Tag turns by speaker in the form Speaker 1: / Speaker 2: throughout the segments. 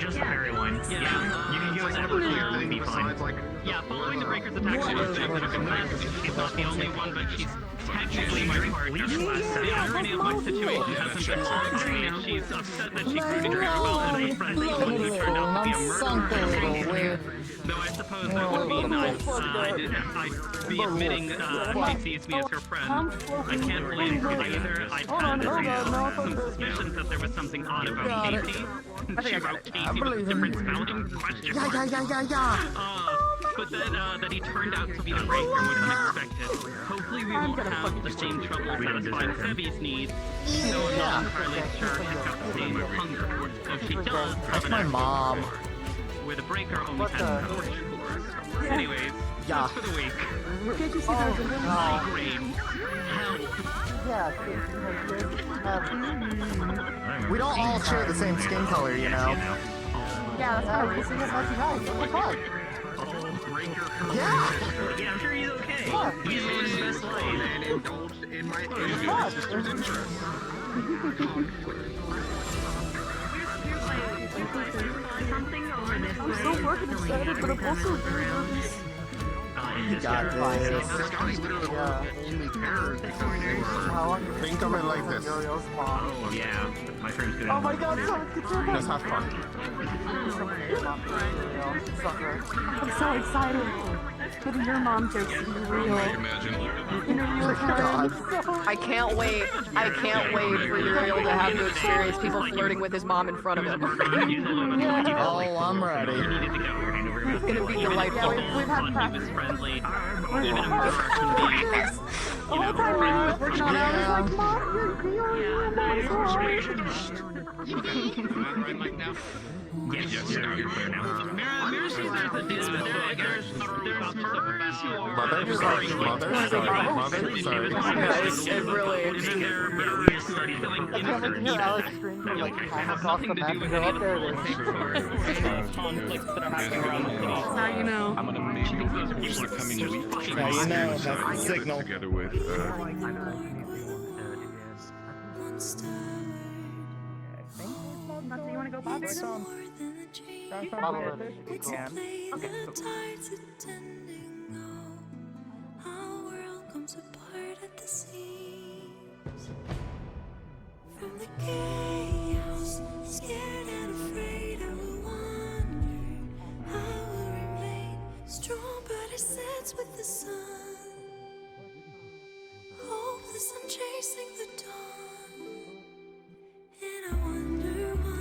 Speaker 1: just the fairy one. Yeah. You can go whenever clear, it'll be fine.
Speaker 2: Yeah, following the breaker's attack, she was she's not the only one, but she's technically my partner. The irony of my situation hasn't been solved for me. She's upset that she grew to care about and friendly when he turned out to be a murderer. Though I suppose that would be nice. I'd be admitting she sees me as her friend. I can't blame her either. I had some suspicions that there was something odd about Casey. She wrote Casey with a different spelling? Question mark. But then that he turned out to be the breaker was unexpected. Hopefully we won't have the same trouble satisfying Sebi's needs, though I'm not entirely sure she's got the same hunger. So she does have an mom. Where the breaker only has an approach. Anyways, just for the week.
Speaker 3: Can't you see there's a little
Speaker 2: migraine?
Speaker 4: We don't all share the same skin color, you know.
Speaker 3: Yeah, that's fine. This is what you have. It's fun.
Speaker 4: Yeah.
Speaker 1: Yeah, I'm sure he's okay. He's living his best life.
Speaker 5: And indulged in my sister's interest.
Speaker 3: I'm so fucking excited, but I'm also very nervous.
Speaker 4: You got this.
Speaker 5: This guy's literally only terrors because they were...
Speaker 6: Think of it like this.
Speaker 1: Oh, yeah. My friend's gonna...
Speaker 3: Oh my god,
Speaker 6: Just have fun.
Speaker 3: I'm so excited. Getting your mom jokes to be real. Interview with her.
Speaker 7: I can't wait. I can't wait for Uriel to have to experience people flirting with his mom in front of him.
Speaker 4: Oh, I'm ready.
Speaker 7: It's gonna be delightful.
Speaker 3: We've had practice.
Speaker 2: Friendly.
Speaker 3: The whole time we were working on it, I was like, Mom, you're real.
Speaker 1: Yes, you're clear now.
Speaker 2: Mira sees there's a there's murders or...
Speaker 6: Mother, sorry.
Speaker 7: It really...
Speaker 3: I can't wait to hear Alex scream for like half across the map and go up there and
Speaker 2: conflicts that are happening around the city.
Speaker 3: now you know.
Speaker 6: I'm gonna make people are coming to eat.
Speaker 4: Now you know, that's the signal.
Speaker 6: Together with,
Speaker 3: You want to go Bobby? You can.
Speaker 8: Our world comes apart at the seams. From the chaos, scared and afraid, I will wander. I will remain strong, but it sets with the sun. Hopeless, I'm chasing the dawn, and I wonder on.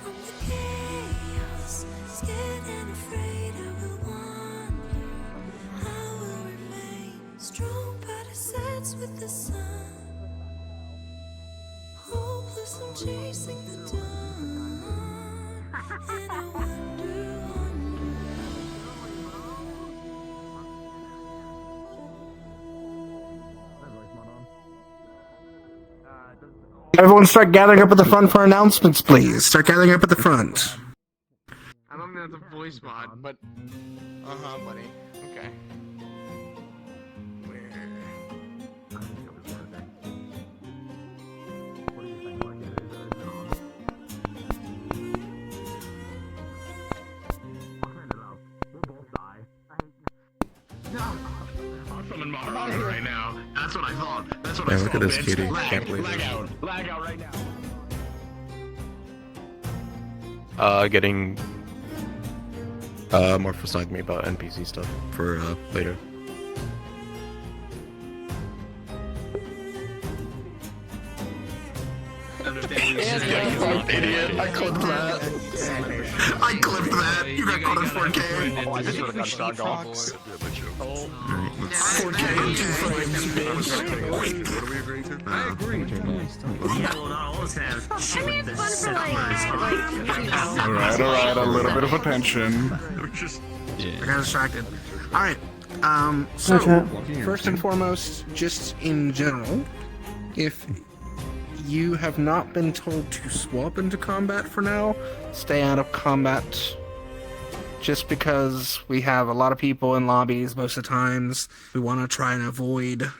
Speaker 8: From the chaos, scared and afraid, I will wander. I will remain strong, but it sets with the sun. Hopeless, I'm chasing the dawn, and I wonder.
Speaker 4: Everyone start gathering up at the front for announcements, please. Start gathering up at the front.
Speaker 5: I don't know the voice mod, but... buddy. Okay.
Speaker 1: I'll summon Mahara right now. That's what I thought. That's what I
Speaker 6: Man,
Speaker 1: thought.
Speaker 6: look at this
Speaker 1: bitch.
Speaker 6: kitty.
Speaker 1: Lag,
Speaker 6: Can't believe
Speaker 1: lag
Speaker 6: it.
Speaker 1: out. Lag out right now.
Speaker 6: Getting more for me about NPC stuff for later.
Speaker 4: Idiot, I clipped that. I clipped that. You got caught in 4K.
Speaker 5: Oh, I just would've got dog off.
Speaker 4: 4K in 2 frames.
Speaker 6: What do we agree to? I agree.
Speaker 1: Yeah, well, not all of us have shit with this set up.
Speaker 6: Alright, a little bit of attention.
Speaker 4: I got distracted. Alright, so, first and foremost, just in general, if you have not been told to swap into combat for now, stay out of combat. Just because we have a lot of people in lobbies most of the times, we want to try and avoid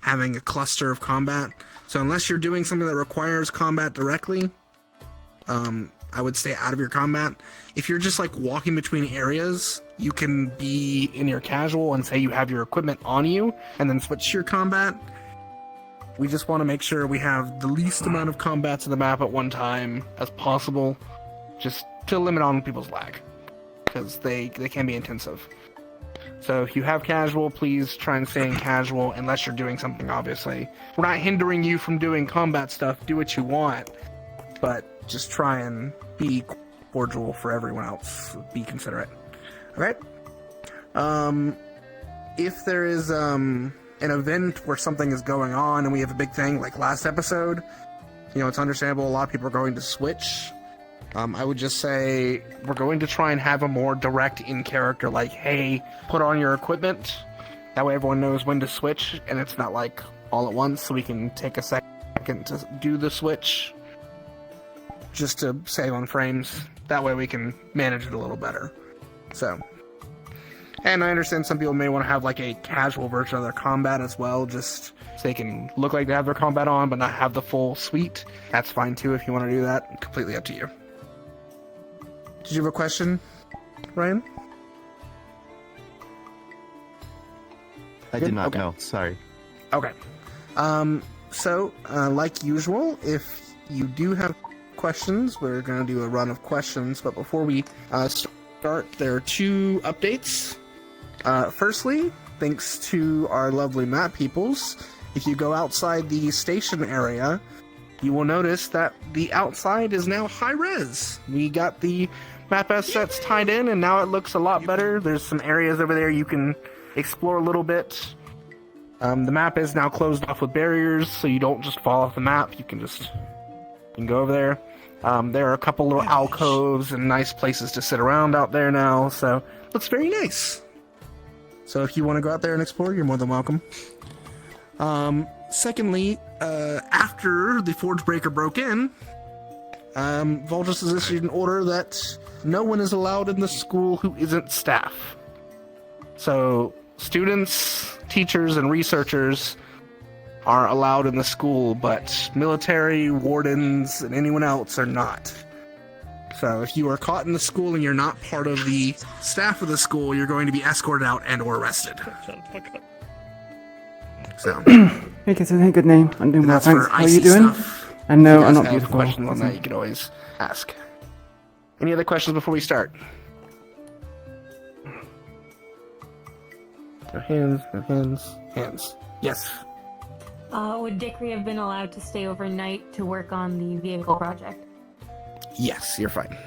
Speaker 4: having a cluster of combat. So unless you're doing something that requires combat directly, I would stay out of your combat. If you're just like walking between areas, you can be in your casual and say you have your equipment on you and then switch to your combat. We just want to make sure we have the least amount of combats in the map at one time as possible, just to limit on people's lag, because they can be intensive. So if you have casual, please try and stay in casual unless you're doing something, obviously. We're not hindering you from doing combat stuff. Do what you want. But just try and be cordial for everyone else. Be considerate. Okay? If there is an event where something is going on and we have a big thing, like last episode, you know, it's understandable a lot of people are going to switch. I would just say we're going to try and have a more direct in-character, like, hey, put on your equipment. That way everyone knows when to switch, and it's not like all at once, so we can take a second to do the switch just to save on frames. That way we can manage it a little better. So, and I understand some people may want to have like a casual version of their combat as well, just so they can look like they have their combat on, but not have the full suite. That's fine too if you want to do that. Completely up to you. Did you have a question, Ryan?
Speaker 9: I did not know. Sorry.
Speaker 4: Okay. So, like usual, if you do have questions, we're going to do a run of questions. But before we start, there are 2 updates. Firstly, thanks to our lovely map peoples, if you go outside the station area, you will notice that the outside is now high res. We got the map assets tied in, and now it looks a lot better. There's some areas over there you can explore a little bit. The map is now closed off with barriers, so you don't just fall off the map. You can go over there. There are a couple little alcoves and nice places to sit around out there now, so it looks very nice. So if you want to go out there and explore, you're more than welcome. Secondly, after the Forge Breaker broke in, Voltus has issued an order that no one is allowed in the school who isn't staff. So students, teachers, and researchers are allowed in the school, but military, wardens, and anyone else are not. So if you are caught in the school and you're not part of the staff of the school, you're going to be escorted out and or arrested. So.
Speaker 10: Hey kids, I think good name. I'm doing well,
Speaker 4: That's
Speaker 10: thanks.
Speaker 4: for
Speaker 10: How are you
Speaker 4: icy
Speaker 10: doing?
Speaker 4: stuff.
Speaker 10: I know
Speaker 4: If
Speaker 10: I'm
Speaker 4: you guys
Speaker 10: not
Speaker 4: have
Speaker 10: beautiful.
Speaker 4: questions on that, you can always ask. Any other questions before we start? No hands, no hands, hands. Yes.
Speaker 3: Would Dickory have been allowed to stay overnight to work on the vehicle project?
Speaker 4: Yes, you're fine.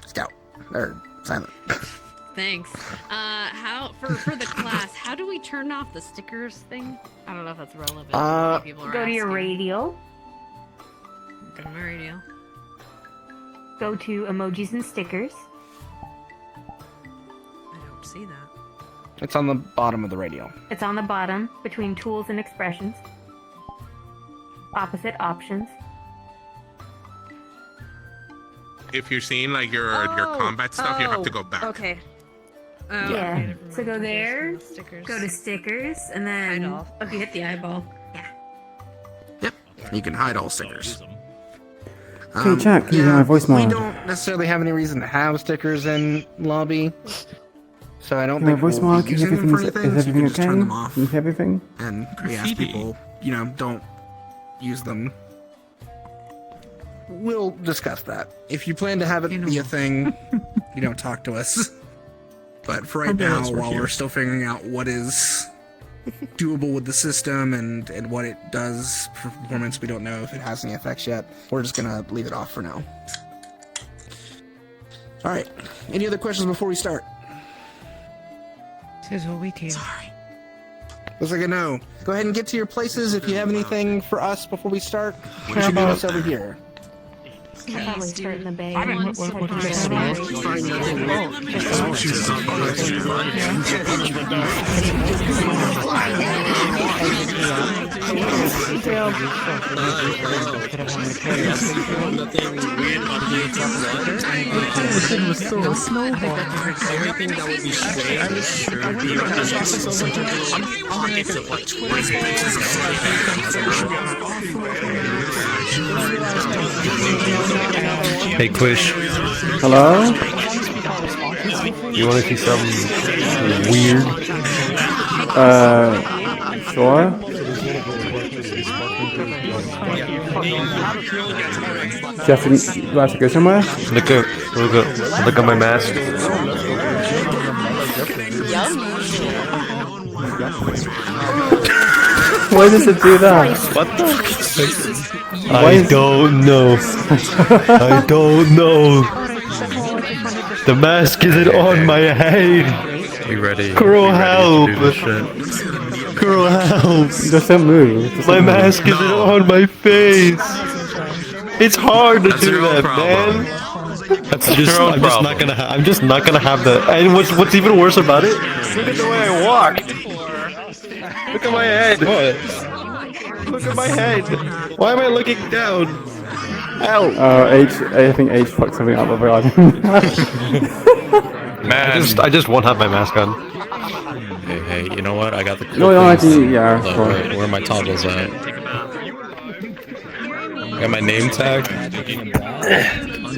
Speaker 4: Scout. Or silent.
Speaker 11: Thanks. How for the class? How do we turn off the stickers thing? I don't know if that's relevant. People are
Speaker 3: Go to your
Speaker 11: asking.
Speaker 3: radio.
Speaker 11: Go to my radio.
Speaker 3: Go to emojis and stickers.
Speaker 11: I don't see that.
Speaker 4: It's on the bottom of the radio.
Speaker 3: It's on the bottom between tools and expressions. Opposite options.
Speaker 12: If you're seeing like your combat stuff, you have to go back.
Speaker 11: Okay.
Speaker 3: Yeah.
Speaker 11: Okay,
Speaker 3: So go there.
Speaker 11: Stickers.
Speaker 3: Go to stickers and then.
Speaker 11: Hide all. Okay, hit the eyeball.
Speaker 4: Yep. You can hide all stickers.
Speaker 10: Hey Jack, can you hear my voice
Speaker 4: We
Speaker 10: mod?
Speaker 4: don't necessarily have any reason to have stickers in lobby, so I don't
Speaker 10: Can my
Speaker 4: think
Speaker 10: voice
Speaker 4: we'll
Speaker 10: mod?
Speaker 4: be
Speaker 10: Can
Speaker 4: using them for
Speaker 10: everything
Speaker 4: anything.
Speaker 10: is
Speaker 4: So you can
Speaker 10: everything
Speaker 4: just turn them
Speaker 10: okay?
Speaker 4: off,
Speaker 10: Can you hear everything?
Speaker 4: and we ask people, don't use them. We'll discuss that. If you plan to have it be a thing, talk to us. But for right now, while we're still figuring out what is doable with the system and what it does for performance, we don't know if it has any effects yet. We're just gonna leave it off for now. Alright, any other questions before we start?
Speaker 11: This is what we do.
Speaker 4: Sorry. Looks like a no. Go ahead and get to your places if you have anything for us before we start. We should do this over here.
Speaker 3: Probably start in the bay.
Speaker 6: Hey, Quish.
Speaker 10: Hello?
Speaker 6: You want to see something weird?
Speaker 10: Sure. Jeff, you have to go somewhere?
Speaker 6: Look at my mask.
Speaker 10: Why does it do that?
Speaker 6: What the? I don't know. I don't know. The mask isn't on my head. You ready? Girl, help! Girl, help!
Speaker 10: It doesn't move.
Speaker 6: My mask isn't on my face. It's hard to do that, man. I'm just not gonna have that. And what's even worse about it? Look at the way I walk. Look at my head. What? Look at my head. Why am I looking down? Help.
Speaker 10: I think H fucked something up over
Speaker 6: Man, I just won't have my mask on. Hey, you know what? I got the cool
Speaker 10: yeah.
Speaker 6: Where are my toggles at? Got my name tag.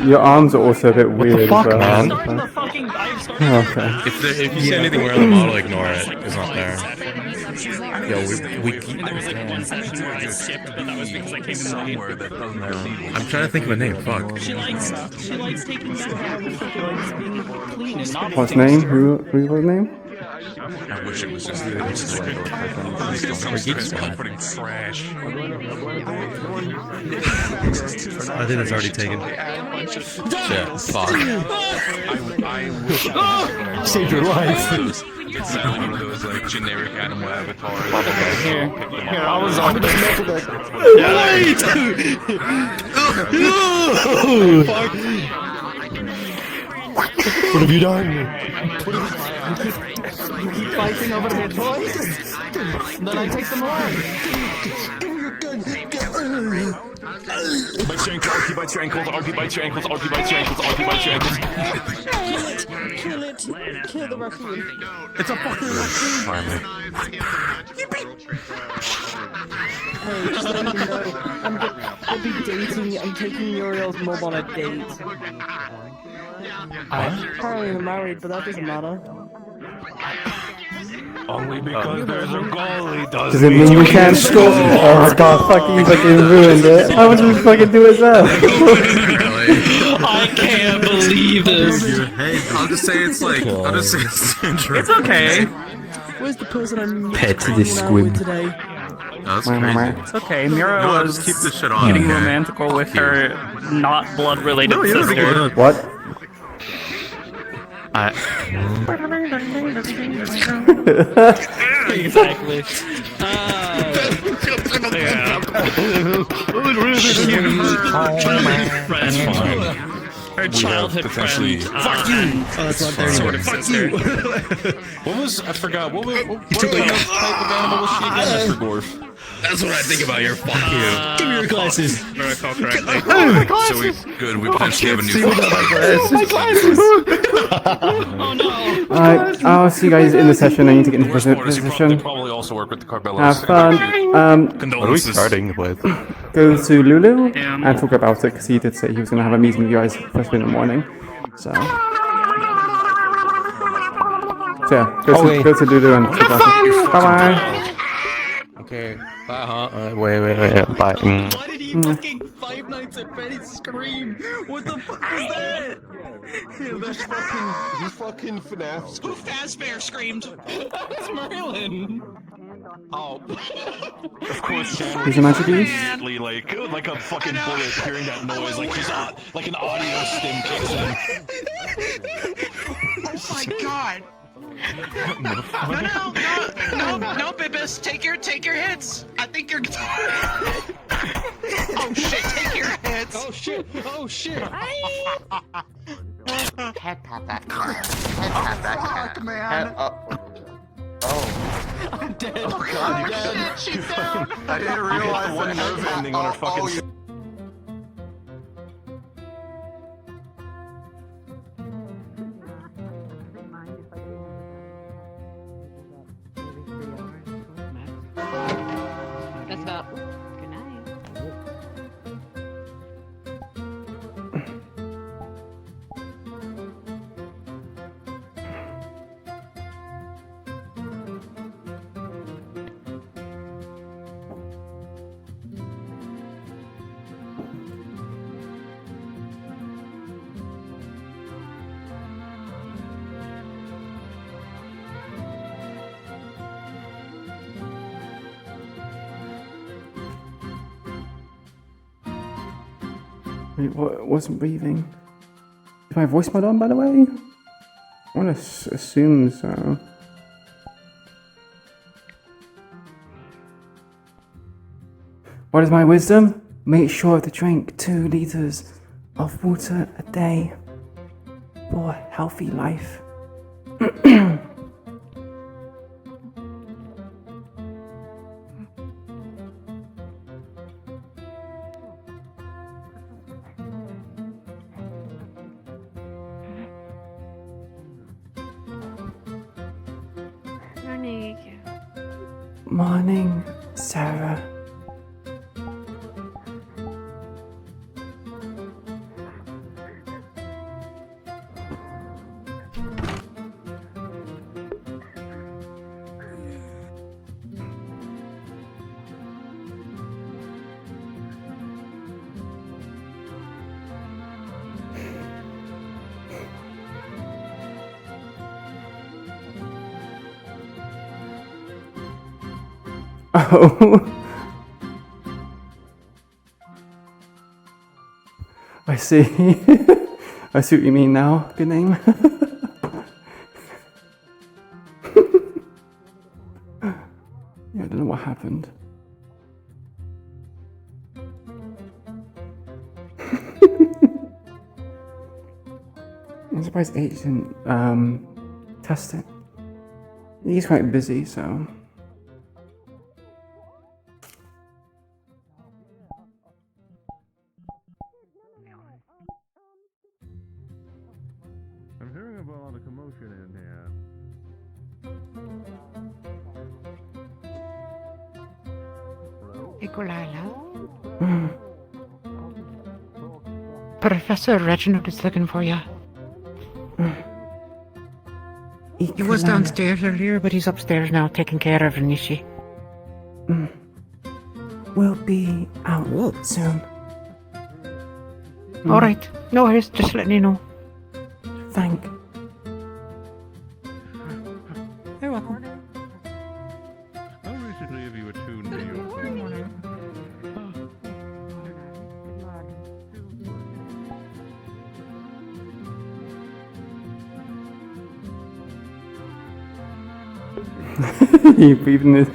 Speaker 10: Your arms are also a bit weird.
Speaker 6: What the fuck, man?
Speaker 10: Okay.
Speaker 6: If you see anything weird on the model, ignore it. It's not there. Yo, I'm trying to think of a name. Fuck.
Speaker 2: She likes taking being clean and not.
Speaker 10: What's name? Who's his name?
Speaker 12: I wish it was just putting trash.
Speaker 6: I think it's already taken. Yeah, fuck.
Speaker 12: I
Speaker 6: saved your life.
Speaker 12: It's one of those like generic animal avatars.
Speaker 2: Here, I was on
Speaker 6: What have you done?
Speaker 2: You keep fighting over their toys? Then I take them away.
Speaker 6: Bites your ankles, RP bites your ankles, RP bites your ankles, RP bites your ankles, RP bites your ankles.
Speaker 2: Kill it. Kill the raccoon.
Speaker 6: It's a fucking raccoon.
Speaker 2: Hey, just let you know, I'll be dating. I'm taking Muriel's mom on a date. I'm married, but that doesn't matter.
Speaker 6: Only because there's a goalie
Speaker 10: Does it mean we can't score? Oh god, fuck you fucking ruined it. I was just fucking do it now.
Speaker 2: I can't believe this.
Speaker 12: I'll just say it's like, I'll just say it's syndrome.
Speaker 2: It's okay. Where's the person I'm
Speaker 6: Pet
Speaker 2: hanging
Speaker 6: this
Speaker 2: out
Speaker 6: squid.
Speaker 2: with today?
Speaker 12: That's crazy.
Speaker 2: It's okay. Mira
Speaker 12: No,
Speaker 2: was
Speaker 12: just keep this shit on.
Speaker 2: getting
Speaker 12: Okay?
Speaker 2: romantical with her not blood-related sister.
Speaker 10: What?
Speaker 2: Exactly. Her childhood friend. Fuck you! Sort of sister.
Speaker 6: What was, I forgot, what type of animal was she again, Mr. Gorf? That's what I think about your fuck you.
Speaker 2: Give me your glasses.
Speaker 12: If I recall correctly. So we good. We potentially have a new.
Speaker 6: My glasses!
Speaker 2: Oh no!
Speaker 10: Alright, I'll see you guys in the session. I need to get into the position.
Speaker 6: Probably also work with the Carbellas.
Speaker 10: Have fun.
Speaker 6: What are we starting with?
Speaker 10: Go to Lulu and talk about it because he did say he was going to have a meeting with you guys first thing in the morning. So yeah, go to Lulu and talk about it. Bye bye.
Speaker 6: Okay, bye, wait, bye.
Speaker 2: Why did he fucking Five Nights at Freddy's scream? What the fuck was that?
Speaker 6: You fucking FNAF.
Speaker 2: Who Fazbear screamed? That's Merlin. Oh.
Speaker 6: Of course,
Speaker 10: Here's a magic use.
Speaker 6: like a fucking bullet hearing that noise, like he's like an audio stim kicks in.
Speaker 2: Oh my god. No, Bibis, take your hits. I think you're. Oh shit, take your hits. Oh shit.
Speaker 5: Oh shit!
Speaker 9: Pet pat that cat. Pet pat that cat.
Speaker 5: man.
Speaker 9: Oh.
Speaker 5: I'm dead.
Speaker 9: Oh god,
Speaker 5: you dead. She's down.
Speaker 9: I didn't realize
Speaker 6: one
Speaker 9: that.
Speaker 6: nerve ending on her fucking.
Speaker 11: That's about. Good night.
Speaker 10: Wait, what? Wasn't breathing. Is my voice mod on, by the way? I want to assume so. What is my wisdom? Make sure to drink 2 liters of water a day for a healthy life. Morning, Sarah. Oh. I see. I see what you mean now. Good name. Yeah, I don't know what happened. I'm surprised H didn't test it. He's quite busy, so.
Speaker 6: I'm hearing about all the commotion in here.
Speaker 13: Iku'lylah? Professor Reginald is looking for you. He was downstairs earlier, but he's upstairs now taking care of Nishi.
Speaker 10: We'll be out soon.
Speaker 13: Alright, no worries, just letting you know.
Speaker 10: Thank.
Speaker 13: You're welcome.
Speaker 6: How recently have you attuned to your phone?
Speaker 10: You breathing this.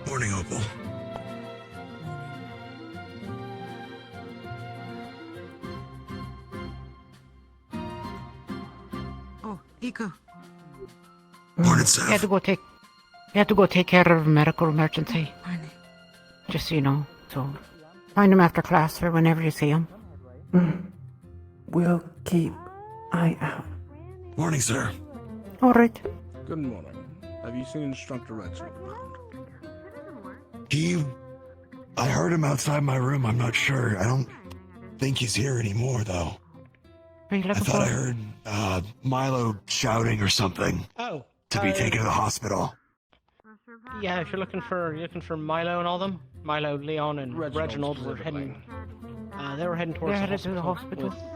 Speaker 1: Morning, Opal.
Speaker 13: Iku.
Speaker 14: Morning,
Speaker 13: He
Speaker 14: Seth.
Speaker 13: had to go take care of a medical emergency. Just so you know. So find him after class or whenever you see him.
Speaker 10: We'll keep eye out.
Speaker 14: Morning, sir.
Speaker 13: All right.
Speaker 4: Good morning. Have you seen Instructor Reginald?
Speaker 14: I heard him outside my room. I'm not sure. I don't think he's here anymore, though.
Speaker 13: Are you
Speaker 14: I
Speaker 13: looking
Speaker 14: thought I
Speaker 13: for?
Speaker 14: heard Milo shouting or something
Speaker 2: Oh.
Speaker 14: to be taken to the hospital.
Speaker 2: Yeah, if you're looking for Milo and all them, Milo, Leon, and Reginald were heading. They were heading towards
Speaker 13: They're
Speaker 2: the
Speaker 13: headed to the
Speaker 2: hospital.
Speaker 13: hospital.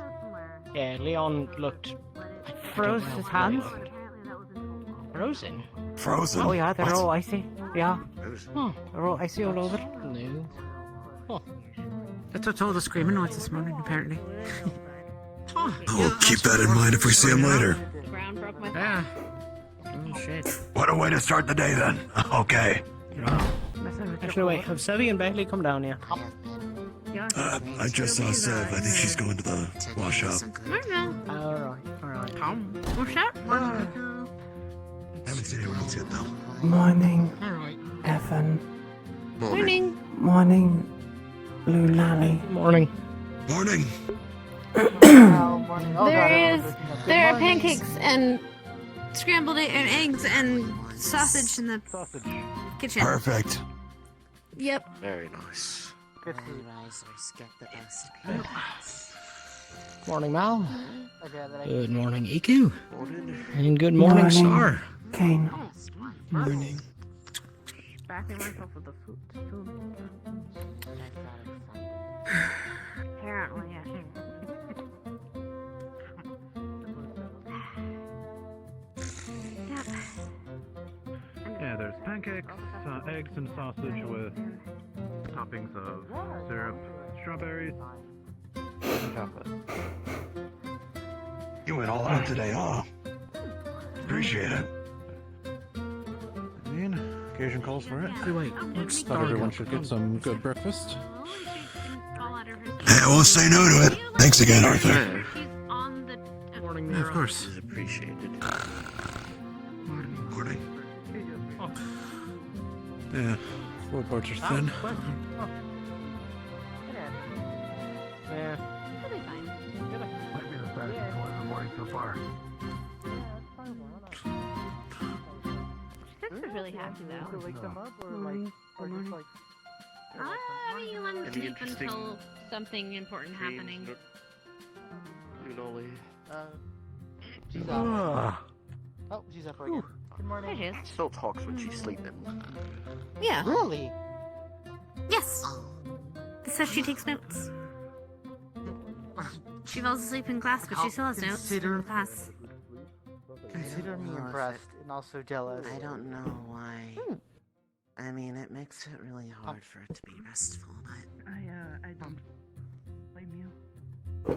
Speaker 2: Yeah, Leon looked
Speaker 13: Froze his hands.
Speaker 2: frozen.
Speaker 14: Frozen?
Speaker 13: Oh yeah, they're
Speaker 14: What?
Speaker 13: all icy. Yeah.
Speaker 2: Huh.
Speaker 13: They're all icy all over.
Speaker 2: No. Huh.
Speaker 13: That's what's all the screaming noise this morning, apparently.
Speaker 14: We'll keep that in mind if we see him later.
Speaker 11: Ground broke my
Speaker 13: Yeah. Oh shit.
Speaker 14: What a way to start the day, then. Okay.
Speaker 2: Actually, wait, have Sevi and Bailey come down yet?
Speaker 14: I just saw Sev. I think she's going to the wash up.
Speaker 2: Alright.
Speaker 11: What's that?
Speaker 14: I haven't seen anyone else yet, though.
Speaker 10: Morning, Evan.
Speaker 11: Morning.
Speaker 10: Morning, Lulali.
Speaker 2: Morning.
Speaker 14: Morning.
Speaker 11: There are pancakes and scrambled and eggs and sausage in the kitchen.
Speaker 14: Perfect.
Speaker 11: Yep.
Speaker 1: Very nice.
Speaker 2: Morning, Mal. Good morning, Iku. And good morning,
Speaker 10: Morning.
Speaker 2: Star.
Speaker 10: Kane.
Speaker 14: Morning.
Speaker 3: Backing myself with the food. Apparently, yeah.
Speaker 15: Yeah, there's pancakes, eggs and sausage with toppings of syrup, strawberries, and chocolate.
Speaker 14: You went all out today, huh? Appreciate it.
Speaker 15: I mean, occasion calls for it.
Speaker 6: Hey, wait,
Speaker 15: Thought everyone should get some good breakfast.
Speaker 14: Hey, I won't say no to it. Thanks again, Arthur.
Speaker 2: Morning,
Speaker 6: Yeah, of course.
Speaker 1: Appreciated.
Speaker 14: Morning.
Speaker 15: Yeah, floorboards are thin.
Speaker 2: Yeah.
Speaker 11: That'll be fine.
Speaker 15: Might be the best toy of the morning so far.
Speaker 11: Chris is really happy though.
Speaker 3: Morning.
Speaker 11: You want to
Speaker 1: Any
Speaker 11: sleep
Speaker 1: interesting
Speaker 11: until something important happening.
Speaker 1: Lunoli.
Speaker 16: She's up. Oh, she's up again. Good morning.
Speaker 11: There it is.
Speaker 1: Still talks when she's sleeping.
Speaker 11: Yeah.
Speaker 16: Really?
Speaker 11: Yes. This is how she takes notes. She falls asleep in class, but she still has notes in class.
Speaker 16: Consider me impressed and also jealous.
Speaker 17: I don't know why. I mean, it makes it really hard for it to be restful, but
Speaker 3: I don't blame you.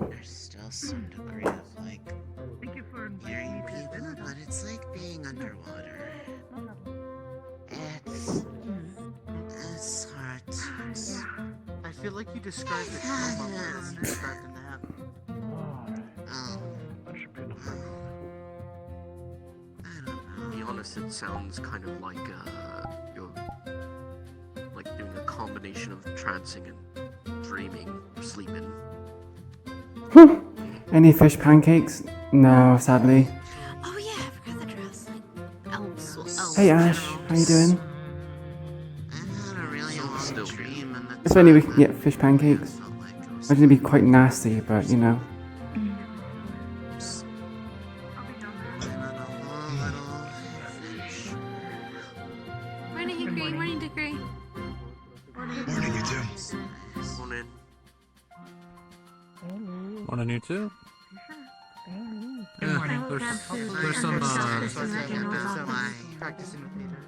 Speaker 17: there's still some degree of like
Speaker 3: Thank you for
Speaker 17: hearing people, but it's like being underwater. It's hard to...
Speaker 16: I feel like you described it so much as you described a nap.
Speaker 1: To be honest, it sounds kind of like you're like doing a combination of trancing and dreaming or sleeping.
Speaker 10: Any fish pancakes? No, sadly.
Speaker 11: Oh yeah, I forgot the dress. Elves.
Speaker 10: Hey Ash, how you doing?
Speaker 1: Still
Speaker 10: If only we could get fish pancakes. Imagine it'd be quite nasty, but you know.
Speaker 11: Morning, Hickory. Morning, Dickory.
Speaker 14: Morning, you two.
Speaker 1: Morning.
Speaker 15: Morning, you too.
Speaker 6: Yeah, there's some,
Speaker 16: Practicing with later.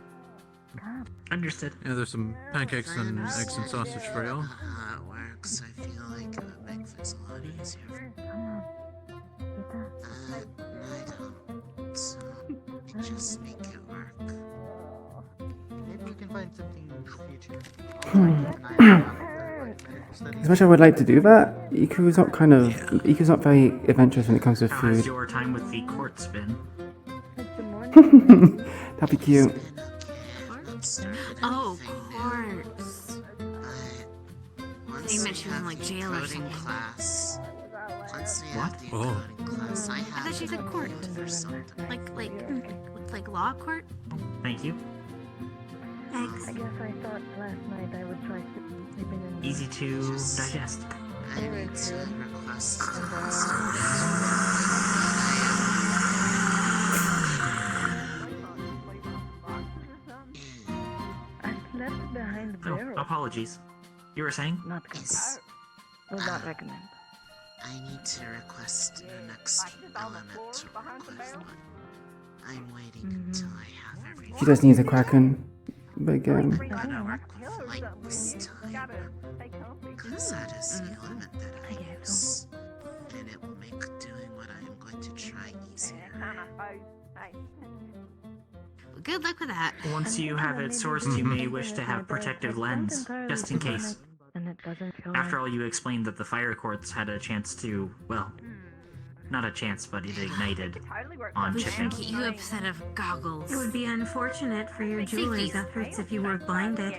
Speaker 6: Understood. Yeah, there's some pancakes and eggs and sausage for y'all.
Speaker 17: How it works, I feel like it would make things a lot easier. I don't. So, I just make it work.
Speaker 16: Maybe we can find something in the future.
Speaker 10: As much as I would like to do that, Iku's not very adventurous when it comes to
Speaker 18: How has
Speaker 10: food.
Speaker 18: your time with the quartz been?
Speaker 10: That'd be cute.
Speaker 11: Oh, quartz.
Speaker 17: Once
Speaker 11: You mentioned in like jail or
Speaker 17: coding
Speaker 11: something.
Speaker 17: class. Once we
Speaker 12: What?
Speaker 17: have the
Speaker 12: Oh.
Speaker 17: coding class, I
Speaker 11: I
Speaker 17: have
Speaker 11: thought she said court.
Speaker 17: or something.
Speaker 11: Like law court.
Speaker 18: Thank you.
Speaker 11: Thanks.
Speaker 19: I guess I thought last night I would try sleeping in.
Speaker 18: Easy to digest.
Speaker 17: I need to request
Speaker 19: I slept behind the
Speaker 18: Oh,
Speaker 19: barrel.
Speaker 18: apologies. You were saying?
Speaker 19: Not good. Would not recommend.
Speaker 17: I need to request the next element to work with, but I'm waiting until I have everything.
Speaker 10: She just needs a Kraken. Big game.
Speaker 17: Gotta work with light this time. Because that is the element that I use. And it will make doing what I am going to try easier.
Speaker 11: Good luck with that.
Speaker 18: Once you have it sourced, you may wish to have protective lens, just in case.
Speaker 19: And it doesn't feel
Speaker 18: After all, you explained that the fire quartz had a chance to, well, not a chance, but it ignited on
Speaker 11: We should
Speaker 18: shipping.
Speaker 11: get you a set of goggles.
Speaker 20: It would be unfortunate for your jeweler's
Speaker 11: Safeties.
Speaker 20: efforts if you were blinded.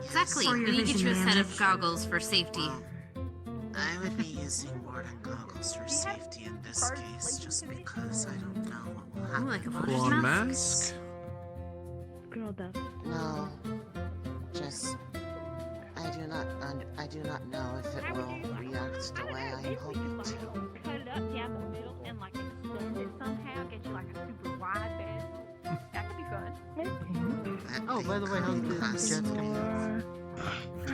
Speaker 11: Exactly.
Speaker 20: Or
Speaker 11: We
Speaker 20: your
Speaker 11: need to get
Speaker 20: vision
Speaker 11: you a set of
Speaker 20: damaged.
Speaker 11: goggles for safety.
Speaker 17: I would be using more than goggles for safety in this case, just because I don't know what will happen.
Speaker 11: Like a
Speaker 12: Full-on mask?
Speaker 19: Girl does.
Speaker 17: No, just I do not know if it will react the way I am hoping to.
Speaker 21: Cut it up down the middle and like extend it somehow, get you like a super wide bed. That could be fun.
Speaker 16: Oh, by the way, how's the jets coming in?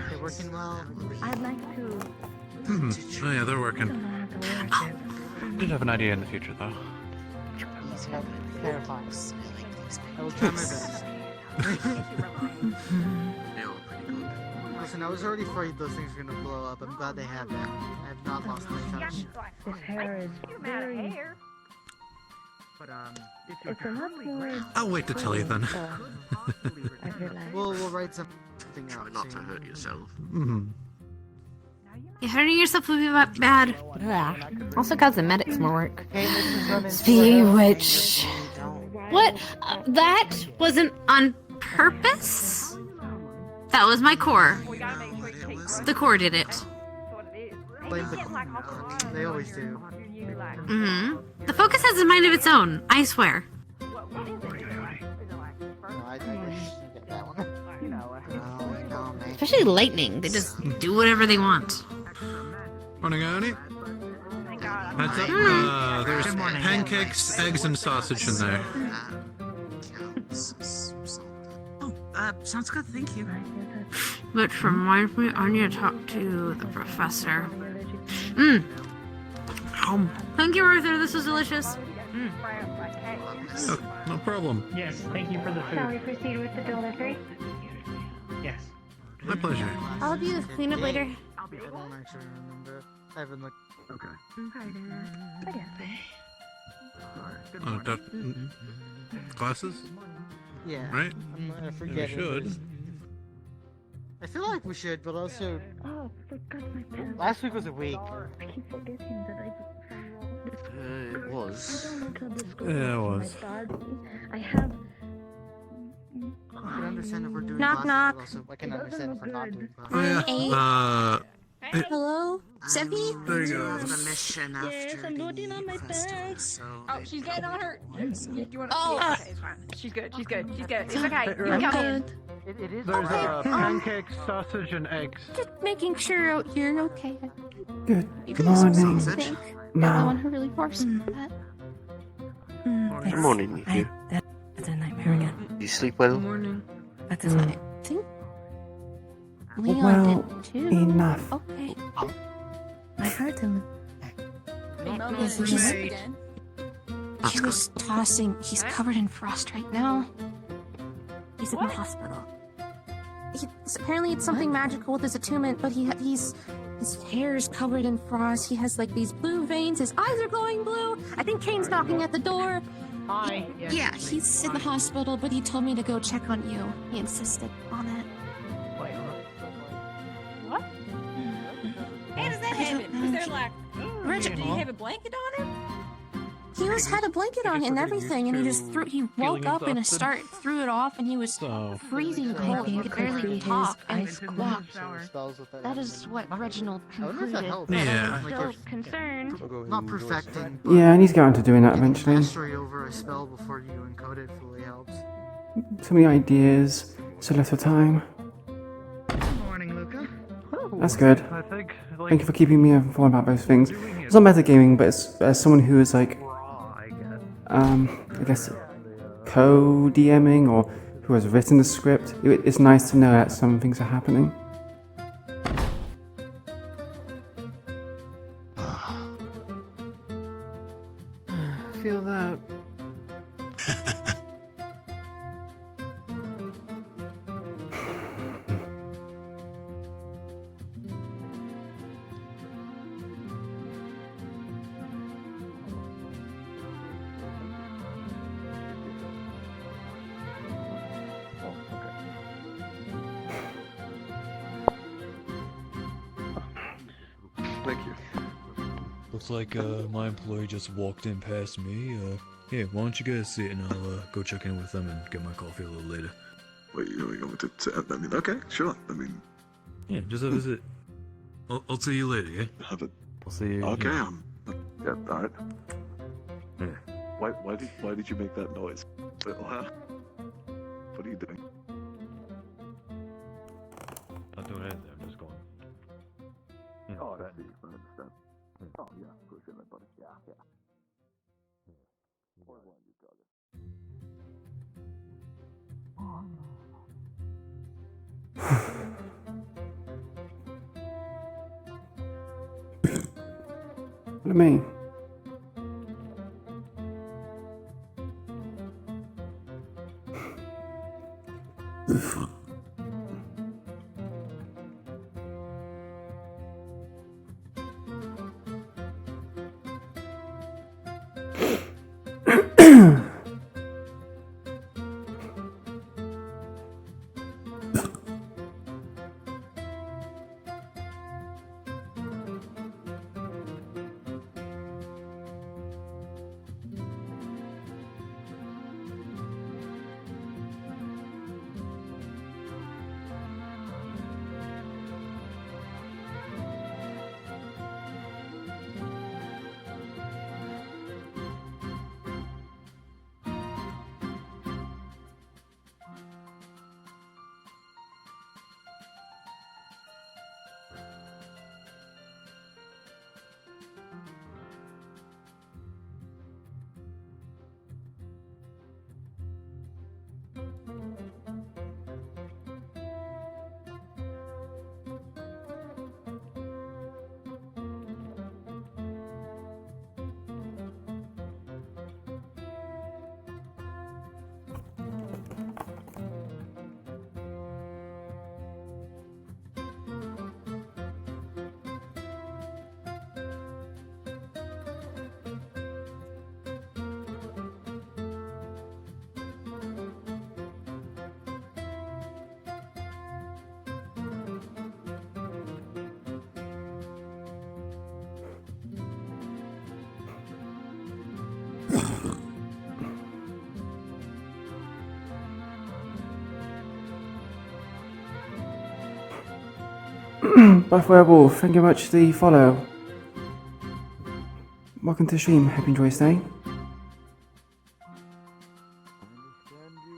Speaker 16: They're working well?
Speaker 19: I'd like to.
Speaker 12: Oh yeah, they're working.
Speaker 15: Did have an idea in the future, though.
Speaker 16: He's terrifying. I will try my best. Listen, I was already afraid those things were gonna blow up. I'm glad they have that. I have not lost my touch.
Speaker 19: This hair is very. It's a lot more.
Speaker 12: I'll wait to tell you then.
Speaker 19: I realize.
Speaker 16: We'll write something
Speaker 1: Try not to hurt yourself.
Speaker 11: Yeah, hurting yourself would be bad.
Speaker 7: Yeah. Also cause the medics more work.
Speaker 11: Bewitched. What? That wasn't on purpose? That was my core. The core did it.
Speaker 16: Blame the They always do.
Speaker 11: Mm-hmm. The focus has a mind of its own, I swear. Especially lightning. They just do whatever they want.
Speaker 12: Morning, Oni. Heads up, there's pancakes, eggs, and sausage in there.
Speaker 17: Sounds good, thank you.
Speaker 11: Which reminds me, I need to talk to the professor. Thank you, Arthur. This was delicious.
Speaker 12: Oh, no problem.
Speaker 18: Yes, thank you for the
Speaker 19: Shall we
Speaker 18: food.
Speaker 19: proceed with the delivery?
Speaker 18: Yes.
Speaker 12: My pleasure.
Speaker 11: I'll help you with cleanup later.
Speaker 16: I don't actually remember. I haven't looked.
Speaker 12: Okay.
Speaker 19: I guess so.
Speaker 12: Glasses?
Speaker 16: Yeah.
Speaker 12: Right?
Speaker 16: I forget.
Speaker 12: We should.
Speaker 16: I feel like we should, but also.
Speaker 19: Oh, forgot my pen.
Speaker 16: Last week was a week.
Speaker 19: I keep forgetting that
Speaker 1: It was.
Speaker 12: Yeah, it was.
Speaker 19: I have.
Speaker 16: I can understand if we're doing
Speaker 19: Knock,
Speaker 16: classes,
Speaker 19: knock.
Speaker 16: but also I can understand if we're not doing
Speaker 12: Oh yeah.
Speaker 11: Hello? Stephanie?
Speaker 12: There you go.
Speaker 17: The mission after the festival, so
Speaker 7: Oh, she's getting on her. You want
Speaker 11: Oh.
Speaker 7: okay, it's fine. She's good. She's good. She's good. It's okay. You can come in.
Speaker 16: It is.
Speaker 15: There's pancakes, sausage, and eggs.
Speaker 20: Just making sure you're okay.
Speaker 10: Good
Speaker 20: You
Speaker 10: morning,
Speaker 20: think
Speaker 10: Mom.
Speaker 20: one who really forced that.
Speaker 1: Good morning, you.
Speaker 19: That's a nightmare again.
Speaker 1: You sleep well?
Speaker 11: Morning.
Speaker 19: That's a nightmare.
Speaker 20: think
Speaker 10: Well,
Speaker 20: Leon did too.
Speaker 10: enough.
Speaker 20: Okay.
Speaker 19: I heard him.
Speaker 20: He was tossing. He's covered in frost right now. He's in the hospital. Apparently it's something magical with his attunement, but his hair is covered in frost. He has like these blue veins. His eyes are glowing blue. I think Kane's knocking at the door.
Speaker 16: Hi.
Speaker 20: Yeah, he's in the hospital, but he told me to go check on you. He insisted on it.
Speaker 7: What? How does that happen? Is there like,
Speaker 20: Reggie-
Speaker 7: do you have a blanket on him?
Speaker 20: He had a blanket on and everything, and he woke up in a start, threw it off, and he was freezing cold. He could barely talk and walk. That is what Reginald concluded.
Speaker 12: Yeah.
Speaker 21: I'm still concerned.
Speaker 16: Not perfecting.
Speaker 10: Yeah, I need to get on to doing that eventually.
Speaker 16: Mastery over a spell before you encode it fully helps.
Speaker 10: So many ideas, so little time.
Speaker 21: Morning, Luca.
Speaker 10: That's good.
Speaker 15: I think,
Speaker 10: Thank you for keeping me informed about those things. It's not metagaming, but as someone who is like, I guess, co-DMing or who has written the script, it's nice to know that some things are happening.
Speaker 15: feel that.
Speaker 12: Thank you.
Speaker 8: Looks like my employee just walked in past me. Yeah, why don't you guys sit and I'll go check in with them and get my coffee a little later.
Speaker 14: Wait, you want me to? I mean, okay, sure. I mean,
Speaker 8: yeah, just have a sit. I'll see you later, yeah?
Speaker 14: Have it.
Speaker 8: I'll see you.
Speaker 14: Okay,
Speaker 8: Yeah.
Speaker 14: yeah, all right.
Speaker 8: Yeah.
Speaker 14: Why did you make that noise? What are you doing?
Speaker 15: Not doing anything, I'm just going.
Speaker 14: Oh, I see. I understand. Oh, yeah, pushing it, buddy. Yeah.
Speaker 10: Look at me. Buff Werewolf, thank you very much for the follow. Welcome to the stream, hope you enjoy your stay.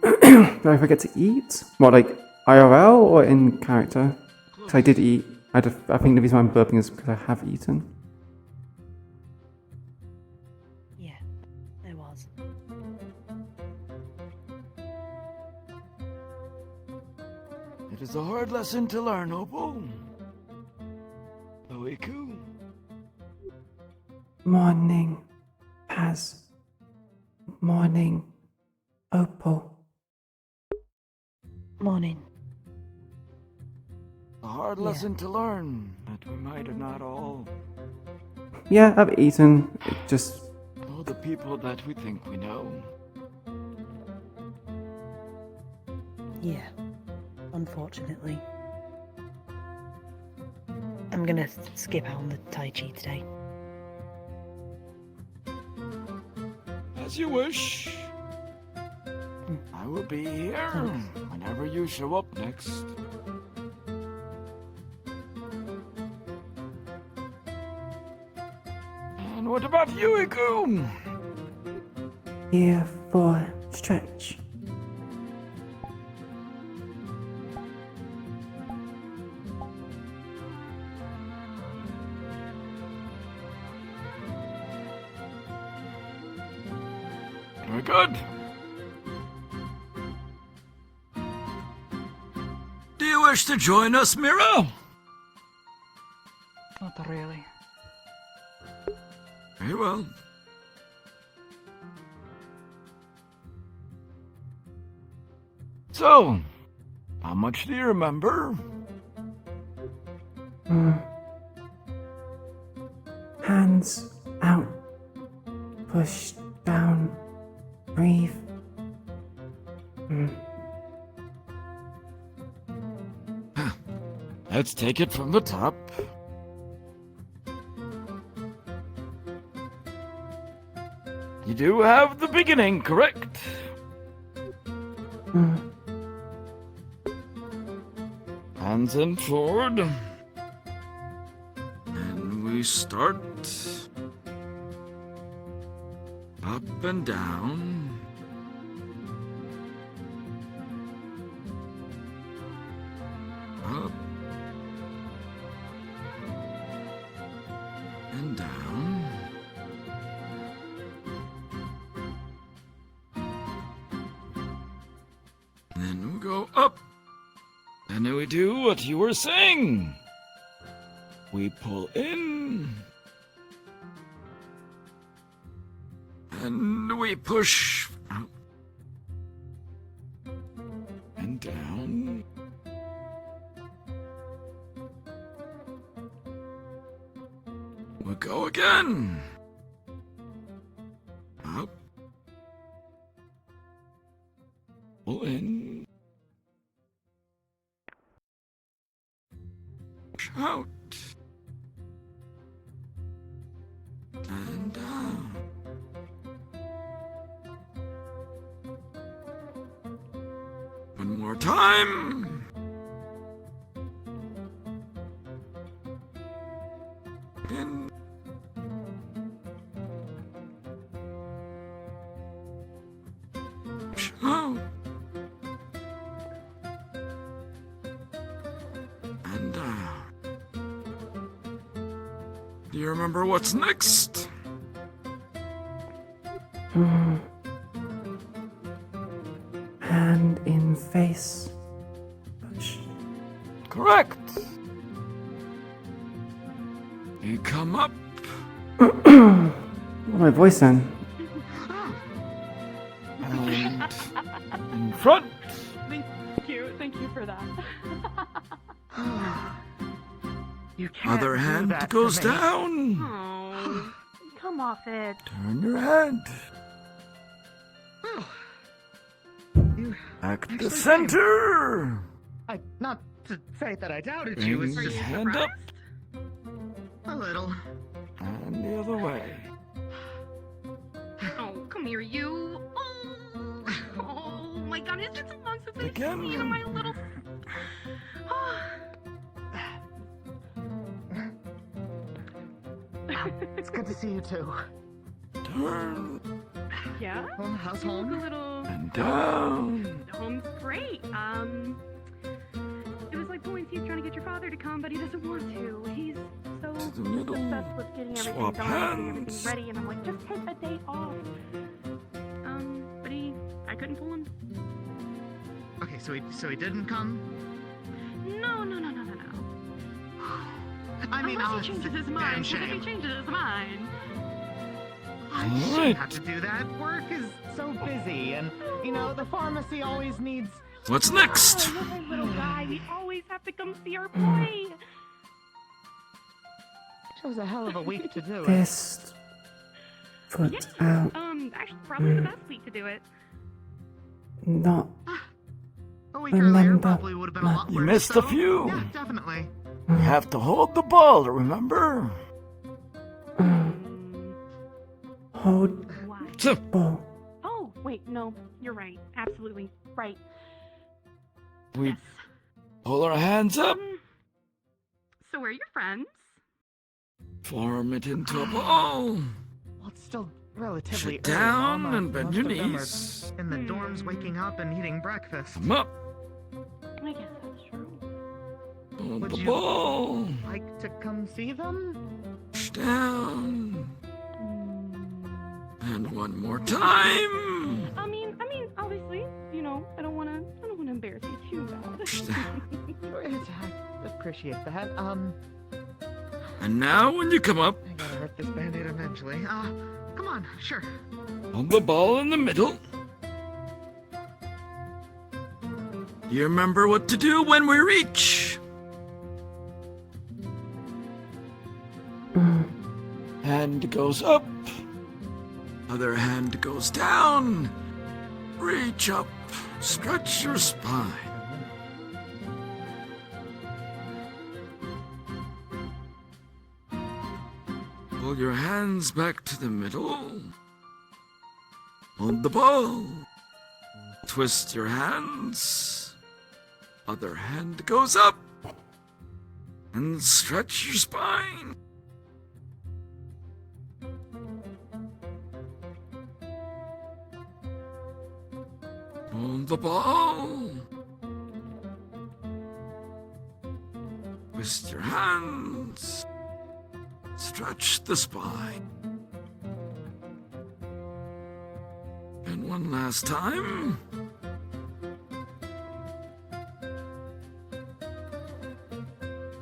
Speaker 10: Did I forget to eat? What, like IRL or in character? Because I did eat. I think the reason why I'm burping is because I have eaten.
Speaker 22: Yeah, there was.
Speaker 23: It is a hard lesson to learn, Opal. Iku.
Speaker 10: Morning, Paz. Morning, Opal.
Speaker 22: Morning.
Speaker 23: A hard lesson to learn that we might have not all
Speaker 10: Yeah, I've eaten. It just.
Speaker 23: know the people that we think we know.
Speaker 22: Yeah, unfortunately. I'm gonna skip out on the Tai Chi today.
Speaker 23: As you wish. I will be here whenever you show up next. And what about you, Iku?
Speaker 10: Here for stretch.
Speaker 23: Very good. Do you wish to join us, Mira?
Speaker 13: Not really.
Speaker 23: Very well. So, how much do you remember?
Speaker 10: Hands out. Push down. Breathe.
Speaker 23: Let's take it from the top. You do have the beginning, correct? Hands in forward. And we start up and down. Up and down. Then we go up. And then we do what you were saying. We pull in. And we push out. And down. We'll go again. Up. Pull in. Out. And down. One more time. In. Out. And down. Do you remember what's next?
Speaker 10: Hand in face. Push.
Speaker 23: Correct. You come up.
Speaker 10: My voice then.
Speaker 23: And in front.
Speaker 21: Thank you for that.
Speaker 23: You can't Other hand goes down.
Speaker 21: Oh, come off it.
Speaker 23: Turn your head. Back to the center.
Speaker 16: Not to say that I doubted
Speaker 23: Bring
Speaker 16: you, it's
Speaker 23: your
Speaker 16: just
Speaker 23: hand up
Speaker 16: a little.
Speaker 23: and the other way.
Speaker 21: Oh, come here, you. Oh my God, it's been so long since I've
Speaker 23: Again.
Speaker 21: seen you, my little.
Speaker 16: It's good to see you too.
Speaker 23: Turn
Speaker 21: Yeah.
Speaker 16: How's
Speaker 21: You look
Speaker 16: home?
Speaker 21: a little.
Speaker 23: and down.
Speaker 21: Home's great. It was like pulling teeth trying to get your father to come, but he doesn't want to. He's so
Speaker 23: To the middle.
Speaker 21: obsessed with getting everything
Speaker 23: Swap
Speaker 21: done, getting
Speaker 23: hands.
Speaker 21: everything ready, and I'm like, just take a day off. But I couldn't pull him.
Speaker 16: Okay, so he didn't come?
Speaker 21: No.
Speaker 16: I mean,
Speaker 21: Unless he changes his mind. 'Cause if he
Speaker 16: shame.
Speaker 21: changes his mind.
Speaker 16: I
Speaker 23: All
Speaker 16: shouldn't
Speaker 23: right.
Speaker 16: have to do that. Work is so busy, and, you know, the pharmacy always needs...
Speaker 23: What's next?
Speaker 21: Oh, my little guy, we always have to come see our play.
Speaker 16: It was a hell of a week to do it.
Speaker 10: Fist. Foot out.
Speaker 21: Actually, probably the best week to do it.
Speaker 10: Not.
Speaker 16: A week earlier
Speaker 10: Remember.
Speaker 16: probably would have been a lot
Speaker 23: You
Speaker 16: worse.
Speaker 23: missed
Speaker 16: so,
Speaker 23: a few.
Speaker 16: Yeah, definitely.
Speaker 23: You have to hold the ball, remember?
Speaker 10: Hold. Ball.
Speaker 21: Oh, wait, no, you're right. Absolutely right.
Speaker 23: We pull our hands up,
Speaker 21: So we're your friends.
Speaker 23: form it into a ball.
Speaker 16: Well, it's still relatively
Speaker 23: Sit
Speaker 16: early,
Speaker 23: down
Speaker 16: Mom.
Speaker 23: and bend
Speaker 16: Most
Speaker 23: your
Speaker 16: of them are
Speaker 23: knees.
Speaker 16: in the dorms waking up and eating breakfast.
Speaker 23: Come up.
Speaker 21: I guess that's true.
Speaker 23: Hold
Speaker 16: Would
Speaker 23: the
Speaker 16: you
Speaker 23: ball.
Speaker 16: like to come see them?
Speaker 23: Push down. And one more time.
Speaker 21: I mean, obviously, you know, I don't wanna embarrass you too bad.
Speaker 16: I appreciate that.
Speaker 23: And now when you come up,
Speaker 16: I gotta rip this band-aid eventually. Come on, sure.
Speaker 23: hold the ball in the middle. You remember what to do when we reach. Hand goes up. Other hand goes down. Reach up. Stretch your spine. Pull your hands back to the middle. Hold the ball. Twist your hands. Other hand goes up. And stretch your spine. Hold the ball. Twist your hands. Stretch the spine. And one last time.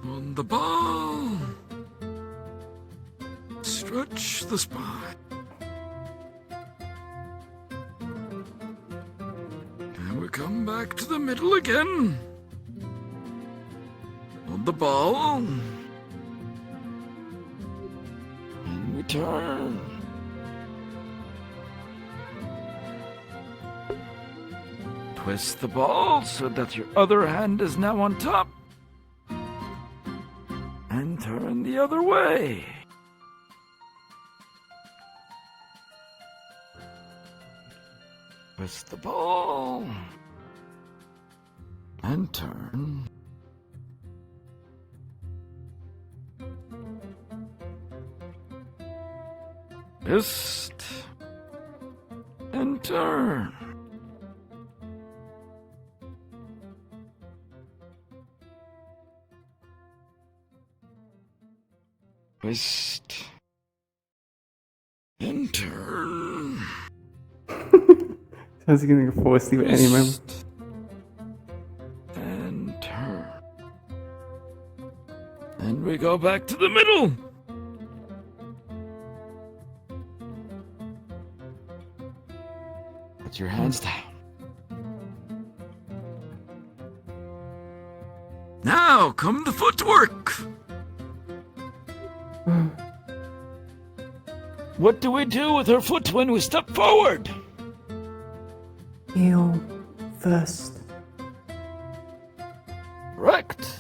Speaker 23: Hold the ball. Stretch the spine. And we come back to the middle again. Hold the ball. And we turn. Twist the ball so that your other hand is now on top. And turn the other way. Twist the ball. And turn. Twist. And turn. Twist. And turn.
Speaker 10: Sounds like you're gonna fall asleep at any moment.
Speaker 23: And turn. And we go back to the middle. Put your hands down. Now come the footwork. What do we do with her foot when we step forward?
Speaker 10: Heel first.
Speaker 23: Correct.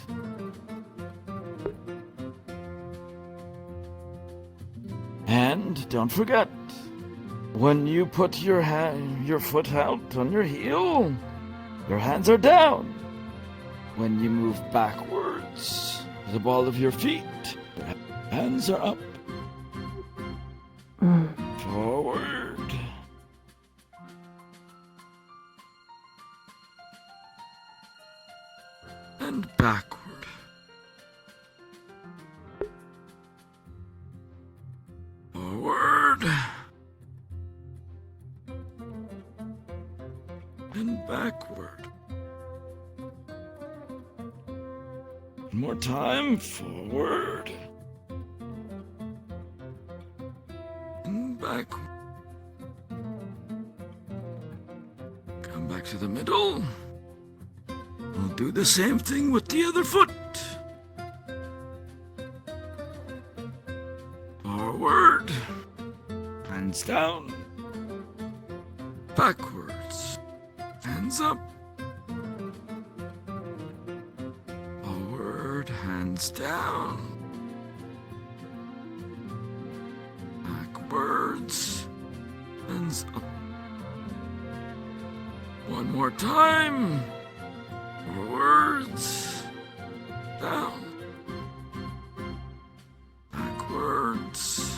Speaker 23: And don't forget, when you put your foot out on your heel, your hands are down. When you move backwards, the ball of your feet, your hands are up. Forward. And backward. Forward. And backward. One more time. Forward. And backward. Come back to the middle. We'll do the same thing with the other foot. Forward. Hands down. Backwards. Hands up. Forward. Hands down. Backwards. And hands up. One more time. Forwards. Down. Backwards.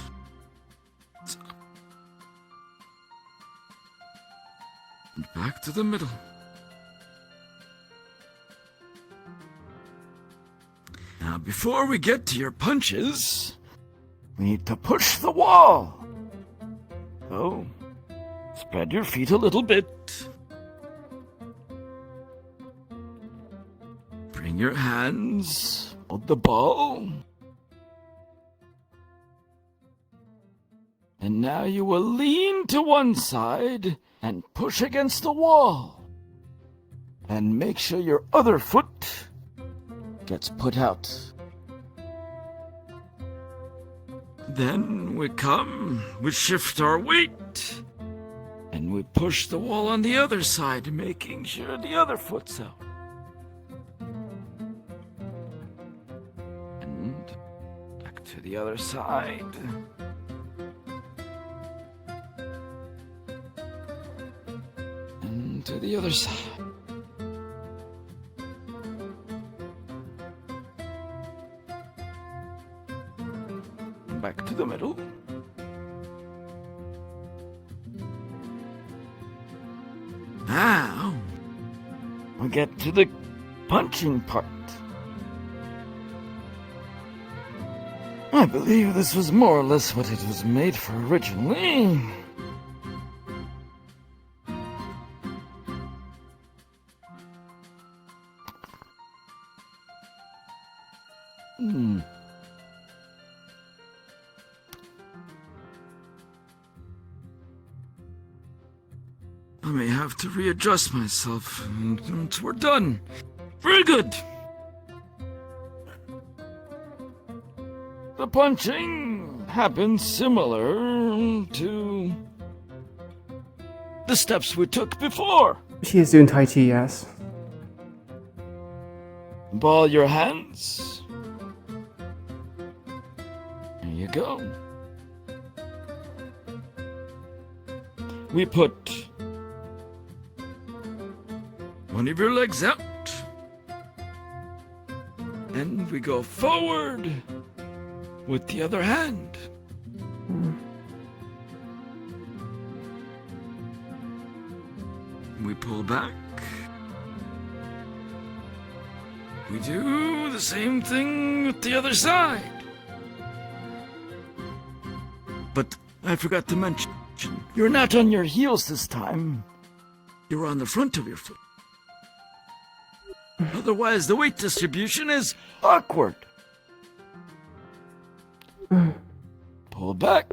Speaker 23: Up. And back to the middle. Now, before we get to your punches, we need to push the wall. So, spread your feet a little bit. Bring your hands, hold the ball. And now you will lean to one side and push against the wall. And make sure your other foot gets put out. Then we shift our weight, and we push the wall on the other side, making sure the other foot's out. And back to the other side. And to the other side. Back to the middle. Now, we get to the punching part. I believe this was more or less what it was made for originally. I may have to readjust myself once we're done. Very good. The punching happens similar to the steps we took before.
Speaker 10: She is doing Tai Chi, yes.
Speaker 23: Ball your hands. There you go. We put one of your legs out. And we go forward with the other hand. We pull back. We do the same thing with the other side. But I forgot to mention, you're not on your heels this time. You're on the front of your foot. Otherwise, the weight distribution is awkward. Pull back.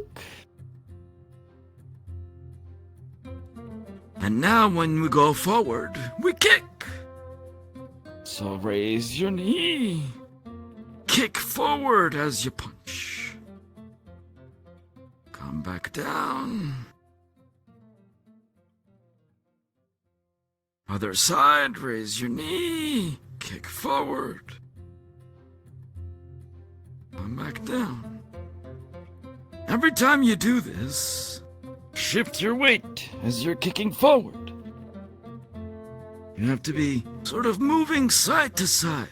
Speaker 23: And now when we go forward, we kick. So raise your knee. Kick forward as you punch. Come back down. Other side, raise your knee. Kick forward. Come back down. Every time you do this, shift your weight as you're kicking forward. You have to be sort of moving side to side.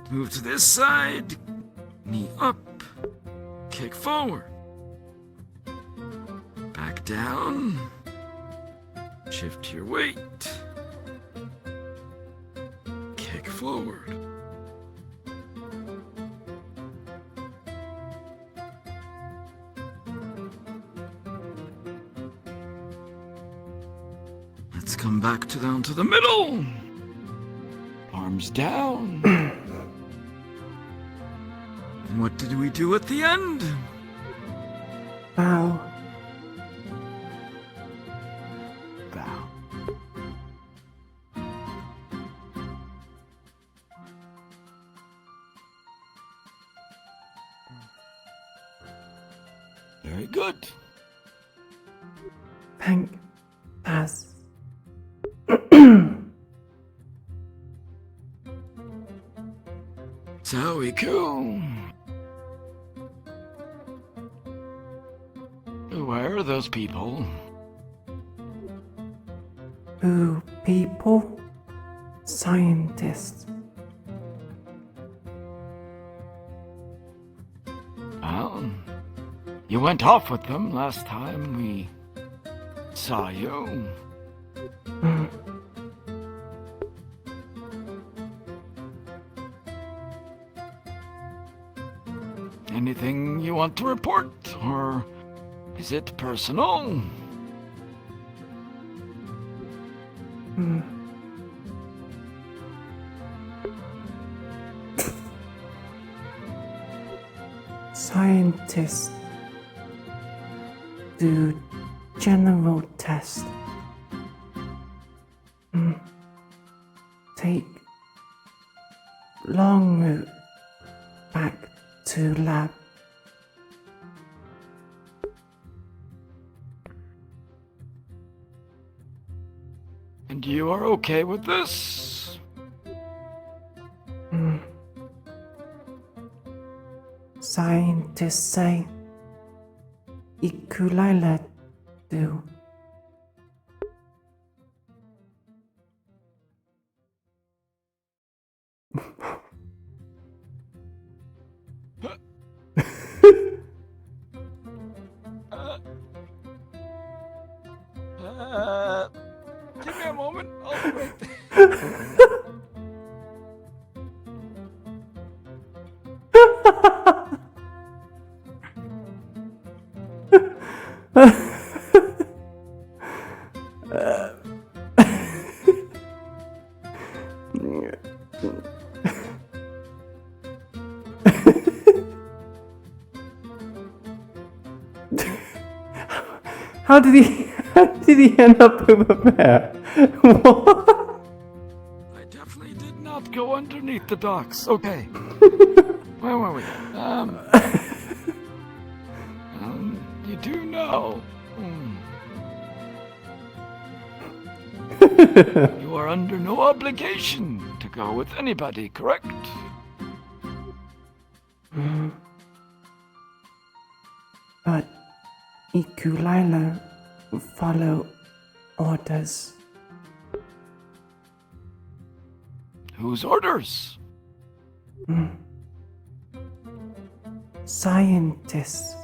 Speaker 23: Move to this side, knee up, kick forward. Back down, shift your weight, kick forward. Let's come back down to the middle. Arms down. And what did we do at the end?
Speaker 10: Bow.
Speaker 23: Bow. Very good.
Speaker 10: Thank us.
Speaker 23: So we go. Where are those people?
Speaker 10: Who people? Scientists.
Speaker 23: Well, you went off with them last time we saw you. Anything you want to report, or is it personal?
Speaker 10: Scientists do general tests. Take long route back to lab.
Speaker 23: And you are okay with this?
Speaker 10: Scientists say Iku'lylah do.
Speaker 23: Give me a moment. I'll be right
Speaker 10: How did he end up over there? What?
Speaker 23: I definitely did not go underneath the docks. Okay. Where were we? You do know. You are under no obligation to go with anybody, correct?
Speaker 10: But Iku'lylah follow orders.
Speaker 23: Whose orders?
Speaker 10: Scientists,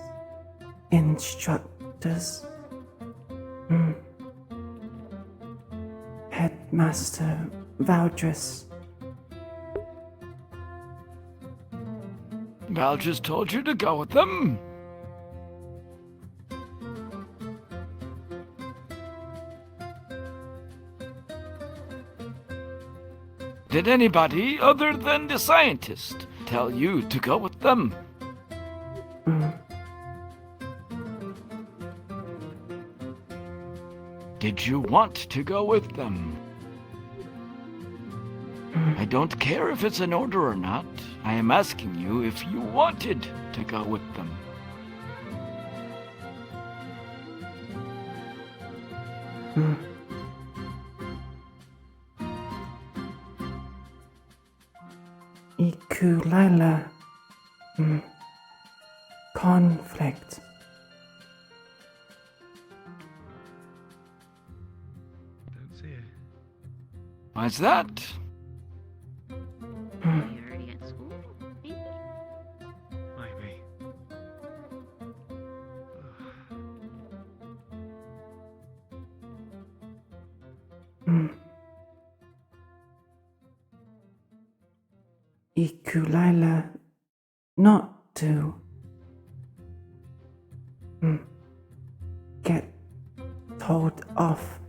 Speaker 10: instructors, Headmaster Valdris.
Speaker 23: Val just told you to go with them. Did anybody other than the scientist tell you to go with them? Did you want to go with them? I don't care if it's an order or not. I am asking you if you wanted to go with them.
Speaker 10: Iku'lylah. Conflict.
Speaker 15: Don't see it.
Speaker 23: Why's that?
Speaker 11: You already at school? Maybe?
Speaker 15: Maybe.
Speaker 10: Iku'lylah not to get told off.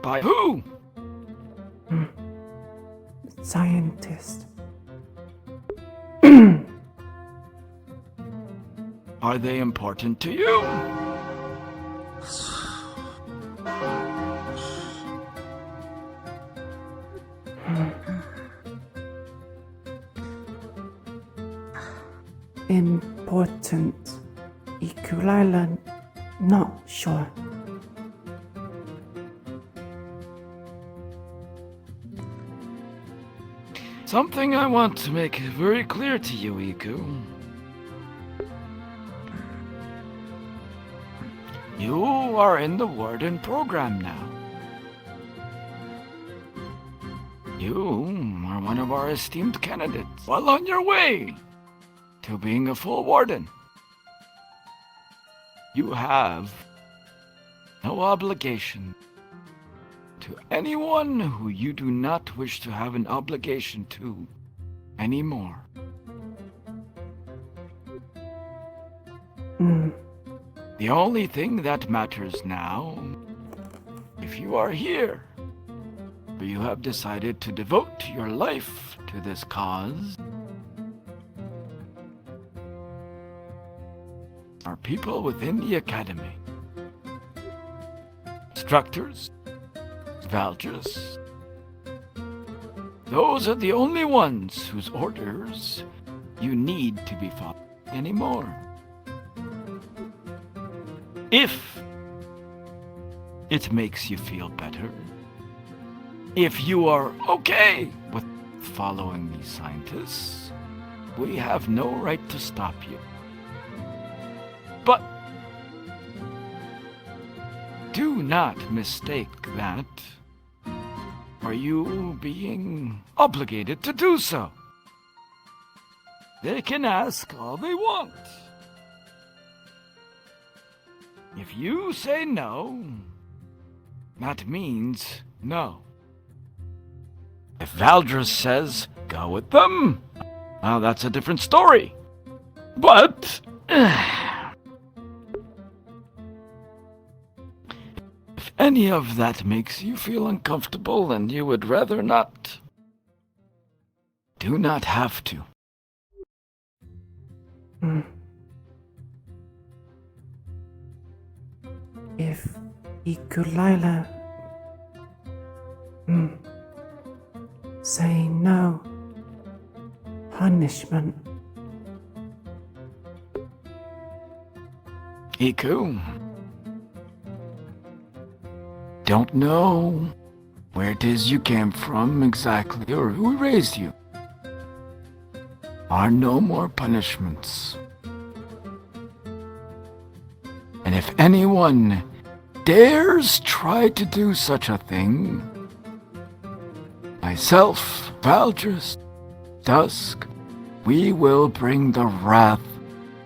Speaker 23: By who?
Speaker 10: Scientist.
Speaker 23: Are they important to you?
Speaker 10: Important. Iku'lylah not sure.
Speaker 23: Something I want to make very clear to you, Iku. You are in the warden program now. You are one of our esteemed candidates, well on your way to being a full warden. You have no obligation to anyone who you do not wish to have an obligation to anymore. The only thing that matters now, if you are here, or you have decided to devote your life to this cause, are people within the academy. Instructors, vouchers. Those are the only ones whose orders you need to be followed anymore. If it makes you feel better, if you are okay with following these scientists, we have no right to stop you. But do not mistake that for you being obligated to do so. They can ask all they want. If you say no, that means no. If Valdris says go with them, well, that's a different story. But if any of that makes you feel uncomfortable and you would rather not, do not have to.
Speaker 10: If Iku'lylah say no, punishment.
Speaker 23: Iku, don't know where it is you came from exactly or who raised you. Are no more punishments. And if anyone dares try to do such a thing, myself, Valdris, Dusk, we will bring the wrath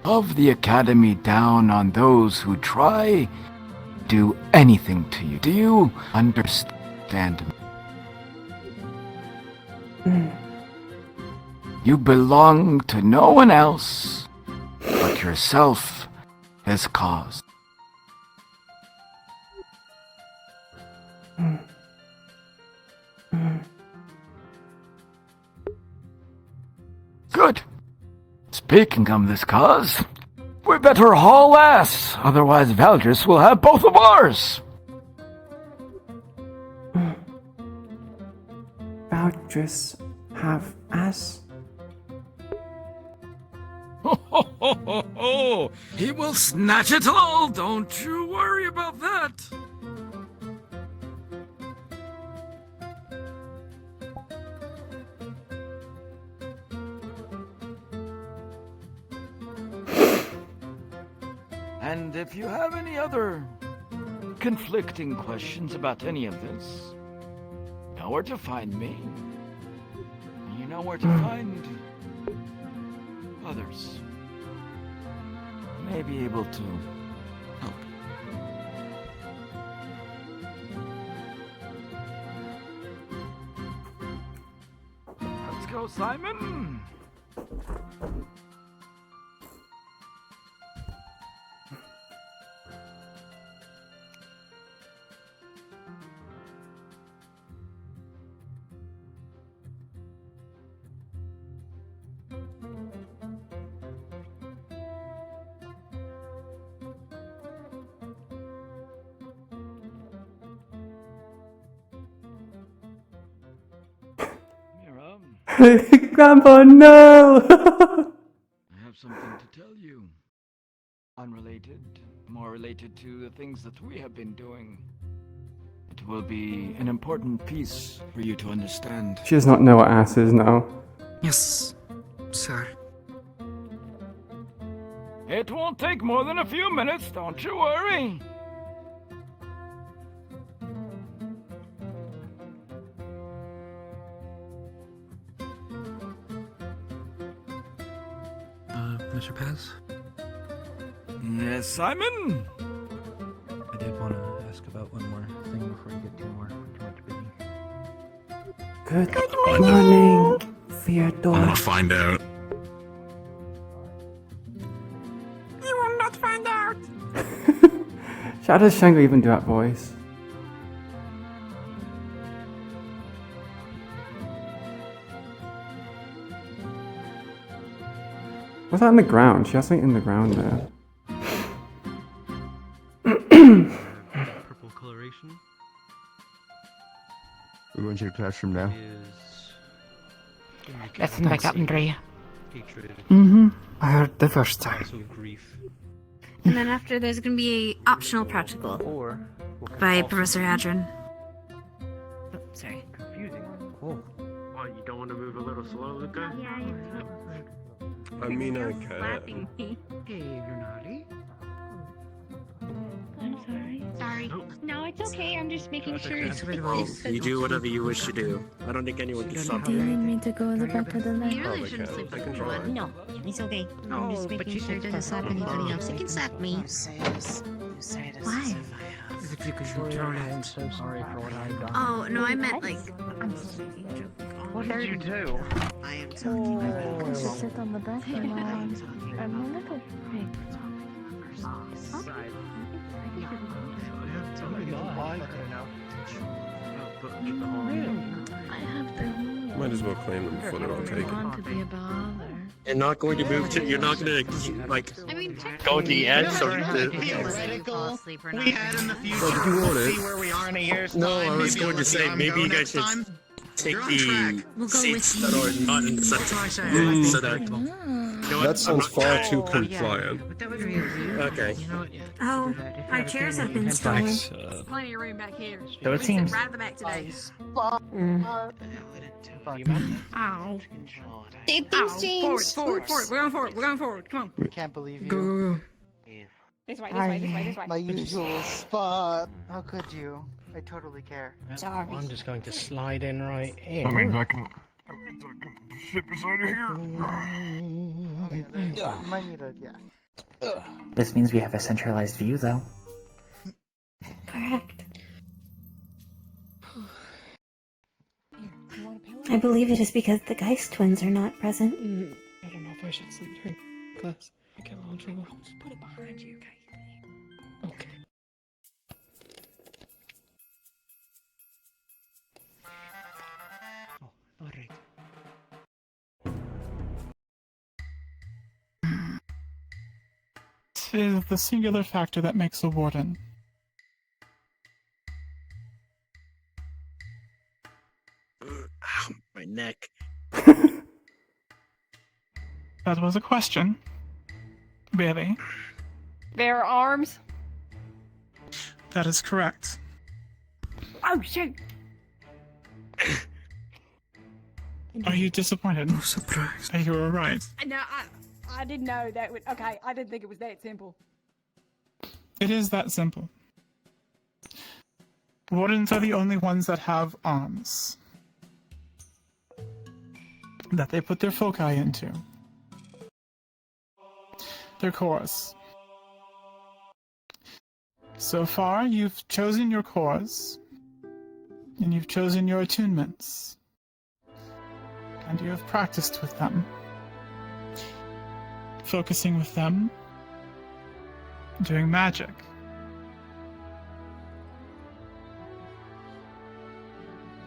Speaker 23: of the Academy down on those who try to do anything to you. Do you understand me? You belong to no one else but yourself as cause. Good. Speaking of this cause, we better haul ass, otherwise Valdris will have both of ours.
Speaker 10: Valdris have ass?
Speaker 23: He will snatch it all, don't you worry about that. And if you have any other conflicting questions about any of this, you know where to find me. You know where to find others. May be able to help. Let's go, Simon.
Speaker 10: Grandpa, no!
Speaker 23: I have something to tell you. Unrelated, more related to the things that we have been doing. It will be an important piece for you to understand.
Speaker 10: She does not know what ass is now.
Speaker 4: Yes, sir.
Speaker 23: It won't take more than a few minutes, don't you worry.
Speaker 4: Mr. Paz?
Speaker 23: Yes, Simon?
Speaker 4: I did want to ask about one more thing before you get too much busy.
Speaker 10: Good morning, Fyodor.
Speaker 12: I'm gonna find out.
Speaker 13: You will not find out!
Speaker 10: How does Shango even do that voice? What's that in the ground? She has something in the ground there.
Speaker 2: Purple coloration.
Speaker 6: We're going to the classroom now.
Speaker 13: Listen back up, Andrea.
Speaker 4: Mm-hmm. I heard the first time.
Speaker 11: And then after, there's going to be a optional practical by Professor Hadron. Oh, sorry.
Speaker 1: Oh, you don't want to move a little slow, Luca?
Speaker 6: I mean, I can.
Speaker 21: Slapping me.
Speaker 22: Hey, you're naughty.
Speaker 21: I'm sorry. Sorry. No, it's okay. I'm just making sure.
Speaker 1: Well, you do whatever you wish to do. I don't think anyone can stop
Speaker 21: Do you
Speaker 1: you.
Speaker 21: need me to go in the back of the line?
Speaker 1: You really shouldn't sleep with anyone.
Speaker 21: No, it's okay. I'm just making sure it doesn't slap anybody else. You can slap me.
Speaker 17: You say this.
Speaker 21: Why?
Speaker 22: If you could control it. I'm so sorry for what I've done.
Speaker 11: Oh, no, I meant like...
Speaker 22: What did you do?
Speaker 17: I am talking about
Speaker 21: You should sit on the back of mine. I'm a little prick. I have the
Speaker 6: Might as well claim them before they're all taken.
Speaker 21: want to be a bother.
Speaker 1: You're not going to move to. You're not going to like go to the edge. So
Speaker 22: Theoretical. We had in the future.
Speaker 6: But you want
Speaker 22: See
Speaker 6: it.
Speaker 22: where we are in a year's
Speaker 1: No,
Speaker 22: time.
Speaker 1: I was
Speaker 22: Maybe
Speaker 1: going to
Speaker 22: let
Speaker 1: say
Speaker 22: the
Speaker 1: maybe you
Speaker 22: go
Speaker 1: guys
Speaker 22: next
Speaker 1: should
Speaker 22: time.
Speaker 1: take
Speaker 22: You're on
Speaker 1: the
Speaker 22: track.
Speaker 11: We'll go
Speaker 1: seats
Speaker 11: with
Speaker 1: that are not in the center. So that. You know what?
Speaker 6: That sounds
Speaker 1: I'm not-
Speaker 6: far too compliant.
Speaker 1: Okay.
Speaker 11: Oh, our chairs have been stolen.
Speaker 7: Plenty of room back here.
Speaker 22: So it
Speaker 7: We sit
Speaker 22: seems-
Speaker 7: right at the back today.
Speaker 21: Ow. Did
Speaker 7: Ow.
Speaker 21: things change?
Speaker 7: Forward. We're going forward. We're going forward. Come on.
Speaker 16: I can't believe you.
Speaker 4: Go.
Speaker 7: This way. This way.
Speaker 16: My usual spot. How could you? I totally care.
Speaker 21: Sorry.
Speaker 22: I'm just going to slide in right here.
Speaker 14: I mean, I can sit beside you here.
Speaker 16: You might need a, yeah.
Speaker 5: This means we have a centralized view, though.
Speaker 21: Correct. I believe it is because the Geist twins are not present.
Speaker 4: I don't know if I should sleep during class. I get a little trouble. Just put it behind you, okay? Okay.
Speaker 22: Alright.
Speaker 9: It is the singular factor that makes a warden.
Speaker 1: Ow, my neck.
Speaker 9: That was a question. Really?
Speaker 7: Their arms.
Speaker 9: That is correct.
Speaker 21: Oh, shoot!
Speaker 9: Are you disappointed?
Speaker 4: I'm surprised.
Speaker 9: Are you alright?
Speaker 7: No, I didn't know that would. Okay, I didn't think it was that simple.
Speaker 9: It is that simple. Wardens are the only ones that have arms that they put their foci into. Their cores. So far, you've chosen your cores, and you've chosen your attunements, and you have practiced with them, focusing with them, doing magic.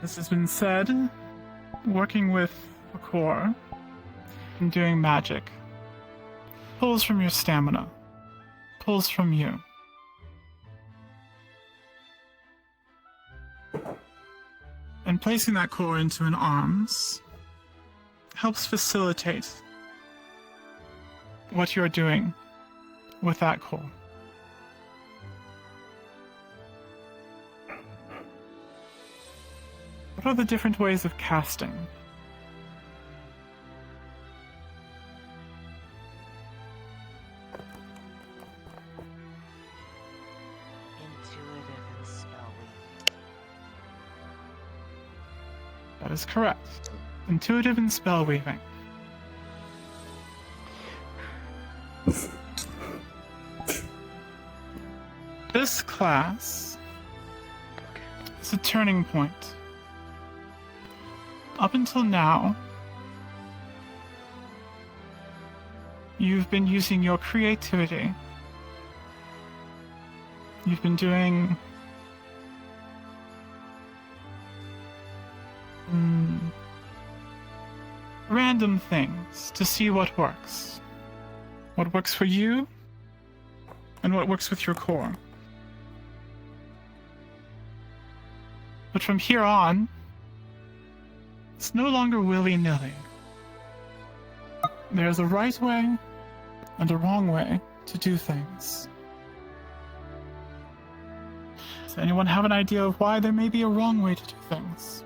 Speaker 9: This has been said, working with a core and doing magic pulls from your stamina, pulls from you. And placing that core into an arms helps facilitate what you're doing with that core. What are the different ways of casting?
Speaker 17: intuitive and spell-weaving.
Speaker 9: That is correct. Intuitive and spell weaving. This class is a turning point. Up until now, you've been using your creativity. You've been doing random things to see what works. What works for you, and what works with your core. But from here on, it's no longer willy-nilly. There's a right way and a wrong way to do things. Does anyone have an idea of why there may be a wrong way to do things?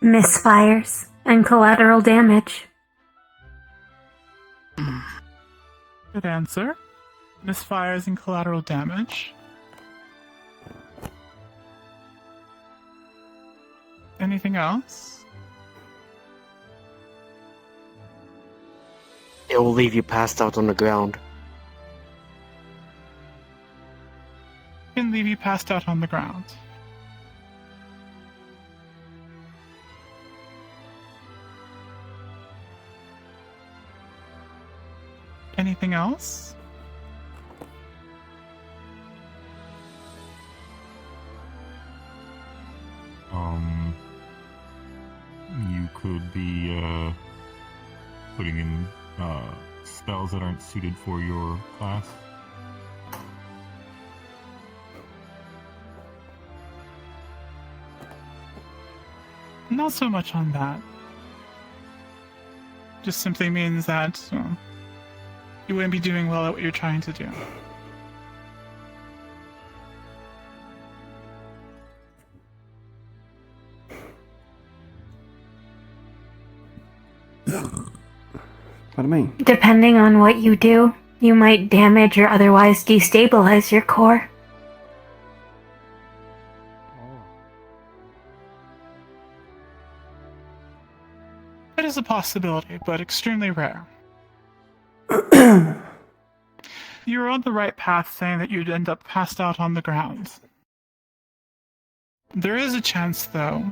Speaker 3: Misfires and collateral damage.
Speaker 9: Good answer. Misfires and collateral damage. Anything else?
Speaker 18: It will leave you passed out on the ground.
Speaker 9: Can leave you passed out on the ground. Anything else?
Speaker 19: You could be putting in spells that aren't suited for your class.
Speaker 9: Not so much on that. Just simply means that you wouldn't be doing well at what you're trying to do.
Speaker 10: Pardon me?
Speaker 3: Depending on what you do, you might damage or otherwise destabilize your core.
Speaker 9: That is a possibility, but extremely rare. You're on the right path saying that you'd end up passed out on the ground. There is a chance, though,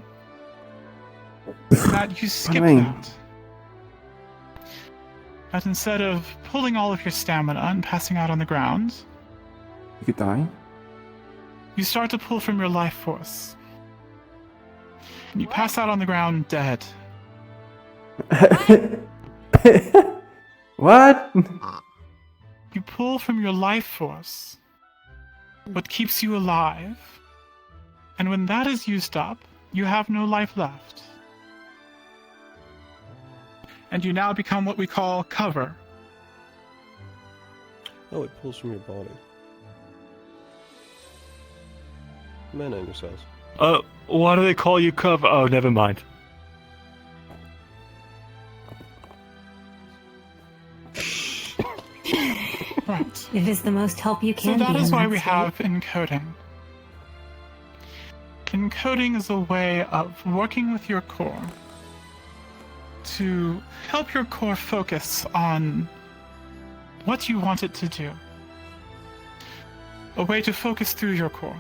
Speaker 9: that you skip that. That instead of pulling all of your stamina and passing out on the ground,
Speaker 10: You could die.
Speaker 9: you start to pull from your life force. And you pass out on the ground dead.
Speaker 10: What?
Speaker 9: You pull from your life force, what keeps you alive, and when that is used up, you have no life left. And you now become what we call cover.
Speaker 6: Oh, it pulls from your body. Mana in your cells.
Speaker 24: Why do they call you cover? Oh, never mind.
Speaker 9: Right.
Speaker 3: It is the most help you
Speaker 9: So
Speaker 3: can
Speaker 9: that
Speaker 3: be
Speaker 9: is
Speaker 3: in
Speaker 9: why
Speaker 3: that
Speaker 9: we
Speaker 3: state.
Speaker 9: have encoding. Encoding is a way of working with your core to help your core focus on what you want it to do. A way to focus through your core.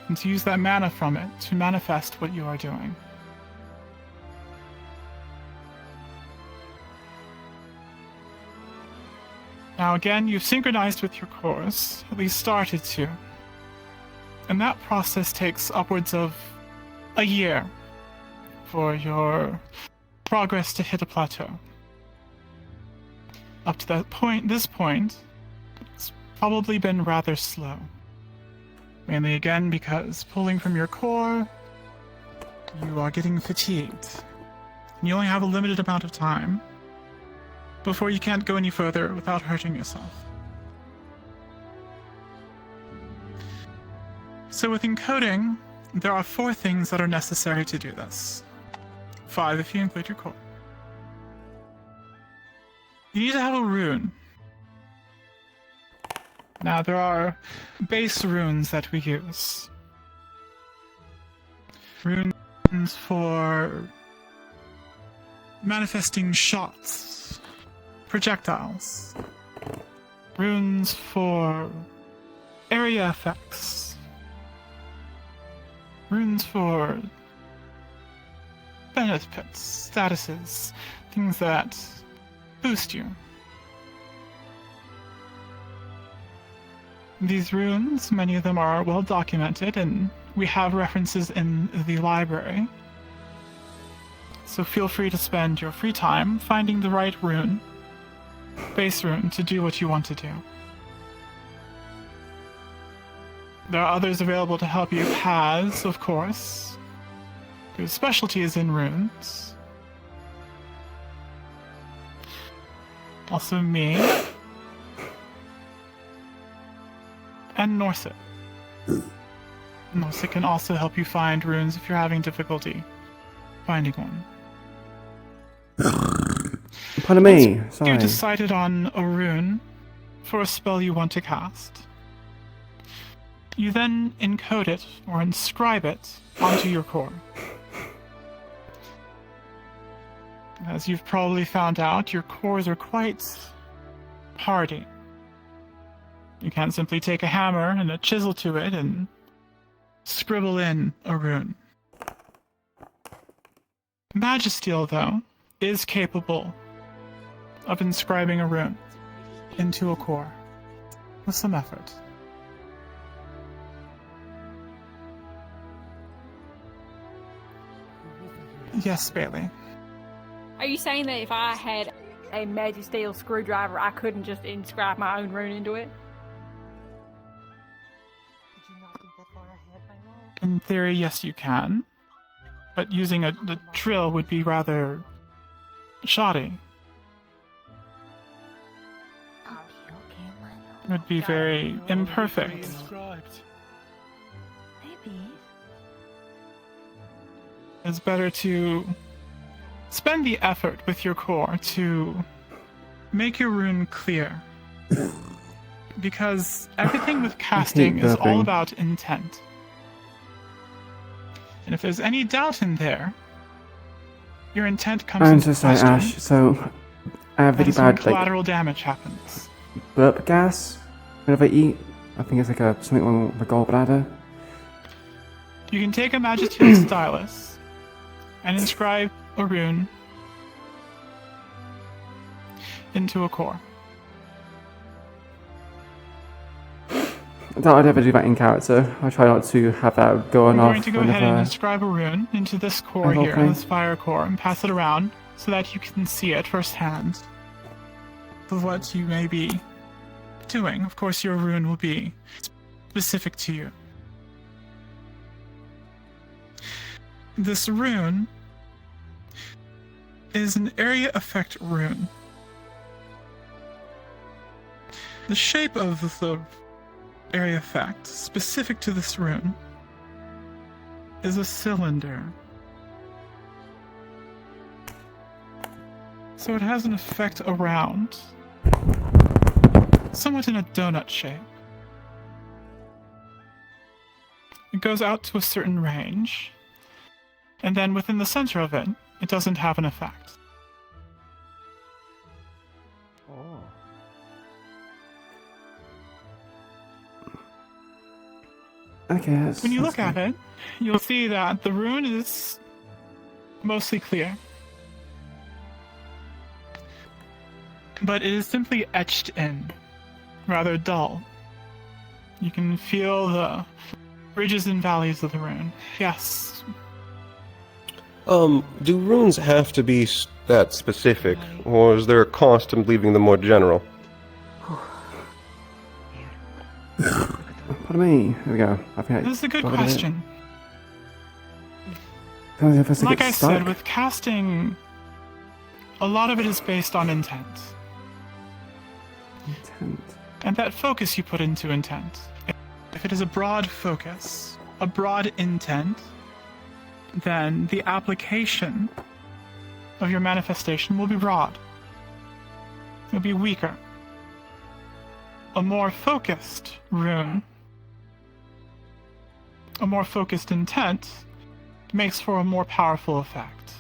Speaker 9: And to use that mana from it to manifest what you are doing. Now again, you've synchronized with your cores, at least started to. And that process takes upwards of a year for your progress to hit a plateau. Up to that point, this point, it's probably been rather slow. Mainly again because pulling from your core, you are getting fatigued. And you only have a limited amount of time before you can't go any further without hurting yourself. So with encoding, there are 4 things that are necessary to do this. 5 if you include your core. You need to have a rune. Now there are base runes that we use. Runes for manifesting shots, projectiles. Runes for area effects. Runes for benefits, statuses, things that boost you. These runes, many of them are well documented, and we have references in the library. So feel free to spend your free time finding the right rune, base rune, to do what you want to do. There are others available to help you. Paths, of course, whose specialty is in runes. Also me. And Norset. Norset can also help you find runes if you're having difficulty finding one.
Speaker 10: Pardon me,
Speaker 9: Once
Speaker 10: sorry.
Speaker 9: you've decided on a rune for a spell you want to cast, you then encode it or inscribe it onto your core. As you've probably found out, your cores are quite hardy. You can't simply take a hammer and a chisel to it and scribble in a rune. Magisteel, though, is capable of inscribing a rune into a core with some effort. Yes, Bailey.
Speaker 21: Are you saying that if I had a Magisteel screwdriver, I couldn't just inscribe my own rune into it?
Speaker 9: In theory, yes, you can. But using a drill would be rather shoddy. It would be very imperfect. It's better to spend the effort with your core to make your rune clear. Because everything with casting is all about intent. And if there's any doubt in there, your intent comes
Speaker 10: I'm
Speaker 9: into
Speaker 10: so sorry,
Speaker 9: question.
Speaker 10: Ash. So, I have really
Speaker 9: and some
Speaker 10: bad,
Speaker 9: collateral damage happens.
Speaker 10: burp gas whenever I eat. I think it's like something wrong with my gallbladder.
Speaker 9: You can take a Magisteel stylus and inscribe a rune into a core.
Speaker 10: I doubt I'd ever do that in character. I try not to have that going
Speaker 9: I'm
Speaker 10: off
Speaker 9: going to go ahead and
Speaker 10: whenever...
Speaker 9: inscribe a rune into this core
Speaker 10: Oh,
Speaker 9: here,
Speaker 10: okay.
Speaker 9: this fire core, and pass it around so that you can see it firsthand of what you may be doing. Of course, your rune will be specific to you. This rune is an area effect rune. The shape of the area effect specific to this rune is a cylinder. So it has an effect around, somewhat in a donut shape. It goes out to a certain range, and then within the center of it, it doesn't have an effect.
Speaker 10: Okay,
Speaker 9: When you look at it, you'll see that the rune is mostly clear. But it is simply etched in, rather dull. You can feel the ridges and valleys of the rune. Yes.
Speaker 6: Do runes have to be that specific, or is there a cost in leaving them more general?
Speaker 10: Pardon me. Here we go. I think
Speaker 9: This is a good
Speaker 10: got it.
Speaker 9: question. Like I said, with casting, a lot of it is based on intent. And that focus you put into intent. If it is a broad focus, a broad intent, then the application of your manifestation will be broad. It'll be weaker. A more focused rune, a more focused intent, makes for a more powerful effect.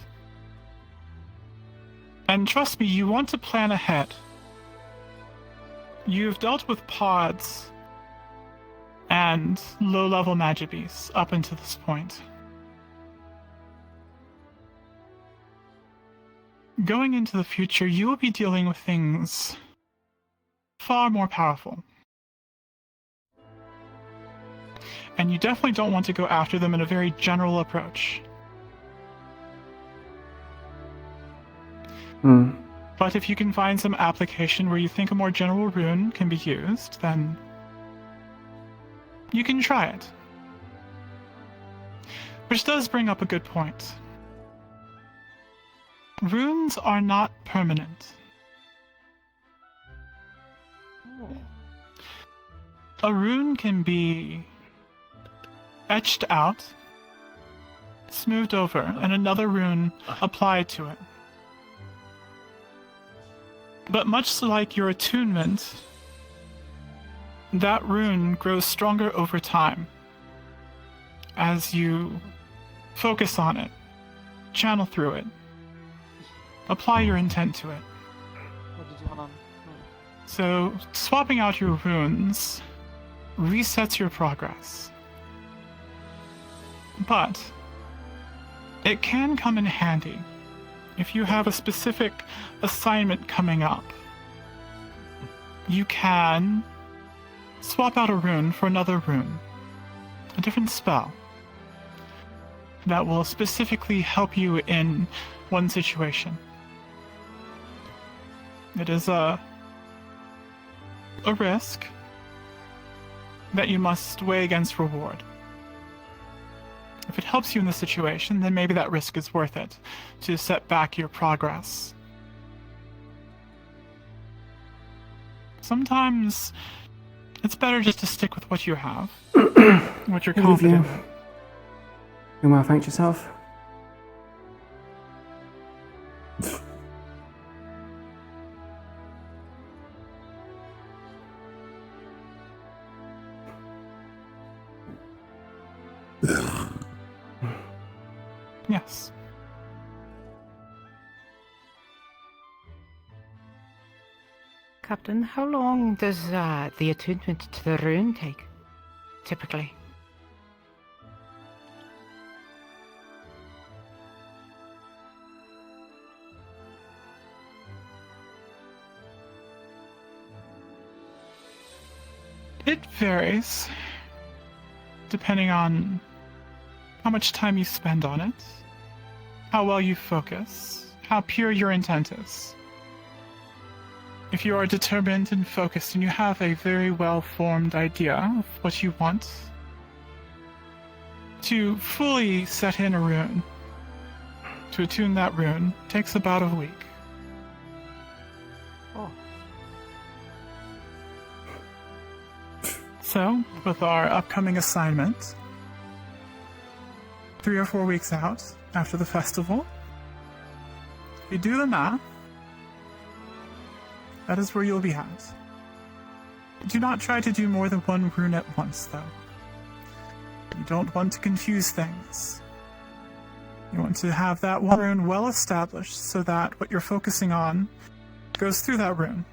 Speaker 9: And trust me, you want to plan ahead. You've dealt with pods and low-level magic beasts up until this point. Going into the future, you will be dealing with things far more powerful. And you definitely don't want to go after them in a very general approach. But if you can find some application where you think a more general rune can be used, then you can try it. Which does bring up a good point. Runes are not permanent. A rune can be etched out, smoothed over, and another rune applied to it. But much like your attunement, that rune grows stronger over time as you focus on it, channel through it, apply your intent to it. So, swapping out your runes resets your progress. But it can come in handy if you have a specific assignment coming up. You can swap out a rune for another rune, a different spell that will specifically help you in one situation. It is a risk that you must weigh against reward. If it helps you in the situation, then maybe that risk is worth it to set back your progress. Sometimes it's better just to stick with what you have, what you're confident in.
Speaker 10: You want to thank yourself?
Speaker 9: Yes.
Speaker 13: Captain, how long does the attunement to the rune take, typically?
Speaker 9: It varies, depending on how much time you spend on it, how well you focus, how pure your intent is. If you are determined and focused and you have a very well-formed idea of what you want, to fully set in a rune, to attune that rune, takes about a week.
Speaker 13: Oh.
Speaker 9: So, with our upcoming assignment, 3 or 4 weeks out after the festival, if you do the math, that is where you'll be at. Do not try to do more than one rune at once, though. You don't want to confuse things. You want to have that one rune well established so that what you're focusing on goes through that rune.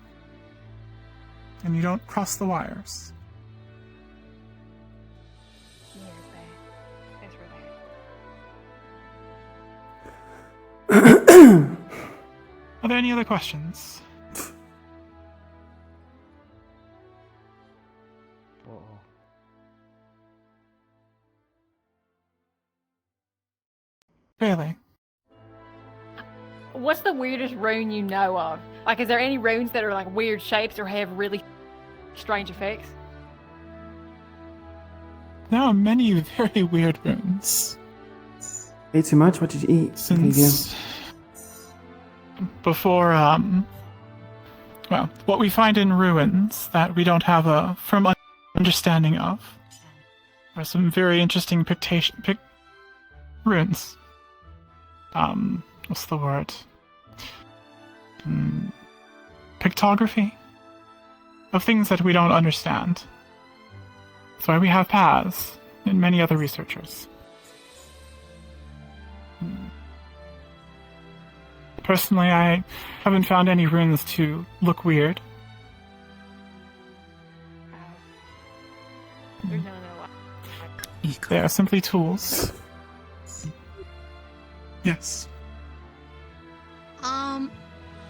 Speaker 9: And you don't cross the wires. Are there any other questions? Really?
Speaker 21: What's the weirdest rune you know of? Like, is there any runes that are like weird shapes or have really strange effects?
Speaker 9: There are many very weird runes.
Speaker 10: Ate too much? What did you eat?
Speaker 9: Since before, well, what we find in ruins that we don't have a firm understanding of are some very interesting runes. What's the word? Pictography of things that we don't understand. That's why we have paths and many other researchers. Personally, I haven't found any runes to look weird.
Speaker 21: There's no.
Speaker 9: They are simply tools. Yes.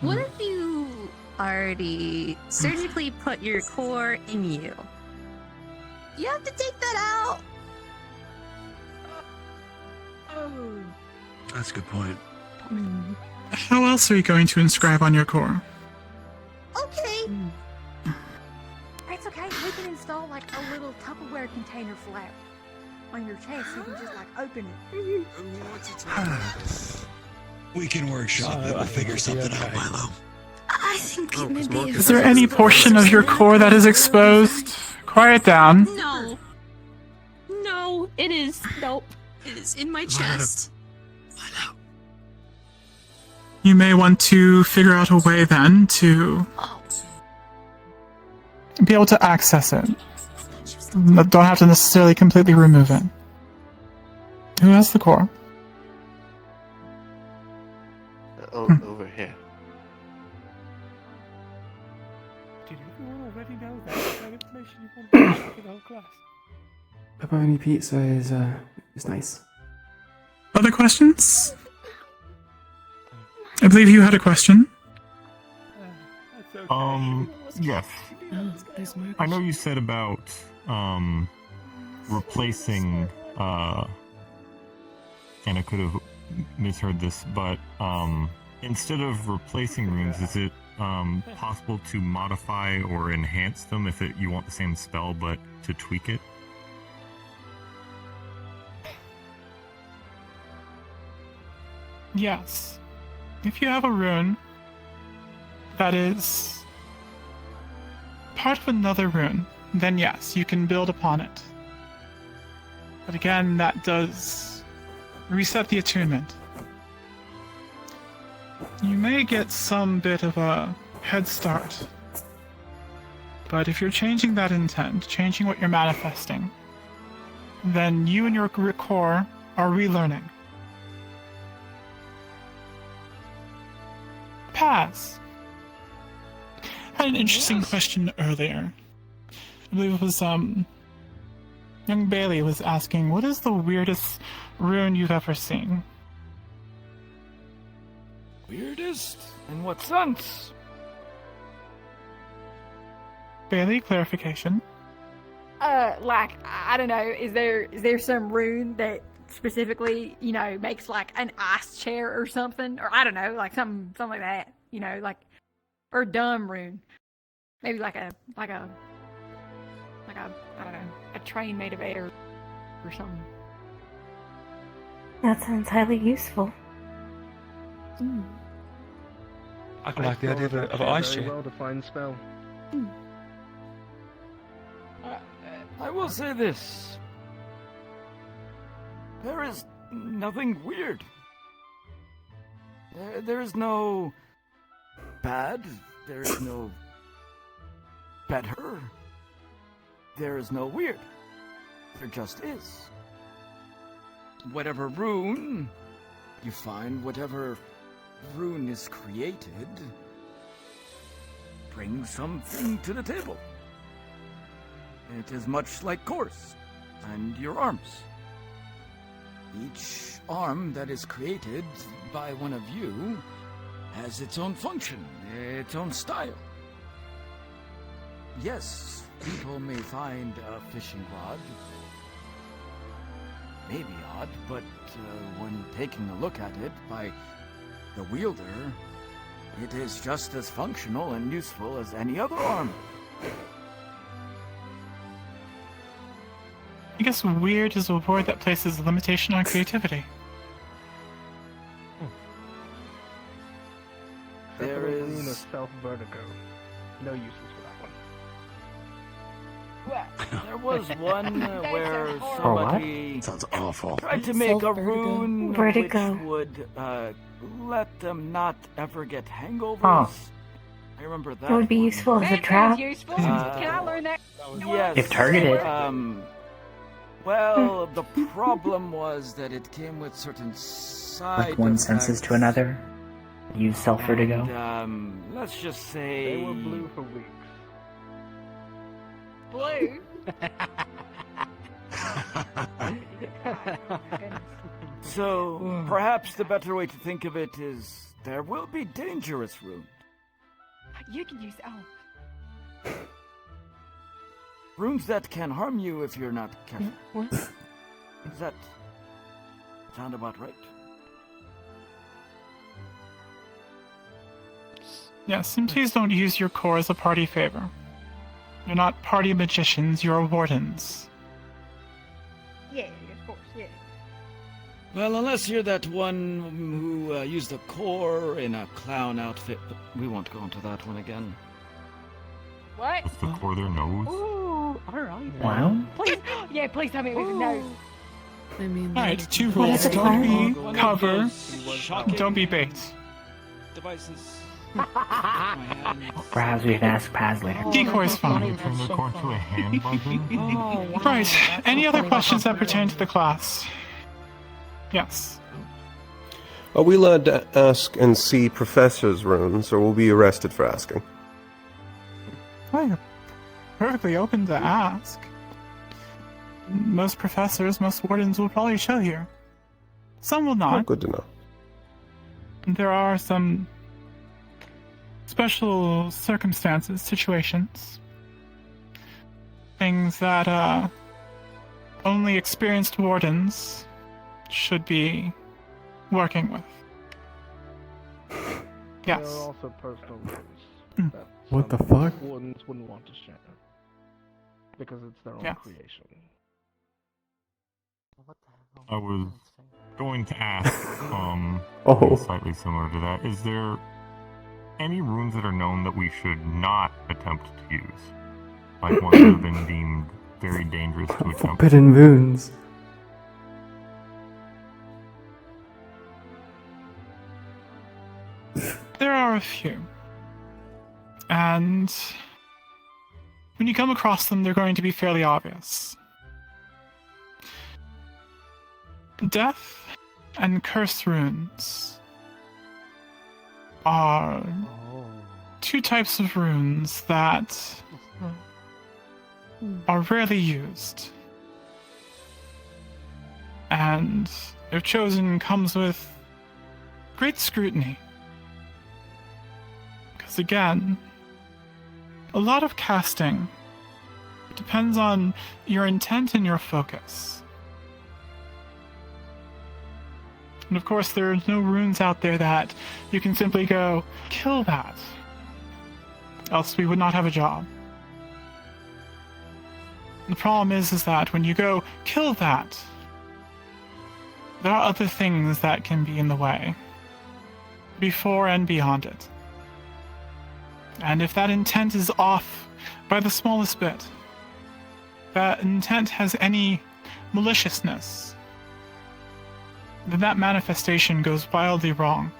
Speaker 8: What if you already surgically put your core in you? You have to take that out.
Speaker 14: That's a good point.
Speaker 9: How else are you going to inscribe on your core?
Speaker 8: Okay.
Speaker 21: It's okay. We can install like a little Tupperware container flap on your chest. You can just like open it.
Speaker 14: We can workshop it. We'll figure something out, Milo.
Speaker 8: I think maybe.
Speaker 9: Is there any portion of your core that is exposed? Quiet down.
Speaker 8: No. No, it is. Nope. It is in my chest.
Speaker 9: You may want to figure out a way then to be able to access it. Don't have to necessarily completely remove it. Who has the core?
Speaker 6: Over here.
Speaker 22: Did everyone already know that? That information you wanted to share with the whole class?
Speaker 10: Pepperoni pizza is nice.
Speaker 9: Other questions? I believe you had a question.
Speaker 19: Yes. I know you said about replacing and I could have misheard this, but instead of replacing runes, is it possible to modify or enhance them if you want the same spell but to tweak it?
Speaker 9: Yes. If you have a rune that is part of another rune, then yes, you can build upon it. But again, that does reset the attunement. You may get some bit of a head start. But if you're changing that intent, changing what you're manifesting, then you and your core are relearning. Pass. Had an interesting question earlier. I believe it was young Bailey was asking, what is the weirdest rune you've ever seen?
Speaker 22: Weirdest? In what sense?
Speaker 9: Bailey, clarification.
Speaker 21: Like, I don't know, is there some rune that specifically, makes like an ice chair or something? Or I don't know, like something like that, like, or dumb rune. Maybe like a I don't know, a train made of air or something.
Speaker 3: That sounds highly useful.
Speaker 24: I like the idea of an ice chair.
Speaker 2: Well-defined spell.
Speaker 22: I will say this. There is nothing weird. There is no bad. There is no better. There is no weird. There just is. Whatever rune you find, whatever rune is created, brings something to the table. It is much like cores and your arms. Each arm that is created by one of you has its own function, its own style. Yes, people may find a fishing rod maybe odd, but when taking a look at it by the wielder, it is just as functional and useful as any other arm.
Speaker 9: I guess weird is a word that places a limitation on creativity.
Speaker 22: There is
Speaker 2: a self-vertigo. No uses for that one.
Speaker 22: There was one where somebody
Speaker 14: Sounds awful.
Speaker 22: tried to make a rune
Speaker 3: Vertigo.
Speaker 22: which would let them not ever get hangovers.
Speaker 3: Oh.
Speaker 22: I remember that.
Speaker 3: It would be
Speaker 22: one.
Speaker 3: useful as a trap.
Speaker 21: Useful. Can I learn that?
Speaker 22: Yes.
Speaker 5: If targeted.
Speaker 22: Well, the problem was that it came with certain outside.
Speaker 5: Like one
Speaker 22: of
Speaker 5: senses
Speaker 22: that.
Speaker 5: to another? Use self-vertigo?
Speaker 22: And, let's just say.
Speaker 2: They were blue for weeks.
Speaker 21: Blue?
Speaker 22: So, perhaps the better way to think of it is there will be dangerous rooms.
Speaker 21: You can use. Oh.
Speaker 22: Rooms that can harm you if you're not careful.
Speaker 11: What?
Speaker 22: Does that sound about right?
Speaker 9: Yes, and please don't use your core as a party favor. You're not party magicians, you're wardens.
Speaker 21: Yeah, of course, yeah.
Speaker 22: Well, unless you're that one who used the core in a clown outfit, but we won't go into that one again.
Speaker 21: What?
Speaker 19: Does the core their nose?
Speaker 21: Ooh, alright.
Speaker 5: Wow.
Speaker 21: Please, yeah, please tell me it was a nose.
Speaker 11: I mean,
Speaker 9: Alright, two
Speaker 3: What
Speaker 9: rules.
Speaker 3: is it
Speaker 9: Don't be
Speaker 3: for?
Speaker 9: cover, don't be bait.
Speaker 4: Devices.
Speaker 5: Perhaps we can ask Paz later.
Speaker 9: Decoy's fine.
Speaker 19: Turn the core into a hand buzzer?
Speaker 9: Right, any other questions that pertain to the class? Yes.
Speaker 6: Are we allowed to ask and see professors' runes, or will we be arrested for asking?
Speaker 9: Well, you're perfectly open to ask. Most professors, most wardens will probably show you. Some will
Speaker 6: Oh,
Speaker 9: not.
Speaker 6: good to know.
Speaker 9: There are some special circumstances, situations, things that only experienced wardens should be working with.
Speaker 2: There are
Speaker 9: Yes.
Speaker 2: also personal
Speaker 9: Mm.
Speaker 2: rules that
Speaker 10: What the
Speaker 2: some
Speaker 10: fuck?
Speaker 2: wardens wouldn't want to share because it's their own
Speaker 9: Yes.
Speaker 2: creation.
Speaker 19: I was going to ask,
Speaker 10: Oh.
Speaker 19: slightly similar to that, is there any runes that are known that we should not attempt to use? Like ones that have been deemed very dangerous to attempt?
Speaker 10: Forbidden runes.
Speaker 9: There are a few. And when you come across them, they're going to be fairly obvious. Death and curse runes are two types of runes that are rarely used. And if chosen comes with great scrutiny. Because again, a lot of casting depends on your intent and your focus. And of course, there are no runes out there that you can simply go, kill that. Else we would not have a job. The problem is that when you go, kill that, there are other things that can be in the way. Before and beyond it. And if that intent is off by the smallest bit, that intent has any maliciousness, then that manifestation goes wildly wrong.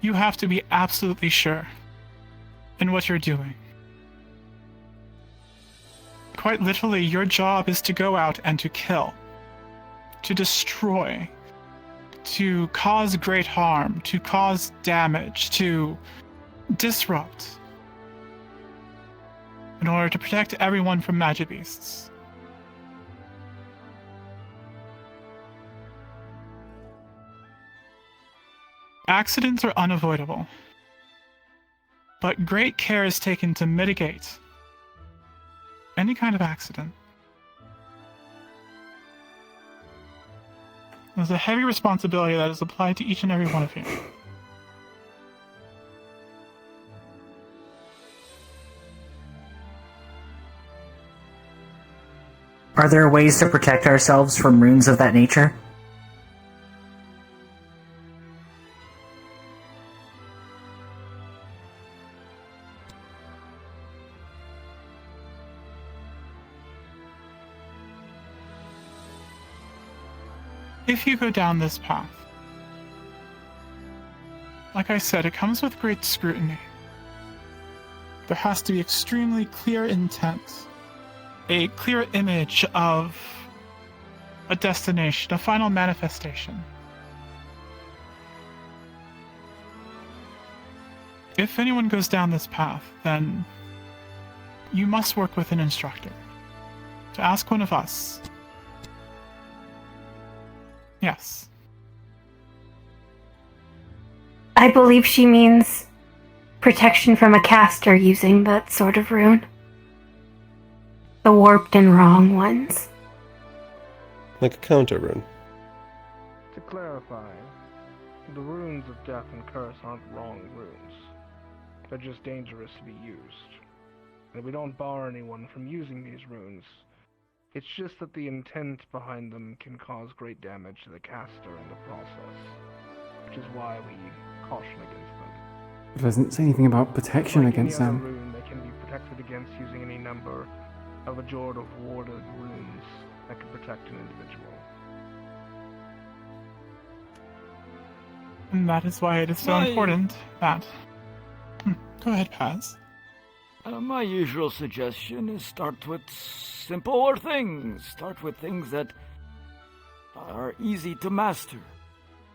Speaker 9: You have to be absolutely sure in what you're doing. Quite literally, your job is to go out and to kill, to destroy, to cause great harm, to cause damage, to disrupt, in order to protect everyone from magic beasts. Accidents are unavoidable, but great care is taken to mitigate any kind of accident. There's a heavy responsibility that is applied to each and every one of you.
Speaker 5: Are there ways to protect ourselves from runes of that nature?
Speaker 9: If you go down this path, like I said, it comes with great scrutiny. There has to be extremely clear intent a clear image of a destination, a final manifestation. If anyone goes down this path, then you must work with an instructor. To ask one of us. Yes.
Speaker 3: I believe she means protection from a caster using that sort of rune. The warped and wrong ones.
Speaker 6: Like a counter rune.
Speaker 2: To clarify, the runes of death and curse aren't wrong runes. They're just dangerous to be used. And we don't bar anyone from using these runes. It's just that the intent behind them can cause great damage to the caster in the process. Which is why we caution against them.
Speaker 10: It doesn't say anything about protection against
Speaker 2: Any other
Speaker 10: them.
Speaker 2: rune, they can be protected against using any number of adored or warded runes that can protect an individual.
Speaker 9: And that is why it is so important that... Go ahead, Paz.
Speaker 22: My usual suggestion is start with simpler things. Start with things that are easy to master.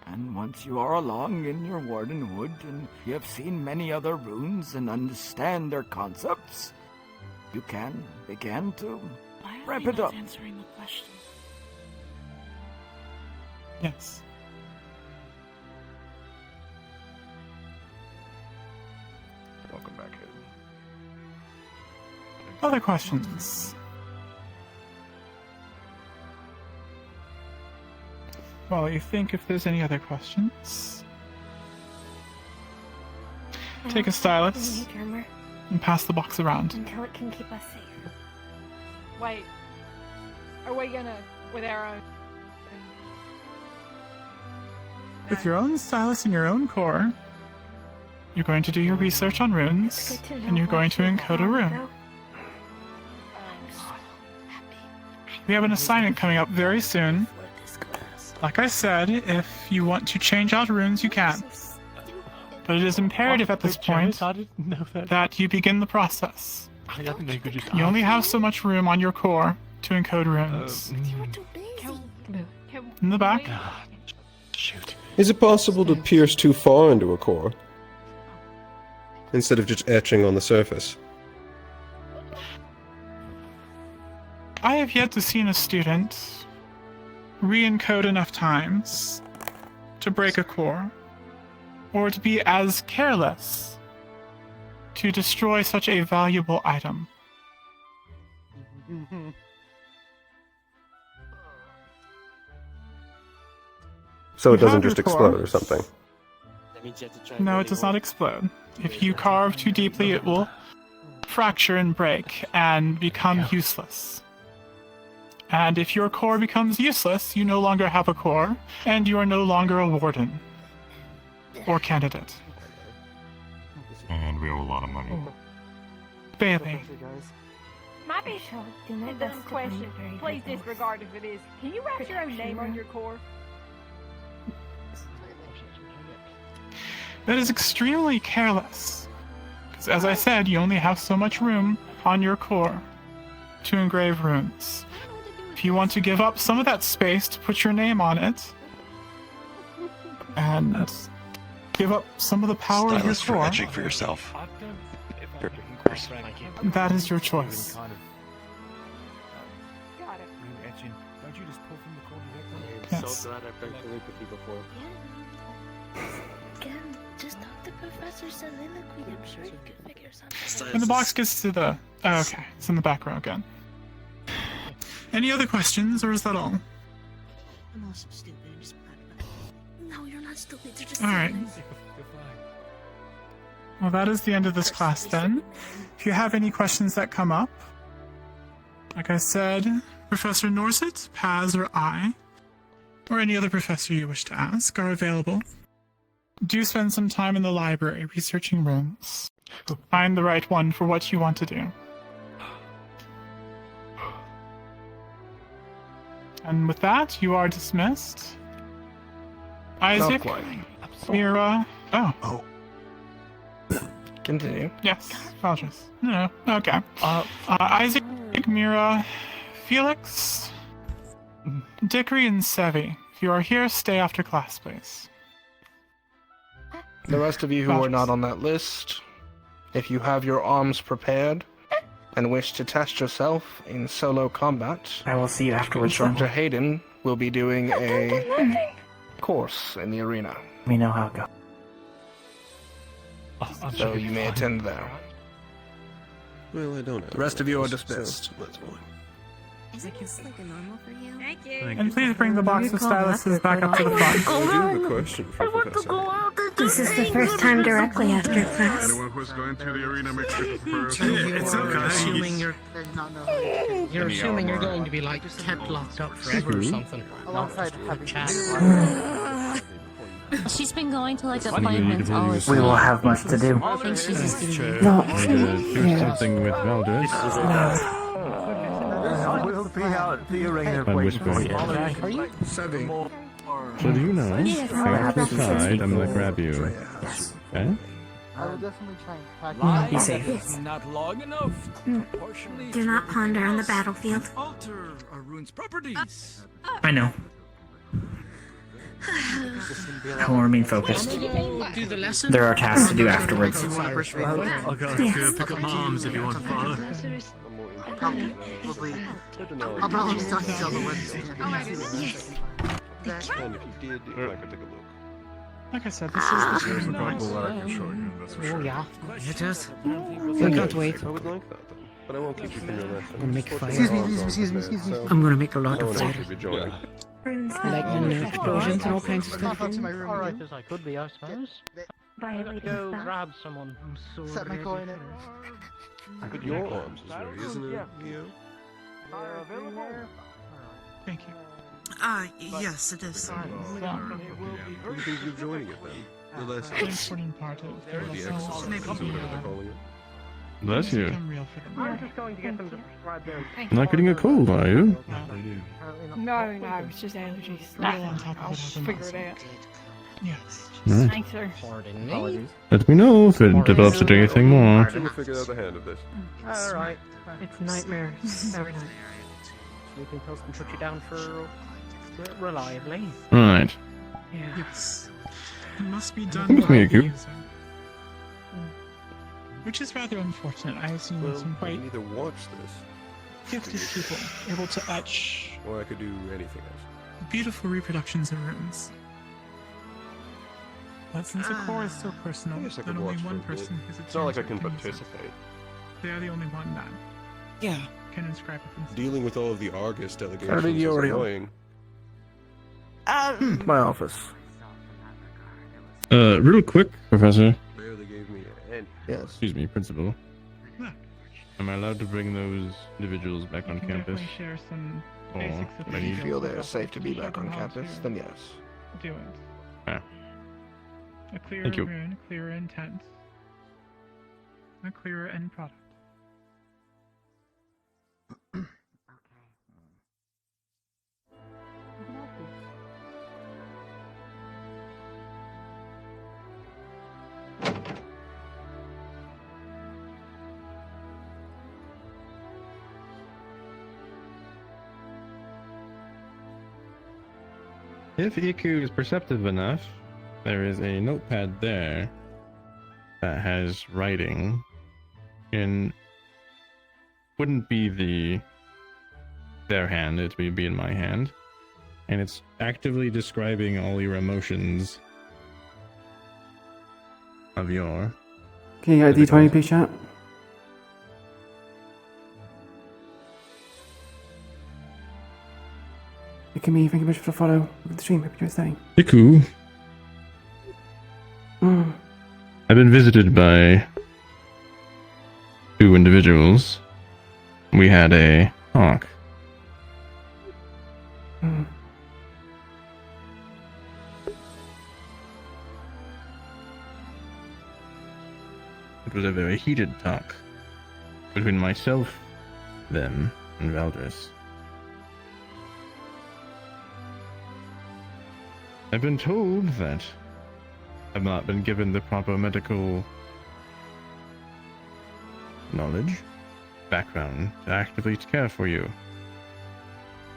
Speaker 22: And once you are along in your wardenhood and you have seen many other runes and understand their concepts, you can begin to ramp it up.
Speaker 11: Answering the question.
Speaker 9: Yes.
Speaker 2: Welcome back, Hayden.
Speaker 9: Other questions? While you think if there's any other questions, take a stylus and pass the box around.
Speaker 3: Until it can keep us safe.
Speaker 21: Wait. Are we gonna, with our own?
Speaker 9: With your own stylus and your own core, you're going to do your research on runes, and you're going to encode a rune. We have an assignment coming up very soon. Like I said, if you want to change out runes, you can. But it is imperative at this point
Speaker 6: I didn't know that.
Speaker 9: that you begin the process.
Speaker 6: I didn't know you could just
Speaker 9: You only have so much room on your core to encode runes. In the back?
Speaker 6: Shoot. Is it possible to pierce too far into a core? Instead of just etching on the surface?
Speaker 9: I have yet to see a student re-encode enough times to break a core, or to be as careless to destroy such a valuable item.
Speaker 6: So it
Speaker 9: You
Speaker 6: doesn't
Speaker 9: have
Speaker 6: just
Speaker 9: your core.
Speaker 6: explode or something?
Speaker 9: No, it does not explode. If you carve too deeply, it will fracture and break and become useless. And if your core becomes useless, you no longer have a core, and you are no longer a warden. Or candidate.
Speaker 19: And we owe a lot of money.
Speaker 9: Bailey.
Speaker 21: Might be a dumb question. Please disregard it for this. Can you write your own name on your core?
Speaker 9: That is extremely careless. Because as I said, you only have so much room on your core to engrave runes. If you want to give up some of that space to put your name on it, and give up some of the power of your
Speaker 14: Stylus for
Speaker 9: core,
Speaker 14: etching for yourself.
Speaker 9: that is your choice.
Speaker 21: Got it.
Speaker 22: Don't you just pull from the core directly?
Speaker 9: Yes.
Speaker 18: So glad I've been telepathy before.
Speaker 11: Again, just talk to Professor Soliloquy. I'm sure you can figure something.
Speaker 9: When the box gets to the... Oh, okay, it's in the back row again. Any other questions, or is that all?
Speaker 11: I'm also stupid. I'm just no, you're not stupid. You're just
Speaker 9: Alright. Well, that is the end of this class then. If you have any questions that come up, like I said, Professor Norset, Paz, or I, or any other professor you wish to ask, are available. Do spend some time in the library researching runes. Find the right one for what you want to do. And with that, you are dismissed. Isaac, Mira. Oh.
Speaker 2: Continue.
Speaker 9: Yes, apologies. No, okay. Isaac, Igmira, Felix, Dickory, and Sevi. If you are here, stay after class, please.
Speaker 2: The rest of you who are not on that list, if you have your arms prepared and wish to test yourself in solo combat,
Speaker 5: I will see you afterwards.
Speaker 2: Instructor Hayden will be doing a course in the arena.
Speaker 5: We know how it goes.
Speaker 2: So you may attend there.
Speaker 6: Well, I don't know.
Speaker 2: The rest of you are dismissed.
Speaker 6: So that's fine.
Speaker 8: Is this like a normal for you? Thank you.
Speaker 9: And please bring the box of styluses back up to the front.
Speaker 6: I do have a question for Professor.
Speaker 3: This is the first time directly after class.
Speaker 12: Anyone who's going to the arena, make sure to prepare.
Speaker 13: It's okay.
Speaker 16: Assuming
Speaker 13: You're assuming you're going to be like kept locked up forever or something.
Speaker 16: Alongside having
Speaker 13: chat.
Speaker 8: She's been going to like appointments all the time.
Speaker 5: We will have much to do.
Speaker 8: I think she's just doing
Speaker 5: No.
Speaker 19: Do something with Valdez.
Speaker 18: We'll be out the arena
Speaker 19: I'm
Speaker 18: waiting for
Speaker 19: whispering.
Speaker 18: you.
Speaker 2: Are you? Seven.
Speaker 19: So do you know?
Speaker 8: Yes.
Speaker 19: If I have to decide, I'm gonna grab you.
Speaker 5: Yes.
Speaker 19: Okay?
Speaker 16: I will definitely try and practice.
Speaker 5: Be safe.
Speaker 22: Not long enough.
Speaker 3: Do not ponder on the battlefield.
Speaker 22: Alter a rune's properties.
Speaker 5: I know. I will remain focused.
Speaker 13: Do the lesson?
Speaker 5: There are tasks to do afterwards.
Speaker 12: I'll go pick up my arms if you want to follow.
Speaker 16: I'll probably just talk to you on the Wednesday.
Speaker 6: And if you did, I could take a look.
Speaker 9: Like I said, this is the
Speaker 12: There's a couple that I can show you, that's for
Speaker 13: Oh
Speaker 12: sure.
Speaker 13: yeah. It is.
Speaker 6: I
Speaker 13: I can't wait.
Speaker 6: I would like that, though. But I won't keep you from your lesson.
Speaker 13: I'm gonna make fire.
Speaker 16: Excuse me.
Speaker 13: I'm gonna make a lot
Speaker 6: I
Speaker 13: of
Speaker 6: won't
Speaker 13: fire.
Speaker 6: keep you joining.
Speaker 13: Lightning and explosions and all kinds of stuff.
Speaker 16: Alright.
Speaker 18: As I could be, I suppose.
Speaker 3: Violating
Speaker 18: Go
Speaker 3: stuff.
Speaker 18: grab someone. I'm so
Speaker 16: Set my coin in.
Speaker 6: But your arms is ready, isn't it, Leo?
Speaker 9: Thank you.
Speaker 17: Yes, it is.
Speaker 6: What do you think you're joining it then? The lesson?
Speaker 9: An important part of their
Speaker 6: Or the
Speaker 9: lessons
Speaker 6: exercise,
Speaker 9: is
Speaker 6: or whatever they're calling it.
Speaker 19: Bless you.
Speaker 9: become real for them.
Speaker 18: I'm just going to get them to prescribe their...
Speaker 19: Not getting a cold, are you?
Speaker 21: No, it's just allergies.
Speaker 9: Real on top
Speaker 21: I'll
Speaker 9: of it
Speaker 21: figure it out.
Speaker 9: Yes.
Speaker 19: Right.
Speaker 21: Thanks, sir.
Speaker 18: Pardon me?
Speaker 19: Let me know if it develops into anything more.
Speaker 6: I'm trying to figure out the hand of this.
Speaker 18: Alright. It's nightmares every night. Sleeping pills can put you down for reliably.
Speaker 19: Right.
Speaker 18: Yeah.
Speaker 9: Yes. It must be done
Speaker 19: Thanks,
Speaker 9: by the
Speaker 19: Miyaku.
Speaker 9: user. Which is rather unfortunate. I have seen
Speaker 6: Well,
Speaker 9: some
Speaker 6: I
Speaker 9: quite
Speaker 6: can either watch this,
Speaker 9: gifted people able to etch
Speaker 6: or I could do anything else.
Speaker 9: beautiful reproductions of runes. But since the core is so personal,
Speaker 6: I guess I
Speaker 9: that
Speaker 6: could
Speaker 9: only
Speaker 6: watch for
Speaker 9: one
Speaker 6: a bit.
Speaker 9: person has a
Speaker 6: It's not like I
Speaker 9: chance
Speaker 6: can
Speaker 9: to use it.
Speaker 6: participate.
Speaker 9: They are the only one that can inscribe it themselves.
Speaker 6: Dealing with all of the Argus
Speaker 2: How
Speaker 6: delegations
Speaker 2: did
Speaker 6: is
Speaker 2: you already-
Speaker 6: annoying.
Speaker 2: My office.
Speaker 19: Real quick, Professor.
Speaker 6: Barely gave me any.
Speaker 2: Yes.
Speaker 19: Excuse me, Principal.
Speaker 9: Yeah.
Speaker 19: Am I allowed to bring those individuals back on
Speaker 9: We can
Speaker 19: campus?
Speaker 9: definitely share some
Speaker 19: Or
Speaker 9: basics of
Speaker 19: do I
Speaker 2: If you
Speaker 19: need-
Speaker 2: feel they're safe to be back on campus, then yes.
Speaker 9: do it.
Speaker 19: Ah.
Speaker 9: A clearer
Speaker 19: Thank you.
Speaker 9: rune, clearer intent, a clearer end product.
Speaker 19: If Iku is perceptive enough, there is a notepad there that has writing in wouldn't be their hand, it would be in my hand. And it's actively describing all your emotions of your
Speaker 10: Can you get a D20, please, chat? Look at me, thank you much for the follow. Look at the stream, happy birthday.
Speaker 19: Iku.
Speaker 10: Mm.
Speaker 19: I've been visited by two individuals. We had a talk.
Speaker 10: Mm.
Speaker 19: It was a very heated talk between myself, them, and Valdris. I've been told that I've not been given the proper medical knowledge
Speaker 6: background to actively care for you.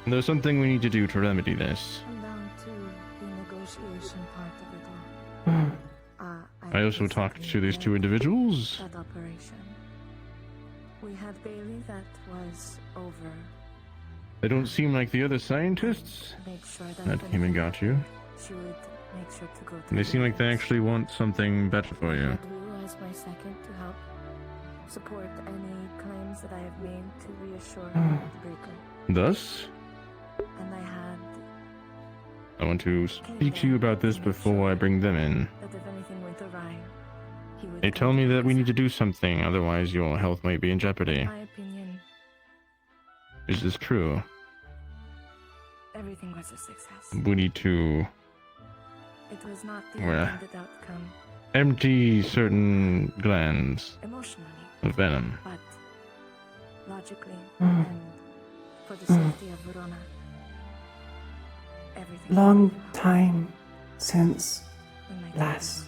Speaker 6: And there's something we need to do to remedy this.
Speaker 1: I'm down to the negotiation part of it all.
Speaker 6: I also talked to these two individuals.
Speaker 1: That operation. We had Bailey that was over.
Speaker 6: They don't seem like the other scientists
Speaker 1: Make sure
Speaker 6: that came and got you.
Speaker 1: She would make sure to go to
Speaker 6: And they seem like they actually want something better for you.
Speaker 1: Blue as my second to help support any claims that I have made to reassure the breaker.
Speaker 6: Thus,
Speaker 1: And I had
Speaker 6: I want to speak to you about this before I bring them in.
Speaker 1: that if anything went awry, he would
Speaker 6: They tell me that we need to do something, otherwise your health might be in jeopardy.
Speaker 1: in my opinion,
Speaker 6: Is this true?
Speaker 1: everything was a success.
Speaker 6: We need to
Speaker 1: It was not the
Speaker 6: Well,
Speaker 1: intended outcome
Speaker 6: empty certain glands
Speaker 1: emotionally,
Speaker 6: of venom.
Speaker 1: but logically and for the safety of Verona. Everything
Speaker 10: Long time since
Speaker 1: will make
Speaker 10: last.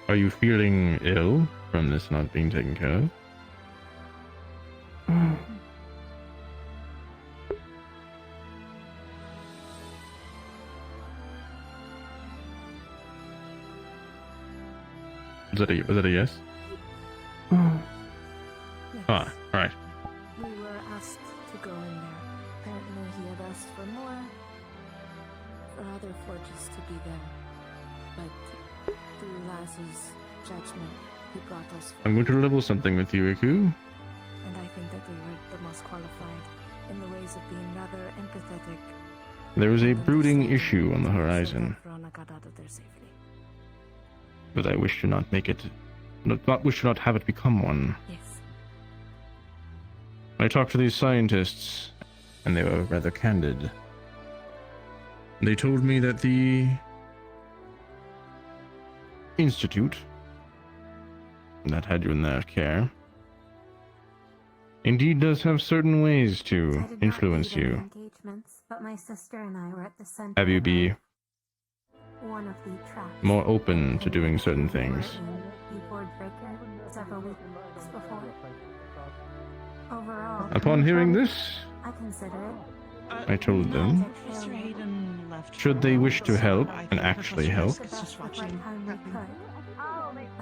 Speaker 6: Are you feeling ill from this not being taken care of? Was that a yes? Ah, alright.
Speaker 1: We were asked to go in there. Apparently he had asked for more, for other forges to be there. But through Laz's judgment, he brought us
Speaker 6: I'm going to level something with you, Iku.
Speaker 1: and I think that we were the most qualified in the ways of being rather empathetic.
Speaker 6: There is a brooding issue on the horizon,
Speaker 1: Verona got out of there safely.
Speaker 6: but I wish to not make it, wish to not have it become one.
Speaker 1: Yes.
Speaker 6: I talked to these scientists, and they were rather candid. They told me that the institute that had you in their care indeed does have certain ways to influence you.
Speaker 3: Engagements, but my sister and I were at the center.
Speaker 6: Have you be
Speaker 3: one of the traps.
Speaker 6: more open to doing certain things.
Speaker 3: Keyboard breaker several weeks before. Overall,
Speaker 6: Upon hearing this,
Speaker 3: I consider it.
Speaker 6: I told them,
Speaker 17: Mr. Hayden left.
Speaker 6: should they wish to help and actually help,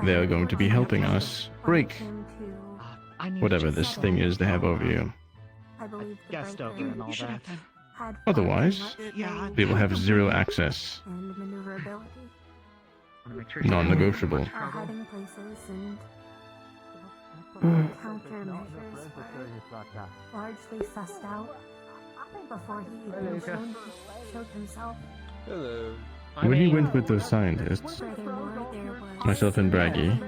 Speaker 6: they are going to be helping us break whatever this thing is they have over you.
Speaker 3: I believe the
Speaker 18: Guest over and all that.
Speaker 3: had
Speaker 6: Otherwise, they will have zero access.
Speaker 3: and maneuverability.
Speaker 6: Non-negotiable.
Speaker 3: Our hiding places and countermeasures were largely sussed out before he even showed himself.
Speaker 18: Hello.
Speaker 6: When he went with those scientists,
Speaker 3: Furthermore, there was
Speaker 6: myself and Braggy,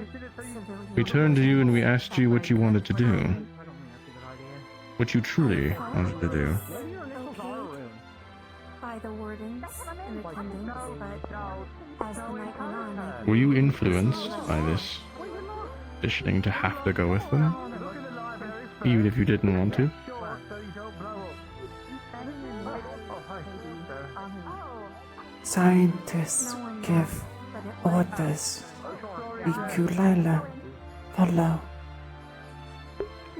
Speaker 6: we turned to you and we asked you what you wanted to do. What you truly wanted to do.
Speaker 3: by the wardens in attendance, but as the night went on, I
Speaker 6: Were you influenced by this petitioning to have to go with them? Even if you didn't want to?
Speaker 10: Scientists give orders. Iku'lylah, follow.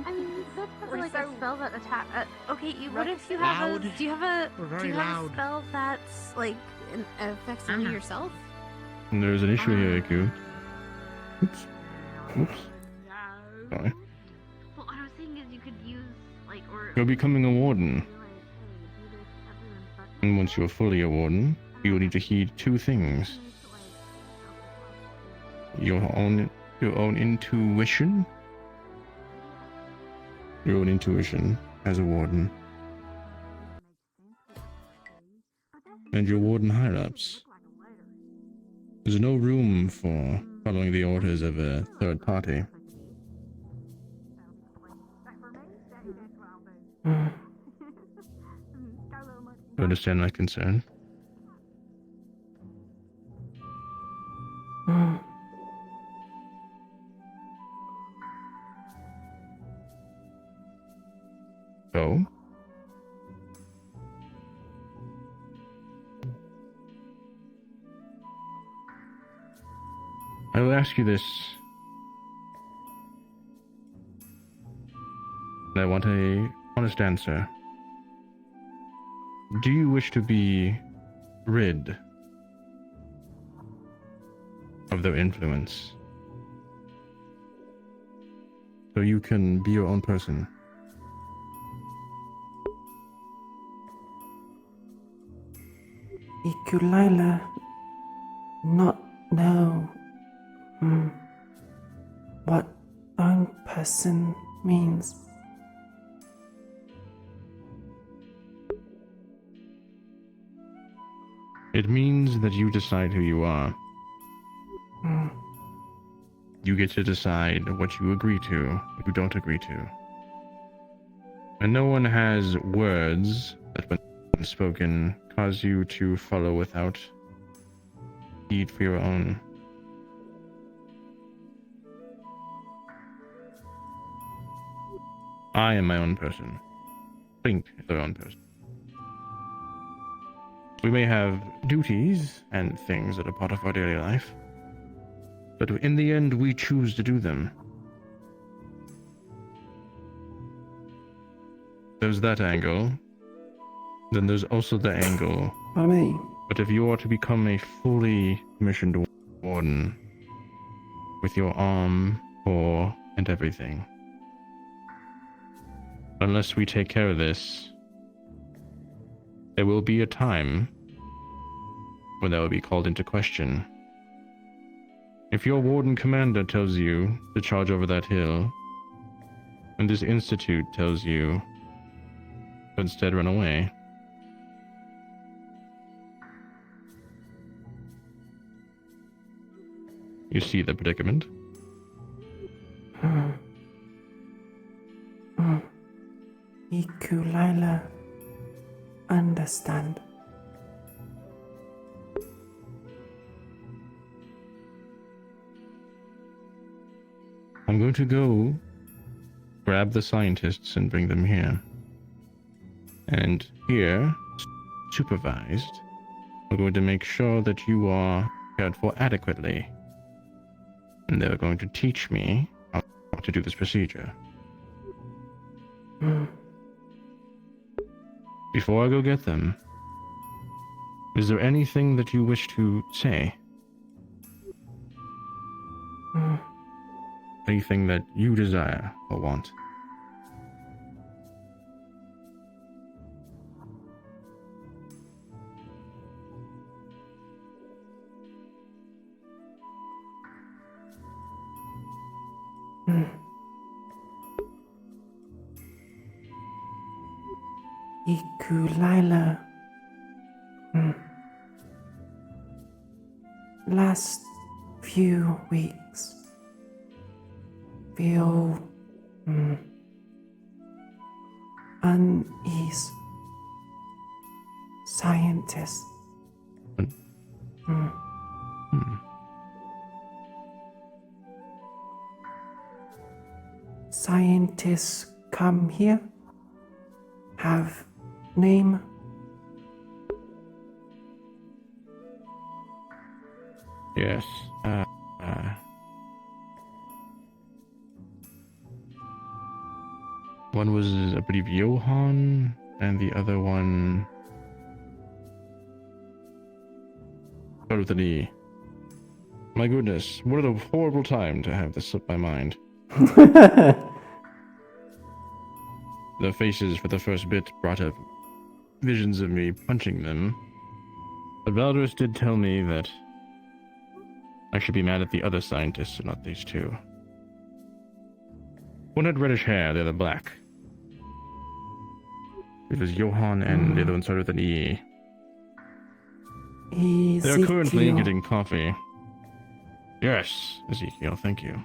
Speaker 11: I mean, that's not like a spell that attack. Okay, what if you have
Speaker 16: Loud.
Speaker 11: a? Do you have a?
Speaker 16: We're
Speaker 11: Do
Speaker 16: very
Speaker 11: you have
Speaker 16: loud.
Speaker 11: a spell that's like affects only yourself?
Speaker 6: And there's an issue here, Iku. Oops. Oops. Sorry.
Speaker 11: Well, what I was saying is you could use like or.
Speaker 6: You're becoming a warden. And once you're fully a warden, you will need to heed two things. Your own intuition. Your own intuition as a warden. And your warden higher-ups. There's no room for following the orders of a third party. You understand my concern? So? I will ask you this
Speaker 7: I want a honest answer. Do you wish to be rid of their influence so you can be your own person?
Speaker 10: Iku'lylah, not know what own person means.
Speaker 7: It means that you decide who you are. You get to decide what you agree to, what you don't agree to. And no one has words that, when spoken, cause you to follow without heed for your own. I am my own person. Think is their own person. We may have duties and things that are part of our daily life, but in the end, we choose to do them. There's that angle. Then there's also the angle.
Speaker 10: What I mean?
Speaker 7: But if you are to become a fully commissioned warden, with your arm, paw, and everything, unless we take care of this, there will be a time when that will be called into question. If your warden commander tells you to charge over that hill, and this institute tells you to instead run away, you see the predicament?
Speaker 10: Iku'lylah, understand.
Speaker 7: I'm going to go grab the scientists and bring them here. And here, supervised, we're going to make sure that you are cared for adequately. And they're going to teach me how to do this procedure. Before I go get them, is there anything that you wish to say? Anything that you desire or want?
Speaker 10: Iku'lylah. Last few weeks feel unease. Scientists. Scientists come here, have name.
Speaker 7: Yes. One was, I believe, Johann, and the other one started with an E. My goodness, what a horrible time to have this slip my mind. The faces for the first bit brought up visions of me punching them. But Valdorus did tell me that I should be mad at the other scientists and not these two. One had reddish hair, the other black. It was Johann, and the other one started with an E. They're currently getting coffee. Yes, Ezekiel, thank you.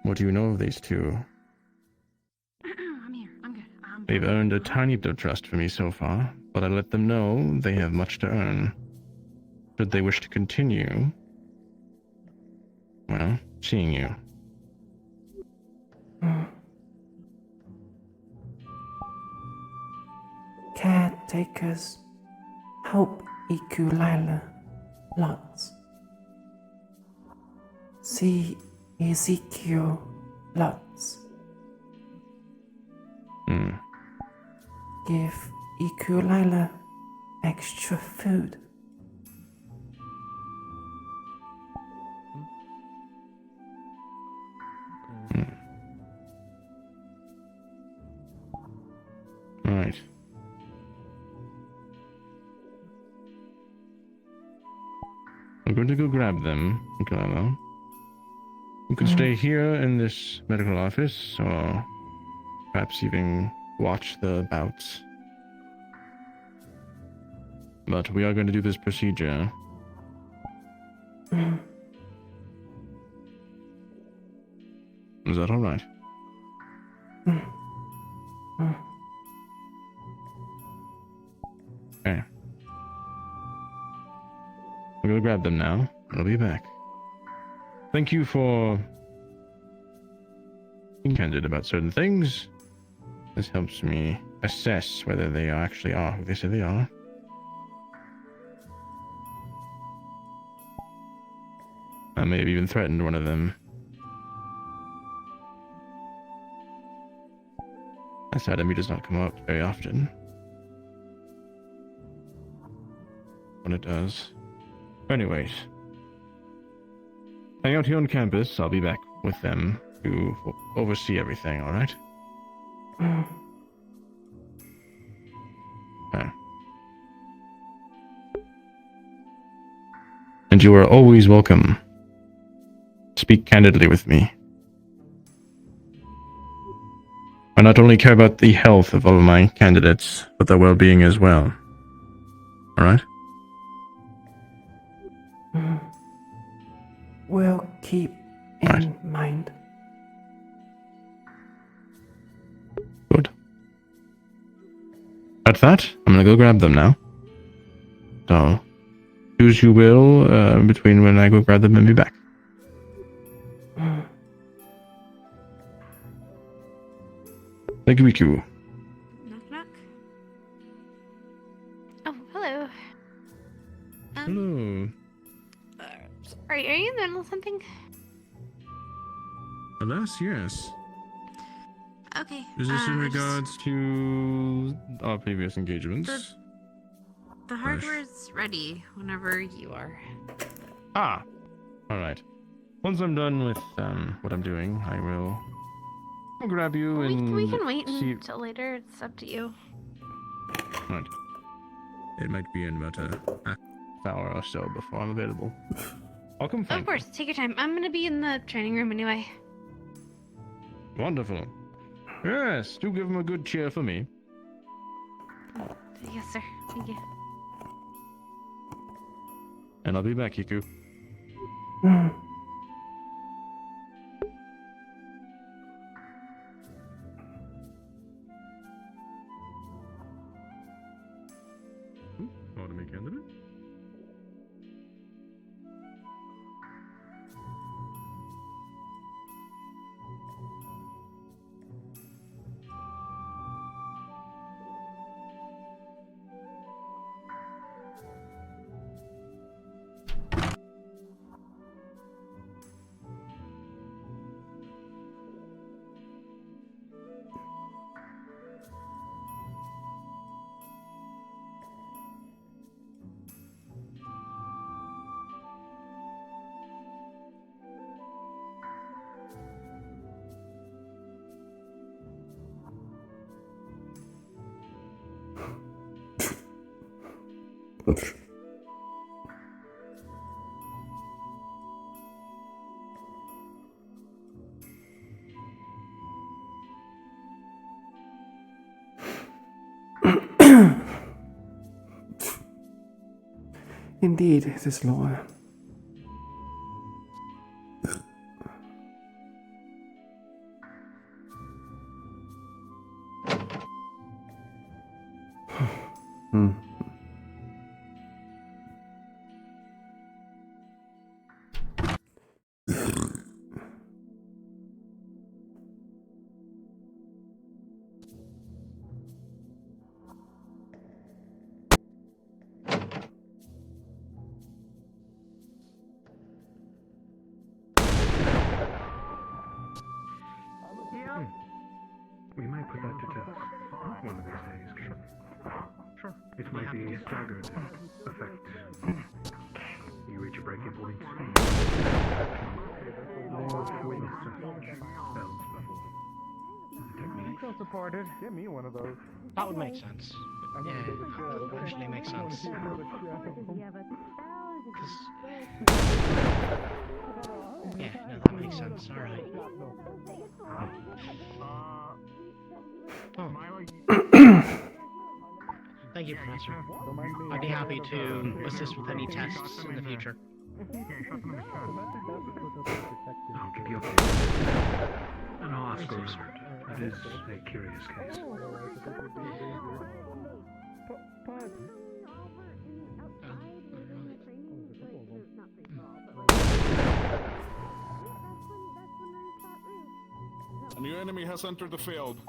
Speaker 7: What do you know of these two?
Speaker 21: I'm here. I'm good.
Speaker 7: They've earned a tiny bit of trust from me so far, but I let them know they have much to earn. Should they wish to continue, well, seeing you.
Speaker 10: Caretakers help Iku'lylah lots. See Ezekiel Lots.
Speaker 7: Hmm.
Speaker 10: Give Iku'lylah extra food.
Speaker 7: Right. I'm going to go grab them, Iku'lylah. You can stay here in this medical office, or perhaps even watch the bouts. But we are going to do this procedure. Is that alright? Okay. I'm gonna grab them now. I'll be back. Thank you for being candid about certain things. This helps me assess whether they actually are who they say they are. I may have even threatened one of them. That side of me does not come up very often. When it does. Anyways. Hang out here on campus. I'll be back with them to oversee everything, alright? Okay. And you are always welcome. Speak candidly with me. I not only care about the health of all of my candidates, but their well-being as well. Alright?
Speaker 10: We'll keep in mind.
Speaker 7: Good. At that, I'm gonna go grab them now. So, choose you will between when I go grab them and be back. Thank you, Riku.
Speaker 11: Knock, knock. Oh, hello.
Speaker 7: Hello.
Speaker 11: Sorry, are you in the middle of something?
Speaker 7: Alas, yes.
Speaker 11: Okay.
Speaker 7: Is this in
Speaker 11: I just-
Speaker 7: regards to our previous engagements?
Speaker 11: The hardware's ready whenever you are.
Speaker 7: Ah! Alright. Once I'm done with what I'm doing, I'll grab you and
Speaker 11: We can wait
Speaker 7: see...
Speaker 11: until later. It's up to you.
Speaker 7: Right. It might be in about a half hour or so before I'm available. I'll come find
Speaker 11: Of course, take your time. I'm gonna be in the training room anyway.
Speaker 7: you. Wonderful. Yes, do give him a good cheer for me.
Speaker 11: Yes, sir. Thank you.
Speaker 7: And I'll be back, Hiku. Want to make candidate?
Speaker 10: Indeed, it is Laura.
Speaker 12: It might be a staggered effect. You reach a breaking point.
Speaker 18: Feel supported.
Speaker 2: Get me one of those.
Speaker 18: That would make sense. Yeah, that would actually make sense. Yeah, no, that makes sense. Alright. Thank you, Professor. I'd be happy to assist with any tests in the future.
Speaker 12: I'll keep you updated. And I'll ask around. It is a curious case.
Speaker 15: A new enemy has entered the field.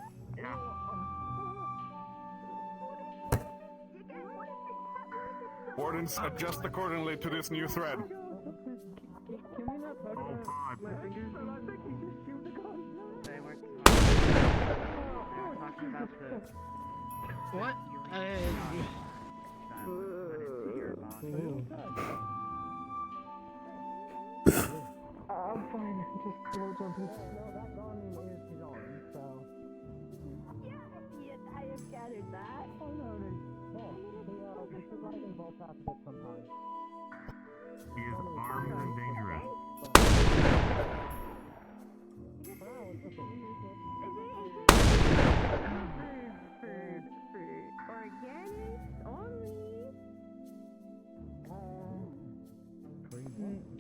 Speaker 15: Wardens, adjust accordingly to this new threat.
Speaker 18: What?
Speaker 2: I'm fine, just slow jumping. No, that volume is his arm, so... Yes, I have gathered that. Oh no, they survive in both halves of it sometimes.
Speaker 19: He is armed and dangerous.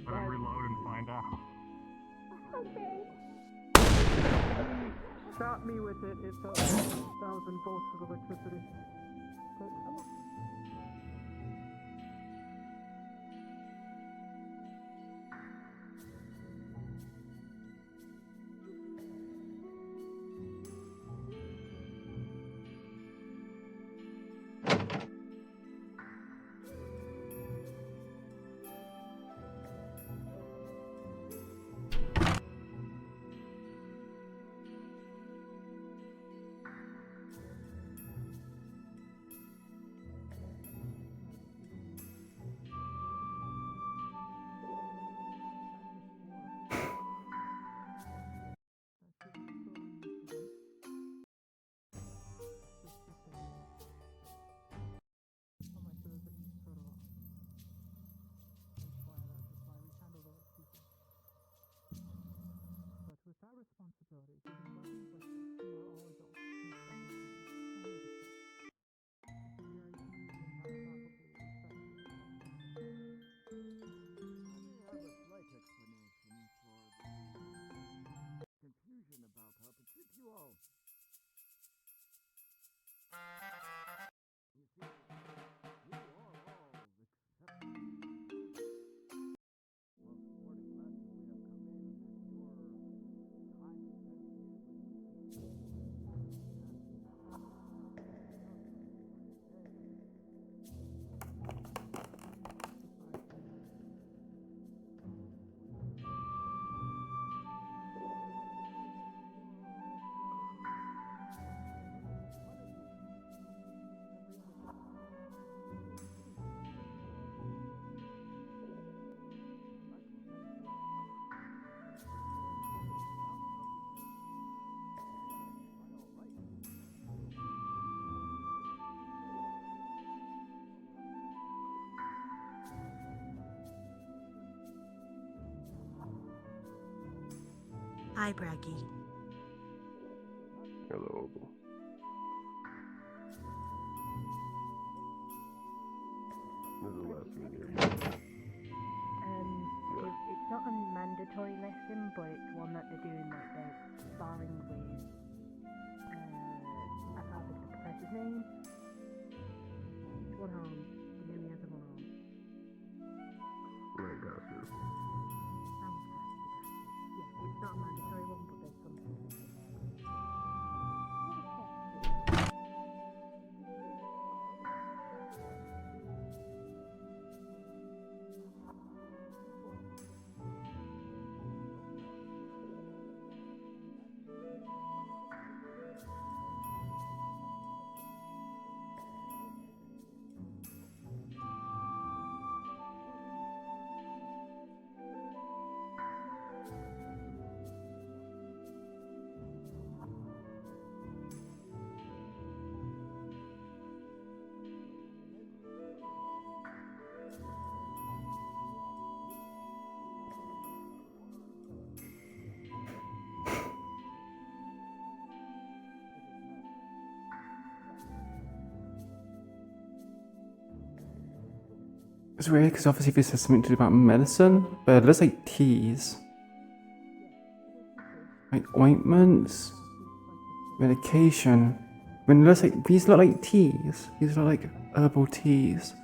Speaker 19: Let him reload and find out.
Speaker 2: Okay. Shot me with it, it's 1,000 volts of electricity. But
Speaker 17: Hi, Braggy.
Speaker 2: hello. This is the last meeting.
Speaker 20: It's not a mandatory lesson, but it's one that they're doing, like they're sparring with, I can't think of the professor's name. It's one arm. He only has a one arm.
Speaker 2: Right, got you.
Speaker 20: Yeah, it's not a mandatory one, but there's something.
Speaker 10: It's weird because obviously this has something to do about medicine, but it looks like teas. Like ointments, medication. I mean, it looks like these look like teas. These look like herbal teas.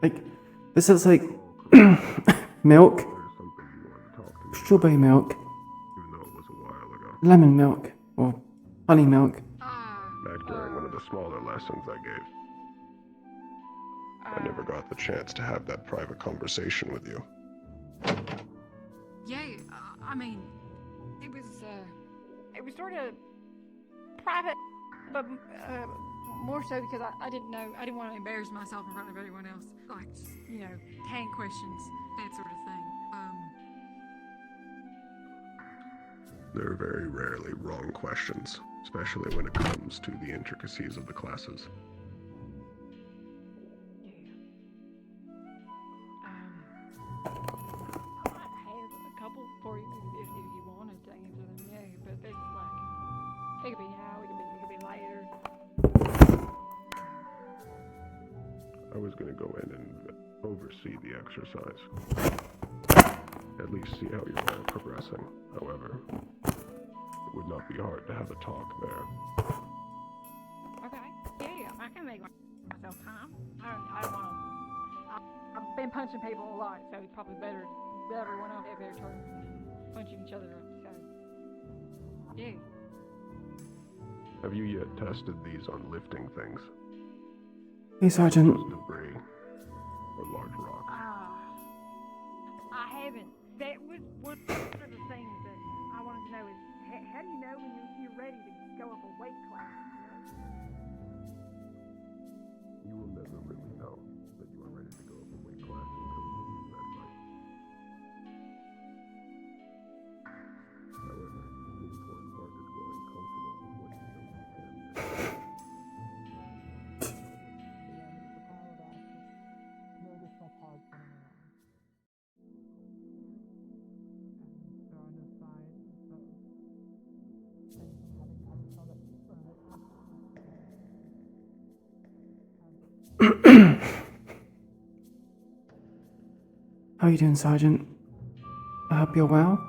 Speaker 10: Like, this is like milk, strawberry milk, lemon milk, or honey milk.
Speaker 4: Back during one of the smaller lessons I gave. I never got the chance to have that private conversation with you.
Speaker 21: Yeah, I mean, it was sort of private, but more so because I didn't know, I didn't want to embarrass myself in front of everyone else. Like, just, you know, tank questions, that sort of thing.
Speaker 4: There are very rarely wrong questions, especially when it comes to the intricacies of the classes.
Speaker 21: I might have a couple for you if you wanted to answer them, yeah, but it's like, it could be now, it could be later.
Speaker 4: I was going to go in and oversee the exercise. At least see how you're all progressing. However, it would not be hard to have a talk there.
Speaker 21: Okay, yeah, I can make myself calm. I don't want to. I've been punching people a lot, so it's probably better everyone else have their turn punching each other up. So, yeah.
Speaker 4: Have you yet tested these on lifting things?
Speaker 10: Hey, Sergeant.
Speaker 4: Debris or large rocks?
Speaker 21: I haven't. That was one of the things that I wanted to know is how do you know when you're ready to go up a weight class?
Speaker 4: You will never really know that you are ready to go up a weight class until you lose that fight. However, the important part is growing comfortable with what you know you can do.
Speaker 10: How are you doing, Sergeant? I hope you're well.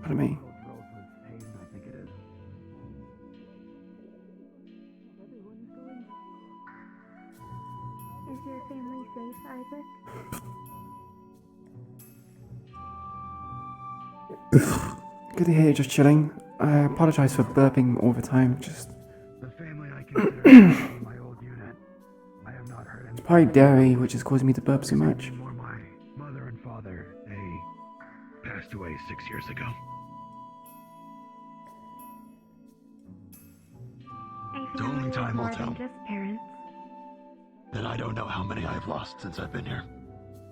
Speaker 10: Pardon me.
Speaker 20: Is your family safe, Isaac?
Speaker 10: Good to hear you're just chilling. I apologize for burping all the time. Just
Speaker 12: The family I consider my old unit. I have not heard
Speaker 10: it's probably dairy, which is causing me to burp so much.
Speaker 12: anymore. My mother and father, they passed away 6 years ago.
Speaker 20: The
Speaker 12: only time will
Speaker 20: more
Speaker 12: tell.
Speaker 20: than just parents.
Speaker 12: And I don't know how many I've lost since I've been here.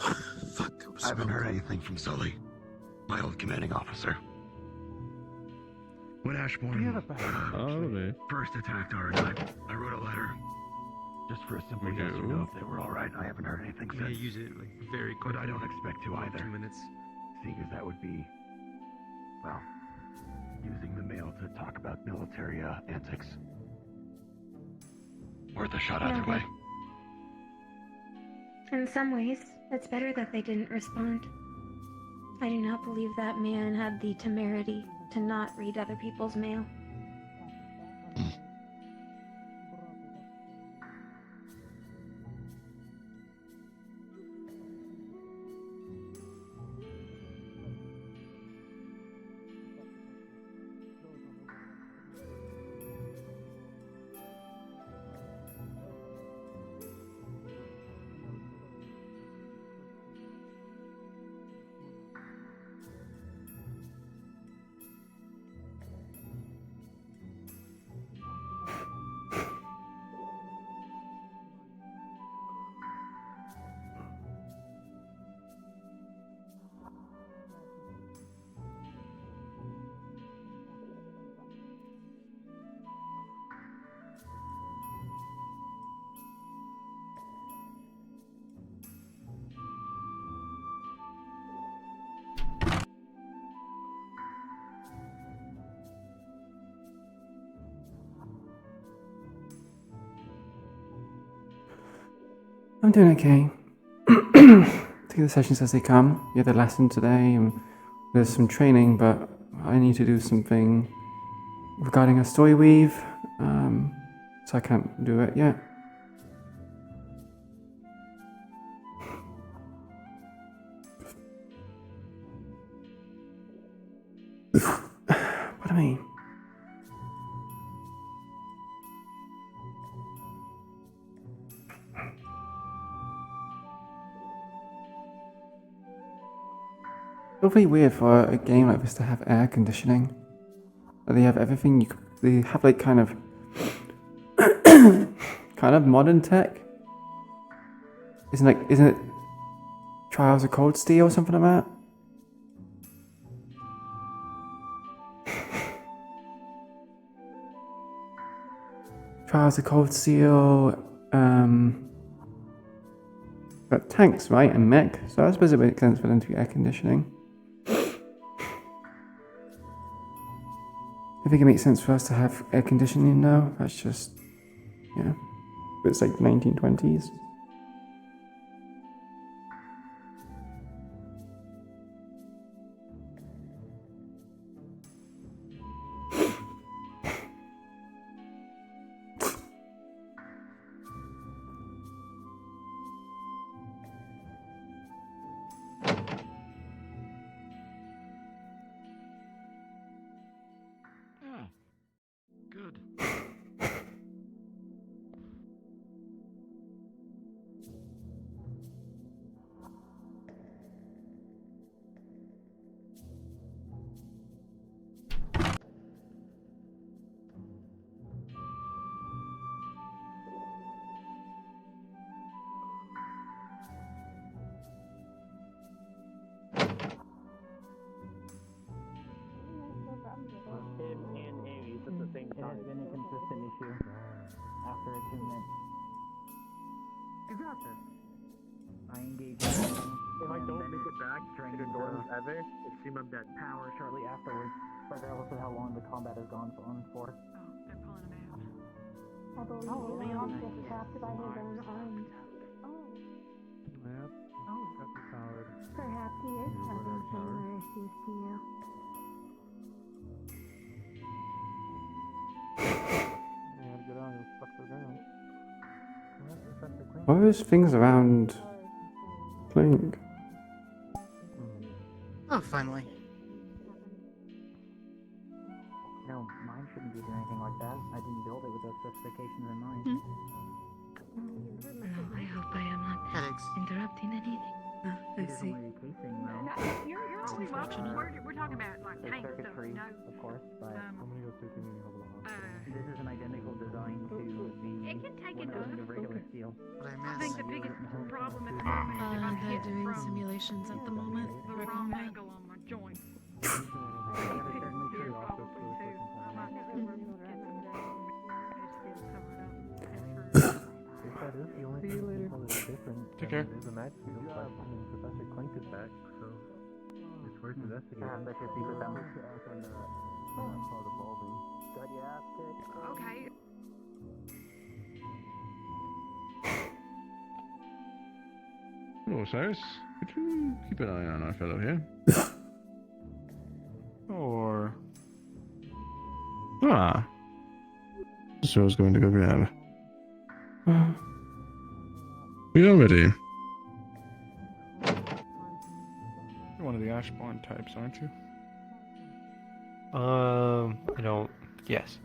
Speaker 12: I haven't heard anything from Sully, my old commanding officer. When Ashbourne first attacked our I wrote a letter Just for a simple yes or no if they were alright. I haven't heard anything since.
Speaker 8: Use it like very quickly.
Speaker 12: But I don't expect to either.
Speaker 8: 2 minutes.
Speaker 12: Seeing as that would be, well, using the mail to talk about military antics. Worth a shot either way.
Speaker 3: In some ways, it's better that they didn't respond. I do not believe that man had the temerity to not read other people's mail.
Speaker 10: I'm doing okay. Take the sessions as they come. You had the lesson today, and there's some training, but I need to do something regarding a story weave, so I can't do it yet. What do I mean? It's really weird for a game like this to have air conditioning. They have everything. They have like kind of modern tech. Isn't it Trials of Cold Steel or something like that? Trials of Cold Steel. But tanks, right, and mech. So I suppose it makes sense for them to be air conditioning. I think it makes sense for us to have air conditioning now. That's just, yeah. But it's like the 1920s.
Speaker 12: Good.
Speaker 14: Him and Aries at the same time. It has been a consistent issue after attunement.
Speaker 16: You got this.
Speaker 14: I engage
Speaker 16: If I don't make it back to the dorms ever, assume I'm dead.
Speaker 14: power shortly afterwards, regardless of how long the combat has gone on for.
Speaker 3: I believe Leon was trapped by his own arms. Perhaps he is having similar issues to you.
Speaker 10: Why are those things around playing?
Speaker 16: Oh, finally.
Speaker 14: No, mine shouldn't be doing anything like that. I didn't build it with those specifications in mind.
Speaker 3: No, I hope I am not interrupting anything.
Speaker 21: I see.
Speaker 14: Casing,
Speaker 21: No,
Speaker 14: though.
Speaker 21: you're only welcome. We're talking about like
Speaker 14: The
Speaker 21: tank stuff,
Speaker 14: circuitry,
Speaker 21: you know.
Speaker 14: of course, but
Speaker 21: Uh,
Speaker 14: this is an identical design to the
Speaker 21: It can take
Speaker 14: one
Speaker 21: it
Speaker 14: that was
Speaker 21: up.
Speaker 14: the regular steel.
Speaker 21: I think the biggest problem at the moment is if I'm
Speaker 1: They're
Speaker 21: hitting
Speaker 1: doing
Speaker 21: from
Speaker 1: simulations at the moment.
Speaker 21: the wrong angle on my joint.
Speaker 14: only
Speaker 2: See you later.
Speaker 14: that's different.
Speaker 2: Take care.
Speaker 14: There's a match field, but I mean, Professor Clink is back, so it's worth investigating.
Speaker 17: That's your secret number. Got your ass kicked.
Speaker 11: Okay.
Speaker 7: Oh, Cyrus, could you keep an eye on our fellow here?
Speaker 2: Or
Speaker 7: Ah. So I was going to go grab. We are ready.
Speaker 2: you're one of the Ashborn types, aren't you?
Speaker 6: I don't. Yes.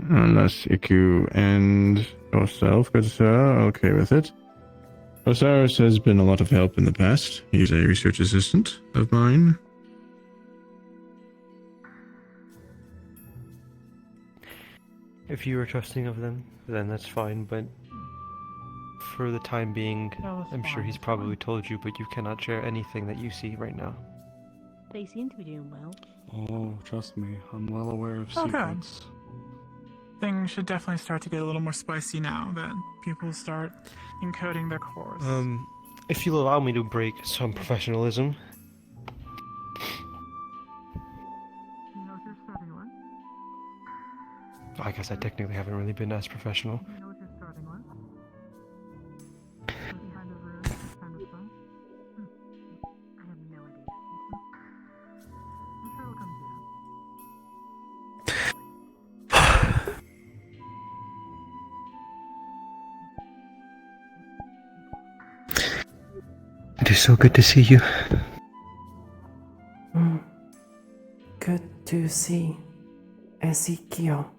Speaker 7: Unless Iku and yourself, good sir, are okay with it. Osiris has been a lot of help in the past. He's a research assistant of mine.
Speaker 6: If you are trusting of them, then that's fine, but for the time being, I'm sure he's probably told you, but you cannot share anything that you see right now.
Speaker 20: They seem to be doing well.
Speaker 2: Oh, trust me, I'm well aware of
Speaker 9: Okay.
Speaker 2: secrets.
Speaker 9: Things should definitely start to get a little more spicy now that people start encoding their cores.
Speaker 6: If you'll allow me to break some professionalism.
Speaker 9: You know what you're starting with?
Speaker 6: I guess I technically haven't really been as professional.
Speaker 9: You know what you're starting with? Behind the room, kind of thing.
Speaker 20: I have no idea.
Speaker 9: I'm sure it'll come to you.
Speaker 6: It is so good to see you.
Speaker 10: Good to see Ezekiel.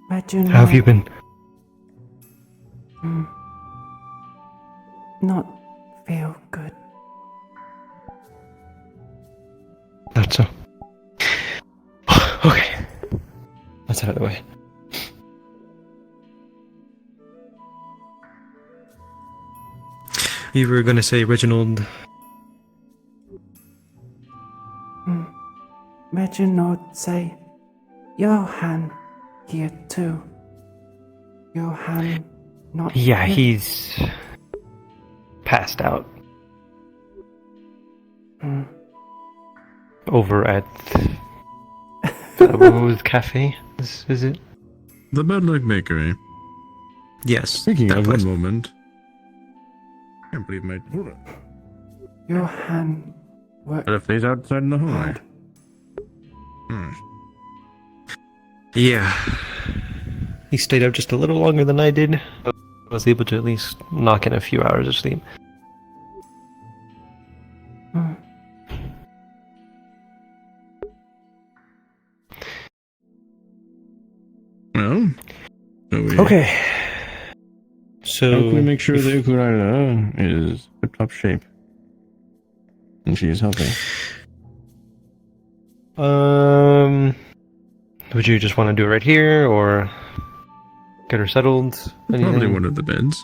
Speaker 10: Imagine
Speaker 6: How have you been?
Speaker 10: Not feel good.
Speaker 6: Not so. Okay. That's out of the way. You were gonna say Reginald.
Speaker 10: Reginald say Johan here too. Johan not
Speaker 6: Yeah,
Speaker 10: here.
Speaker 6: he's passed out. Over at Rose Cafe, is it?
Speaker 7: The Bad Luck Bakery.
Speaker 6: Yes.
Speaker 7: Speaking
Speaker 6: that
Speaker 7: of,
Speaker 6: place.
Speaker 7: one moment. I can't believe my... Hold on.
Speaker 10: Johan worked
Speaker 7: Left these outside in the hallway.
Speaker 6: Yeah. He stayed up just a little longer than I did. I was able to at least knock in a few hours of sleep.
Speaker 7: Well,
Speaker 6: Okay. So
Speaker 7: how can we make sure the Iku'lylah is tip-top shape? And she is healthy.
Speaker 6: Would you just want to do it right here, or get her settled?
Speaker 7: Probably
Speaker 6: Anything?
Speaker 7: one of the beds.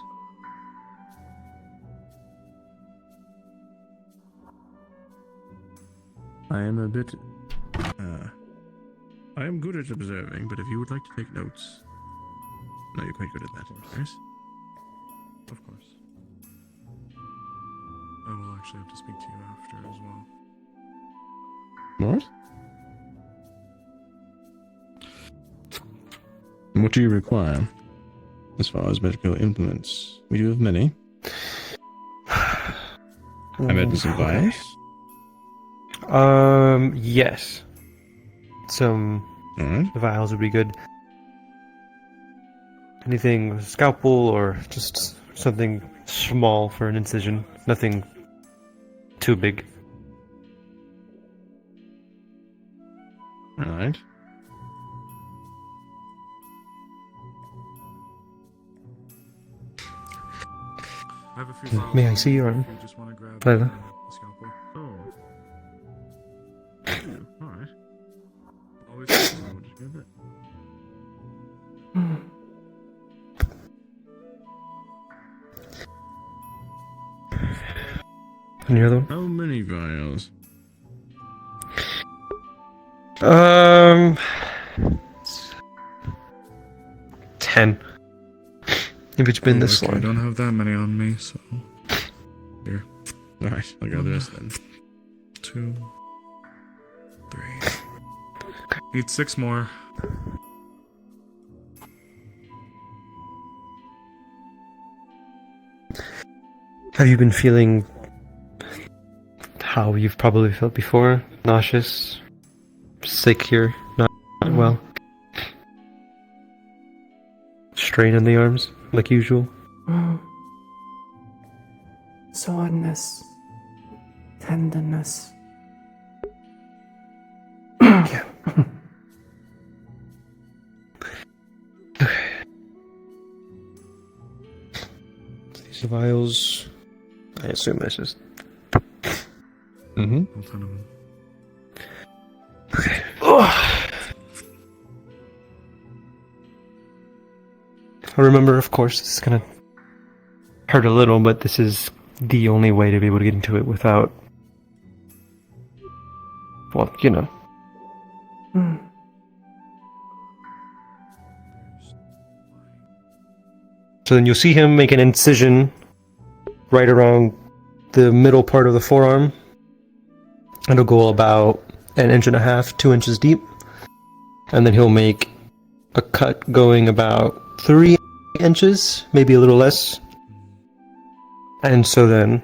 Speaker 7: I am a bit... I am good at observing, but if you would like to take notes... No, you're quite good at that. Yes?
Speaker 2: Of course. I will actually have to speak to you after as well.
Speaker 7: What? What do you require? As far as medical implements, we do have many. I read some advice.
Speaker 6: Yes. Some vials would be good. Anything with a scalpel or just something small for an incision. Nothing too big.
Speaker 7: Alright.
Speaker 2: I have a few files
Speaker 6: May I see your
Speaker 2: if
Speaker 6: arm?
Speaker 2: you just want to grab
Speaker 6: Layla?
Speaker 2: the scalpel.
Speaker 7: Oh. Alright.
Speaker 2: Always just grab it.
Speaker 6: Any other one?
Speaker 7: How many vials?
Speaker 6: 10. If it's been this
Speaker 8: okay,
Speaker 6: long.
Speaker 8: I don't have that many on me, so... Here.
Speaker 7: Alright, I'll grab the rest then.
Speaker 8: 2, 3. Need 6 more.
Speaker 6: Have you been feeling how you've probably felt before? Nauseous? Sick here? Not well? Strain in the arms, like usual?
Speaker 10: Soreness. Tenderness.
Speaker 6: Yeah. Okay. These vials... I assume this is...
Speaker 7: Mm-hmm.
Speaker 8: All 10 of them.
Speaker 6: Okay. I remember, of course, this is gonna hurt a little, but this is the only way to be able to get into it without... Well, you know. So then you'll see him make an incision right around the middle part of the forearm. It'll go about 1.5 inches, 2 inches deep. And then he'll make a cut going about 3 inches, maybe a little less. And so then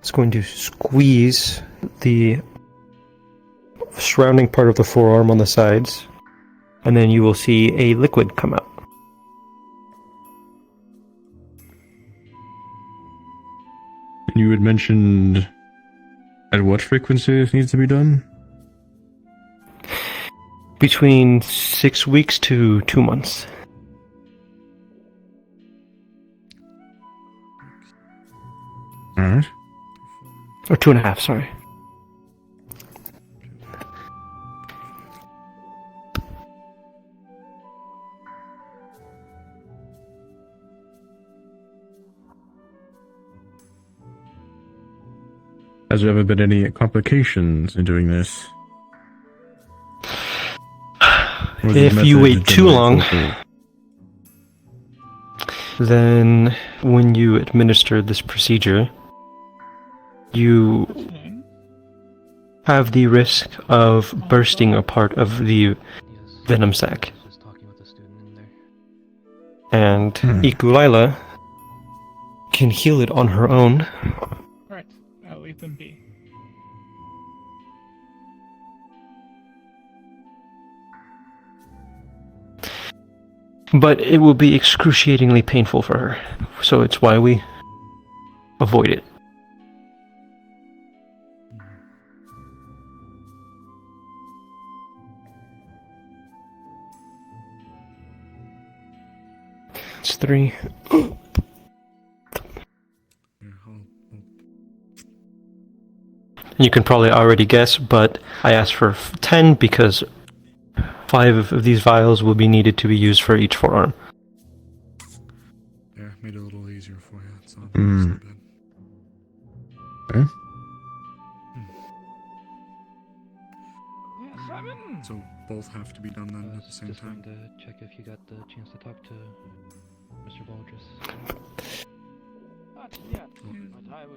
Speaker 6: it's going to squeeze the surrounding part of the forearm on the sides, and then you will see a liquid come out.
Speaker 7: You had mentioned at what frequency this needs to be done?
Speaker 6: Between 6 weeks to 2 months.
Speaker 7: Alright.
Speaker 6: Or 2.5, sorry.
Speaker 7: Has there ever been any complications in doing this?
Speaker 6: If you wait too long, then when you administer this procedure, you have the risk of bursting a part of the venom sac. And Iku'lylah can heal it on her own.
Speaker 9: Alright, I'll leave them be.
Speaker 6: But it will be excruciatingly painful for her, so it's why we avoid it. It's 3. You can probably already guess, but I asked for 10 because 5 of these vials will be needed to be used for each forearm.
Speaker 8: Yeah, made it a little easier for you. It's not
Speaker 7: Mm.
Speaker 8: so bad.
Speaker 7: Okay.
Speaker 8: So both have to be done then at the same time.
Speaker 22: To check if you got the chance to talk to Mr. Baldress.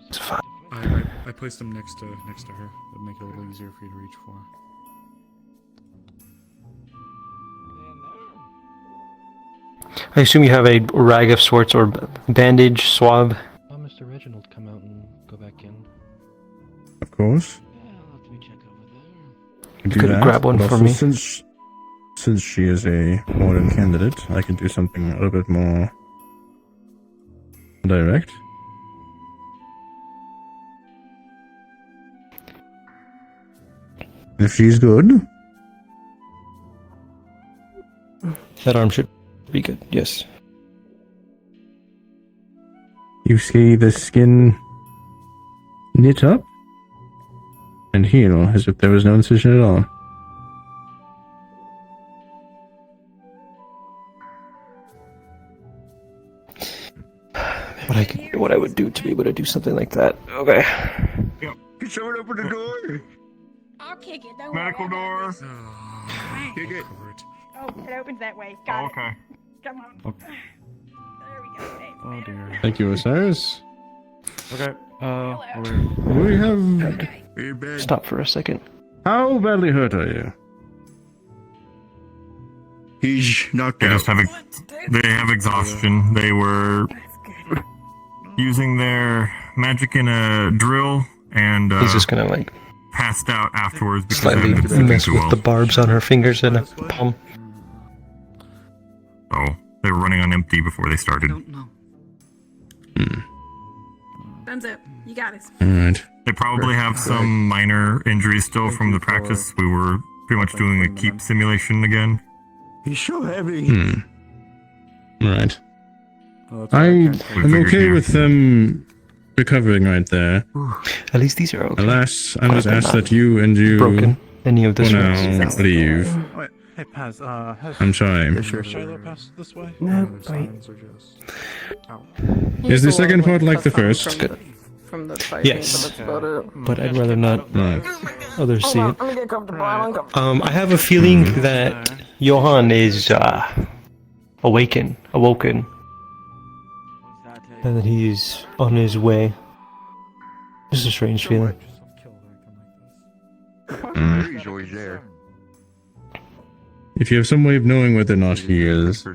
Speaker 6: It's fine.
Speaker 8: I placed them next to her. It'd make it a little easier for you to reach for.
Speaker 6: I assume you have a rag of sorts or bandage, swab.
Speaker 22: I'll Mr. Reginald come out and go back in.
Speaker 7: Of course.
Speaker 6: You could grab one
Speaker 7: but
Speaker 6: for
Speaker 7: also
Speaker 6: me.
Speaker 7: Since she is a warden candidate, I can do something a little bit more direct. If she's good.
Speaker 6: That arm should be good, yes.
Speaker 7: You see the skin knit up and heal as if there was no incision at all.
Speaker 6: What I could would do to be able to do something like that. Okay.
Speaker 12: Can someone open the door?
Speaker 21: I'll kick it. Don't
Speaker 19: Medical door.
Speaker 12: Kick it.
Speaker 21: Oh, it opens that way. Got
Speaker 19: Okay.
Speaker 21: it. Come on.
Speaker 8: Okay.
Speaker 21: There we go.
Speaker 8: Oh dear.
Speaker 7: Thank you, Osiris.
Speaker 8: Okay.
Speaker 7: We have.
Speaker 6: Stop for a second.
Speaker 7: How badly hurt are you?
Speaker 12: He's knocked
Speaker 19: They
Speaker 12: out.
Speaker 19: just have they have exhaustion. They were using their magic in a drill and
Speaker 6: He's just gonna like
Speaker 19: passed out afterwards because
Speaker 6: slightly
Speaker 19: they hadn't been sleeping
Speaker 6: mess
Speaker 19: too
Speaker 6: with
Speaker 19: well.
Speaker 6: the barbs on her fingers and a palm.
Speaker 19: So they were running on empty before they started.
Speaker 21: Thumbs up. You got us.
Speaker 7: Alright.
Speaker 19: They probably have some minor injuries still from the practice. We were pretty much doing a keep simulation again.
Speaker 12: He's so heavy.
Speaker 7: Right.
Speaker 8: Oh,
Speaker 7: I am
Speaker 19: figured
Speaker 7: okay
Speaker 19: you-
Speaker 7: with them recovering right there.
Speaker 6: At least these are okay.
Speaker 7: Alas, I
Speaker 6: Could
Speaker 7: must
Speaker 6: have been
Speaker 7: ask
Speaker 6: not
Speaker 7: that you and you
Speaker 6: broken any of this
Speaker 7: will
Speaker 6: rooms.
Speaker 7: now leave.
Speaker 8: Wait, hey Paz, has
Speaker 7: I'm sorry.
Speaker 8: Shiloh passed this way?
Speaker 10: No, wait.
Speaker 7: Is the second part like the first?
Speaker 1: From the fighting,
Speaker 6: Yes.
Speaker 1: but that's about it.
Speaker 6: But I'd rather not
Speaker 7: Right.
Speaker 6: others see it.
Speaker 1: Let me get comfortable. I'm uncomfortable.
Speaker 6: I have a feeling that Johan is awoken, and that he's on his way. This is a strange feeling.
Speaker 12: He's always there.
Speaker 7: If you have some way of knowing whether or not he is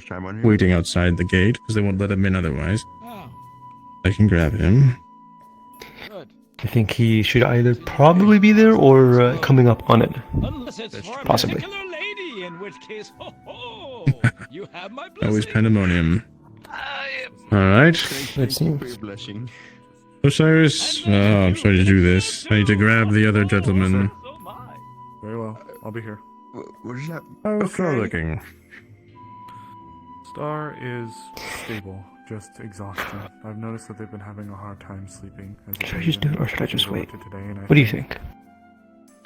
Speaker 7: waiting outside the gate, because they won't let him in otherwise, I can grab him.
Speaker 6: I think he should either probably be there or coming up on it. Possibly.
Speaker 5: lady, in which case, ho ho, you have my
Speaker 7: Always pandemonium. Alright.
Speaker 6: Let's see.
Speaker 7: Osiris, I'm sorry to do this. I need to grab the other gentleman.
Speaker 8: Very well. I'll be here.
Speaker 12: What is that?
Speaker 7: How's Star looking?
Speaker 8: Star is stable, just exhaustion. I've noticed that they've been having a hard time sleeping.
Speaker 6: Should I just do it or should I just wait?
Speaker 8: Today, and I
Speaker 6: What do you think?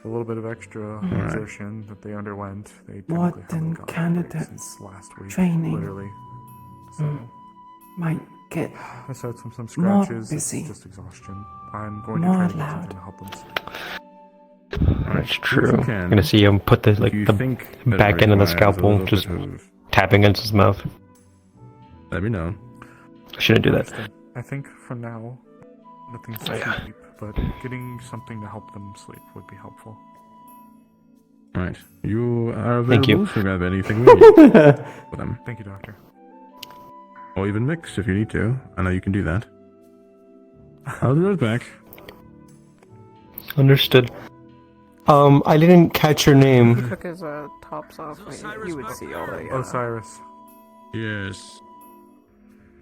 Speaker 8: A little bit of extra
Speaker 7: Alright.
Speaker 8: exertion that they underwent. They
Speaker 10: What
Speaker 8: technically haven't
Speaker 10: in
Speaker 8: gotten a break
Speaker 10: candidates
Speaker 8: since last week,
Speaker 10: training
Speaker 8: literally. So
Speaker 10: might get
Speaker 8: aside from some
Speaker 10: more
Speaker 8: scratches, it's
Speaker 10: busy.
Speaker 8: just exhaustion. I'm going to
Speaker 10: More
Speaker 8: try to get
Speaker 10: loud.
Speaker 8: something to help them sleep.
Speaker 6: That's
Speaker 7: If
Speaker 6: true.
Speaker 7: you
Speaker 6: I'm
Speaker 7: can,
Speaker 6: gonna see him put the
Speaker 7: you
Speaker 6: the
Speaker 7: think that
Speaker 6: back
Speaker 7: it
Speaker 6: end of the
Speaker 7: requires a
Speaker 6: scalpel
Speaker 7: little
Speaker 6: just
Speaker 7: bit of-
Speaker 6: tapping against his mouth.
Speaker 7: Let me know.
Speaker 6: I shouldn't do that.
Speaker 8: Understood. I think for now, nothing's too deep, but getting something to help them sleep would be helpful.
Speaker 7: Right. You are
Speaker 6: Thank you.
Speaker 7: available to grab anything we need for them.
Speaker 8: Thank you, Doctor.
Speaker 7: Or even mix if you need to. I know you can do that. I'll be right back.
Speaker 6: Understood. I didn't catch your
Speaker 1: He
Speaker 6: name.
Speaker 1: took his tops off. You would see all the
Speaker 8: Osiris.
Speaker 7: Yes.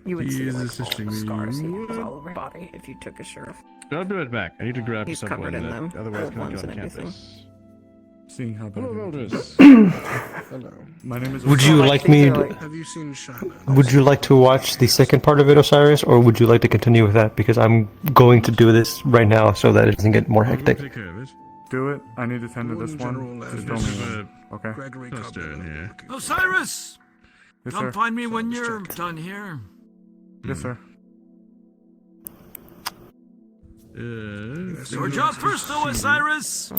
Speaker 1: You would
Speaker 7: He
Speaker 1: see
Speaker 7: is
Speaker 1: like all
Speaker 7: assisting
Speaker 1: the
Speaker 7: me.
Speaker 1: scars he has all over his body if you took his shirt off.
Speaker 7: I'll be right back. I need to grab
Speaker 1: He's
Speaker 7: someone
Speaker 1: covered in
Speaker 7: that
Speaker 1: them,
Speaker 7: otherwise
Speaker 1: old
Speaker 7: cannot
Speaker 1: ones
Speaker 7: get on
Speaker 1: and everything.
Speaker 7: campus.
Speaker 8: Seeing how bad
Speaker 7: Hello,
Speaker 8: it is.
Speaker 7: Eldris. Hello.
Speaker 8: My name is
Speaker 6: Would you like me?
Speaker 12: Have you seen Shiloh?
Speaker 6: Would you like to watch the second part of it, Osiris, or would you like to continue with that? Because I'm going to do this right now so that it doesn't get more hectic.
Speaker 7: Take care of it.
Speaker 8: Do it. I need to tend to this one.
Speaker 12: General,
Speaker 8: Just
Speaker 12: there's
Speaker 8: tell me. Okay.
Speaker 12: Gregory
Speaker 7: Cluster in here.
Speaker 5: Osiris!
Speaker 8: Yes,
Speaker 5: Come
Speaker 8: sir.
Speaker 5: find me when you're
Speaker 12: check.
Speaker 5: done here.
Speaker 8: Yes, sir.
Speaker 5: Your job first, though, Osiris!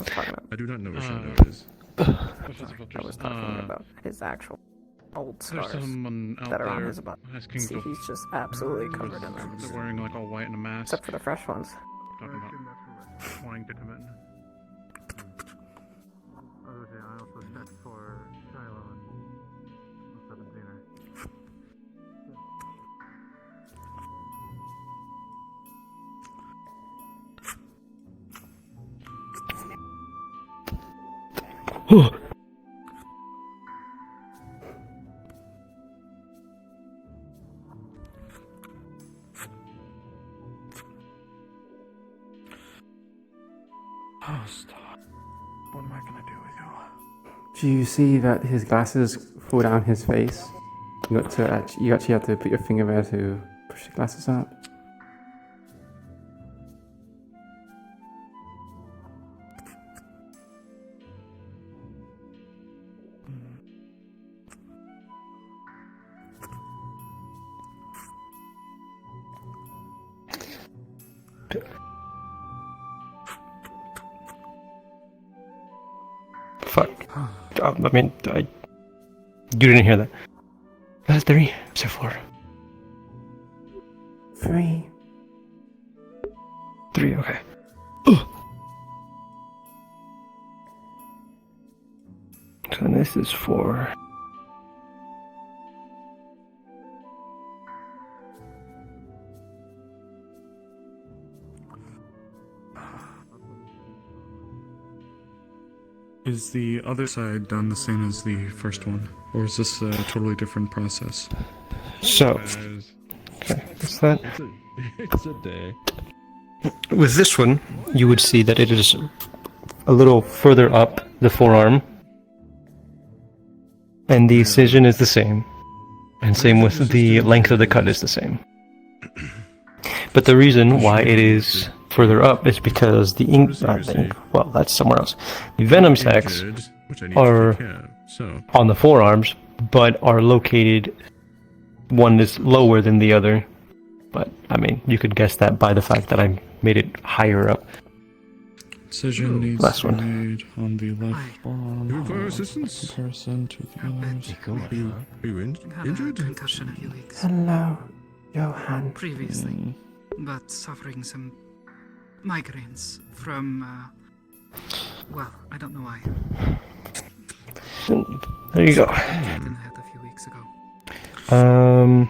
Speaker 7: I do not know where Shadow is.
Speaker 1: I was talking about his actual old
Speaker 8: There's
Speaker 1: scars
Speaker 8: someone out
Speaker 1: that are on
Speaker 8: there
Speaker 1: his body.
Speaker 8: asking
Speaker 1: See,
Speaker 8: to-
Speaker 1: he's just absolutely covered in them.
Speaker 8: They're wearing like all white and a mask.
Speaker 1: Except for the fresh ones.
Speaker 8: Talking about wanting to come in. I also checked for Shiloh and 17er. Oh, stop. What am I gonna do with you?
Speaker 10: Do you see that his glasses fall down his face? You actually have to put your finger there to push the glasses up.
Speaker 6: Fuck. You didn't hear that. That's 3. So 4.
Speaker 10: 3.
Speaker 6: 3, okay. So this is 4.
Speaker 8: Is the other side done the same as the first one? Or is this a totally different process?
Speaker 6: So, okay, what's that?
Speaker 19: It's a day.
Speaker 6: With this one, you would see that it is a little further up the forearm, and the incision is the same, and same with the length of the cut is the same. But the reason why it is further up is because the ink, well, that's somewhere else. The venom sacs are on the forearms, but are located, one is lower than the other. But, I mean, you could guess that by the fact that I made it higher up.
Speaker 8: Incision needs
Speaker 6: Last
Speaker 8: to be
Speaker 6: one.
Speaker 8: made on the left arm.
Speaker 4: You require assistance?
Speaker 8: Comparison to the others.
Speaker 4: Are you injured?
Speaker 17: Concussion a few weeks
Speaker 10: Hello, Johan.
Speaker 17: previously, but suffering some migraines from, well, I don't know why.
Speaker 6: There you go.
Speaker 17: Hit in the head a few weeks ago.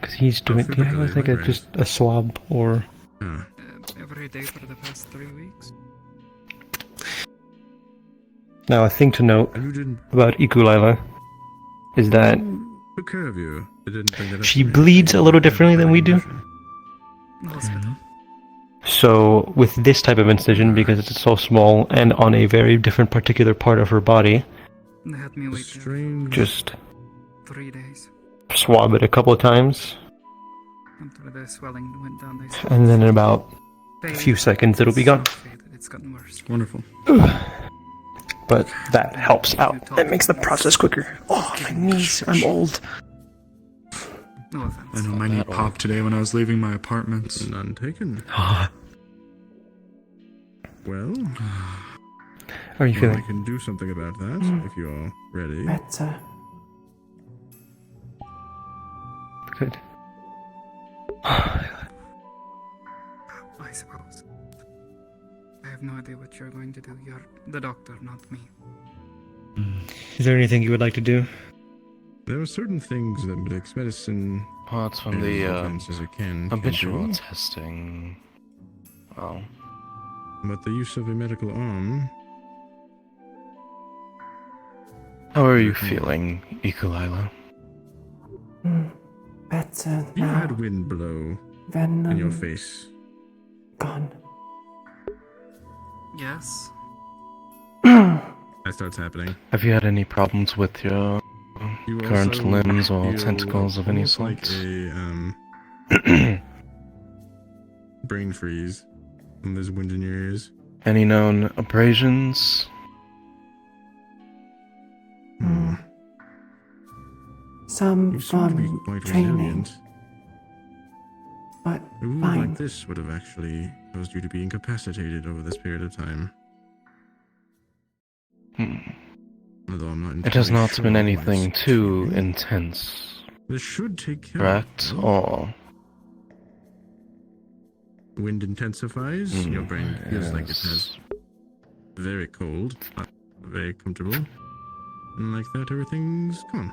Speaker 6: Because he's doing, do you have like just a swab or...
Speaker 17: Every day for the past 3 weeks.
Speaker 6: Now, a thing to note about Iku'lylah is that
Speaker 4: Took care of you. I didn't bring that up.
Speaker 6: she bleeds a little differently than we do.
Speaker 17: Hospital.
Speaker 6: So, with this type of incision, because it's so small and on a very different particular part of her body,
Speaker 17: They had me wait there
Speaker 6: just
Speaker 17: 3 days.
Speaker 6: swab it a couple of times,
Speaker 17: After the swelling went down, they said
Speaker 6: and then in about a few seconds it'll be gone.
Speaker 17: it's gotten worse.
Speaker 8: Wonderful.
Speaker 6: But that helps out. It makes the process quicker. Oh, my knees, I'm old.
Speaker 17: No offense.
Speaker 8: I know my knee popped today when I was leaving my apartment.
Speaker 4: None taken. Well,
Speaker 6: How are you feeling?
Speaker 4: I can do something about that if you're ready.
Speaker 10: Better.
Speaker 6: Good.
Speaker 17: I suppose. I have no idea what you're going to do. You're the doctor, not me.
Speaker 6: Is there anything you would like to do?
Speaker 4: There are certain things that medics medicine.
Speaker 7: Well, it's from
Speaker 4: and
Speaker 7: the
Speaker 4: offenses it can
Speaker 7: habitual
Speaker 4: do.
Speaker 7: testing. Well,
Speaker 4: But the use of a medical arm.
Speaker 7: how are you feeling, Iku'lylah?
Speaker 10: Better
Speaker 4: You
Speaker 10: now.
Speaker 4: had wind blow
Speaker 10: Venom
Speaker 4: in your face.
Speaker 10: gone.
Speaker 17: Yes.
Speaker 4: That starts happening.
Speaker 7: Have you had any problems with your
Speaker 4: You
Speaker 7: current
Speaker 4: also
Speaker 7: limbs or
Speaker 4: feel
Speaker 7: tentacles of any
Speaker 4: almost
Speaker 7: sort?
Speaker 4: like a brain freeze. And there's wind in your ears.
Speaker 7: Any known abrasions?
Speaker 10: Some
Speaker 4: You seem to be
Speaker 10: from
Speaker 4: quite
Speaker 10: training,
Speaker 4: resilient.
Speaker 10: but
Speaker 4: A wound
Speaker 10: fine.
Speaker 4: like this would have actually caused you to be incapacitated over this period of time. Although I'm not
Speaker 7: It has
Speaker 4: entirely
Speaker 7: not
Speaker 4: sure
Speaker 7: been
Speaker 4: why
Speaker 7: anything
Speaker 4: it's
Speaker 7: too
Speaker 4: true.
Speaker 7: intense,
Speaker 4: This should take care
Speaker 7: correct?
Speaker 4: of it.
Speaker 7: Or
Speaker 4: Wind intensifies, your brain feels like it has very cold, not very comfortable. And like that, everything's gone.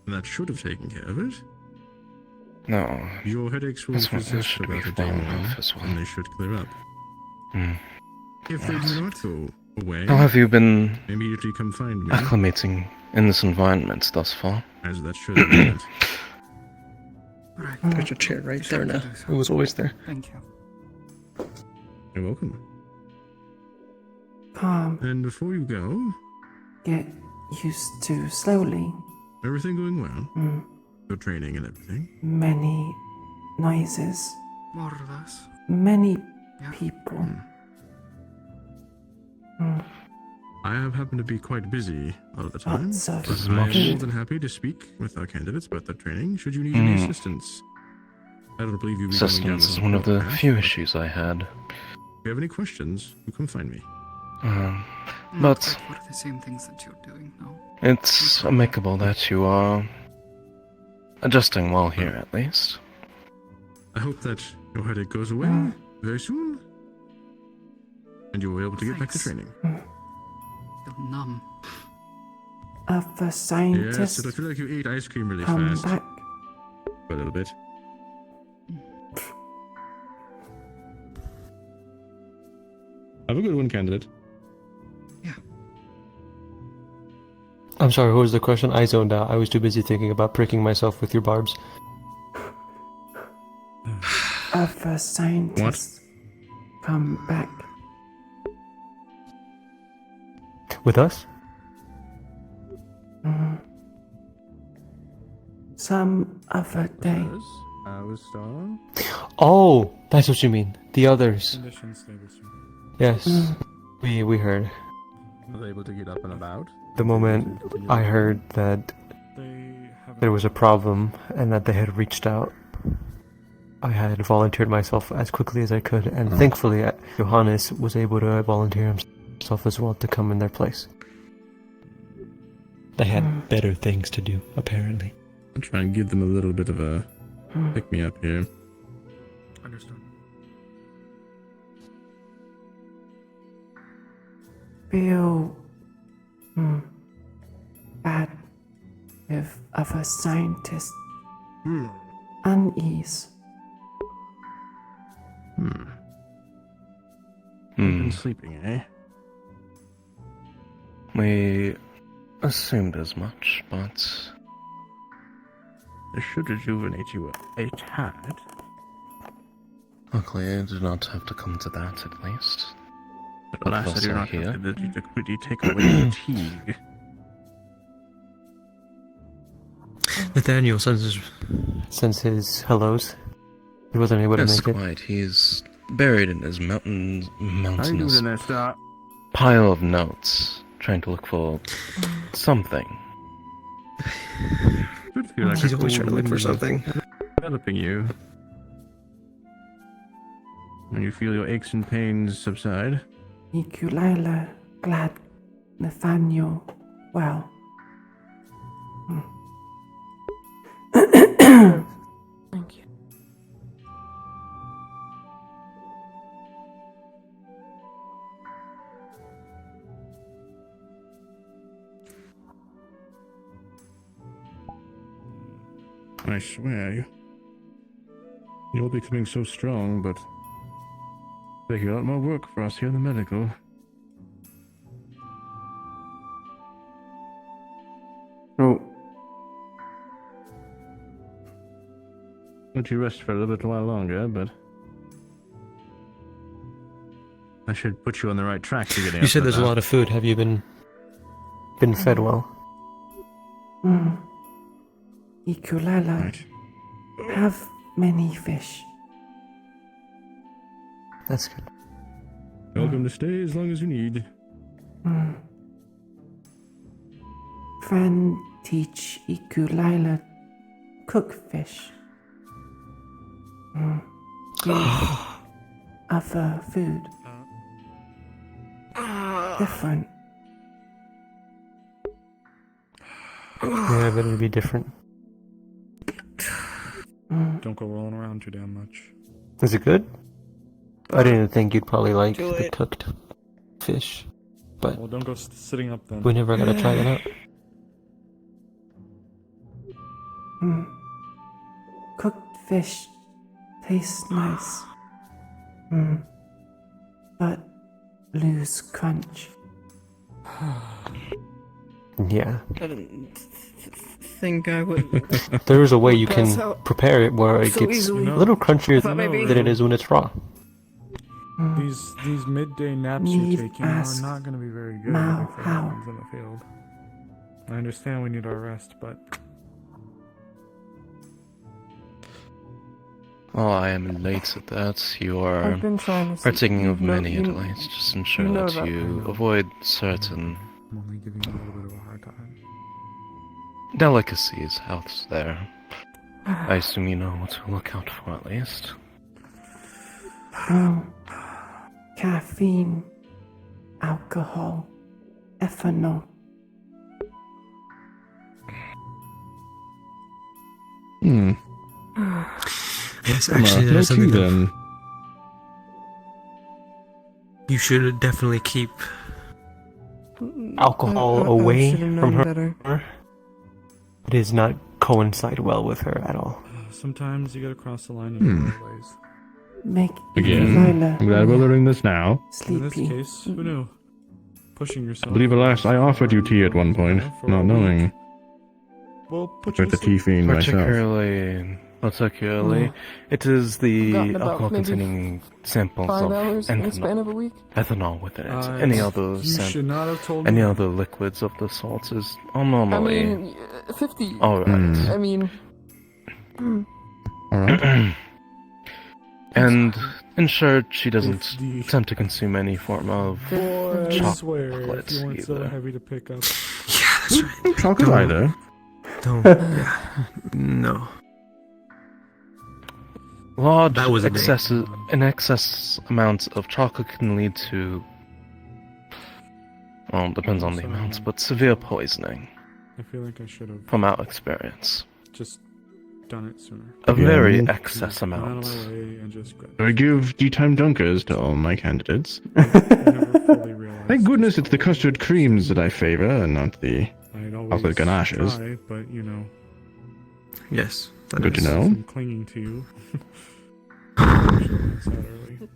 Speaker 4: That should have taken care of it.
Speaker 7: no?
Speaker 4: Your headaches will
Speaker 7: This one
Speaker 4: persist
Speaker 7: should
Speaker 4: for
Speaker 7: be
Speaker 4: about a day
Speaker 7: fine
Speaker 4: now,
Speaker 7: enough as well.
Speaker 4: and they should clear up. If they do not go away,
Speaker 7: How have you been
Speaker 4: immediately come find me.
Speaker 7: acclimating in this environment thus far?
Speaker 4: As that should have been.
Speaker 6: There's a chair right there now. It was always there.
Speaker 17: Thank you.
Speaker 4: You're welcome.
Speaker 10: Calm.
Speaker 4: And before you go,
Speaker 10: Get used to slowly.
Speaker 4: everything going well?
Speaker 10: Mm.
Speaker 4: Your training and everything?
Speaker 10: Many noises.
Speaker 17: More or less.
Speaker 10: Many people. Mm.
Speaker 7: I have happened to be quite busy a lot of the time.
Speaker 10: Lots of
Speaker 7: But I am more than happy to speak with our candidates about their training should you need any assistance. I don't believe you'll be going down
Speaker 6: Assistance
Speaker 7: this
Speaker 6: is one of the
Speaker 7: path,
Speaker 6: few
Speaker 7: but
Speaker 6: issues I had.
Speaker 7: If you have any questions, you come find me.
Speaker 6: But
Speaker 16: What are the same things that you're doing now?
Speaker 6: it's amicable that you are adjusting well here, at least.
Speaker 7: I hope that your headache goes away very soon, and you will be able to get back to training.
Speaker 16: Feel numb.
Speaker 10: Other scientists
Speaker 7: Yes, I feel like you ate ice cream really
Speaker 10: come
Speaker 7: fast.
Speaker 10: back.
Speaker 7: For a little bit. Have a good one, candidate.
Speaker 13: I'm sorry, what was the question? I zoned out. I was too busy thinking about pricking myself with your barbs.
Speaker 10: Other scientists come back.
Speaker 13: With us?
Speaker 10: Some other day.
Speaker 8: I was star.
Speaker 13: Oh, that's what you mean. The others.
Speaker 8: Conditions stay the same.
Speaker 13: Yes, we heard.
Speaker 7: Was able to get up and about.
Speaker 13: The moment I heard that there was a problem and that they had reached out, I had volunteered myself as quickly as I could, and thankfully Johannes was able to volunteer himself as well to come in their place. They had better things to do, apparently.
Speaker 7: I'll try and give them a little bit of a pick-me-up here.
Speaker 8: Understood.
Speaker 10: Feel bad with other scientists. Unease.
Speaker 7: Been sleeping, eh?
Speaker 6: We assumed as much, but
Speaker 7: This should rejuvenate you a tad.
Speaker 6: luckily I did not have to come to that, at least.
Speaker 7: But
Speaker 6: Both of
Speaker 7: alas, I
Speaker 6: us
Speaker 7: do
Speaker 6: are
Speaker 7: not have
Speaker 6: here.
Speaker 7: the ability to quickly take away fatigue.
Speaker 13: Nathaniel sends his hellos. He wasn't able to
Speaker 6: Yes,
Speaker 13: make it.
Speaker 6: quite. He's buried in his mountainous
Speaker 7: there, Star?
Speaker 6: pile of notes, trying to look for something.
Speaker 7: Should feel like
Speaker 13: He's
Speaker 7: a
Speaker 13: always
Speaker 7: cold
Speaker 13: trying to look for
Speaker 7: wind
Speaker 13: something.
Speaker 7: Developing you. When you feel your aches and pains subside.
Speaker 10: Iku'lylah, glad Nathaniel well.
Speaker 1: Thank you.
Speaker 7: I swear, you're becoming so strong, but taking a lot more work for us here in the medical.
Speaker 10: Oh.
Speaker 7: Let you rest for a little bit while longer, but I should put you on the right track to getting
Speaker 13: You said there's a lot of food. Have you been fed well?
Speaker 10: Iku'lylah, have many fish.
Speaker 13: That's good.
Speaker 7: Welcome to stay as long as you need.
Speaker 10: Friend teach Iku'lylah cook fish. Give other food. Different.
Speaker 13: Yeah, but it'd be different.
Speaker 8: Don't go rolling around too damn much.
Speaker 13: Is it good? I didn't think you'd probably like the cooked fish, but
Speaker 8: Well, don't go sitting up then.
Speaker 13: we never got to try that out.
Speaker 10: Cooked fish tastes nice. But lose crunch.
Speaker 13: Yeah.
Speaker 6: I didn't think I would.
Speaker 13: There is a way you
Speaker 6: Pass
Speaker 13: can
Speaker 6: out
Speaker 13: prepare it where it
Speaker 6: so
Speaker 13: gets
Speaker 6: easily.
Speaker 13: a little crunchier
Speaker 6: Thought maybe-
Speaker 13: than it is when it's raw.
Speaker 8: These midday naps
Speaker 10: Need
Speaker 8: you're taking are
Speaker 10: ask
Speaker 8: not going to be very good
Speaker 10: Mao
Speaker 8: for the
Speaker 10: how.
Speaker 8: ones in the field. I understand we need our rest, but
Speaker 6: Oh, I am elated at that. You are
Speaker 2: I've been trying to
Speaker 6: partaking of
Speaker 2: know-
Speaker 6: many
Speaker 2: you-
Speaker 6: delights. Just ensure
Speaker 2: you know
Speaker 6: that
Speaker 2: that.
Speaker 6: you avoid certain
Speaker 8: I'm only giving you a little bit of a hard time.
Speaker 6: delicacies out there. I assume you know what to look out for at least.
Speaker 10: Oh, caffeine, alcohol, ethanol.
Speaker 7: Hmm.
Speaker 13: Yes, actually,
Speaker 7: No
Speaker 13: there's
Speaker 7: tea
Speaker 13: something
Speaker 7: then.
Speaker 13: you should definitely keep alcohol
Speaker 2: I
Speaker 13: away
Speaker 2: should've
Speaker 13: from
Speaker 2: known
Speaker 13: her.
Speaker 2: better.
Speaker 13: It does not coincide well with her at all.
Speaker 8: Sometimes you gotta cross the line
Speaker 7: Hmm.
Speaker 8: in other ways.
Speaker 10: Make
Speaker 7: Again,
Speaker 10: Iku'lylah
Speaker 7: I'm glad we're learning this now.
Speaker 8: In this
Speaker 10: sleepy.
Speaker 8: case, who knew? Pushing
Speaker 7: I
Speaker 8: yourself.
Speaker 7: believe alas I offered you tea at one point,
Speaker 8: For
Speaker 7: not
Speaker 8: a
Speaker 7: knowing.
Speaker 8: week. Well, put you
Speaker 7: With
Speaker 8: to
Speaker 7: the tea
Speaker 8: sleep.
Speaker 7: fiend myself.
Speaker 6: Particularly,
Speaker 1: Yeah.
Speaker 6: it is the
Speaker 1: Gotten about
Speaker 6: alcohol
Speaker 1: maybe
Speaker 6: containing samples
Speaker 1: 5
Speaker 6: of
Speaker 1: hours in the span of a week.
Speaker 6: ethanol within it. Any other
Speaker 8: you should not have told
Speaker 6: any
Speaker 8: me.
Speaker 6: other liquids of the salts is normally.
Speaker 1: I mean, 50.
Speaker 6: Alright.
Speaker 7: Hmm.
Speaker 1: I mean,
Speaker 7: Alright.
Speaker 6: And ensure she doesn't
Speaker 8: If the-
Speaker 6: attempt to consume any form of
Speaker 8: Boy, I swear,
Speaker 6: chocolate
Speaker 8: if you weren't so
Speaker 6: either.
Speaker 8: heavy to pick up.
Speaker 13: Yeah, that's right.
Speaker 7: Chocolate
Speaker 13: Don't-
Speaker 7: either.
Speaker 13: Don't. Yeah. No.
Speaker 6: Large
Speaker 13: That was a day.
Speaker 6: an excess amount of chocolate can lead to, well, depends on the amount, but severe poisoning
Speaker 8: I feel like I should have
Speaker 6: from our experience.
Speaker 8: just done it sooner.
Speaker 6: A very
Speaker 7: Yeah.
Speaker 6: excess
Speaker 8: Went out
Speaker 6: amount.
Speaker 8: of my way and just grabbed
Speaker 7: I give tea-time dunkers to all my candidates.
Speaker 8: I never fully realized.
Speaker 7: Thank goodness it's the custard creams that I favor, and not the
Speaker 8: I'd always
Speaker 7: chocolate ganaches.
Speaker 8: try, but you know,
Speaker 13: Yes. that
Speaker 7: Good to
Speaker 13: is-
Speaker 7: know.
Speaker 8: I'm clinging to you. Should've said early.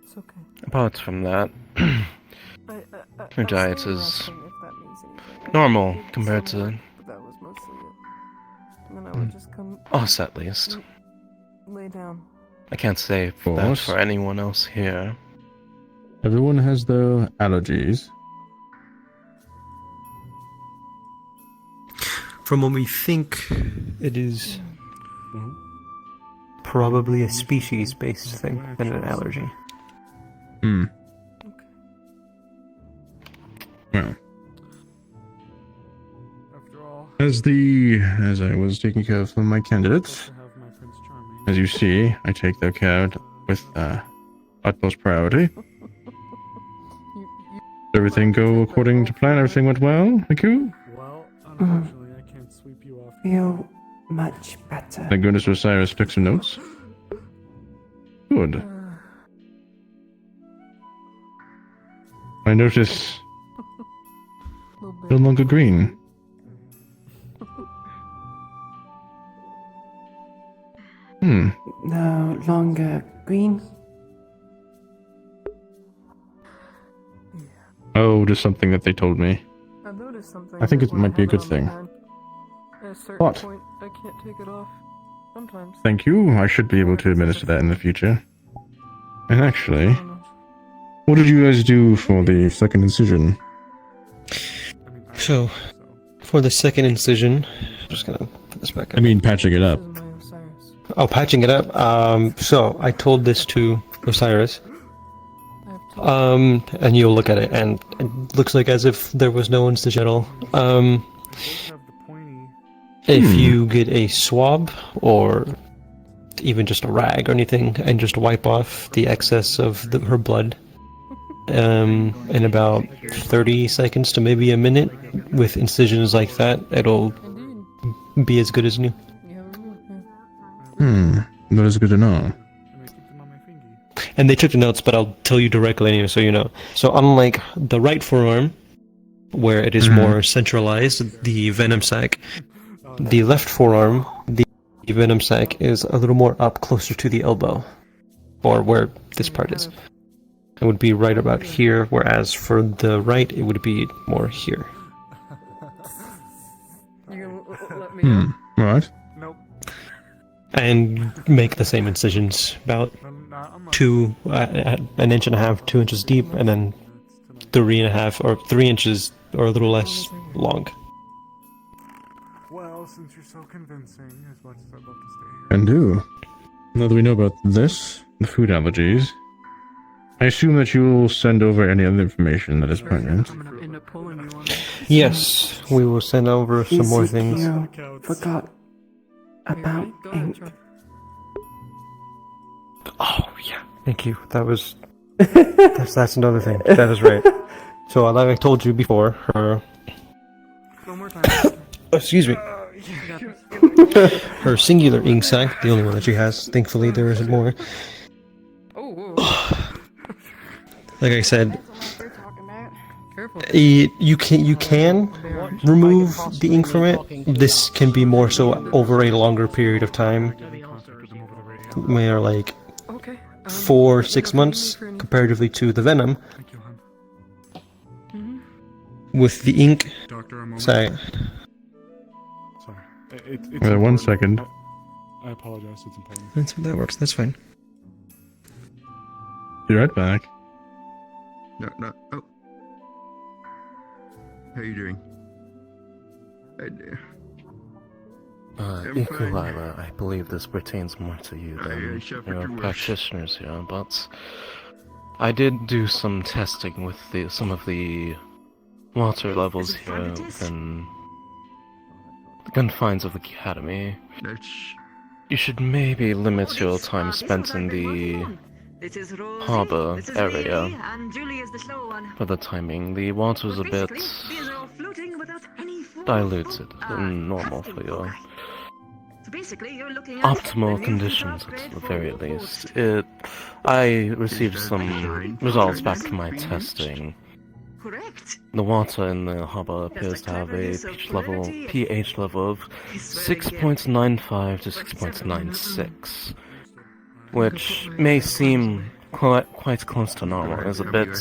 Speaker 1: it's okay.
Speaker 6: Apart from that,
Speaker 1: I'll
Speaker 6: your diet
Speaker 1: stay
Speaker 6: is
Speaker 1: resting if that means anything. I
Speaker 6: normal
Speaker 1: did
Speaker 6: compared
Speaker 1: some work,
Speaker 6: to
Speaker 1: but that was mostly it. And then I would just come
Speaker 6: us, at least.
Speaker 1: lay down.
Speaker 6: I can't say that
Speaker 7: course.
Speaker 6: for anyone else here.
Speaker 7: Everyone has their allergies.
Speaker 13: From what we think, it is probably a species-based thing than an allergy.
Speaker 7: Hmm. Well. As I was taking care of some of my candidates, as you see, I take their care with utmost priority. Did everything go according to plan? Everything went well, Iku?
Speaker 8: Well, unfortunately, I can't sweep you off.
Speaker 10: Feel much better.
Speaker 7: Thank goodness Osiris took some notes. Good. I notice no longer green. Hmm.
Speaker 10: No longer green.
Speaker 7: Oh, just something that they told me.
Speaker 1: I noticed something.
Speaker 7: I think it
Speaker 1: when I
Speaker 7: might be a
Speaker 1: have
Speaker 7: good
Speaker 1: on my
Speaker 7: thing.
Speaker 1: hand. At a certain
Speaker 7: What?
Speaker 1: point, I can't take it off. Sometimes.
Speaker 7: Thank you. I should be able to administer that in the future. And actually, what did you guys do for the second incision?
Speaker 13: So, for the second incision, I'm just gonna put this back up.
Speaker 7: I mean, patching it up.
Speaker 13: Oh, patching it up. So I told this to Osiris. And you'll look at it, and it looks like as if there was no incision at all. If you get a swab or even just a rag or anything, and just wipe off the excess of her blood, in about 30 seconds to maybe a minute, with incisions like that, it'll be as good as new.
Speaker 7: That is good to know.
Speaker 13: And they took the notes, but I'll tell you directly anyway, so you know. So unlike the right forearm, where it is more centralized, the venom sac, the left forearm, the venom sac is a little more up, closer to the elbow, or where this part is. It would be right about here, whereas for the right, it would be more here.
Speaker 1: You gonna let me
Speaker 7: Right.
Speaker 13: And make the same incisions, about an inch and a half, 2 inches deep, and then 3.5 or 3 inches or a little less long.
Speaker 8: Well, since you're so convincing, as much as I'd love to stay here.
Speaker 7: Can do. Now that we know about this, the food allergies, I assume that you will send over any other information that is pertinent.
Speaker 13: Yes, we will send over some more things.
Speaker 10: Ezekiel forgot about ink.
Speaker 13: Oh yeah, thank you. That was that's another thing. That is right. So like I told you before, her excuse me. Her singular ink sac, the only one that she has. Thankfully, there isn't more. Like I said, you can remove the ink from it. This can be more so over a longer period of time, where like 4-6 months, comparatively to the venom. With the ink, sorry.
Speaker 8: It's
Speaker 7: 1 second.
Speaker 8: I apologize, it's important.
Speaker 13: That works, that's fine.
Speaker 7: Be right back.
Speaker 4: No. Oh. How you doing?
Speaker 15: Iku'lylah, I believe this pertains more to you than your practitioners here, but I did do some testing with some of the water levels here in the confines of the academy. You should maybe limit your time spent in the harbor area for the timing. The water's a bit diluted than normal for your optimal conditions at the very least. I received some results back from my testing. The water in the harbor appears to have a pH level of 6.95 to 6.96, which may seem quite close to normal. It's a bit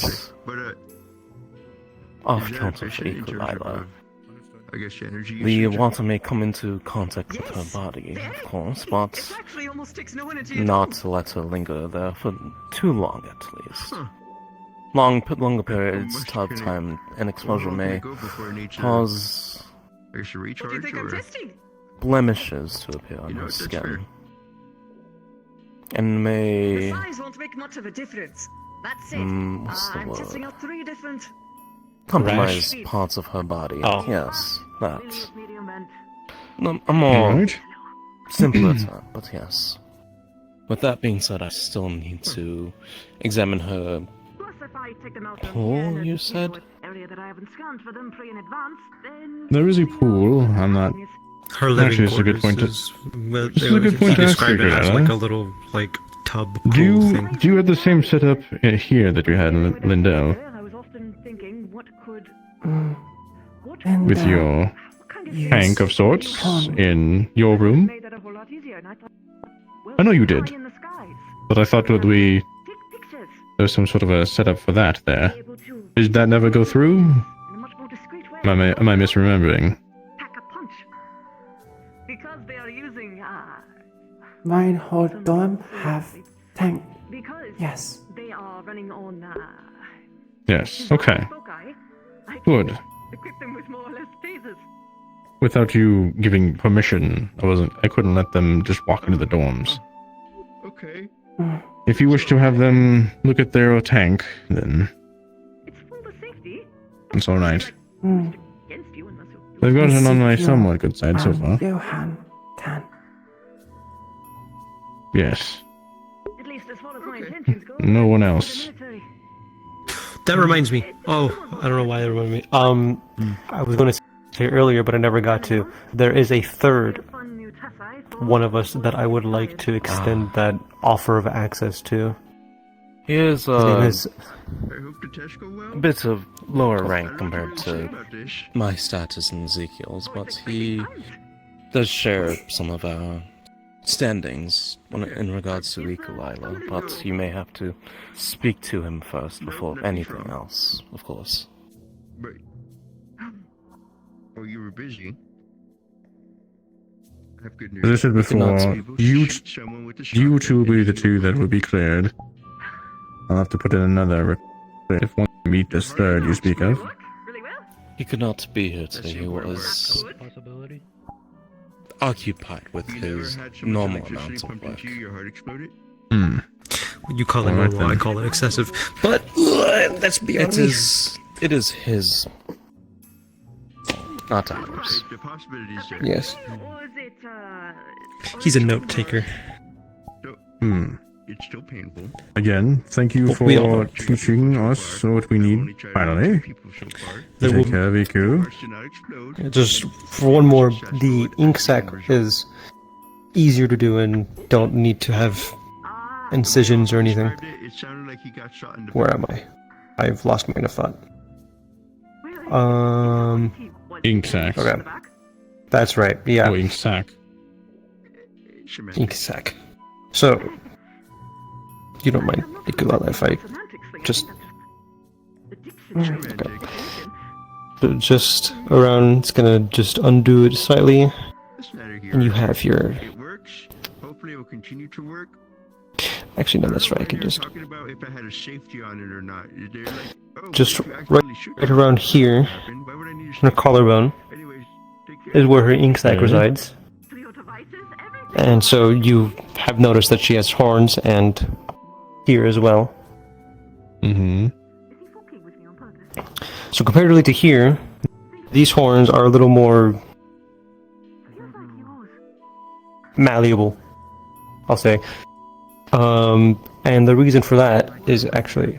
Speaker 15: off kilter for Iku'lylah. The water may come into contact with her body, of course, but not to let her linger there for too long at least. Longer periods of time and exposure may cause blemishes to appear on her skin, and may what's the word? Compromise parts of her body.
Speaker 13: Oh.
Speaker 15: Yes, that. A more simpler term, but yes. With that being said, I still need to examine her pool, you said?
Speaker 7: There is a pool. I'm not.
Speaker 13: Her living
Speaker 7: Actually, it's a good point.
Speaker 13: quarters
Speaker 7: This is a good point to ask you,
Speaker 13: it as like a
Speaker 7: Iku'lylah.
Speaker 13: little like tub
Speaker 7: Do
Speaker 13: pool
Speaker 7: you
Speaker 13: thing.
Speaker 7: do you have the same setup here that you had in Lindell with your tank of sorts in your room? I know you did, but I thought that there's some sort of a setup for that there. Did that never go through? Am I misremembering?
Speaker 10: Reinhold Dorm have tank. Yes.
Speaker 18: They are running on
Speaker 7: Yes. Okay. Good.
Speaker 18: equip them with more or less tasers.
Speaker 7: Without you giving permission, I couldn't let them just walk into the dorms.
Speaker 4: Okay.
Speaker 7: If you wish to have them look at their tank, then it's all right. They've gotten on my somewhat good side so far.
Speaker 10: Johan can.
Speaker 7: Yes.
Speaker 18: At least as far as my intentions go.
Speaker 7: No one else.
Speaker 13: That reminds me. Oh, I don't know why that reminded me. I was going to say earlier, but I never got to. There is a third one of us that I would like to extend that offer of access to.
Speaker 15: He is
Speaker 13: His name is
Speaker 15: a bit of lower rank compared to my status and Ezekiel's, but he does share some of our standings in regards to Iku'lylah, but you may have to speak to him first before anything else, of course.
Speaker 4: Right. Oh, you were busy. I have good news.
Speaker 7: As I said before, you two will be the two that will be cleared. I'll have to put in another if one meet this third you speak of.
Speaker 15: He could not be here today. He was occupied with his normal amounts of work.
Speaker 6: Hmm.
Speaker 13: You call it
Speaker 6: Alright,
Speaker 13: normal, I
Speaker 6: then.
Speaker 13: call it excessive. But let's be honest.
Speaker 15: It is his, not ours.
Speaker 13: Yes.
Speaker 18: Or is it,
Speaker 13: He's a note taker.
Speaker 6: Hmm.
Speaker 12: It's still painful.
Speaker 6: Again, thank you
Speaker 13: We all
Speaker 6: for
Speaker 13: know.
Speaker 6: teaching us what we need. Finally,
Speaker 13: There
Speaker 6: take
Speaker 13: will-
Speaker 6: care of Iku.
Speaker 13: Just for one more, the ink sac is easier to do and don't need to have incisions or anything. Where am I? I've lost my train of thought.
Speaker 6: Ink sac.
Speaker 13: Okay. That's right, yeah.
Speaker 6: Oh, ink sac.
Speaker 13: Ink sac. So, you don't mind Iku'lylah if I just... Okay. So just around, it's gonna just undo it slightly, and you have your...
Speaker 12: It works. Hopefully it will continue to work.
Speaker 13: Actually, no, that's right, I can just...
Speaker 12: Talking about if I had a safety on it or not. They're like, oh,
Speaker 13: Just
Speaker 12: you
Speaker 13: right
Speaker 12: accidentally shoot
Speaker 13: right around here,
Speaker 12: Why would I need
Speaker 13: on her collarbone, is where her ink sac resides. And so you have noticed that she has horns, and here as well.
Speaker 6: Mm-hmm.
Speaker 13: So comparatively to here, these horns are a little more malleable, I'll say. And the reason for that is actually...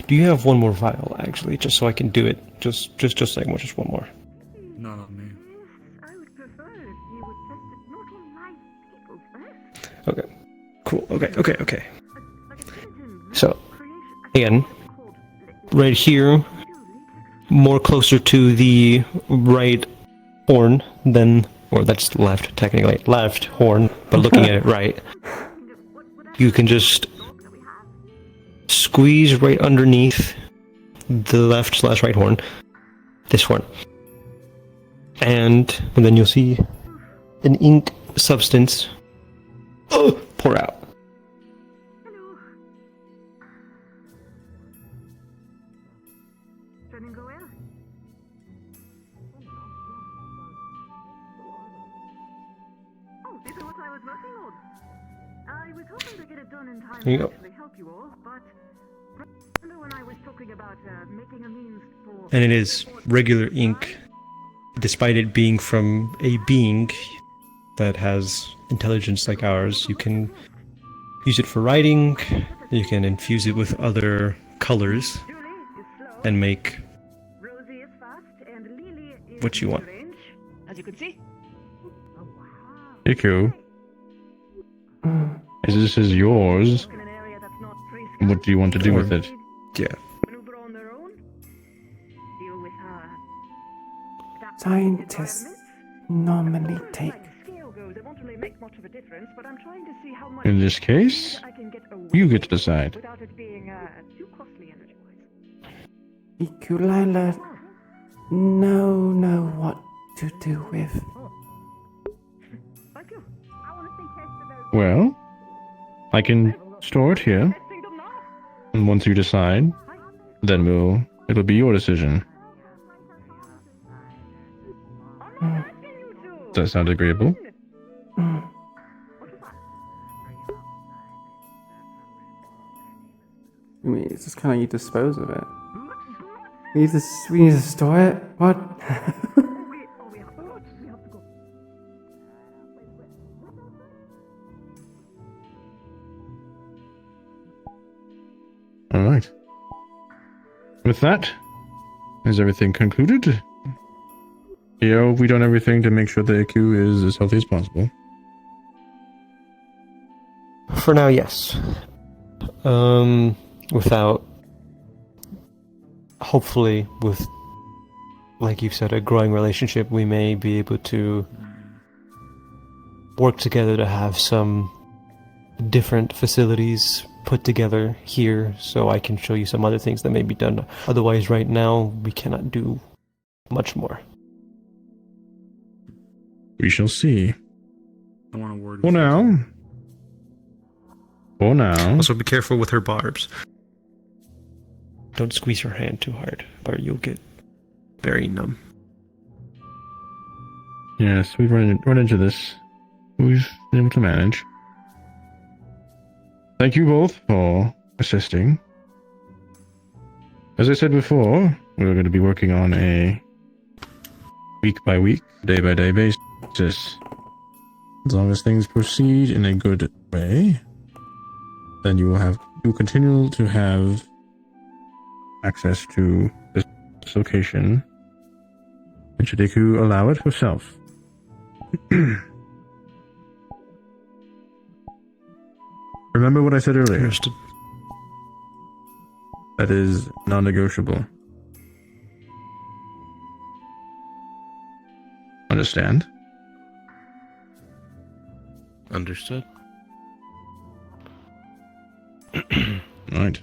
Speaker 13: Do you have one more vial, actually, just so I can do it? Just a second, just one more.
Speaker 8: Not on me.
Speaker 13: Okay. Cool. Okay. So, again, right here, more closer to the right horn than, or that's left, technically, left horn, but looking at it right, you can just squeeze right underneath the left/right horn, this horn, and then you'll see an ink substance pour out. Here you go. And it is regular ink, despite it being from a being that has intelligence like ours. You can use it for writing, you can infuse it with other colors, and make what you want.
Speaker 18: As you can see.
Speaker 6: Iku. This is yours. What do you want to do with it?
Speaker 13: Yeah.
Speaker 10: Scientists normally take.
Speaker 6: In this case, you get to decide.
Speaker 10: Iku'lylah know what to do with.
Speaker 6: Well, I can store it here. And once you decide, then it'll be your decision. Does that sound agreeable?
Speaker 10: I mean, it's just kind of you dispose of it. We need to store it? What?
Speaker 6: Alright. With that, is everything concluded? Yeah, we've done everything to make sure the Iku is as healthy as possible.
Speaker 13: For now, yes. Without, hopefully, with, like you said, a growing relationship, we may be able to work together to have some different facilities put together here, so I can show you some other things that may be done. Otherwise, right now, we cannot do much more.
Speaker 6: We shall see.
Speaker 8: I want a word.
Speaker 6: For now.
Speaker 13: Also, be careful with her barbs. Don't squeeze her hand too hard, or you'll get very numb.
Speaker 7: Yes, we've run into this. We've been able to manage. Thank you both for assisting. As I said before, we're going to be working on a week-by-week, day-by-day basis. As long as things proceed in a good way, then you will continue to have access to this location. And should Iku allow it herself. Remember what I said earlier.
Speaker 13: Understood.
Speaker 7: That is non-negotiable. Understand?
Speaker 15: Understood.
Speaker 7: Right.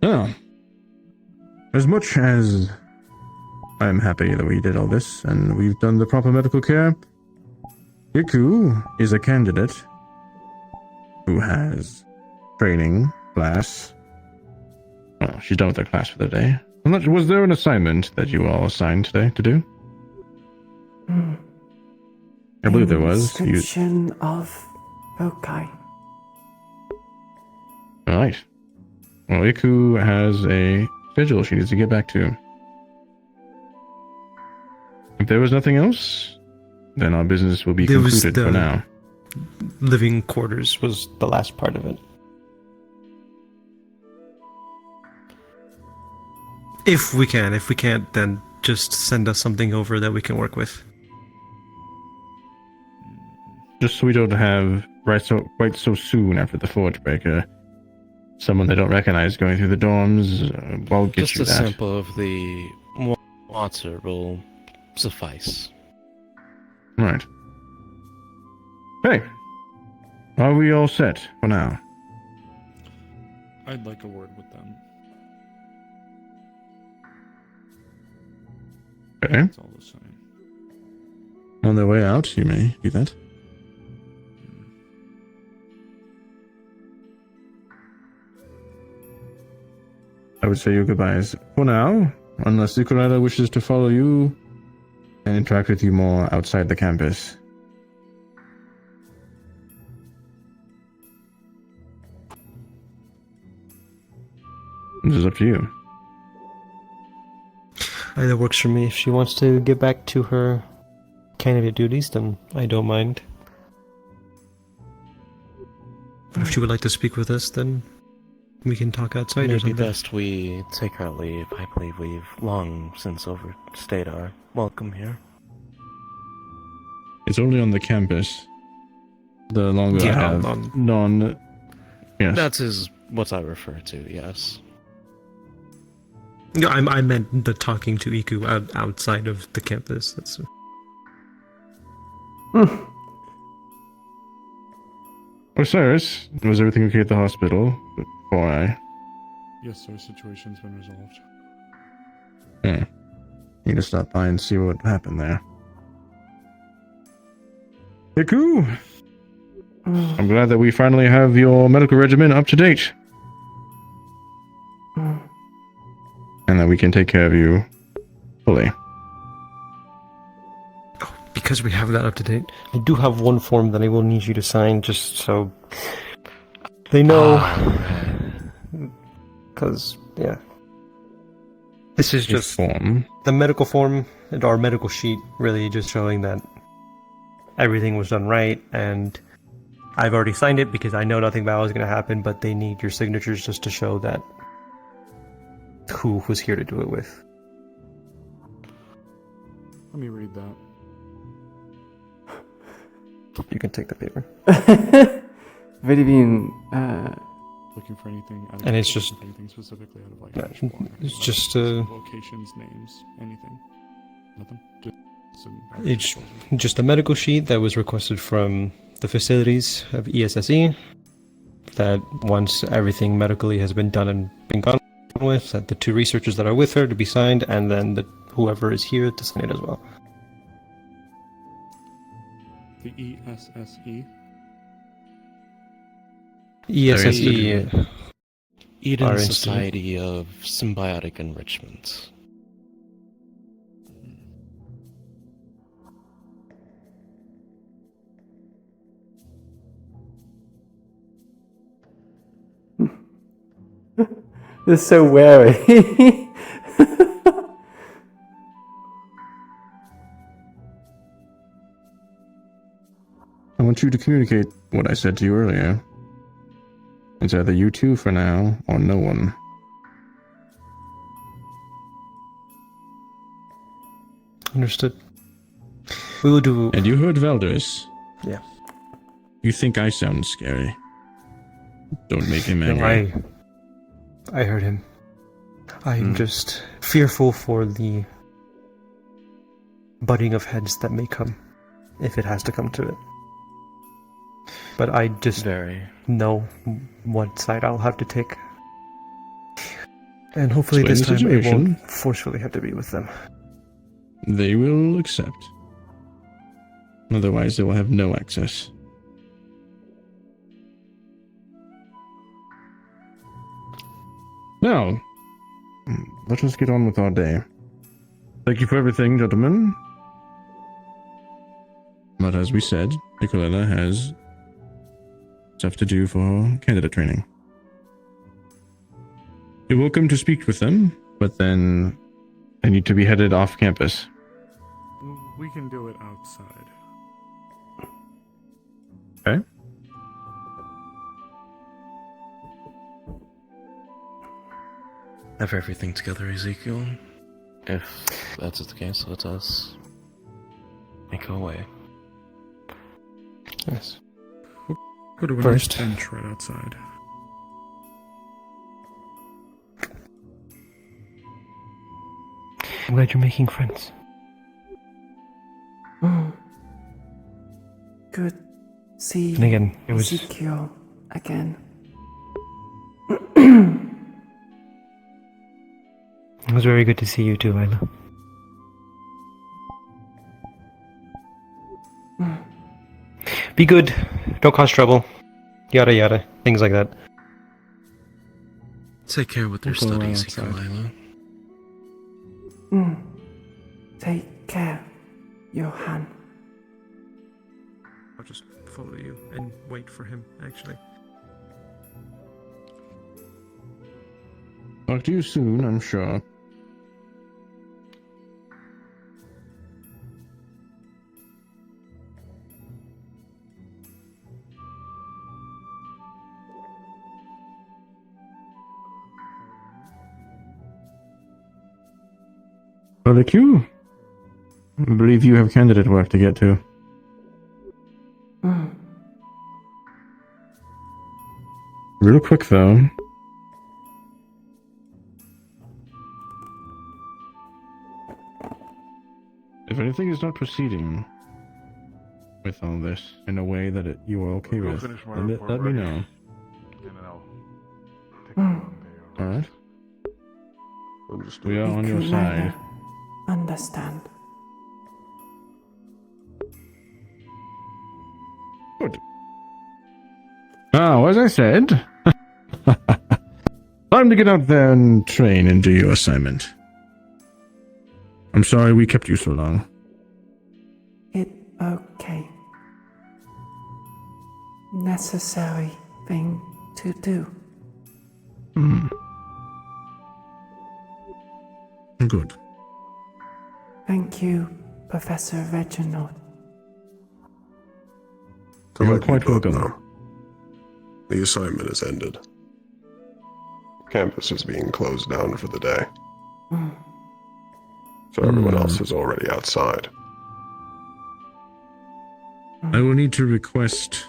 Speaker 7: Now, as much as I am happy that we did all this and we've done the proper medical care, Iku is a candidate who has training class. Well, she's done with her class for the day. Was there an assignment that you all assigned today to do? I believe there was.
Speaker 10: Inscription of Yokai.
Speaker 7: Alright. Well, Iku has a schedule she needs to get back to. If there was nothing else, then our business will be concluded for now.
Speaker 13: Living quarters was the last part of it. If we can. If we can't, then just send us something over that we can work with.
Speaker 7: Just so we don't have quite so soon after the Forge Breaker, someone they don't recognize going through the dorms. We'll get
Speaker 15: Just
Speaker 7: you
Speaker 15: a
Speaker 7: that.
Speaker 15: sample of the water will suffice.
Speaker 7: Right. Hey, are we all set for now?
Speaker 8: I'd like a word with them.
Speaker 7: Okay.
Speaker 8: That's all the same.
Speaker 7: On their way out, you may do that. I would say your goodbyes for now, unless Iku'lylah wishes to follow you and interact with you more outside the campus. This is up to you.
Speaker 13: Either works for me. If she wants to get back to her candidate duties, then I don't mind. But if she would like to speak with us, then we can talk outside or
Speaker 15: Maybe
Speaker 13: something.
Speaker 15: best we take our leave. I believe we've long since overstayed our welcome here.
Speaker 7: It's only on the campus. The longer I have yes.
Speaker 15: That is what I refer to, yes.
Speaker 13: No, I meant the talking to Iku outside of the campus. That's.
Speaker 7: Osiris, was everything okay at the hospital before I...
Speaker 8: Yes, sir. Situation's been resolved.
Speaker 7: Yeah. Need to stop by and see what happened there. Iku! I'm glad that we finally have your medical regimen up to date. And that we can take care of you fully.
Speaker 13: Because we have that up to date, I do have one form that I will need you to sign just so they know. Because, yeah. This is just the medical form, and our medical sheet, really just showing that everything was done right, and I've already signed it because I know nothing bad was going to happen, but they need your signatures just to show that who was here to do it with.
Speaker 8: Let me read that.
Speaker 13: You can take the paper.
Speaker 10: Really being
Speaker 8: Looking for anything out of
Speaker 13: And it's just-
Speaker 8: anything specifically out of like
Speaker 13: Yeah,
Speaker 8: Ashwater,
Speaker 13: it's
Speaker 8: like,
Speaker 13: just,
Speaker 8: locations, names, anything. Nothing. Just some
Speaker 13: It's just a medical sheet that was requested from the facilities of ESSE, that once everything medically has been done and been gone with, that the two researchers that are with her to be signed, and then whoever is here to sign it as well.
Speaker 8: The ESSE.
Speaker 13: ESSE.
Speaker 15: Eden
Speaker 13: our
Speaker 15: Society of Symbiotic Enrichment.
Speaker 10: They're so wary.
Speaker 7: I want you to communicate what I said to you earlier. It's either you two for now, or no one.
Speaker 13: Understood. We will do...
Speaker 7: And you heard Valdris.
Speaker 13: Yeah.
Speaker 7: You think I sound scary. Don't make him
Speaker 13: No,
Speaker 7: angry.
Speaker 13: I heard him. I'm just fearful for the butting of heads that may come, if it has to come to it. But I just know what side I'll have to take. And hopefully
Speaker 7: Explain
Speaker 13: this
Speaker 7: the
Speaker 13: time it
Speaker 7: situation.
Speaker 13: won't forcefully have to be with them.
Speaker 7: They will accept. Otherwise, they will have no access. Now, let us get on with our day. Thank you for everything, gentlemen. But as we said, Iku'lylah has stuff to do for candidate training. You're welcome to speak with them, but then they need to be headed off campus.
Speaker 8: We can do it outside.
Speaker 7: Okay.
Speaker 15: Have everything together, Ezekiel. If that's the case, let us make our way.
Speaker 13: Yes.
Speaker 8: Go to a
Speaker 13: First.
Speaker 8: nice bench right outside.
Speaker 13: I'm glad you're making friends.
Speaker 10: Good. See
Speaker 13: And again, it was...
Speaker 10: Ezekiel again.
Speaker 13: It was very good to see you too, Lila. Be good. Don't cause trouble. Yada yada. Things like that.
Speaker 15: Take care with their
Speaker 7: We'll go
Speaker 15: studies,
Speaker 7: outside.
Speaker 15: Iku'lylah.
Speaker 10: Take care, Johan.
Speaker 8: I'll just follow you and wait for him, actually.
Speaker 7: Talk to you soon, I'm sure. Brother Q, I believe you have candidate work to get to. Real quick though. If anything is not proceeding with all this in a way that you are okay with, then let me know. Alright? We are on your side.
Speaker 10: Understand.
Speaker 7: Good. Now, as I said, time to get out there and train and do your assignment. I'm sorry we kept you so long.
Speaker 10: Okay. Necessary thing to do.
Speaker 7: Good.
Speaker 10: Thank you, Professor Reginald.
Speaker 7: You're quite welcome.
Speaker 4: The assignment is ended. Campus is being closed down for the day. So everyone else is already outside.
Speaker 7: I will need to request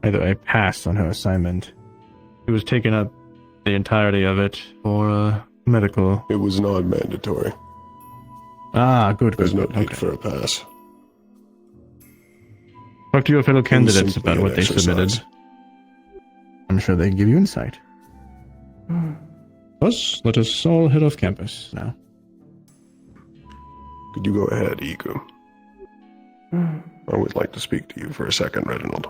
Speaker 7: either a pass on her assignment. It was taken up the entirety of it for medical.
Speaker 4: It was not mandatory.
Speaker 7: Ah, good.
Speaker 4: There's no
Speaker 7: good.
Speaker 4: need
Speaker 7: Okay.
Speaker 4: for a pass.
Speaker 7: Talk to your fellow candidates
Speaker 4: simply
Speaker 7: about
Speaker 4: an
Speaker 7: what they
Speaker 4: exercise.
Speaker 7: submitted. I'm sure they can give you insight. Thus, let us all head off campus now.
Speaker 4: Could you go ahead, Iku? I would like to speak to you for a second, Reginald.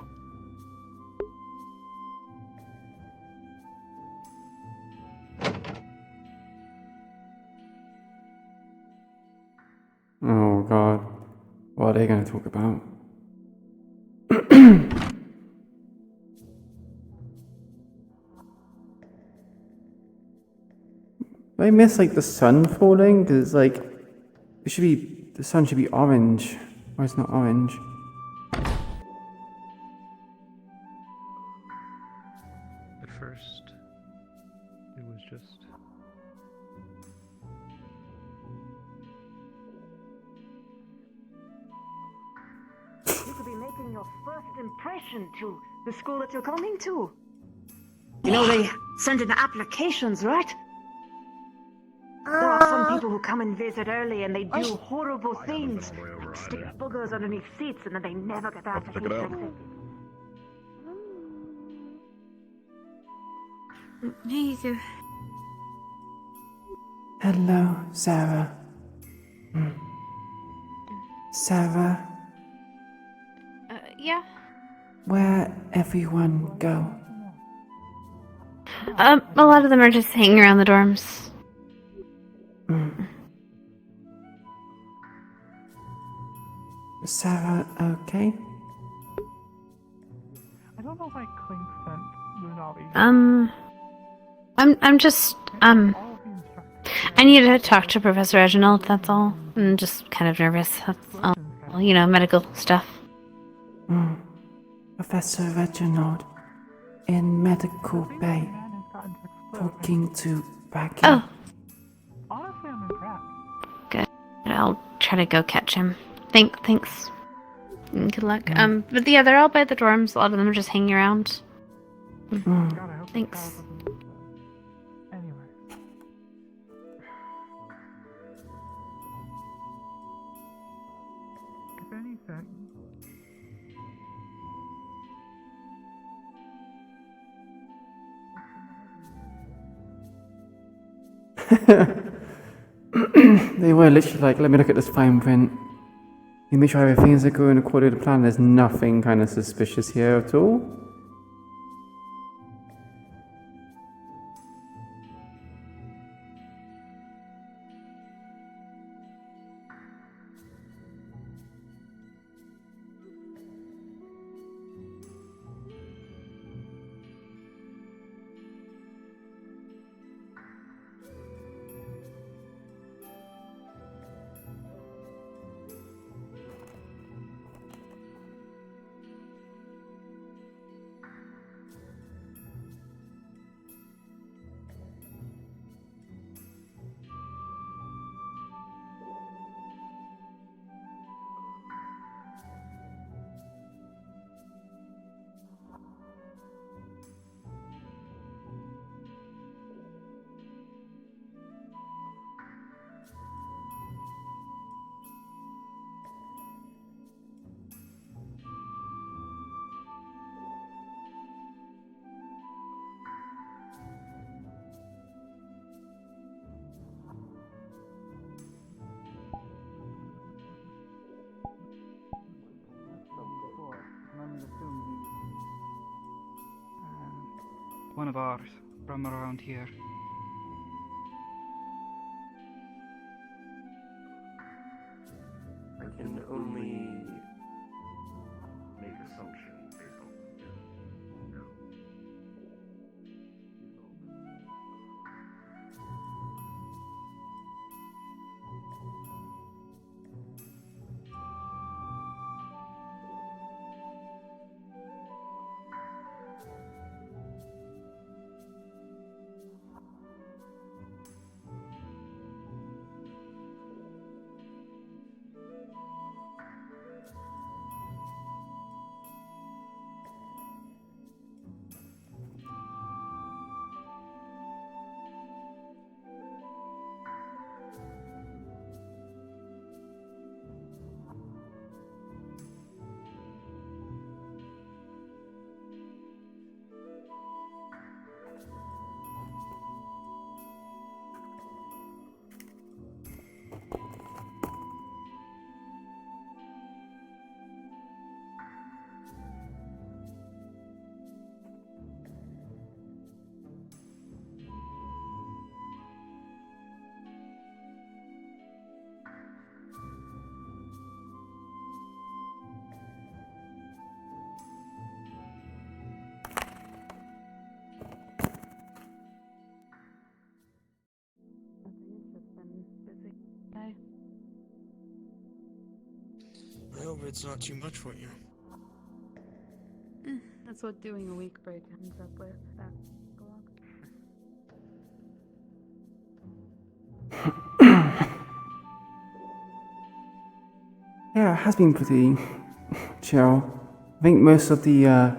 Speaker 10: Oh god. What are they going to talk about? Do I miss like the sun falling? Because it's like it should be the sun should be orange. Why it's not orange?
Speaker 22: At first, it was just.
Speaker 18: You could be making your first impression to the school that you're coming to. You know, they send in applications, right? There are some people who come and visit early and they do horrible things, like stick boogers underneath seats, and then they never get out to fix it.
Speaker 11: Hey, you.
Speaker 10: Hello, Sarah. Sarah,
Speaker 11: Yeah.
Speaker 10: where everyone go?
Speaker 11: A lot of them are just hanging around the dorms.
Speaker 10: Sarah, okay?
Speaker 9: I don't know why Clink sent Lunali.
Speaker 11: I'm just, I need to talk to Professor Reginald, that's all. I'm just kind of nervous, that's all. You know, medical stuff.
Speaker 10: Professor Reginald in Medical Bay talking to Bracken.
Speaker 11: Oh.
Speaker 9: Honestly, I'm impressed.
Speaker 11: Good. I'll try to go catch him. Thanks. And good luck. But yeah, they're all by the dorms. A lot of them are just hanging around. Thanks.
Speaker 9: If anything,
Speaker 10: They were literally like, let me look at this fine print. You make sure everything's going according to plan. There's nothing kind of suspicious here at all.
Speaker 3: One of ours, from around here.
Speaker 4: I can only make assumptions based on
Speaker 14: hope it's not too much for you.
Speaker 20: That's what doing a week break ends up with.
Speaker 10: Yeah, it has been pretty chill. I think most of the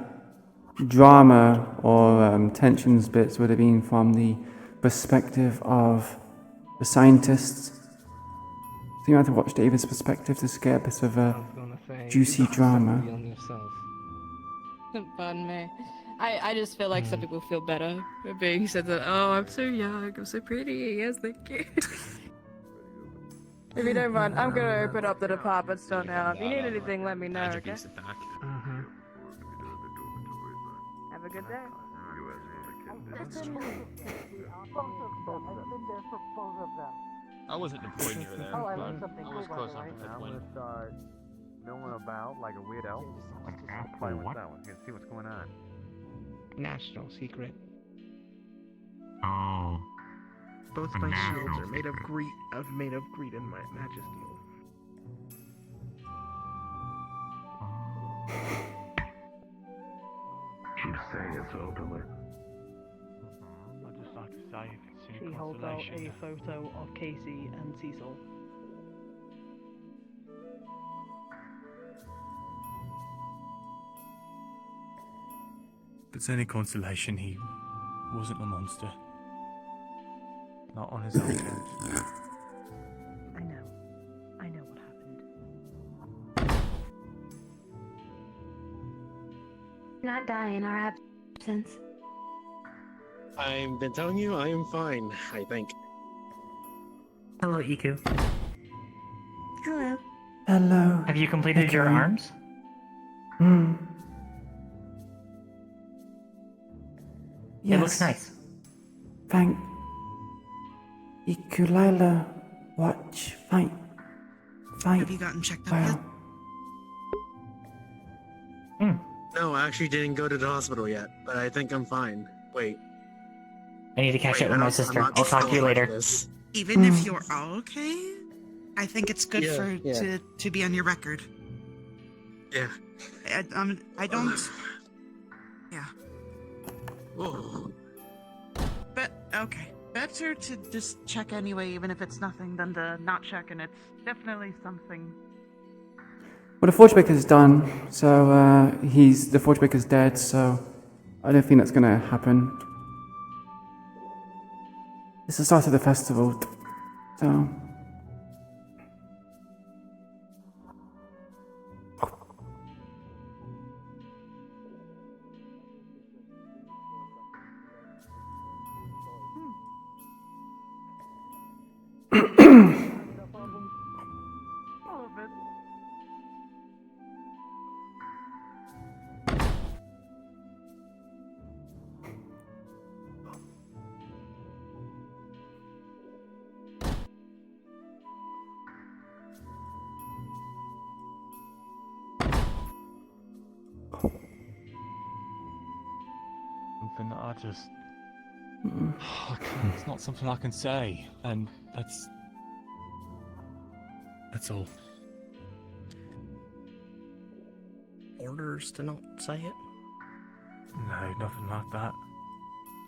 Speaker 10: drama or tensions bits would have been from the perspective of the scientists. So you have to watch David's perspective to get a bit of a juicy drama.
Speaker 20: Pardon me. I just feel like some people feel better for being said that, oh, I'm so young, I'm so pretty, yes, thank you. If you don't mind, I'm gonna open up the department store now. If you need anything, let me know, okay? Have a good day.
Speaker 5: I wasn't deployed near there.
Speaker 16: Oh, I
Speaker 5: but
Speaker 16: learned something
Speaker 5: I
Speaker 16: cool,
Speaker 5: was
Speaker 16: by
Speaker 5: close
Speaker 16: the
Speaker 5: enough
Speaker 16: way.
Speaker 5: to
Speaker 16: I'm
Speaker 5: deploy.
Speaker 16: gonna start milling about like a weirdo. Play with that one. See what's going on.
Speaker 2: National secret.
Speaker 19: Oh.
Speaker 2: Both my shields are made of greed and my majesty.
Speaker 4: Keep saying it so openly.
Speaker 23: I'd just like to say, if it's
Speaker 24: She
Speaker 23: any
Speaker 24: holds out
Speaker 23: consolation,
Speaker 24: a photo of Casey and Cecil.
Speaker 8: If it's any consolation, he wasn't a monster. Not on his own terms.
Speaker 24: I know what happened.
Speaker 11: Not die in our absence.
Speaker 25: I've been telling you I am fine, I think.
Speaker 26: Hello, Iku.
Speaker 11: Hello.
Speaker 10: Hello.
Speaker 26: Have you completed your arms?
Speaker 10: Yes.
Speaker 26: It looks nice.
Speaker 10: Thank Iku'lylah. Watch. Fight.
Speaker 17: Have you gotten checked up yet?
Speaker 25: No, I actually didn't go to the hospital yet, but I think I'm fine. Wait.
Speaker 26: I need to catch up with my sister.
Speaker 25: I'm
Speaker 26: I'll talk to you later.
Speaker 17: Even if you're all okay, I think it's good
Speaker 25: Yeah.
Speaker 17: to be on your record.
Speaker 25: Yeah.
Speaker 17: I don't. Yeah.
Speaker 25: Whoa.
Speaker 17: But okay, better to just check anyway, even if it's nothing, than to not check and it's definitely something.
Speaker 10: Well, the Forge Breaker's done, so the Forge Breaker's dead, so I don't think that's gonna happen. It's the start of the festival, so.
Speaker 23: Something that I just... It's not something I can say, and that's all.
Speaker 2: Orders to not say it?
Speaker 8: No, nothing like that.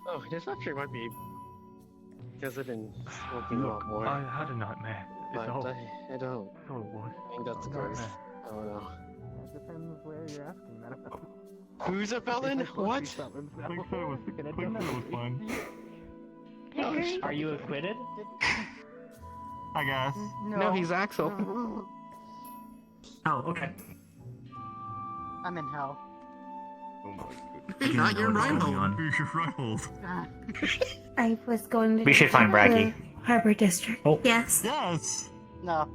Speaker 25: Oh, this actually might be because I've been smoking a lot
Speaker 8: Look,
Speaker 25: more.
Speaker 8: I had a nightmare.
Speaker 25: But
Speaker 8: It's all.
Speaker 25: I don't.
Speaker 8: That's all it was.
Speaker 25: I think that's gross. I don't know.
Speaker 16: Depends where you're asking that about.
Speaker 25: Who's a felon? What?
Speaker 8: I think so. Was fun.
Speaker 26: Are you acquitted?
Speaker 8: I guess.
Speaker 2: No, he's Axel.
Speaker 26: Oh, okay.
Speaker 16: I'm in hell.
Speaker 25: Not your rival.
Speaker 8: Who's your rival?
Speaker 11: I was going to.
Speaker 26: We should find Braggy.
Speaker 11: Harbor District.
Speaker 26: Oh.
Speaker 11: Yes.
Speaker 8: Yes.
Speaker 16: No,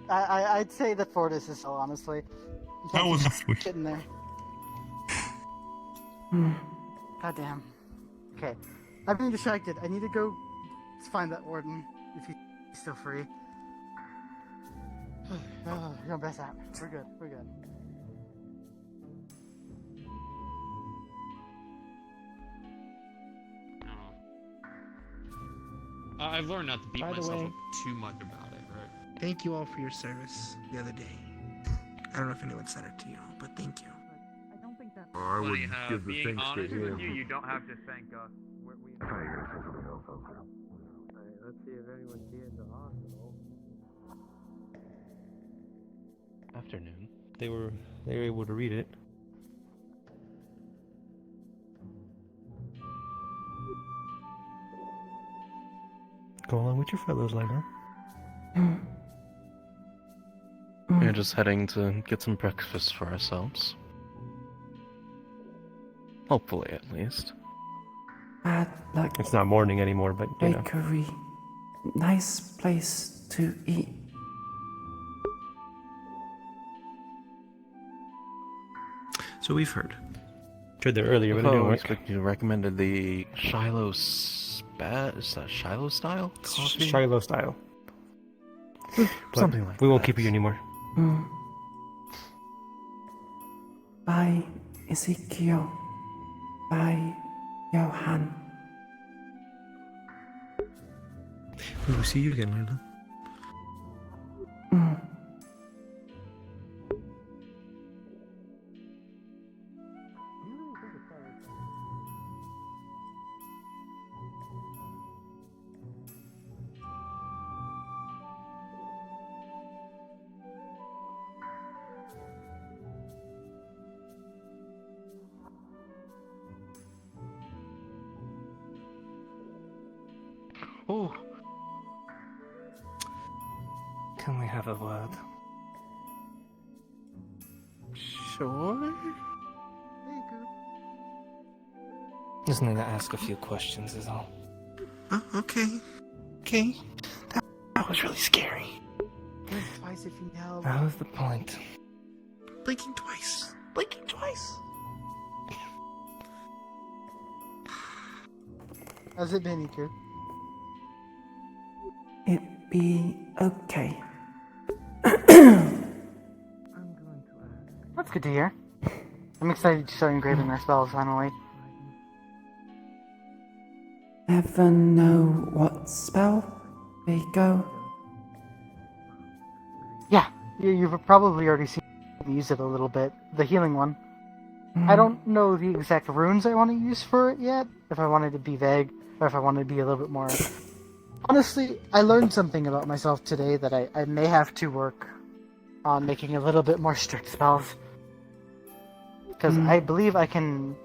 Speaker 16: I'd say that Fortis is hell, honestly. You
Speaker 8: That
Speaker 16: can't
Speaker 8: was
Speaker 16: just
Speaker 8: last
Speaker 16: get in there. Goddamn. Okay, I'm being distracted. I need to go find that warden if he's still free. You're gonna best out. We're good. We're good.
Speaker 5: I've learned not to beat
Speaker 2: By the
Speaker 5: myself
Speaker 2: way-
Speaker 5: up too much about it, right?
Speaker 2: Thank you all for your service the other day.
Speaker 1: I don't know if anyone said it to you, but thank you.
Speaker 4: I would
Speaker 5: Funny how
Speaker 4: give the
Speaker 5: being
Speaker 4: thanks to
Speaker 5: honest with
Speaker 4: him.
Speaker 5: you don't have to thank us.
Speaker 4: I thought you were gonna say something else, Hunter.
Speaker 25: Let's see if anyone's here in the hospital.
Speaker 22: Afternoon. They were able to read it. Go along with your fellows, Lila.
Speaker 15: We're just heading to get some breakfast for ourselves. Hopefully, at least.
Speaker 10: Like
Speaker 22: It's not morning anymore, but you know.
Speaker 10: bakery, nice place to eat.
Speaker 1: So we've heard.
Speaker 22: Tried there earlier, but it didn't work.
Speaker 15: You recommended the Shiloh is that Shiloh style coffee?
Speaker 22: Shiloh style.
Speaker 15: Something like
Speaker 22: we won't keep you anymore.
Speaker 10: By Ezekiel. By Johan.
Speaker 1: We will see you again, Lila.
Speaker 22: Oh. Can we have a word?
Speaker 1: Sure.
Speaker 22: Just need to ask a few questions, is all.
Speaker 1: Okay. Okay.
Speaker 22: That was really scary.
Speaker 16: Blink twice if you need help.
Speaker 22: That was the point.
Speaker 1: Blinking twice. Blinking twice.
Speaker 16: How's it been, Iku?
Speaker 10: It be okay.
Speaker 16: That's good to hear. I'm excited to start engraving our spells finally.
Speaker 10: Ever know what spell we go?
Speaker 16: Yeah, you've probably already seen me use it a little bit. The healing one. I don't know the exact runes I want to use for it yet. If I wanted to be vague, or if I wanted to be a little bit more... Honestly, I learned something about myself today that I may have to work on making a little bit more strict spells. Because I believe I can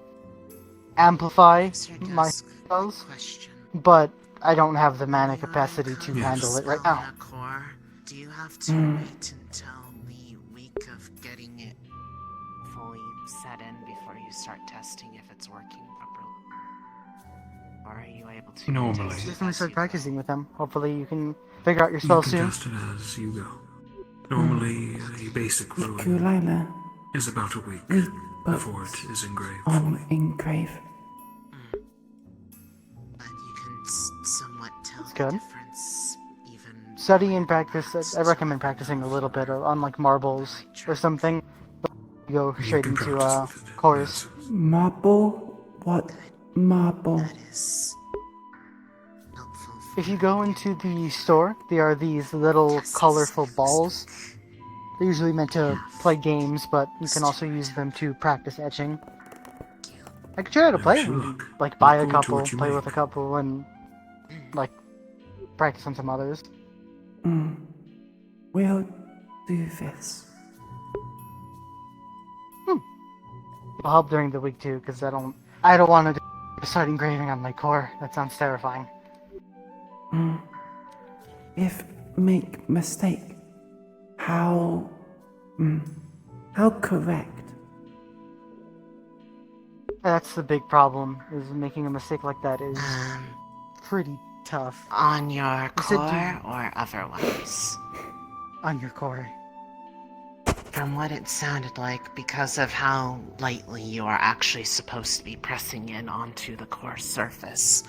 Speaker 16: amplify my spells, but I don't have the mana capacity to handle it right now.
Speaker 17: Do you have to wait until the week of getting it fully set in before you start testing if it's working properly? Or are you able to...
Speaker 1: Normally.
Speaker 16: Definitely start practicing with them. Hopefully you can figure out your
Speaker 1: You
Speaker 16: spells
Speaker 1: can
Speaker 16: soon.
Speaker 1: test it as you go. Normally, a basic rune
Speaker 10: Iku'lylah.
Speaker 1: is about a week before it is engraved
Speaker 10: On
Speaker 1: fully.
Speaker 10: engrave.
Speaker 17: But you can somewhat tell
Speaker 16: That's
Speaker 17: the
Speaker 16: good.
Speaker 17: difference even...
Speaker 16: Study and practice. I recommend practicing a little bit on like marbles or something. You go straight into chorus.
Speaker 10: Marble? What marble?
Speaker 16: If you go into the store, there are these little colorful balls. They're usually meant to play games, but you can also use them to practice etching. I could try to play them, like buy a couple, play with a couple, and like practice on some others.
Speaker 10: We'll do this.
Speaker 16: It'll help during the week too, because I don't want to start engraving on my core. That sounds terrifying.
Speaker 10: If make mistake, how correct?
Speaker 16: That's the big problem, is making a mistake like that is pretty tough.
Speaker 17: On your
Speaker 16: You said
Speaker 17: core or otherwise?
Speaker 16: On your core.
Speaker 17: From what it sounded like, because of how lightly you are actually supposed to be pressing in onto the core surface,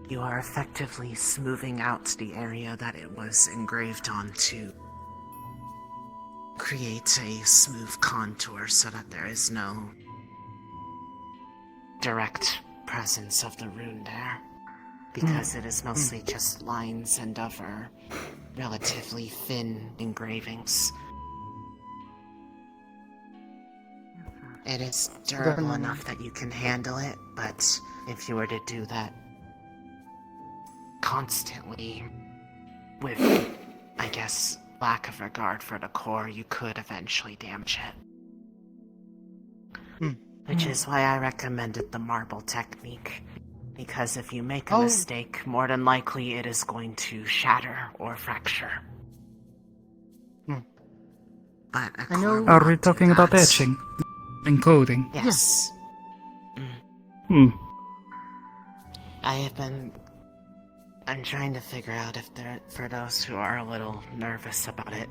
Speaker 17: you are effectively smoothing out the area that it was engraved onto. Create a smooth contour so that there is no direct presence of the rune there. Because it is mostly just lines and other relatively thin engravings. It is durable enough that you can handle it, but if you were to do that constantly with, I guess, lack of regard for the core, you could eventually damage it. Which is why I recommended the marble technique. Because if you make a mistake, more than likely it is going to shatter or fracture. But a core will
Speaker 3: Are
Speaker 17: not
Speaker 3: we
Speaker 17: do
Speaker 3: talking about
Speaker 17: that.
Speaker 3: etching? Encoding?
Speaker 17: Yes. I'm trying to figure out if there, for those who are a little nervous about it,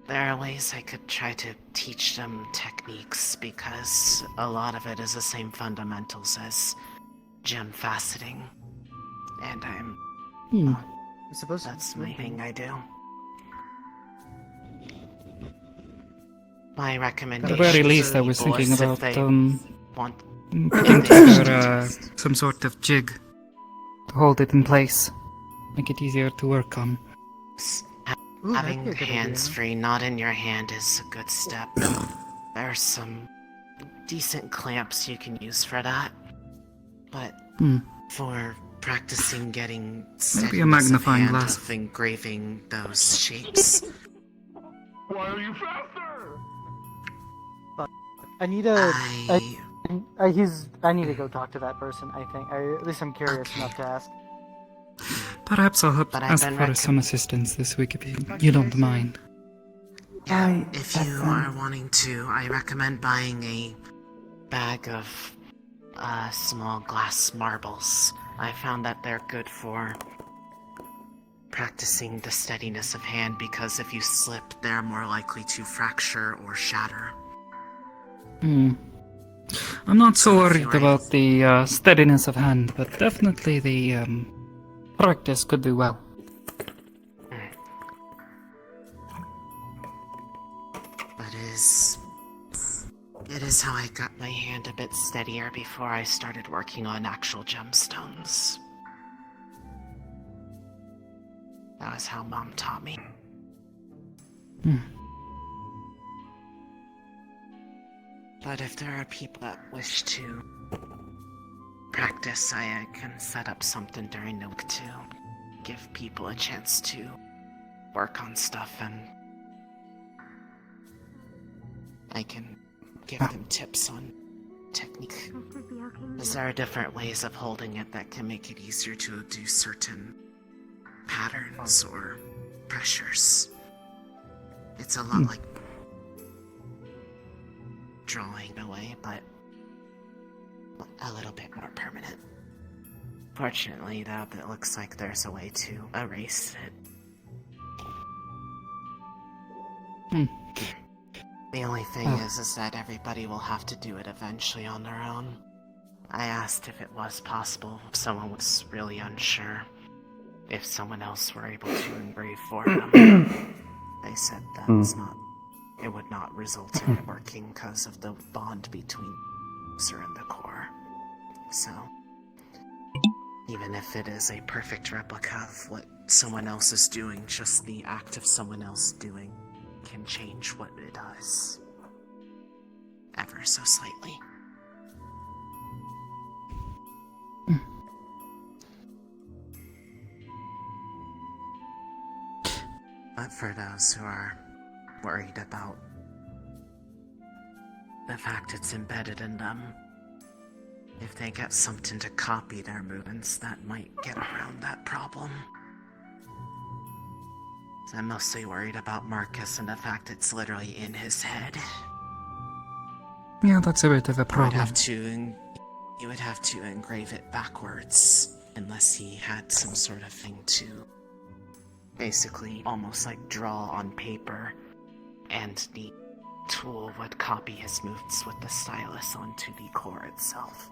Speaker 17: there are ways I could try to teach them techniques, because a lot of it is the same fundamentals as gem faceting. And
Speaker 16: I suppose
Speaker 17: that's my thing I do. My recommendation
Speaker 3: At the very least,
Speaker 17: to
Speaker 3: I was
Speaker 17: people
Speaker 3: thinking
Speaker 17: is if
Speaker 3: about
Speaker 17: they want
Speaker 3: putting together some sort of jig to hold it in place, make it easier to work on.
Speaker 17: Having hands free, not in your hand, is a good step. There are some decent clamps you can use for that, but for practicing getting
Speaker 3: Maybe a
Speaker 17: steadiness of
Speaker 3: magnifying
Speaker 17: hand
Speaker 3: glass.
Speaker 17: of engraving those shapes.
Speaker 2: Why are you faster?
Speaker 16: I need a. I need to go talk to that person. I think. At least I'm curious enough to ask.
Speaker 3: Perhaps I'll
Speaker 17: But I've
Speaker 3: ask
Speaker 17: been
Speaker 3: for some assistance this week if you don't mind.
Speaker 17: Yeah, if you are wanting to, I recommend buying a bag of small glass marbles. I found that they're good for practicing the steadiness of hand, because if you slip, they're more likely to fracture or shatter.
Speaker 3: I'm not so worried about the steadiness of hand, but definitely the practice could do well.
Speaker 17: But it is how I got my hand a bit steadier before I started working on actual gemstones. That was how Mom taught me. But if there are people that wish to practice, I can set up something during the week to give people a chance to work on stuff, and I can give them tips on technique. Because there are different ways of holding it that can make it easier to do certain patterns or pressures. It's a lot like drawing in a way, but a little bit more permanent. Fortunately, though, it looks like there's a way to erase it. The only thing is that everybody will have to do it eventually on their own. I asked if it was possible, if someone was really unsure, if someone else were able to engrave for them. They said that's not, it would not result in it working because of the bond between the user and the core. So, even if it is a perfect replica of what someone else is doing, just the act of someone else doing can change what it does. Ever so slightly. But for those who are worried about the fact it's embedded in them, if they get something to copy their movements, that might get around that problem. So I'm mostly worried about Marcus and the fact it's literally in his head.
Speaker 3: Yeah, that's a bit of a problem.
Speaker 17: You would have to engrave it backwards, unless he had some sort of thing to basically almost like draw on paper, and the tool would copy his movements with the stylus onto the core itself.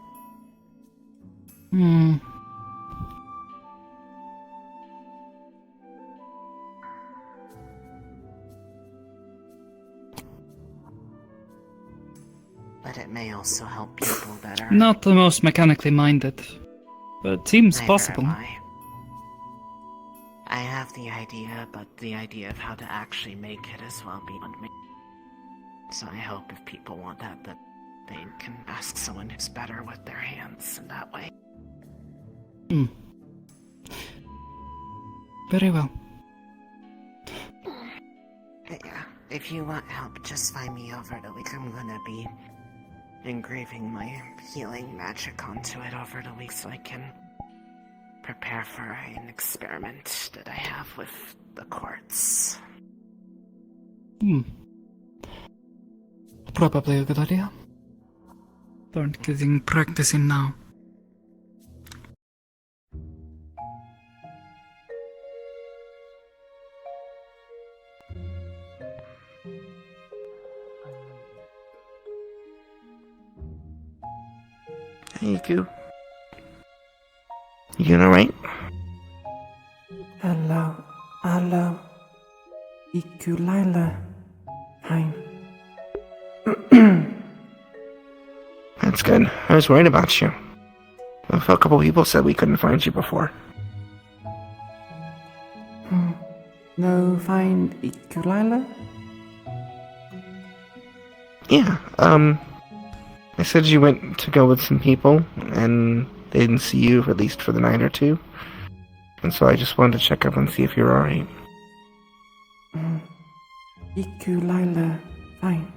Speaker 17: But it may also help people that are
Speaker 3: Not the most mechanically minded, but it seems possible.
Speaker 17: I have the idea, but the idea of how to actually make it is well beyond me. So I hope if people want that they can ask someone who's better with their hands in that way.
Speaker 3: Hmm. Very well.
Speaker 17: Yeah, if you want help, just find me over the week. I'm gonna be engraving my healing magic onto it over the week so I can prepare for an experiment that I have with the quartz.
Speaker 3: Probably a good idea. Start getting practicing now.
Speaker 6: Hey, Iku. You doing alright?
Speaker 10: Hello. Iku'lylah. Fine.
Speaker 6: That's good. I was worried about you. A couple people said we couldn't find you before.
Speaker 10: No, find Iku'lylah?
Speaker 6: Yeah, I said you went to go with some people, and they didn't see you, at least for the night or two. And so I just wanted to check up and see if you're alright.
Speaker 10: Iku'lylah. Fine.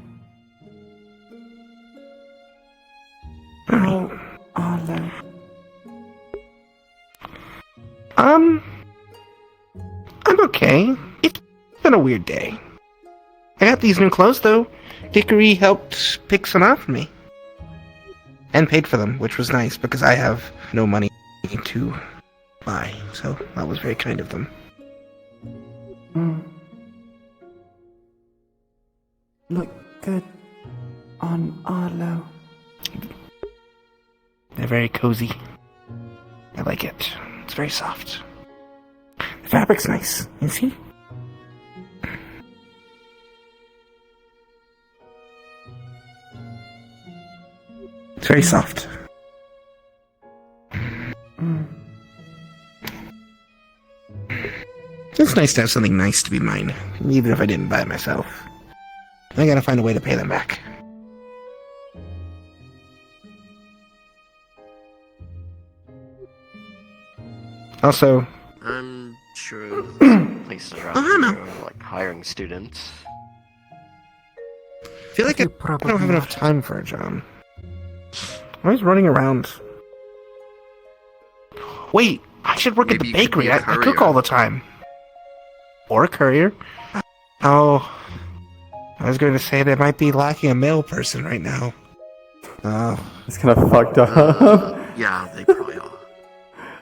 Speaker 6: Alright.
Speaker 10: Arlo.
Speaker 6: I'm okay. It's been a weird day. I got these new clothes, though. Dickory helped pick some out for me. And paid for them, which was nice, because I have no money to buy, so that was very kind of them.
Speaker 10: Look good on Arlo.
Speaker 6: They're very cozy. I like it. It's very soft. The fabric's nice, you see? It's very soft. It's nice to have something nice to be mine, even if I didn't buy it myself. I gotta find a way to pay them back. Also,
Speaker 25: I'm sure there's places around here, like hiring students.
Speaker 6: I feel like I don't have enough time for a job. I'm always running around. Wait, I should work at the bakery. I cook all the time. Or a courier. Oh, I was going to say they might be lacking a male person right now. Oh.
Speaker 10: It's kind of fucked up.
Speaker 25: Yeah, they probably are.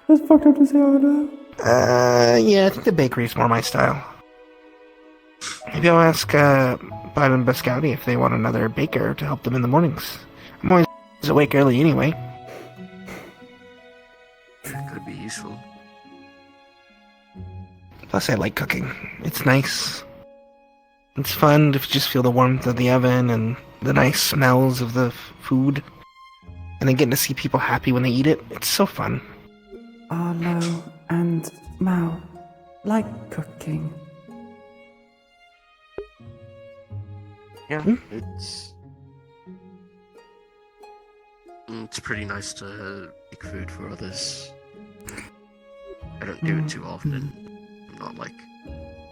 Speaker 10: That's fucked up to say out loud.
Speaker 6: Yeah, I think the bakery's more my style. Maybe I'll ask Bud and Biscotti if they want another baker to help them in the mornings. I'm always awake early anyway.
Speaker 25: Could be useful.
Speaker 6: Plus, I like cooking. It's nice. It's fun to just feel the warmth of the oven and the nice smells of the food. And then getting to see people happy when they eat it. It's so fun.
Speaker 10: Arlo and Mao like cooking.
Speaker 25: Yeah, it's pretty nice to make food for others. I don't do it too often. I'm not like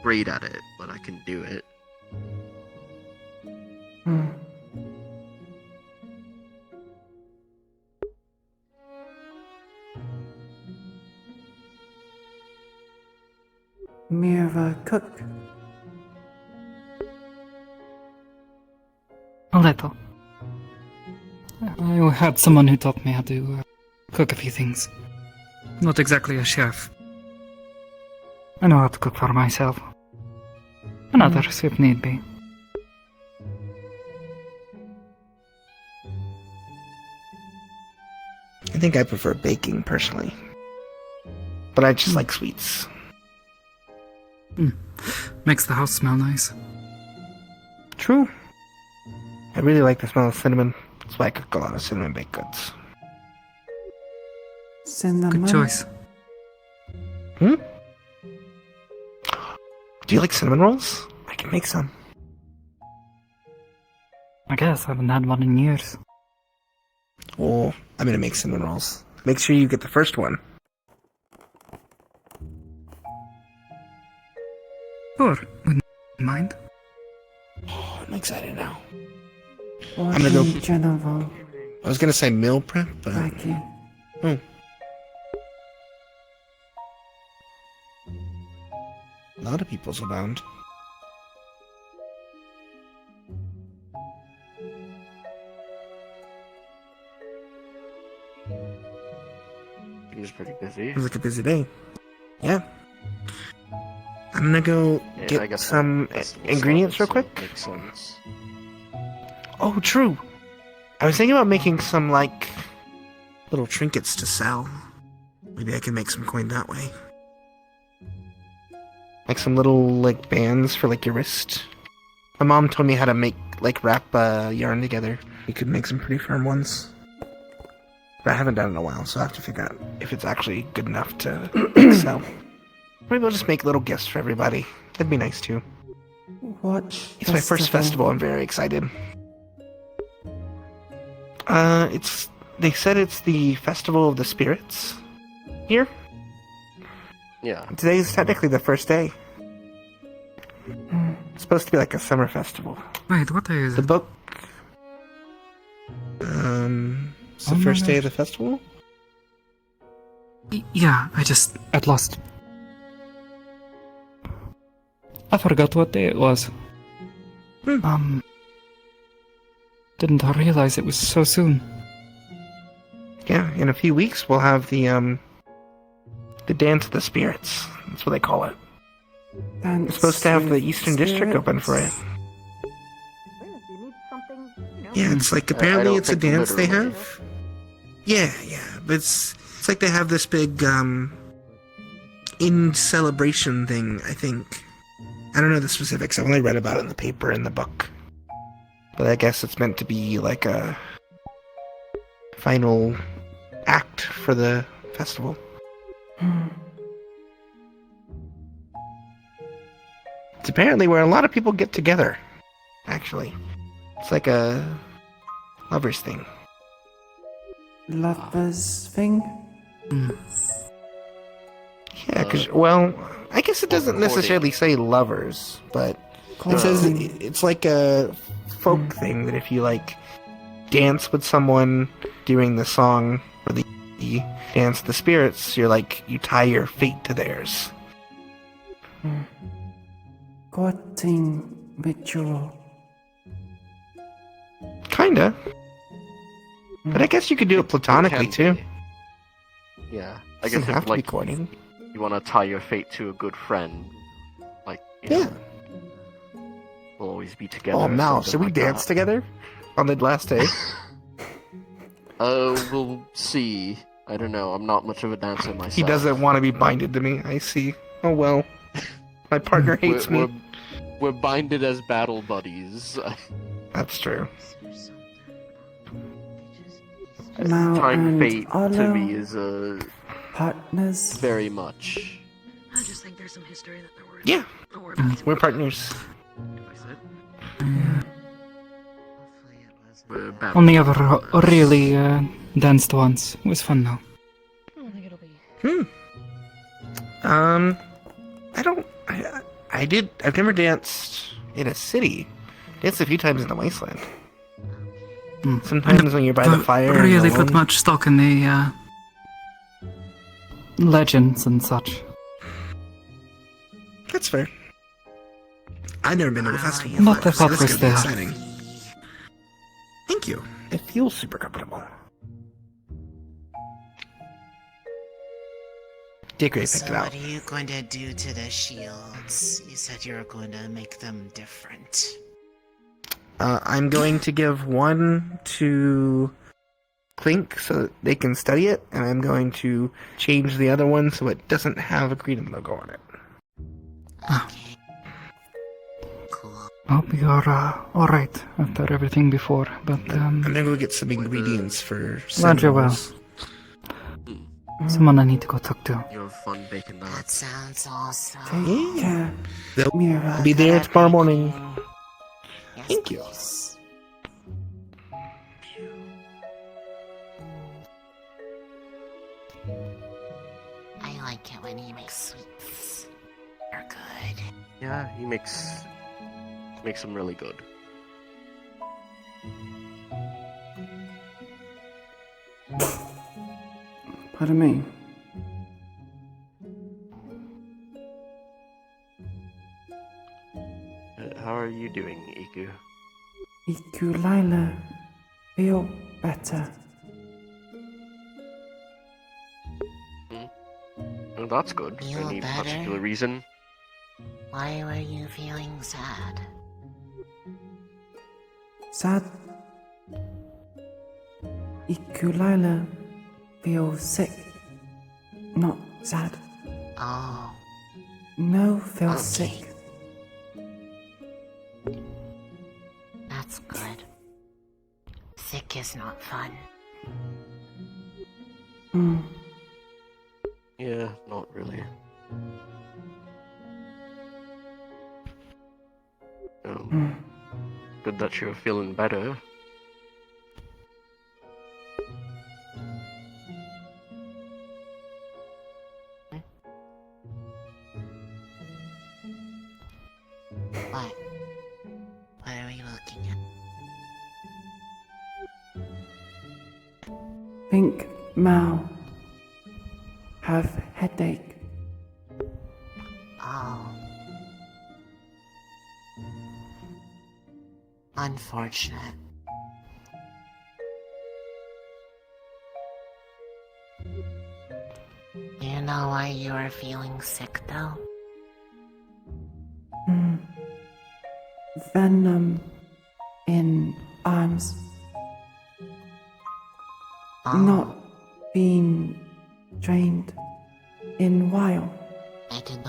Speaker 25: great at it, but I can do it.
Speaker 10: Mirva cook.
Speaker 3: A little. I had someone who taught me how to cook a few things. Not exactly a chef. I know how to cook for myself. And others if need be.
Speaker 6: I think I prefer baking, personally. But I just like sweets.
Speaker 3: Makes the house smell nice.
Speaker 6: True. I really like the smell of cinnamon. That's why I cook a lot of cinnamon baked goods.
Speaker 10: Cinnamon.
Speaker 3: Good choice.
Speaker 6: Do you like cinnamon rolls? I can make some.
Speaker 3: I guess I haven't had one in years.
Speaker 6: Well, I'm gonna make cinnamon rolls. Make sure you get the first one.
Speaker 3: Sure, wouldn't mind.
Speaker 6: Oh, I'm excited now.
Speaker 10: What
Speaker 6: I'm gonna go.
Speaker 10: in general?
Speaker 6: I was gonna say meal prep, but. Oh. A lot of people's abound.
Speaker 25: Seems pretty busy.
Speaker 6: Seems like a busy day. Yeah. I'm gonna go get some ingredients real quick.
Speaker 25: Makes sense.
Speaker 6: Oh, true. I was thinking about making some, like, little trinkets to sell. Maybe I can make some coin that way. Like some little, like, bands for, like, your wrist. My mom told me how to make, like, wrap yarn together. You could make some pretty firm ones. But I haven't done it in a while, so I have to figure out if it's actually good enough to sell. Maybe I'll just make little gifts for everybody. That'd be nice, too.
Speaker 10: What?
Speaker 6: It's my first festival. I'm very excited. They said it's the Festival of the Spirits here.
Speaker 25: Yeah.
Speaker 6: Today's technically the first day. It's supposed to be like a summer festival.
Speaker 3: Wait, what day is
Speaker 6: The
Speaker 3: it?
Speaker 6: book. It's the first day of the festival?
Speaker 3: Yeah, I'd lost. I forgot what day it was. Didn't realize it was so soon.
Speaker 6: Yeah, in a few weeks we'll have the Dance of the Spirits. That's what they call it. It's supposed to have the Eastern District open for it. Yeah, it's like apparently it's a dance they have. Yeah, but it's like they have this big in celebration thing, I think. I don't know the specifics. I've only read about it in the paper in the book. But I guess it's meant to be like a final act for the festival. It's apparently where a lot of people get together, actually. It's like a lovers thing.
Speaker 10: Lovers thing?
Speaker 6: Yeah, because, well, I guess it doesn't necessarily say lovers, but it says it's like a folk thing that if you, like, dance with someone during the song or the Dance of the Spirits, you're like, you tie your fate to theirs.
Speaker 10: Courting ritual.
Speaker 6: Kinda. But I guess you could do it platonically, too.
Speaker 25: Yeah. I
Speaker 6: Doesn't
Speaker 25: guess
Speaker 6: have
Speaker 25: if,
Speaker 6: to be
Speaker 25: like,
Speaker 6: courting.
Speaker 25: you want to tie your fate to a good friend, like, you know, we'll always be together.
Speaker 6: Oh,
Speaker 25: or
Speaker 6: Mal,
Speaker 25: something
Speaker 6: should we
Speaker 25: like
Speaker 6: dance
Speaker 25: that.
Speaker 6: together on the last day?
Speaker 25: We'll see. I don't know. I'm not much of a dancer myself.
Speaker 6: He doesn't want to be binded to me. I see. Oh well. My partner hates me.
Speaker 25: We're binded as battle buddies.
Speaker 6: That's true.
Speaker 10: Now
Speaker 25: Tying
Speaker 10: and
Speaker 25: fate to
Speaker 10: Arlo,
Speaker 25: me is
Speaker 10: partners.
Speaker 25: very much.
Speaker 24: I just think there's some history that there were.
Speaker 6: Yeah. We're partners.
Speaker 25: We're
Speaker 3: Only ever really danced once. It was fun though.
Speaker 6: I've never danced in a city. Danced a few times in the wasteland. Sometimes when you're by the fire. and
Speaker 3: Really
Speaker 6: alone.
Speaker 3: put much stock in the legends and such.
Speaker 6: That's fair. I've never been to a festival.
Speaker 3: Not
Speaker 6: before,
Speaker 3: the
Speaker 6: so this
Speaker 3: thought
Speaker 6: could be
Speaker 3: was there.
Speaker 6: exciting. Thank you. It feels super comfortable. Dickory picked
Speaker 17: So
Speaker 6: it out.
Speaker 17: what are you going to do to the shields? You said you were going to make them different.
Speaker 6: I'm going to give one to Clink so that they can study it, and I'm going to change the other one so it doesn't have a Creedon logo on it.
Speaker 3: Hope you're alright after everything before, but
Speaker 6: I'm gonna go get some ingredients for
Speaker 3: glad you're well.
Speaker 6: cinnamons.
Speaker 3: Someone I need to go talk to.
Speaker 25: You have fun baking that.
Speaker 17: That sounds awesome.
Speaker 10: Take care.
Speaker 6: They'll
Speaker 10: Mira.
Speaker 6: be there tomorrow morning. Thank you.
Speaker 17: like it when he makes sweets. They're good.
Speaker 25: Yeah, he makes them really good.
Speaker 10: Pardon me.
Speaker 25: How are you doing, Iku?
Speaker 10: Iku'lylah, feel better.
Speaker 25: Oh, that's good.
Speaker 17: Feel
Speaker 25: Any
Speaker 17: better?
Speaker 25: particular reason?
Speaker 17: Why were you feeling sad?
Speaker 10: Sad. Iku'lylah feels sick, not sad.
Speaker 17: Oh.
Speaker 10: No, feels
Speaker 17: Okay.
Speaker 10: sick.
Speaker 17: That's good. Sick is not fun.
Speaker 25: Yeah, not really. Good that you're feeling better.
Speaker 17: What? What are we looking at?
Speaker 10: Think Mao have headache.
Speaker 17: Oh. Unfortunate. Do you know why you are feeling sick though?
Speaker 10: Venom in arms.
Speaker 17: Oh.
Speaker 10: Not being trained in while.
Speaker 17: I did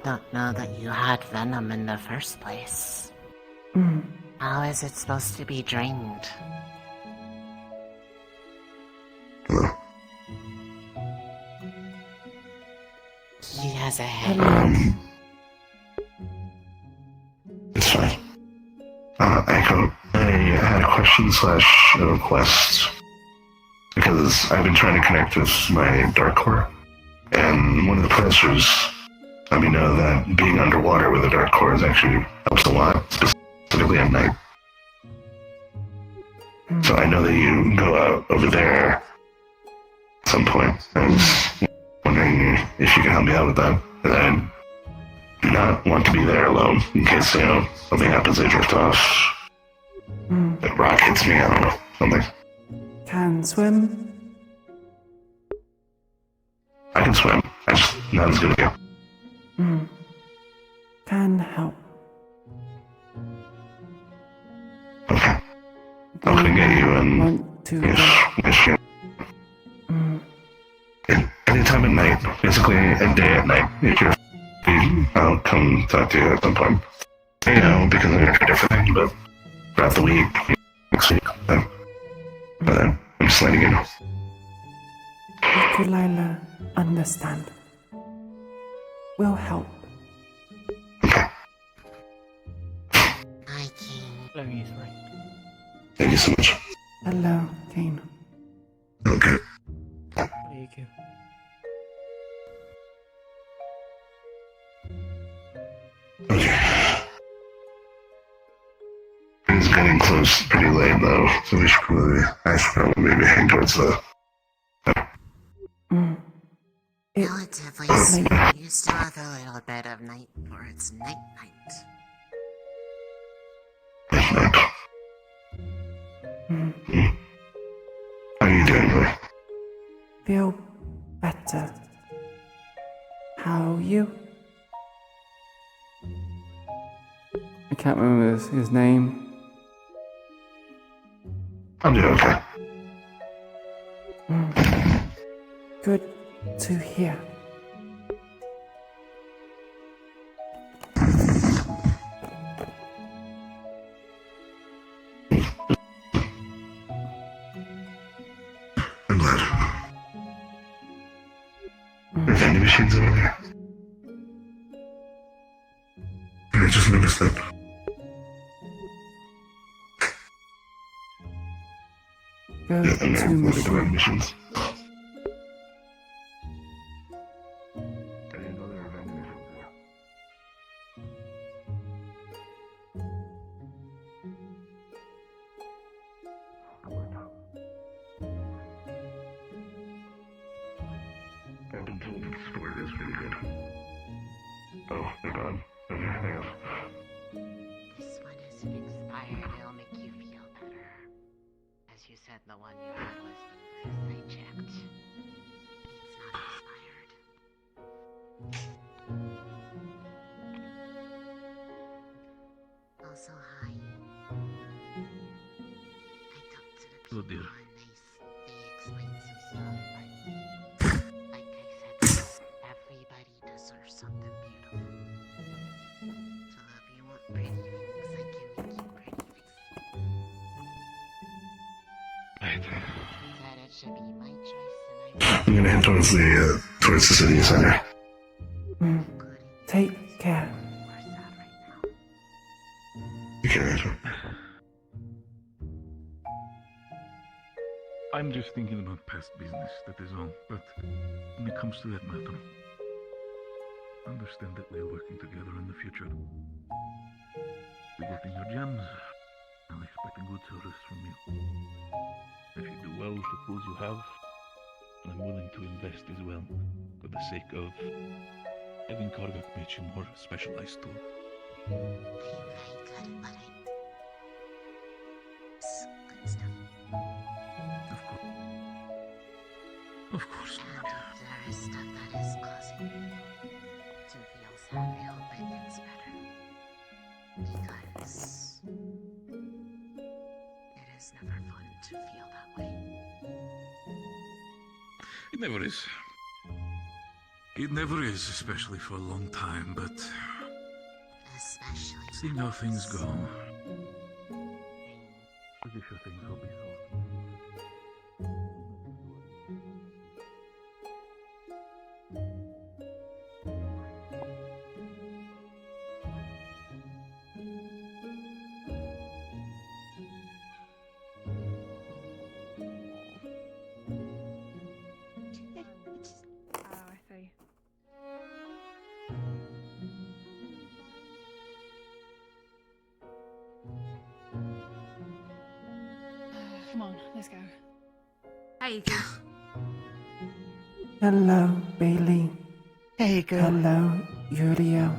Speaker 17: not know that you had venom in the first place. How is it supposed to be drained? He has a headache.
Speaker 7: It's fine. Echo, I had a question slash a request. Because I've been trying to connect with my dark core. And one of the professors let me know that being underwater with a dark core is actually helps a lot, specifically at night. So I know that you go out over there at some point. I was wondering if you could help me out with that. And I do not want to be there alone in case, something happens, I drift off. A rock hits me, I don't know, something.
Speaker 10: Can swim.
Speaker 7: I can swim. I just not as good as you.
Speaker 10: Can help.
Speaker 7: Okay. I'll come get you and
Speaker 10: Want to
Speaker 7: wish you. Anytime at night, basically a day at night, if you're free, I'll come talk to you at some point. Because I'm gonna try different things, but throughout the week, next week, but I'm just letting you know.
Speaker 10: Iku'lylah understand. Will help.
Speaker 26: Hello, you three.
Speaker 7: Thank you so much.
Speaker 10: Hello, Kane.
Speaker 7: Okay.
Speaker 26: Thank you.
Speaker 7: It's getting close, pretty late though, so I should probably maybe head towards the.
Speaker 17: Relatively speaking, you still have a little bit of night before it's night.
Speaker 7: How are you doing, boy?
Speaker 10: Feel better. How you? I can't remember his name.
Speaker 7: I'm doing okay.
Speaker 10: Good to hear.
Speaker 7: I'm glad. Are vending machines over there? I just noticed that.
Speaker 10: Go
Speaker 7: Yeah,
Speaker 10: to
Speaker 7: the vending machines. Oh, thank God. Okay, thanks.
Speaker 17: This one isn't expired. It'll make you feel better. As you said, the one you had was dangerous. I checked. It's not expired. Also, hi. I talked to the people
Speaker 1: Oh, dear.
Speaker 17: and they explained some stuff, but like I said, everybody deserves something beautiful. So if you want pretty things, I can make you pretty things.
Speaker 7: Right.
Speaker 17: Said it should be my choice, and
Speaker 7: I'm gonna head towards the city center.
Speaker 10: Take care.
Speaker 7: You can answer.
Speaker 1: I'm just thinking about past business, that is all. But when it comes to that matter, understand that we're working together in the future. You're getting your gems. I'm expecting good service from you. If you do well with the tools you have, I'm willing to invest as well, for the sake of having Kargak make you more specialized tool.
Speaker 17: I'm very good at what I do. It's good stuff.
Speaker 1: Of course.
Speaker 17: And if there is stuff that is causing you to feel sad, I hope it gets better. Because it is never fun to feel that way.
Speaker 1: It never is. It never is, especially for a long time, but
Speaker 17: Especially
Speaker 1: seeing how things go, pretty sure things will be solved.
Speaker 20: Oh, I see. Come on, let's go.
Speaker 11: Hey,
Speaker 10: Hello, Bailey.
Speaker 17: Hey, girl.
Speaker 10: Hello, Uriel.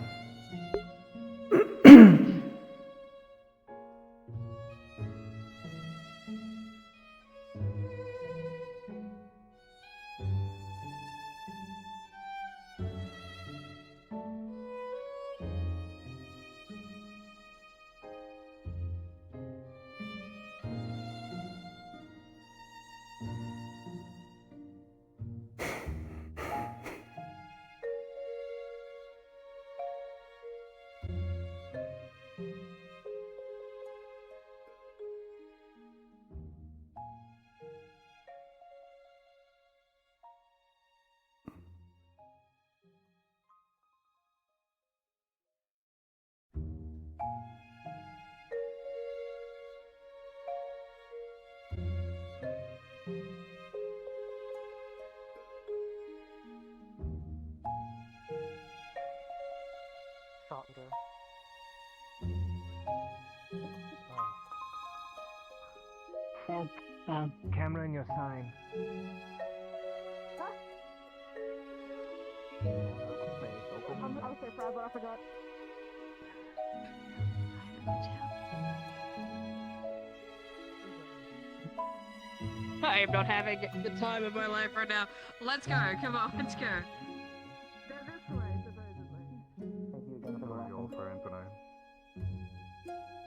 Speaker 16: Stronger.
Speaker 2: Help. Camera in your sign.
Speaker 20: I'm so proud, but I forgot. I am not having the time of my life right now. Let's go. Come on, let's go.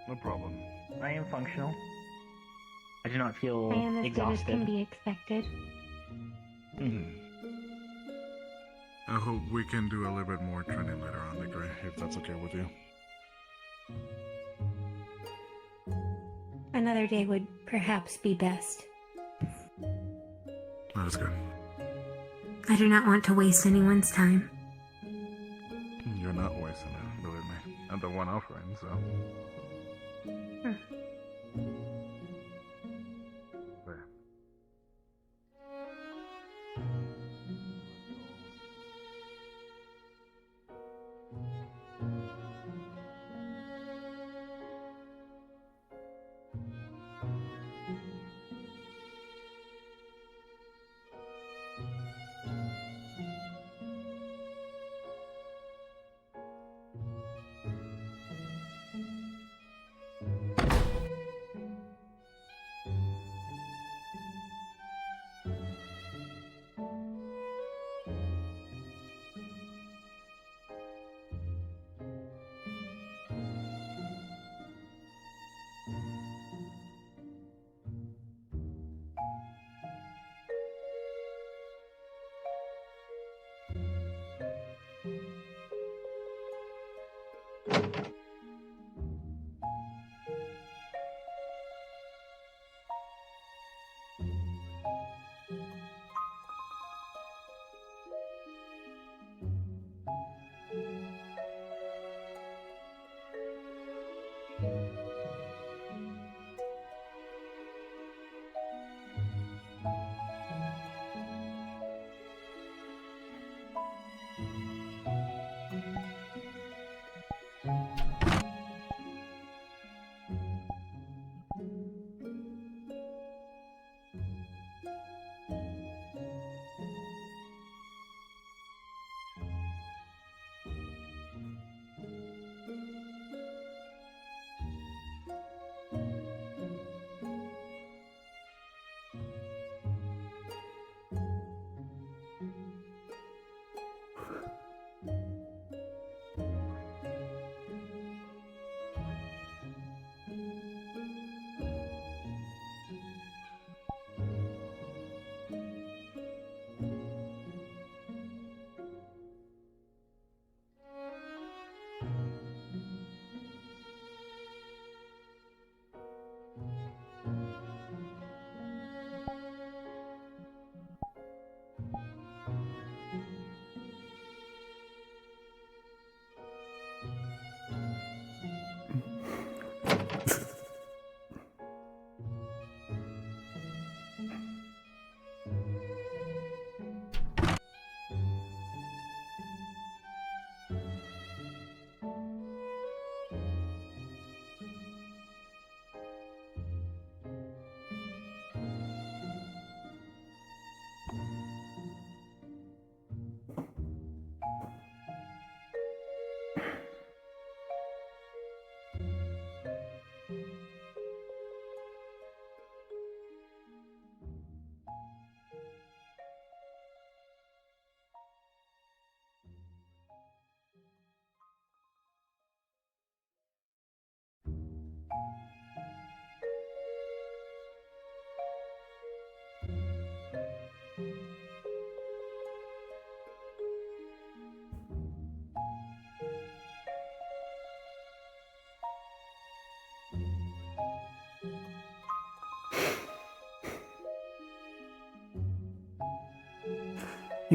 Speaker 23: No problem. I am functional. I do not feel
Speaker 11: I am as good as
Speaker 23: exhausted.
Speaker 11: can be expected.
Speaker 4: I hope we can do a little bit more training later on, Degree, if that's okay with you.
Speaker 11: Another day would perhaps be best.
Speaker 4: That's good.
Speaker 11: I do not want to waste anyone's time.
Speaker 4: You're not wasting it, believe me. I'm the one offering, so. There.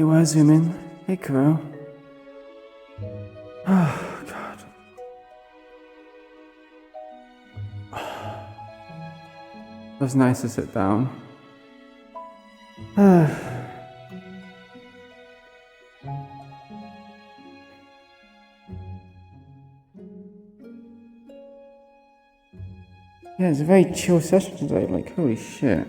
Speaker 10: You were zooming. Hey, Kuro. Oh, God. It was nice to sit down. Yeah, it's a very chill session today, like, holy shit.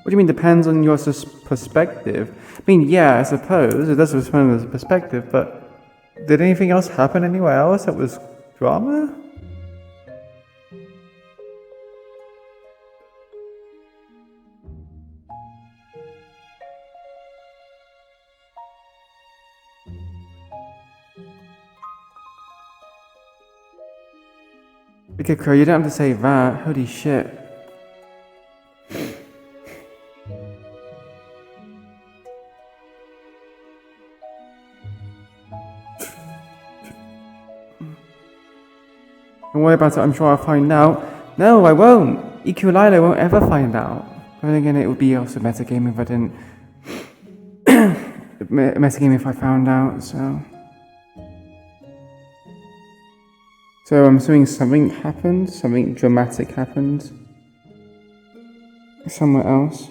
Speaker 10: What do you mean depends on your perspective? I mean, yeah, I suppose it does depend on the perspective, but did anything else happen anywhere else that was drama? Okay, Crow, you don't have to say that. Holy shit. Don't worry about it, I'm sure I'll find out. No, I won't. Iku'lylah won't ever find out. But then again, it would be also metagaming if I didn't. Metagaming if I found out, so. So I'm assuming something happened, something dramatic happened. Somewhere else.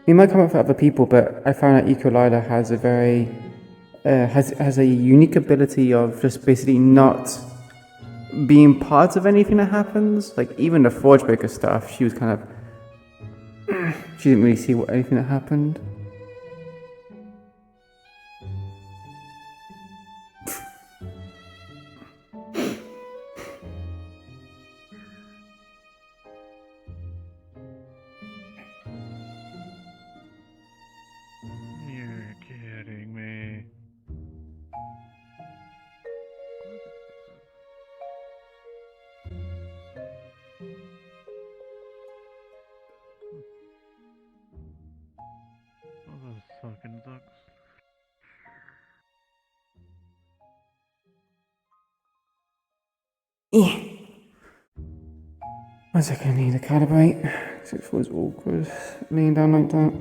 Speaker 10: It might come up for other people, but I found out Iku'lylah has a very has a unique ability of just basically not being part of anything that happens. Like even the Forgebreaker stuff, she was kind of she didn't really see anything that happened.
Speaker 1: You're kidding me. Oh, those fucking ducks.
Speaker 10: One second, I need a calibrate. Because it feels awkward laying down like that.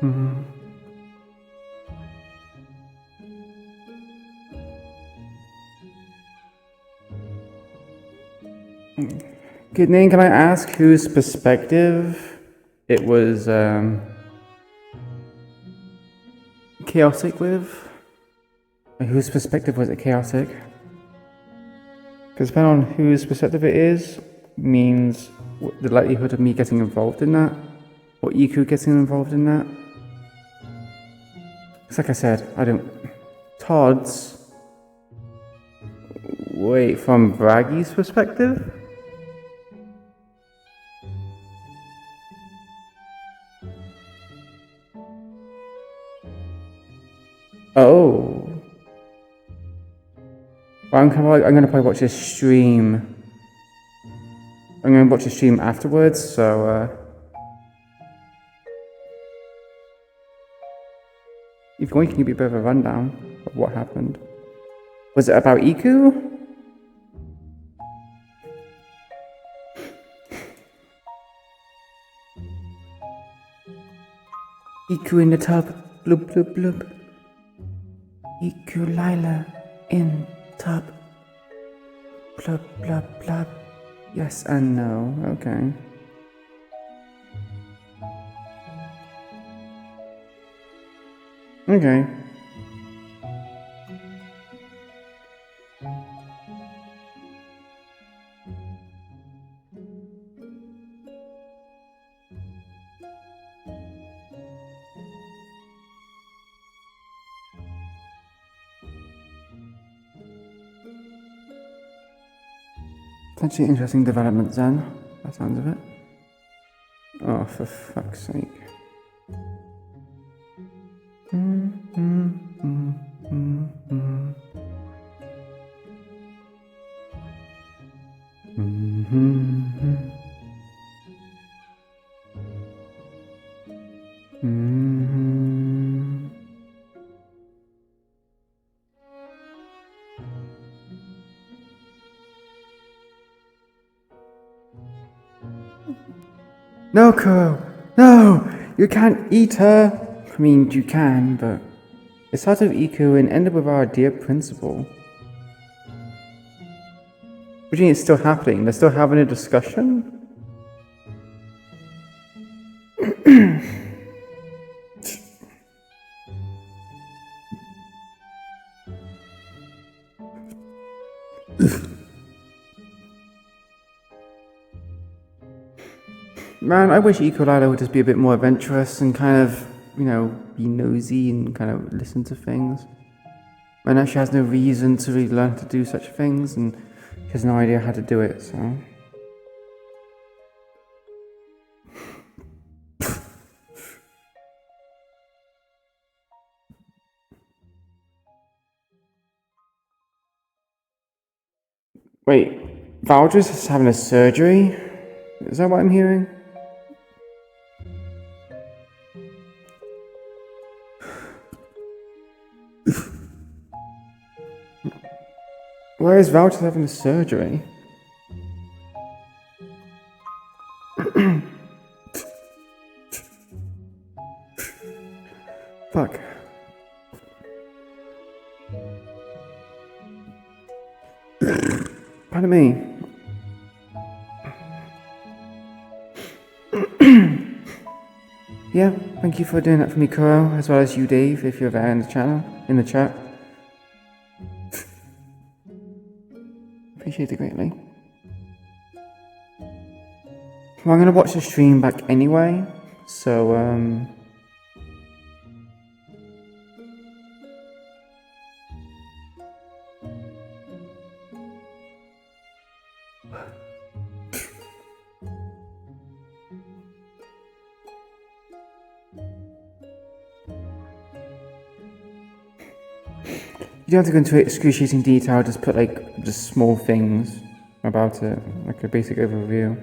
Speaker 10: Mhm. Good name. Can I ask whose perspective it was chaotic with? Like, whose perspective was it chaotic? Because depending on whose perspective it is, means the likelihood of me getting involved in that, or Iku getting involved in that. It's like I said, I don't. Todd's. Wait, from Braggy's perspective? Oh. Well, I'm gonna probably watch this stream. I'm gonna watch the stream afterwards, so if you want, you can give me a bit of a rundown of what happened. Was it about Iku? Iku in the tub. Blub blub blub. Iku'lylah in tub. Blub blub blub. Yes and no. Okay. Okay. Potentially interesting development then, by the sounds of it. Oh, for fuck's sake. No, Kuro! No! You can't eat her! I mean, you can, but it started with Iku and ended with our dear principal. What do you mean it's still happening? They're still having a discussion? Man, I wish Iku'lylah would just be a bit more adventurous and kind of, you know, be nosy and kind of listen to things. I know she has no reason to really learn to do such things, and she has no idea how to do it, so... Wait, Valdris is having a surgery? Is that what I'm hearing? Why is Valdris having a surgery? Fuck. Pardon me. Yeah, thank you for doing that for me, Kuro, as well as you, Dave, if you're there in the channel, in the chat. Appreciate it greatly. Well, I'm gonna watch the stream back anyway, so you don't have to go into excruciating detail, just put like just small things about it, like a basic overview.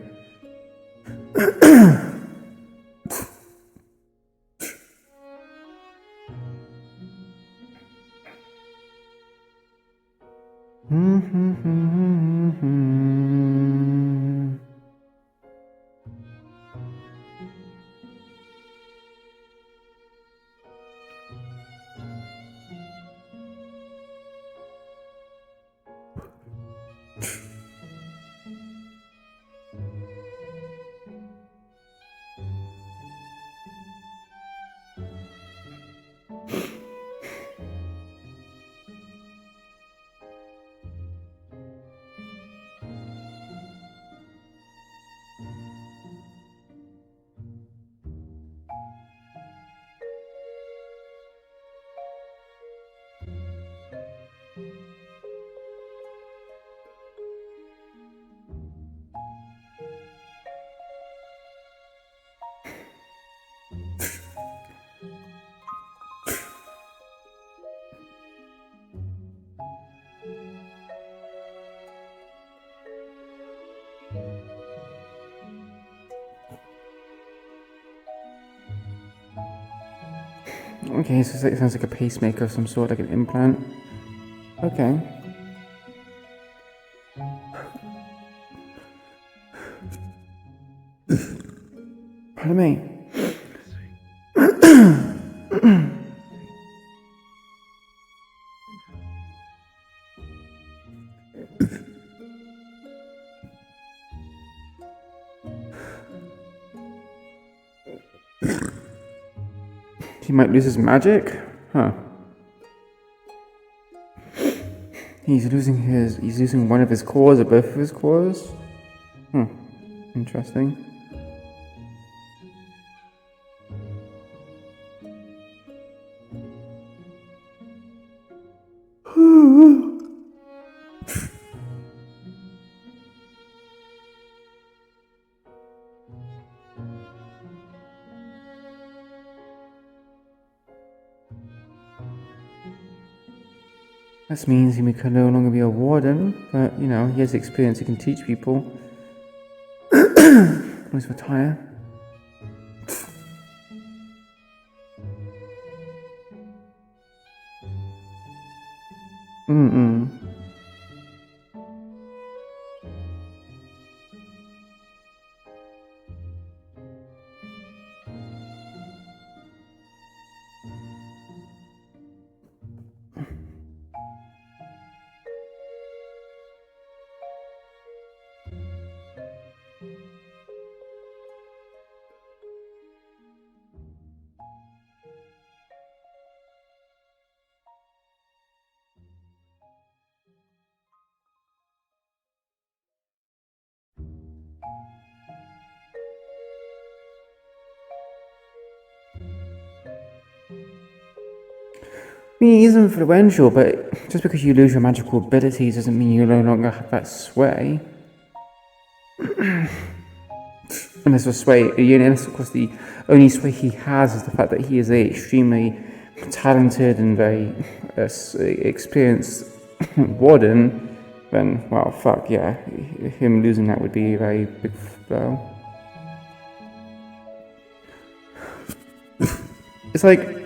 Speaker 10: Okay, so it sounds like a pacemaker of some sort, like an implant. Okay. Pardon me. He might lose his magic? Huh. He's losing one of his cores or both of his cores? Interesting. This means he can no longer be a warden, but, you know, he has experience, he can teach people. Let's retire. I mean, he's influential, but just because you lose your magical abilities doesn't mean you no longer have that sway. And there's a sway, and of course the only sway he has is the fact that he is a extremely talented and very experienced warden. Then, well, fuck yeah, him losing that would be a very big blow. It's like,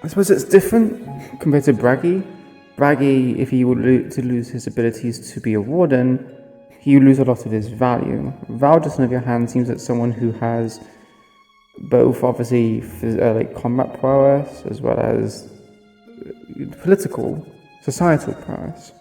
Speaker 10: I suppose it's different compared to Braggy. Braggy, if he were to lose his abilities to be a warden, he would lose a lot of his value. Val, just on the other hand, seems like someone who has both, obviously, like combat prowess as well as political, societal prowess.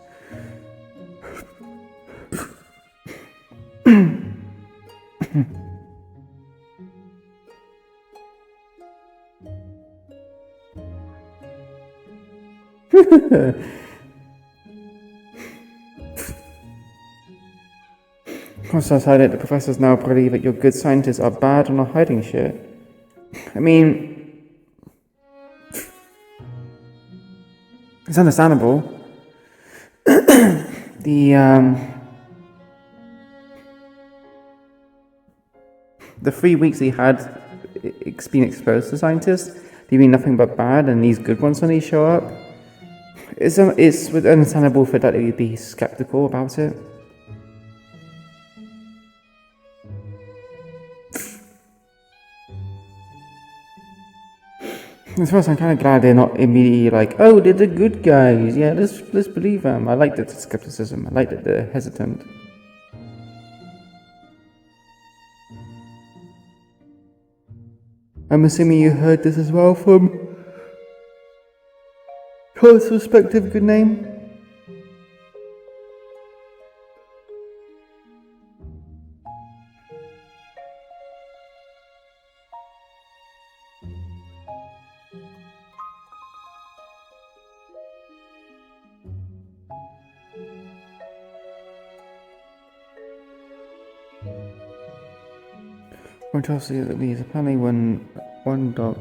Speaker 10: Once I decided the professors now believe that your good scientists are bad and are hiding shit. I mean, it's understandable. The 3 weeks he had been exposed to scientists, they mean nothing but bad, and these good ones suddenly show up. It's understandable for that to be skeptical about it. As far as I'm kind of glad they're not immediately like, oh, they're the good guys. Yeah, let's believe them. I like the skepticism. I like that they're hesitant. I'm assuming you heard this as well from Cole's respective good name. Controversy at least. Apparently one dog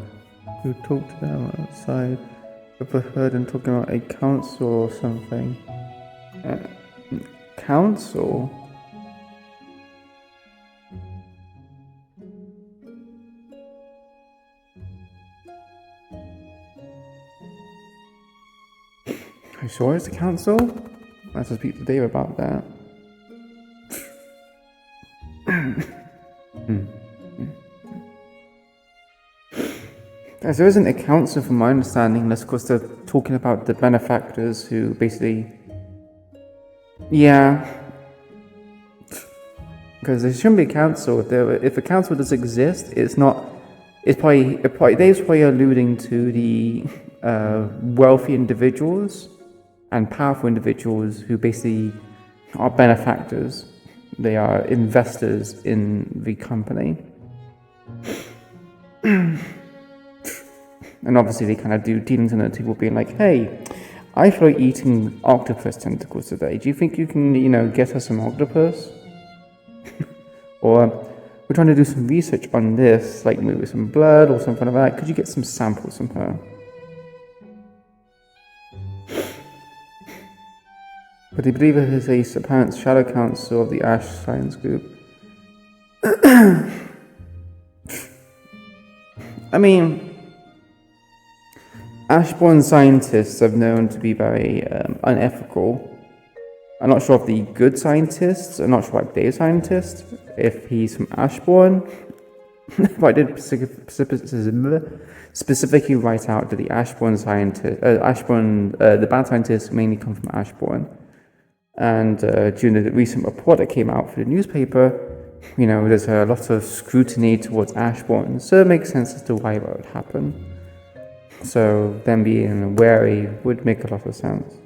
Speaker 10: who talked to them outside overheard them talking about a council or something. Council? Are you sure it's the council? I have to speak to Dave about that. As there isn't a council, from my understanding, unless of course they're talking about the benefactors who basically, yeah, because there shouldn't be a council. If a council does exist, it's not. It's probably Dave's probably alluding to the wealthy individuals and powerful individuals who basically are benefactors. They are investors in the company. And obviously they kind of do dealings on the table being like, hey, I feel like eating octopus tentacles today. Do you think you can, get us some octopus? Or we're trying to do some research on this, like maybe some blood or something like that. Could you get some samples from her? But they believe it is a apparent shadow council of the Ash Science Group. I mean, Ashbourne scientists are known to be very unethical. I'm not sure if the good scientists, I'm not sure about Dave's scientist, if he's from Ashbourne. But I did specifically write out that the Ashbourne scientist, the bad scientists mainly come from Ashbourne. And during the recent report that came out for the newspaper, there's a lot of scrutiny towards Ashbourne, so it makes sense as to why that would happen. So them being wary would make a lot of sense.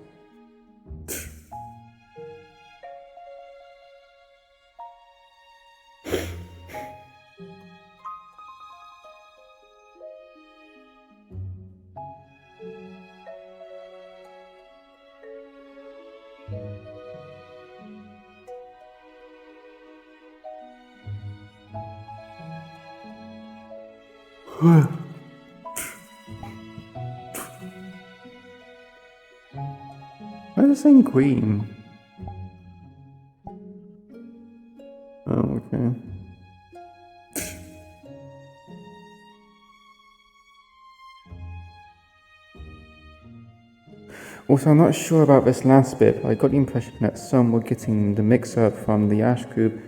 Speaker 10: Why is it saying queen? Oh, okay. Also, I'm not sure about this last bit, but I got the impression that some were getting the mix-up from the Ash group.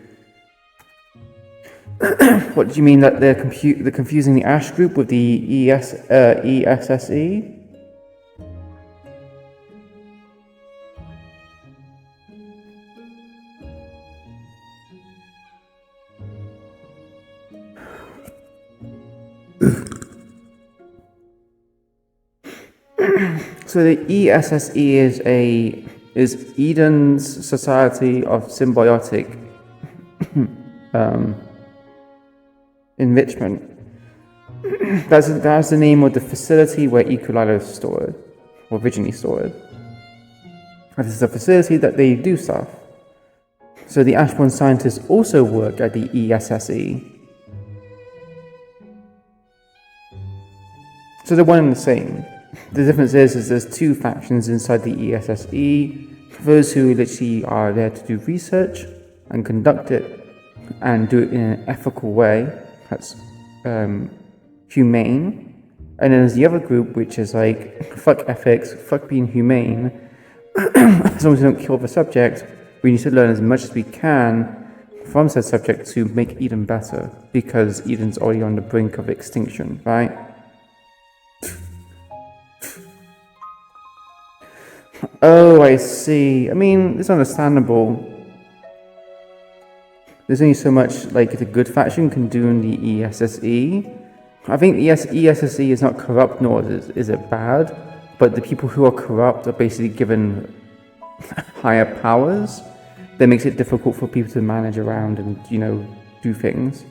Speaker 10: What do you mean that they're confusing the Ash group with the ESSE? So the ESSE is Eden's Society of Symbiotic Enrichment. That's the name of the facility where Iku'lylah is stored, or originally stored. This is a facility that they do stuff. So the Ashbourne scientists also work at the ESSE. So they're one and the same. The difference is there's two factions inside the ESSE. Those who literally are there to do research and conduct it and do it in an ethical way that's humane. And then there's the other group which is like, fuck ethics, fuck being humane. As long as we don't kill the subject, we need to learn as much as we can from said subject to make Eden better, because Eden's already on the brink of extinction, right? Oh, I see. I mean, it's understandable. There's only so much like the good faction can do in the ESSE. I think the ESSE is not corrupt, nor is it bad, but the people who are corrupt are basically given higher powers that makes it difficult for people to manage around and, do things.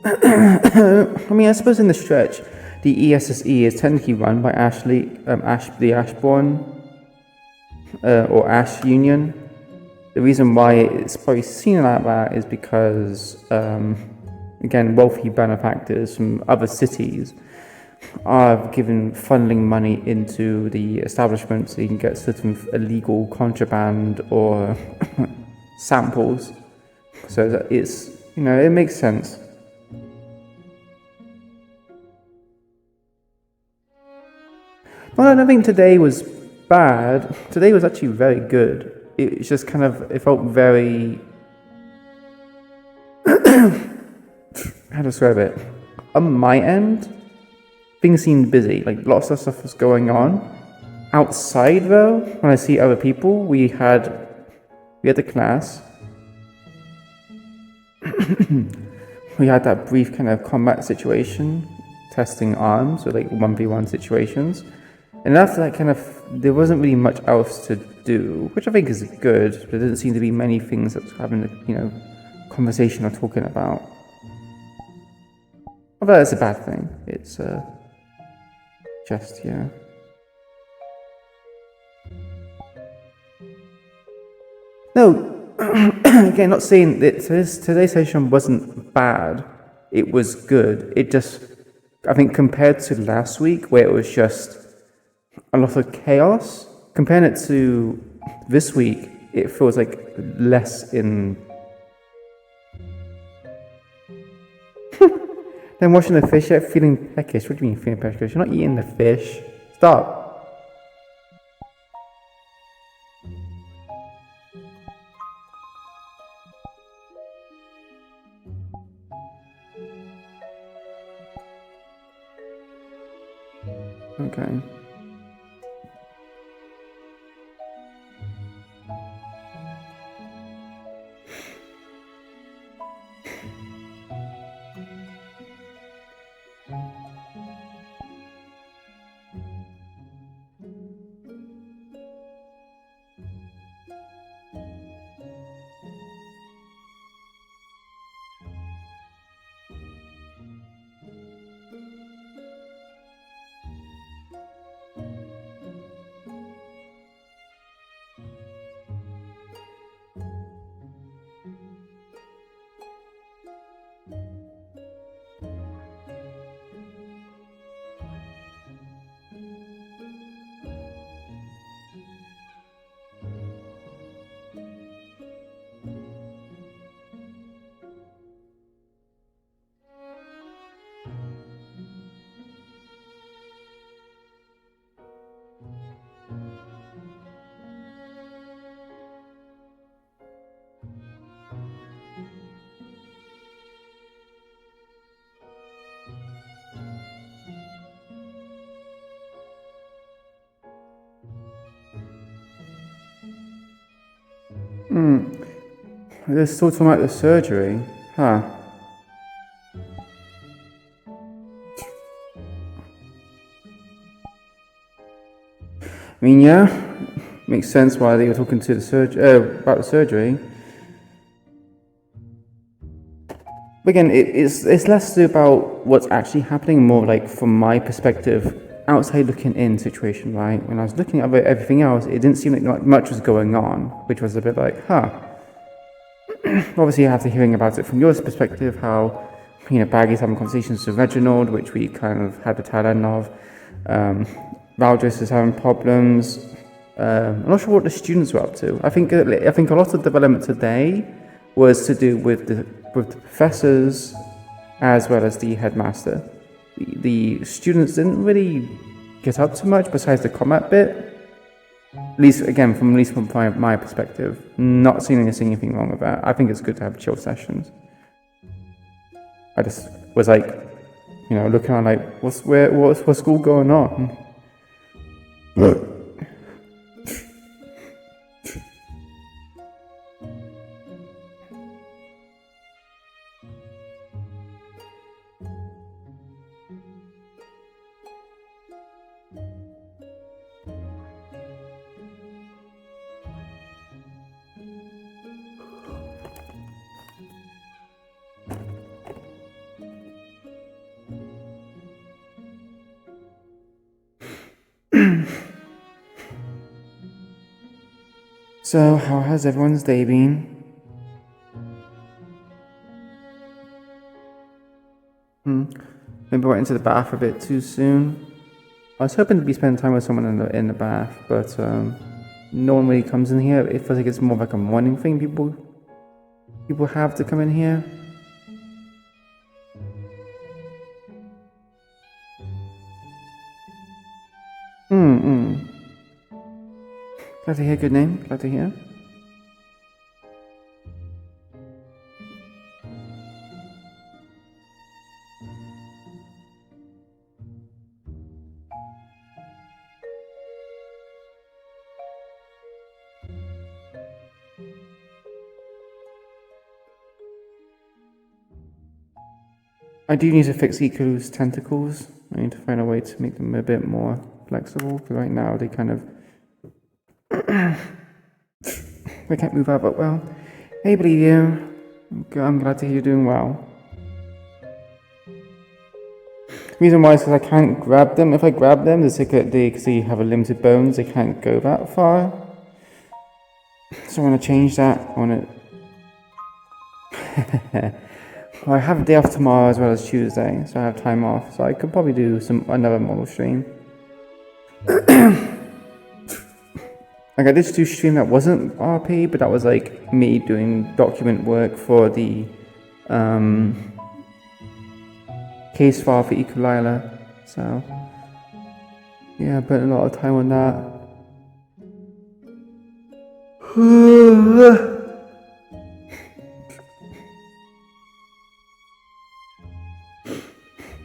Speaker 10: I mean, I suppose in the stretch, the ESSE is technically run by the Ashbourne, or Ash Union. The reason why it's probably seen like that is because, again, wealthy benefactors from other cities are given funneling money into the establishment so you can get certain illegal contraband or samples. So it's, it makes sense. Well, I don't think today was bad. Today was actually very good. It's just it felt very how to describe it? On my end, things seemed busy. Like lots of stuff was going on. Outside though, when I see other people, we had the class. We had that brief kind of combat situation, testing arms, or like 1v1 situations. And after that there wasn't really much else to do, which I think is good. There didn't seem to be many things that having a, conversation or talking about. Although that's a bad thing. It's just, yeah. No, again, not saying that today's session wasn't bad. It was good. It just, I think compared to last week, where it was just a lot of chaos, comparing it to this week, it feels like less in... Then washing the fish yet, feeling peckish. What do you mean feeling peckish? You're not eating the fish. Stop. Okay. They're still talking about the surgery, huh? I mean, yeah, makes sense why they were talking to the about the surgery. But again, it's less about what's actually happening, more like from my perspective, outside looking in situation, right? When I was looking at everything else, it didn't seem like much was going on, which was a bit like, huh. Obviously, after hearing about it from your perspective, how, Baggy's having conversations with Reginald, which we kind of had the tail end of. Valdris is having problems. I'm not sure what the students were up to. I think a lot of development today was to do with the professors as well as the headmaster. The students didn't really get up to much besides the combat bit. At least from my perspective, not seeing anything wrong with that. I think it's good to have chill sessions. I just was like, looking around like, what's school going on? Look. So, how has everyone's day been? Maybe I went into the bath a bit too soon. I was hoping to be spending time with someone in the bath, but no one really comes in here. It feels like it's more like a morning thing people have to come in here. Glad to hear. Good name. Glad to hear. I do need to fix Iku's tentacles. I need to find a way to make them a bit more flexible, because right now they kind of... they can't move out, but well. Hey, believe you. I'm glad to hear you're doing well. The reason why is because I can't grab them. If I grab them, because they have a limited bones, they can't go that far. So I want to change that. I want to... Well, I have a day off tomorrow as well as Tuesday, so I have time off. So I could probably do another model stream. Like I did do a stream that wasn't RP, but that was like me doing document work for the case file for Iku'lylah. So yeah, I spent a lot of time on that.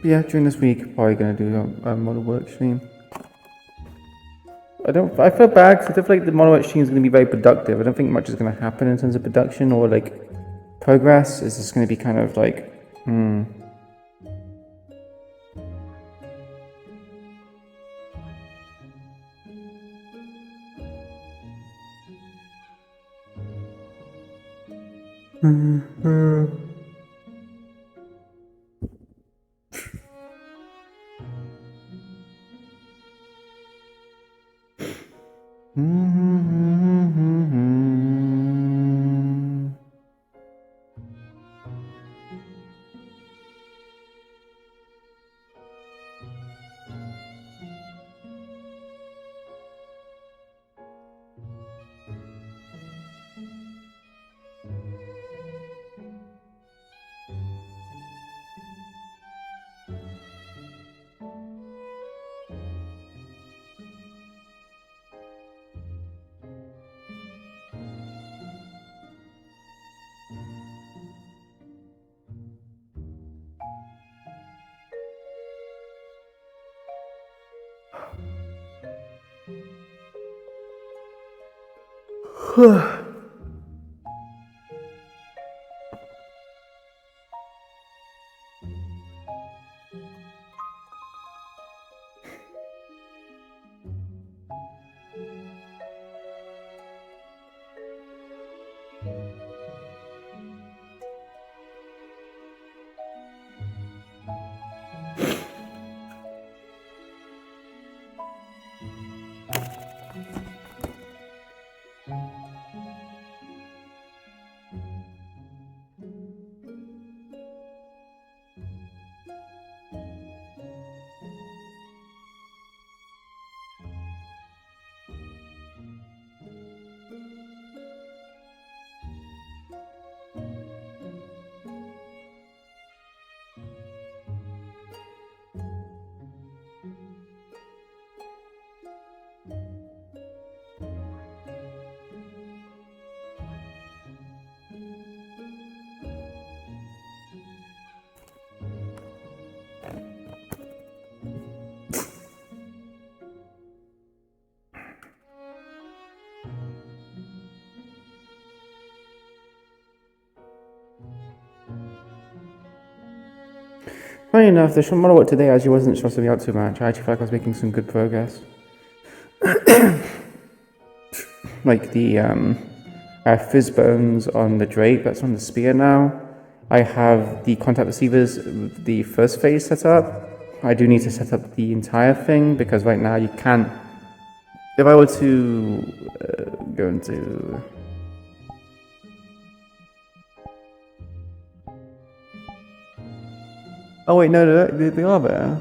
Speaker 10: Yeah, during this week, probably gonna do a model work stream. I feel bad because I feel like the model work stream is gonna be very productive. I don't think much is gonna happen in terms of production or like progress. It's just gonna be kind of like, funny enough, the model work today actually wasn't supposed to be out too much. I actually felt like I was making some good progress. Like the I have fizz bones on the Drake, that's on the spear now. I have the contact receivers, the first phase set up. I do need to set up the entire thing because right now you can't. If I were to go into. Oh wait, no, they are there.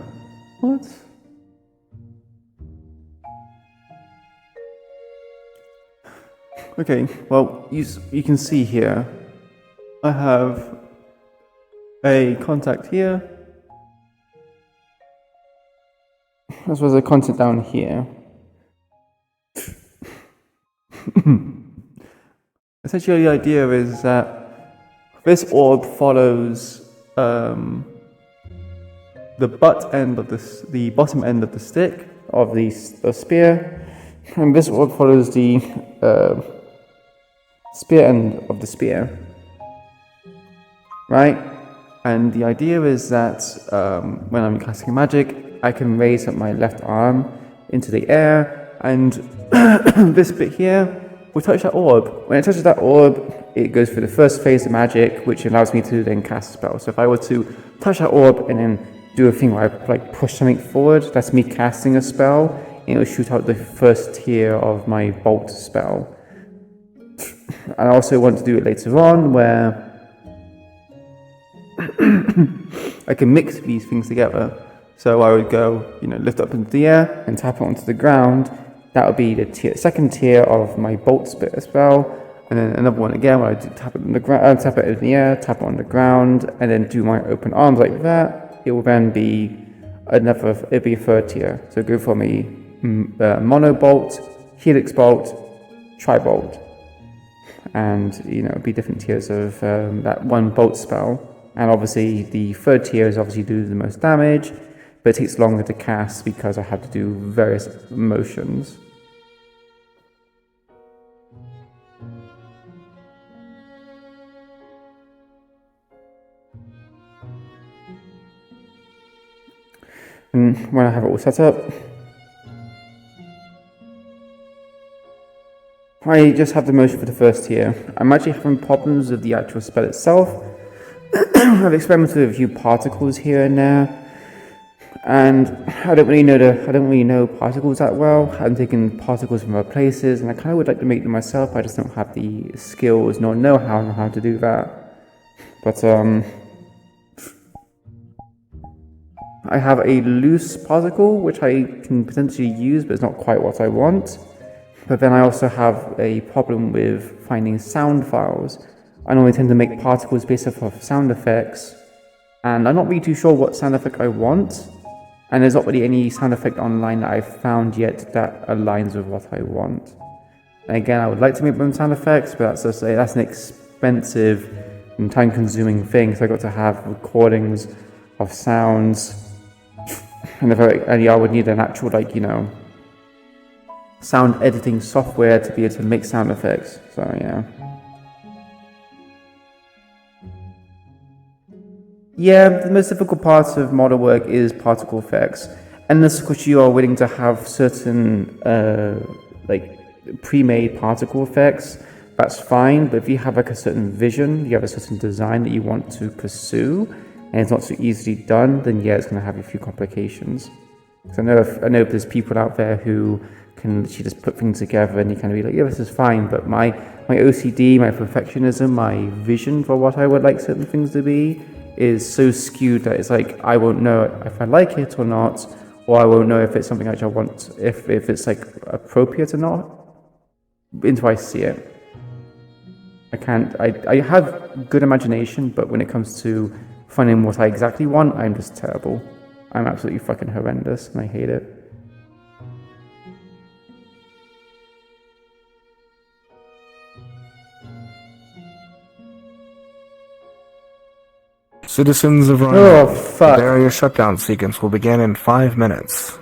Speaker 10: What? Okay, well, you can see here, I have a contact here, as well as a contact down here. Essentially, the idea is that this orb follows the butt end of the bottom end of the stick of the spear, and this orb follows the spear end of the spear, right? And the idea is that when I'm casting magic, I can raise up my left arm into the air, and this bit here will touch that orb. When it touches that orb, it goes through the first phase of magic, which allows me to then cast a spell. So if I were to touch that orb and then do a thing where I like push something forward, that's me casting a spell, and it will shoot out the first tier of my bolt spell. I also want to do it later on where I can mix these things together. So I would go, lift up into the air and tap it onto the ground. That would be the second tier of my bolt spell. And then another one again where I do tap it on the ground, tap it in the air, tap it on the ground, and then do my open arms like that. It will then be it'll be a third tier. So go for me mono bolt, helix bolt, tri bolt, and it'll be different tiers of that one bolt spell. And obviously the third tier is obviously do the most damage, but it takes longer to cast because I have to do various motions. And when I have it all set up, I just have the motion for the first tier. I'm actually having problems with the actual spell itself. I've experimented with a few particles here and there, and I don't really know particles that well. I'm taking particles from other places, and I kind of would like to make them myself. I just don't have the skills nor know-how on how to do that. But I have a loose particle which I can potentially use, but it's not quite what I want. But then I also have a problem with finding sound files. I normally tend to make particles based off of sound effects, and I'm not really too sure what sound effect I want, and there's not really any sound effect online that I've found yet that aligns with what I want. And again, I would like to make my own sound effects, but that's an expensive and time-consuming thing, so I got to have recordings of sounds, and I would need an actual, sound editing software to be able to make sound effects, so yeah. Yeah, the most difficult part of model work is particle effects. Unless, of course, you are willing to have certain, pre-made particle effects, that's fine. But if you have, a certain vision, you have a certain design that you want to pursue, and it's not so easily done, then yeah, it's going to have a few complications. So I know there's people out there who can literally just put things together, and you kind of be like, yeah, this is fine. But my OCD, my perfectionism, my vision for what I would like certain things to be is so skewed that it's like I won't know if I like it or not, or I won't know if it's something which I want, if it's appropriate or not, until I see it. I have good imagination, but when it comes to finding what I exactly want, I'm just terrible. I'm absolutely fucking horrendous, and I hate it.
Speaker 6: Citizens of Rhino, the barrier shutdown sequence will begin in 5 minutes.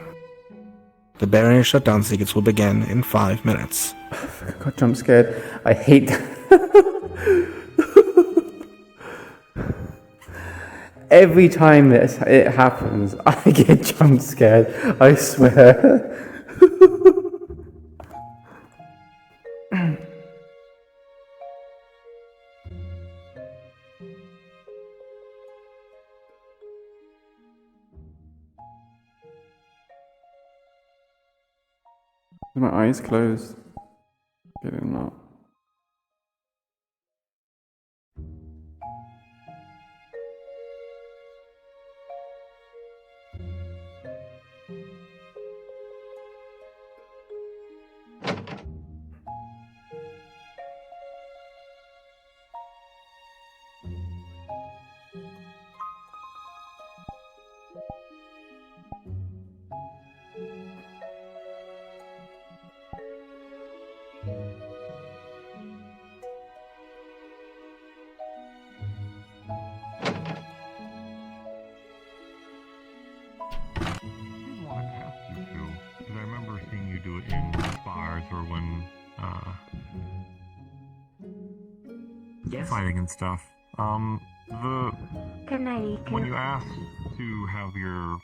Speaker 6: The barrier shutdown sequence will begin in 5 minutes.
Speaker 10: I got jump scared. I hate that. Every time it happens, I get jump scared. I swear. My eyes closed. Get it not.
Speaker 19: Because I remember seeing you do it in bars or when
Speaker 23: Yes.
Speaker 19: fighting and stuff.
Speaker 9: Good night, Iku.
Speaker 19: When you ask to have your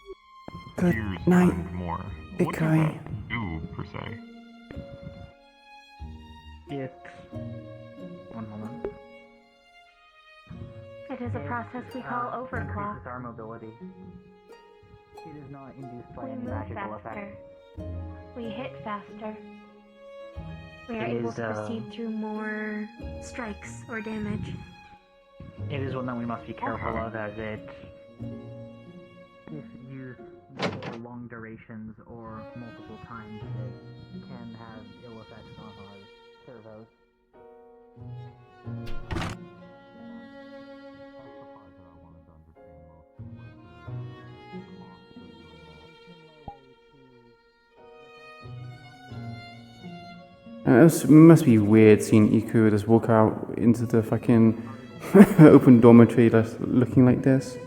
Speaker 10: Good
Speaker 19: ears
Speaker 10: night,
Speaker 19: primed more, what does
Speaker 10: Ikai.
Speaker 19: that do, per se?
Speaker 23: It's... One moment.
Speaker 9: It is a process we call overclock.
Speaker 23: Increases our mobility. It is not induced by
Speaker 9: We
Speaker 23: any
Speaker 9: move
Speaker 23: magical
Speaker 9: faster.
Speaker 23: effect.
Speaker 9: We hit faster. We are
Speaker 23: It
Speaker 9: able
Speaker 23: is,
Speaker 9: to proceed through more strikes or damage.
Speaker 23: It is one that we must be careful of, as it, if used for long durations or multiple times, it can have ill effects on our servos.
Speaker 10: It must be weird seeing Iku just walk out into the fucking open dormitory just looking like this.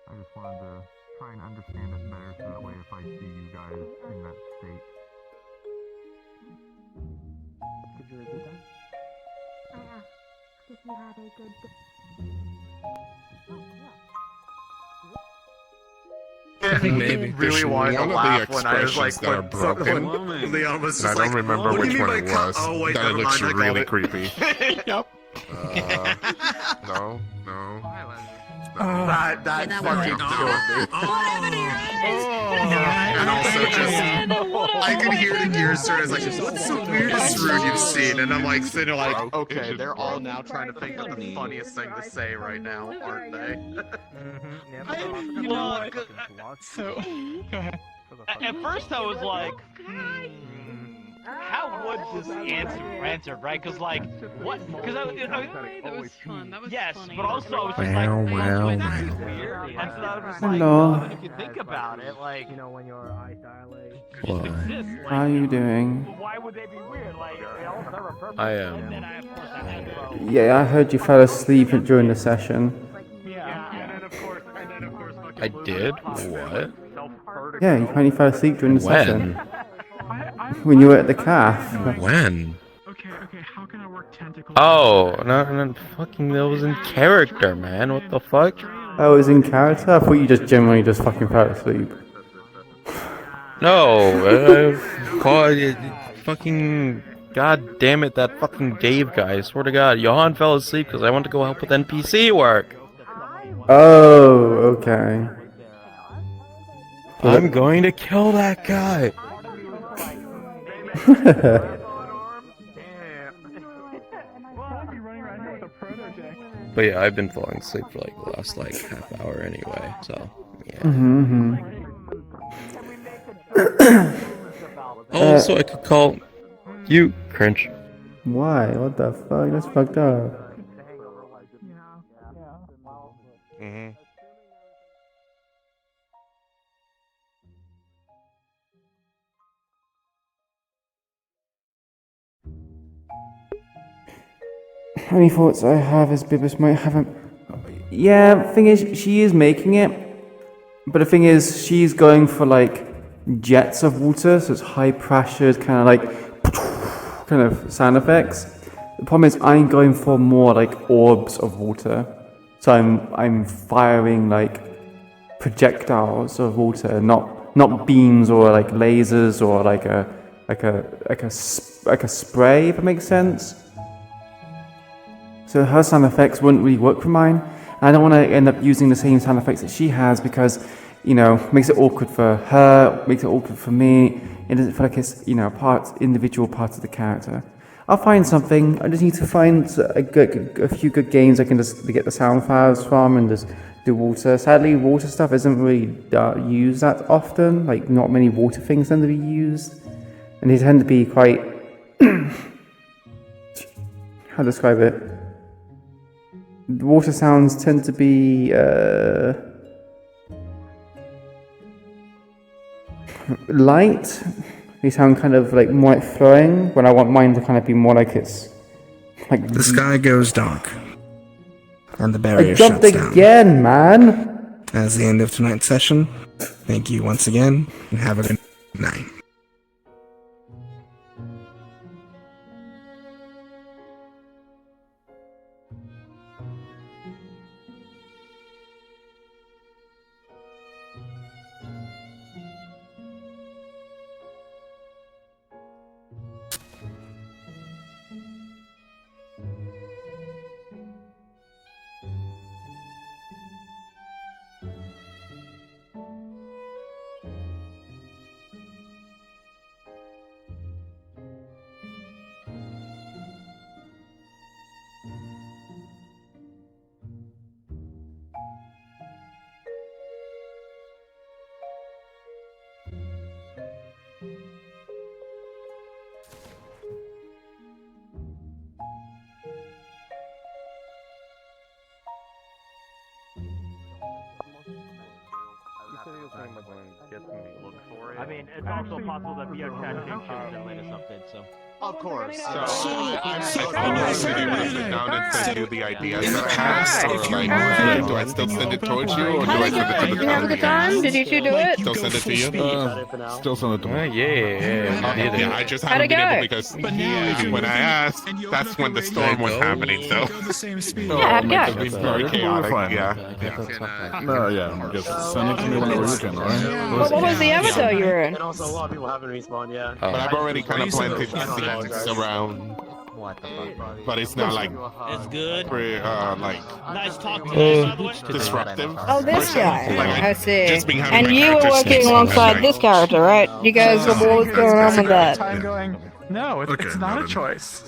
Speaker 19: I just wanted to try and understand it better so that way if I see you guys in that state.
Speaker 23: Could you repeat that?
Speaker 9: I asked if you had a good day.
Speaker 12: Maybe really wanted to laugh when I was like, when Leon was just
Speaker 4: I don't remember
Speaker 12: what do
Speaker 4: which
Speaker 12: you mean
Speaker 4: one
Speaker 12: by
Speaker 4: it was.
Speaker 12: Oh wait,
Speaker 4: That
Speaker 12: never
Speaker 4: looks
Speaker 12: mind, I got
Speaker 4: really
Speaker 12: it.
Speaker 4: creepy.
Speaker 12: Yep.
Speaker 4: No.
Speaker 12: That fucking killed me. And also just, I could hear the gears turn. It's like, what's the weirdest rune you've seen? And I'm like sitting there like, okay, they're all now trying to think of the funniest thing to say right now, aren't they?
Speaker 13: You know, so go ahead. At first I was like, how would this answer, right? Because like, what? Because
Speaker 20: That was fun. That was
Speaker 13: yes,
Speaker 20: funny.
Speaker 13: but also I was just
Speaker 15: Wow,
Speaker 13: like,
Speaker 15: wow,
Speaker 13: weird.
Speaker 15: wow.
Speaker 13: And so I was just
Speaker 10: Hello.
Speaker 13: like, if you think about it, like,
Speaker 23: you know, when your eyes dilate.
Speaker 15: Why?
Speaker 10: How are you doing?
Speaker 13: Why would they be weird? Like, they all serve a purpose.
Speaker 15: I
Speaker 13: And then I, of course, I had to
Speaker 10: Yeah, I heard you fell asleep during the session.
Speaker 15: I did? What?
Speaker 10: Yeah, you finally fell asleep during the
Speaker 15: When?
Speaker 10: session. When you were at the calf.
Speaker 15: When? Oh, no, fucking, that was in character, man. What the fuck?
Speaker 10: Oh, it was in character? I thought you just generally just fucking fell asleep.
Speaker 15: No, God, fucking, god damn it, that fucking Dave guy. I swear to God, Johan fell asleep because I went to go help with NPC work.
Speaker 10: Oh, okay.
Speaker 15: I'm going to kill that guy. But yeah, I've been falling asleep for like the last like half hour anyway, so yeah. Also, I could call you cringe.
Speaker 10: Why? What the fuck? That's fucked up. Any thoughts I have is Bibis might have a... Yeah, thing is, she is making it. But the thing is, she's going for like jets of water, so it's high pressured, kind of like kind of sound effects. The problem is, I'm going for more like orbs of water. So I'm firing like projectiles of water, not beams or like lasers or like a spray, if it makes sense. So her sound effects wouldn't really work for mine. I don't want to end up using the same sound effects that she has because, you know, makes it awkward for her, makes it awkward for me. It doesn't feel like it's, you know, individual parts of the character. I'll find something. I just need to find a few good games I can just get the sound files from and just do water. Sadly, water stuff isn't really used that often. Like, not many water things tend to be used. And they tend to be quite... how to describe it? Water sounds tend to be light. they sound kind of like more like flowing, when I want mine to kind of be more like it's like
Speaker 6: The sky goes dark. And the
Speaker 10: I
Speaker 6: barrier
Speaker 10: jumped
Speaker 6: shuts down.
Speaker 10: again, man.
Speaker 6: That's the end of tonight's session. Thank you once again, and have a good night.
Speaker 13: I mean, it's also possible that VRCRP changed and latest update, so.
Speaker 12: Of course. So I'm supposed to sit down and send you the ideas that I have, or like, do I still send it towards you, or do I send it to the
Speaker 11: Did you have a good time? Did you two do it?
Speaker 12: Still send it to you?
Speaker 5: Still send it to me.
Speaker 12: Yeah, I just
Speaker 11: How'd
Speaker 12: haven't
Speaker 11: it
Speaker 12: been able
Speaker 11: go?
Speaker 12: because when I asked, that's when the storm was happening, so.
Speaker 11: Yeah, how'd it
Speaker 12: It
Speaker 11: go?
Speaker 12: was very chaotic, yeah.
Speaker 5: No, yeah, just send it to me whenever you can, alright?
Speaker 11: What was the avatar you were in?
Speaker 13: And also, a lot of people haven't respawned, yeah.
Speaker 12: But I've already kind of planted seeds around. But it's not like
Speaker 13: It's good.
Speaker 12: like
Speaker 13: Nice talk to you, by the way.
Speaker 12: disruptive.
Speaker 11: Oh, this guy.
Speaker 12: Like,
Speaker 11: I see.
Speaker 12: just being having
Speaker 11: And
Speaker 12: my
Speaker 11: you were
Speaker 12: character
Speaker 11: working
Speaker 12: speak
Speaker 11: alongside
Speaker 12: like-
Speaker 11: this character, right? You guys, what was going on with that?
Speaker 8: Time going. No, it's not a choice.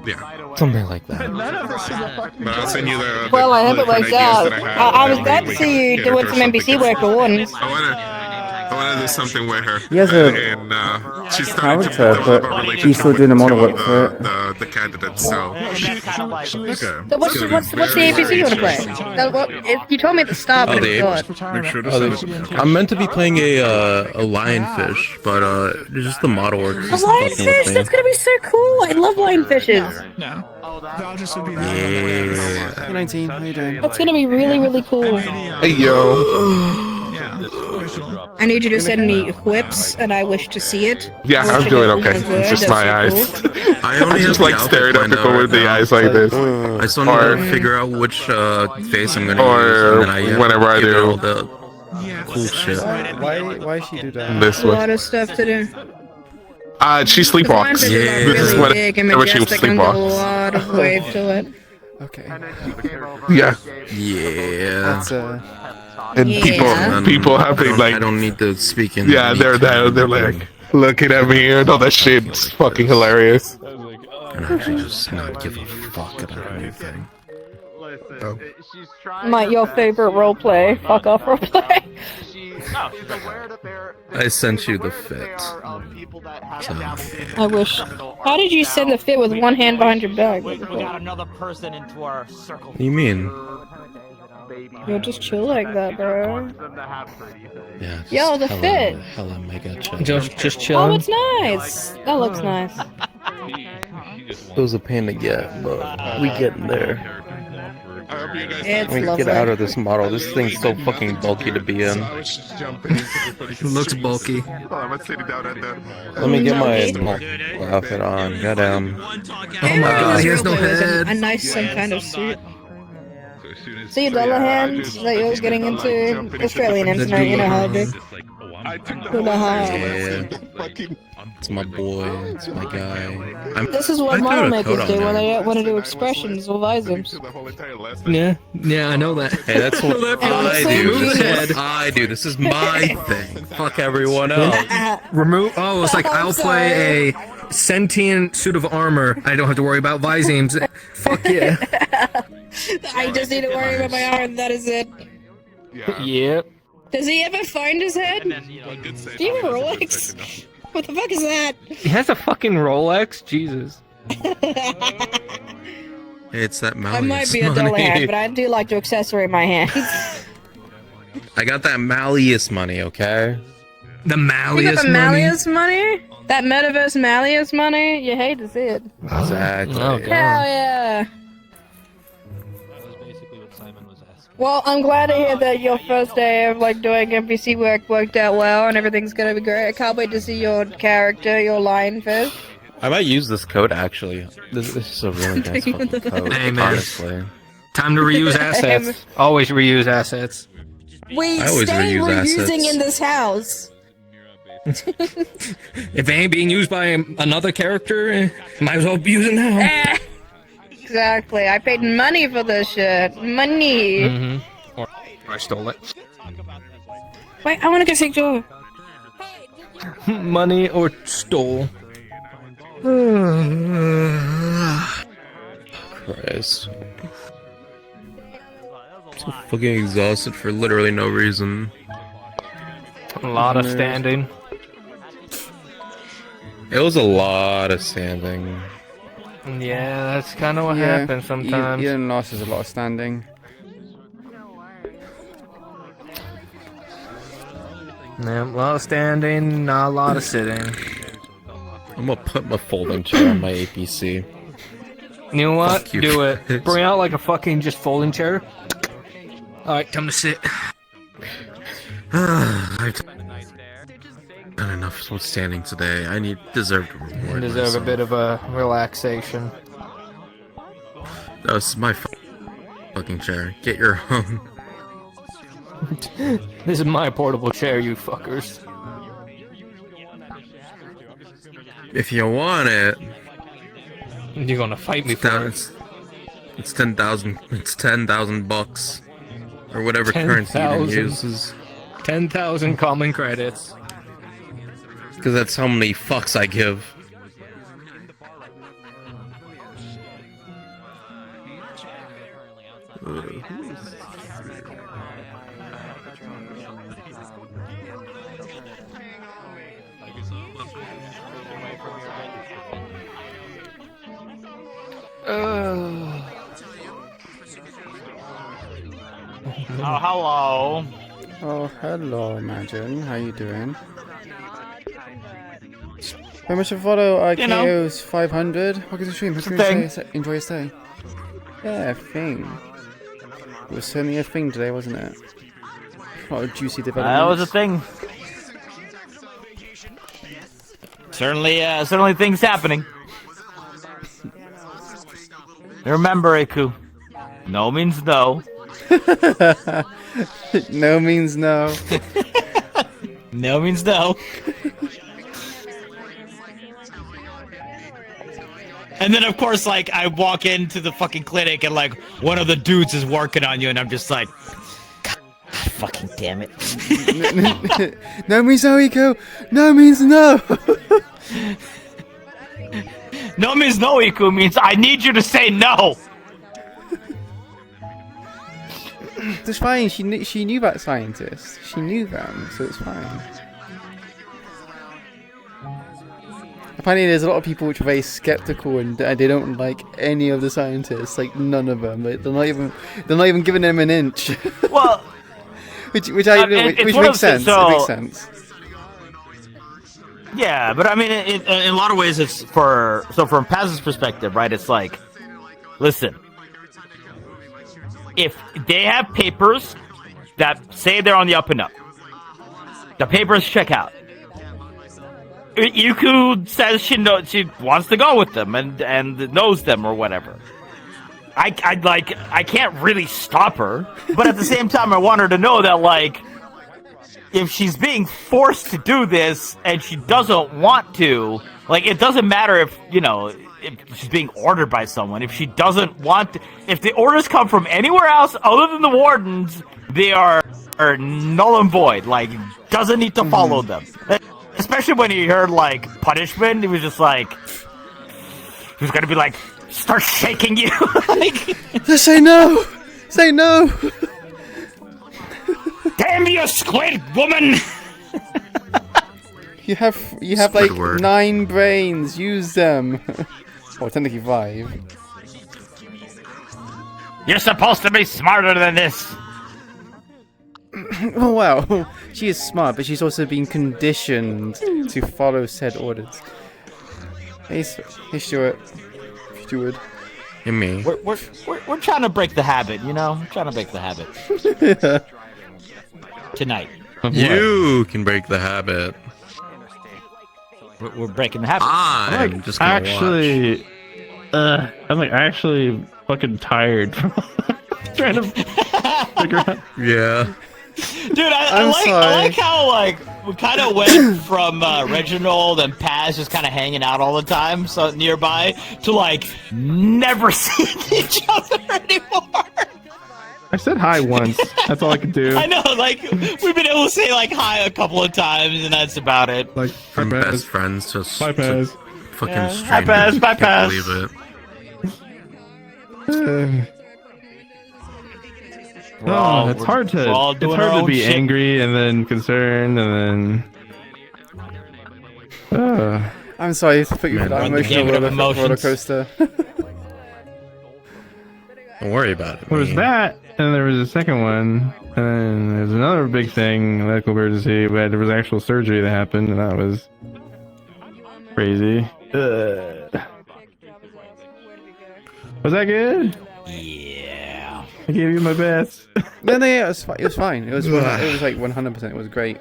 Speaker 12: Yeah.
Speaker 15: Something like that.
Speaker 8: None of this is a fucking
Speaker 12: But I'll send you the.
Speaker 11: Well, I hope it works out. I was glad to
Speaker 12: we
Speaker 11: see you
Speaker 12: can
Speaker 11: doing
Speaker 12: get
Speaker 11: some NPC work for once.
Speaker 12: I wanna do something with her.
Speaker 10: He has a
Speaker 12: and she's starting to
Speaker 10: character,
Speaker 12: develop a
Speaker 10: but
Speaker 12: relationship
Speaker 10: he's still
Speaker 12: with
Speaker 10: doing the
Speaker 12: two
Speaker 10: model work
Speaker 12: of
Speaker 10: for it.
Speaker 12: the candidates. So
Speaker 11: So what's the APC you want to play? You told me at the start, but it was good.
Speaker 15: I'm meant to be playing a lionfish, but just the model work.
Speaker 11: A lionfish? That's gonna be so cool! I love lionfishes.
Speaker 8: No. Valgis would be
Speaker 15: Yeah.
Speaker 10: 19, how you doing?
Speaker 11: That's gonna be really, really cool.
Speaker 12: Hey yo.
Speaker 11: I need you to send me whips, and I wish to see it.
Speaker 12: Yeah, I'm doing okay. It's just my eyes.
Speaker 15: I only
Speaker 12: just
Speaker 15: have
Speaker 12: like staring at people with the eyes like this.
Speaker 15: I still need to figure out which face I'm gonna use, and then I
Speaker 12: whenever I
Speaker 15: give it
Speaker 12: do
Speaker 15: all the cool shit.
Speaker 10: Why she do that?
Speaker 12: This
Speaker 11: A
Speaker 12: one.
Speaker 11: lot of stuff to do.
Speaker 12: She sleepwalks.
Speaker 11: Yeah.
Speaker 12: This is
Speaker 11: Really
Speaker 12: what
Speaker 11: big and
Speaker 12: whenever she
Speaker 11: majestic and a
Speaker 12: sleepwalks.
Speaker 11: lot of weight to it.
Speaker 10: Okay.
Speaker 12: Yeah.
Speaker 15: Yeah.
Speaker 10: That's
Speaker 12: And
Speaker 11: Yeah.
Speaker 12: people have been like,
Speaker 15: I don't need to speak in.
Speaker 12: yeah, they're like looking at me and all that shit. It's fucking hilarious.
Speaker 15: And actually just not give a fuck about anything.
Speaker 12: Oh.
Speaker 11: My your favorite roleplay. Fuck off roleplay.
Speaker 15: I sent you the fit. So.
Speaker 11: I wish. How did you send the fit with one hand behind your back?
Speaker 13: We got another person into our circle.
Speaker 15: What do you mean?
Speaker 11: You're just chill like that, bro.
Speaker 15: Yeah. just
Speaker 11: Yo, the fit.
Speaker 15: Hella mega chill.
Speaker 3: Just
Speaker 11: Oh,
Speaker 3: chilling.
Speaker 11: it's nice. That looks nice.
Speaker 15: It was a pain to get, but we getting there.
Speaker 11: It's
Speaker 15: We
Speaker 11: lovely.
Speaker 15: get out of this model. This thing's so fucking bulky to be in.
Speaker 3: Looks bulky.
Speaker 15: Let me get my outfit on. Goddamn.
Speaker 3: Oh my god, he has no head.
Speaker 11: A nice some kind of suit. See, Dullahan that you're getting into Australian internet, you know how I do.
Speaker 15: Yeah. It's my boy. It's my guy.
Speaker 11: This is what model makers do when they want to do expressions or visums.
Speaker 3: Yeah, I know that.
Speaker 15: Hey, that's what I do. This is what I do. This is my thing. Fuck everyone else.
Speaker 3: Remove. Oh, it's like I'll play a sentient suit of armor. I don't have to worry about visemes. Fuck yeah.
Speaker 11: I just need to worry about my arm, that is it.
Speaker 3: Yep.
Speaker 11: Does he ever find his head? Do you have a Rolex? What the fuck is that?
Speaker 3: He has a fucking Rolex? Jesus.
Speaker 15: It's that
Speaker 11: I
Speaker 15: Malleus
Speaker 11: might be a
Speaker 15: money.
Speaker 11: Dullahan, but I do like to accessory my hands.
Speaker 15: I got that Malleus money, okay?
Speaker 2: The
Speaker 20: You got the Malleus money? That metaverse Malleus money? You hate to see it.
Speaker 15: Exactly.
Speaker 20: Hell yeah. Well, I'm glad to hear that your first day of like doing NPC work worked out well and everything's gonna be great. I can't wait to see your character, your lionfish.
Speaker 15: I might use this code actually. This is a really nice fucking code,
Speaker 2: Hey, man.
Speaker 15: honestly.
Speaker 2: Time to reuse assets. Always reuse assets.
Speaker 20: We
Speaker 2: I always
Speaker 20: stay
Speaker 2: reuse
Speaker 20: reusing
Speaker 2: assets.
Speaker 20: in this house.
Speaker 2: If it ain't being used by another character, might as well be using now.
Speaker 20: Exactly. I paid money for this shit. Money.
Speaker 2: Mm-hmm. Or I stole it.
Speaker 20: Wait, I want to go see Joe.
Speaker 2: Money or stole.
Speaker 15: Christ. I'm so fucking exhausted for literally no reason.
Speaker 2: A lot of standing.
Speaker 15: It was a lot of standing.
Speaker 2: Yeah, that's kind of what happens sometimes.
Speaker 10: Ian lost is a lot of standing.
Speaker 2: Yeah, a lot of standing, not a lot of sitting.
Speaker 15: I'm gonna put my folding chair on my APC.
Speaker 2: You know what?
Speaker 15: Fuck you.
Speaker 2: Do it. Bring out like a fucking just folding chair. Alright, time to sit.
Speaker 15: I've done enough with standing today. I deserve to reward
Speaker 2: You deserve
Speaker 15: myself.
Speaker 2: a bit of a relaxation.
Speaker 15: That's my fucking chair. Get your own.
Speaker 2: This is my portable chair, you fuckers.
Speaker 15: If you want it,
Speaker 2: you're gonna fight me for it.
Speaker 15: It's 10,000. It's 10,000 bucks, or whatever currency you
Speaker 2: 10,000.
Speaker 15: uses.
Speaker 2: 10,000 common credits.
Speaker 15: Because that's how many fucks I give.
Speaker 14: Oh, hello.
Speaker 10: Oh, hello, Imagine. How you doing? How much a follow? IKO's 500. What is the stream? Hope you enjoy your stay. Yeah, a thing. It was certainly a thing today, wasn't it? What a juicy development.
Speaker 14: That was a thing. Certainly things happening. Remember, Iku. No means no.
Speaker 10: No means no.
Speaker 14: No means no. And then, of course, like, I walk into the fucking clinic and, like, one of the dudes is working on you, and I'm just like, God, fucking damn it.
Speaker 10: No means no, Iku. No means no.
Speaker 14: No means no, Iku means I need you to say no.
Speaker 10: It's fine. She knew that scientist. She knew them, so it's fine. Apparently, there's a lot of people which are very skeptical and they don't like any of the scientists. Like none of them. Like, they're not even giving them an inch.
Speaker 14: Well,
Speaker 10: which makes sense.
Speaker 14: So,
Speaker 10: it makes sense.
Speaker 14: Yeah, but I mean, in a lot of ways, it's from Paz's perspective, right? It's like, listen, if they have papers that say they're on the up and up, the papers check out. Iku says she wants to go with them and knows them or whatever. I can't really stop her, but at the same time, I want her to know that, like, if she's being forced to do this and she doesn't want to, like, it doesn't matter if she's being ordered by someone. If she doesn't want to, if the orders come from anywhere else other than the wardens, they are null and void. Like, doesn't need to follow them. Especially when he heard, like, punishment, he was just like, he was gonna be like, start shaking you. Like,
Speaker 10: just say no! Say no!
Speaker 14: Damn you, squid woman!
Speaker 10: You have like 9 brains. Use them. Or technically 5.
Speaker 14: You're supposed to be smarter than this.
Speaker 10: Oh well, she is smart, but she's also been conditioned to follow said orders. Hey, hey Stuart. Steward.
Speaker 15: Hey, me.
Speaker 14: We're trying to break the habit, you know? We're trying to break the habit. Tonight.
Speaker 15: You can break the habit.
Speaker 14: We're breaking the habit.
Speaker 15: I'm just gonna
Speaker 1: actually, I'm like actually fucking tired from trying to figure out.
Speaker 15: Yeah.
Speaker 14: Dude, I like how like we kind of went from Reginald and Paz just kind of hanging out all the time, so nearby, to like never seeing each other anymore.
Speaker 1: I said hi once. That's all I could do.
Speaker 14: I know, like we've been able to say like hi a couple of times, and that's about it.
Speaker 1: Like
Speaker 15: from best friends to
Speaker 1: Bye, Paz.
Speaker 15: fucking
Speaker 14: Yeah.
Speaker 15: strangers.
Speaker 14: Hi, Paz. Bye,
Speaker 15: Can't
Speaker 14: Paz.
Speaker 15: believe it.
Speaker 1: It's hard to be angry and then concerned and then.
Speaker 10: I'm sorry to put you through that emotional roller coaster.
Speaker 15: Don't worry about it.
Speaker 1: There was that, and there was a second one, and then there's another big thing, medical emergency, but there was actual surgery that happened, and that was crazy. Was that good?
Speaker 14: Yeah.
Speaker 1: I gave you my best.
Speaker 10: No, it was fine. It was fine. It was like 100%. It was great.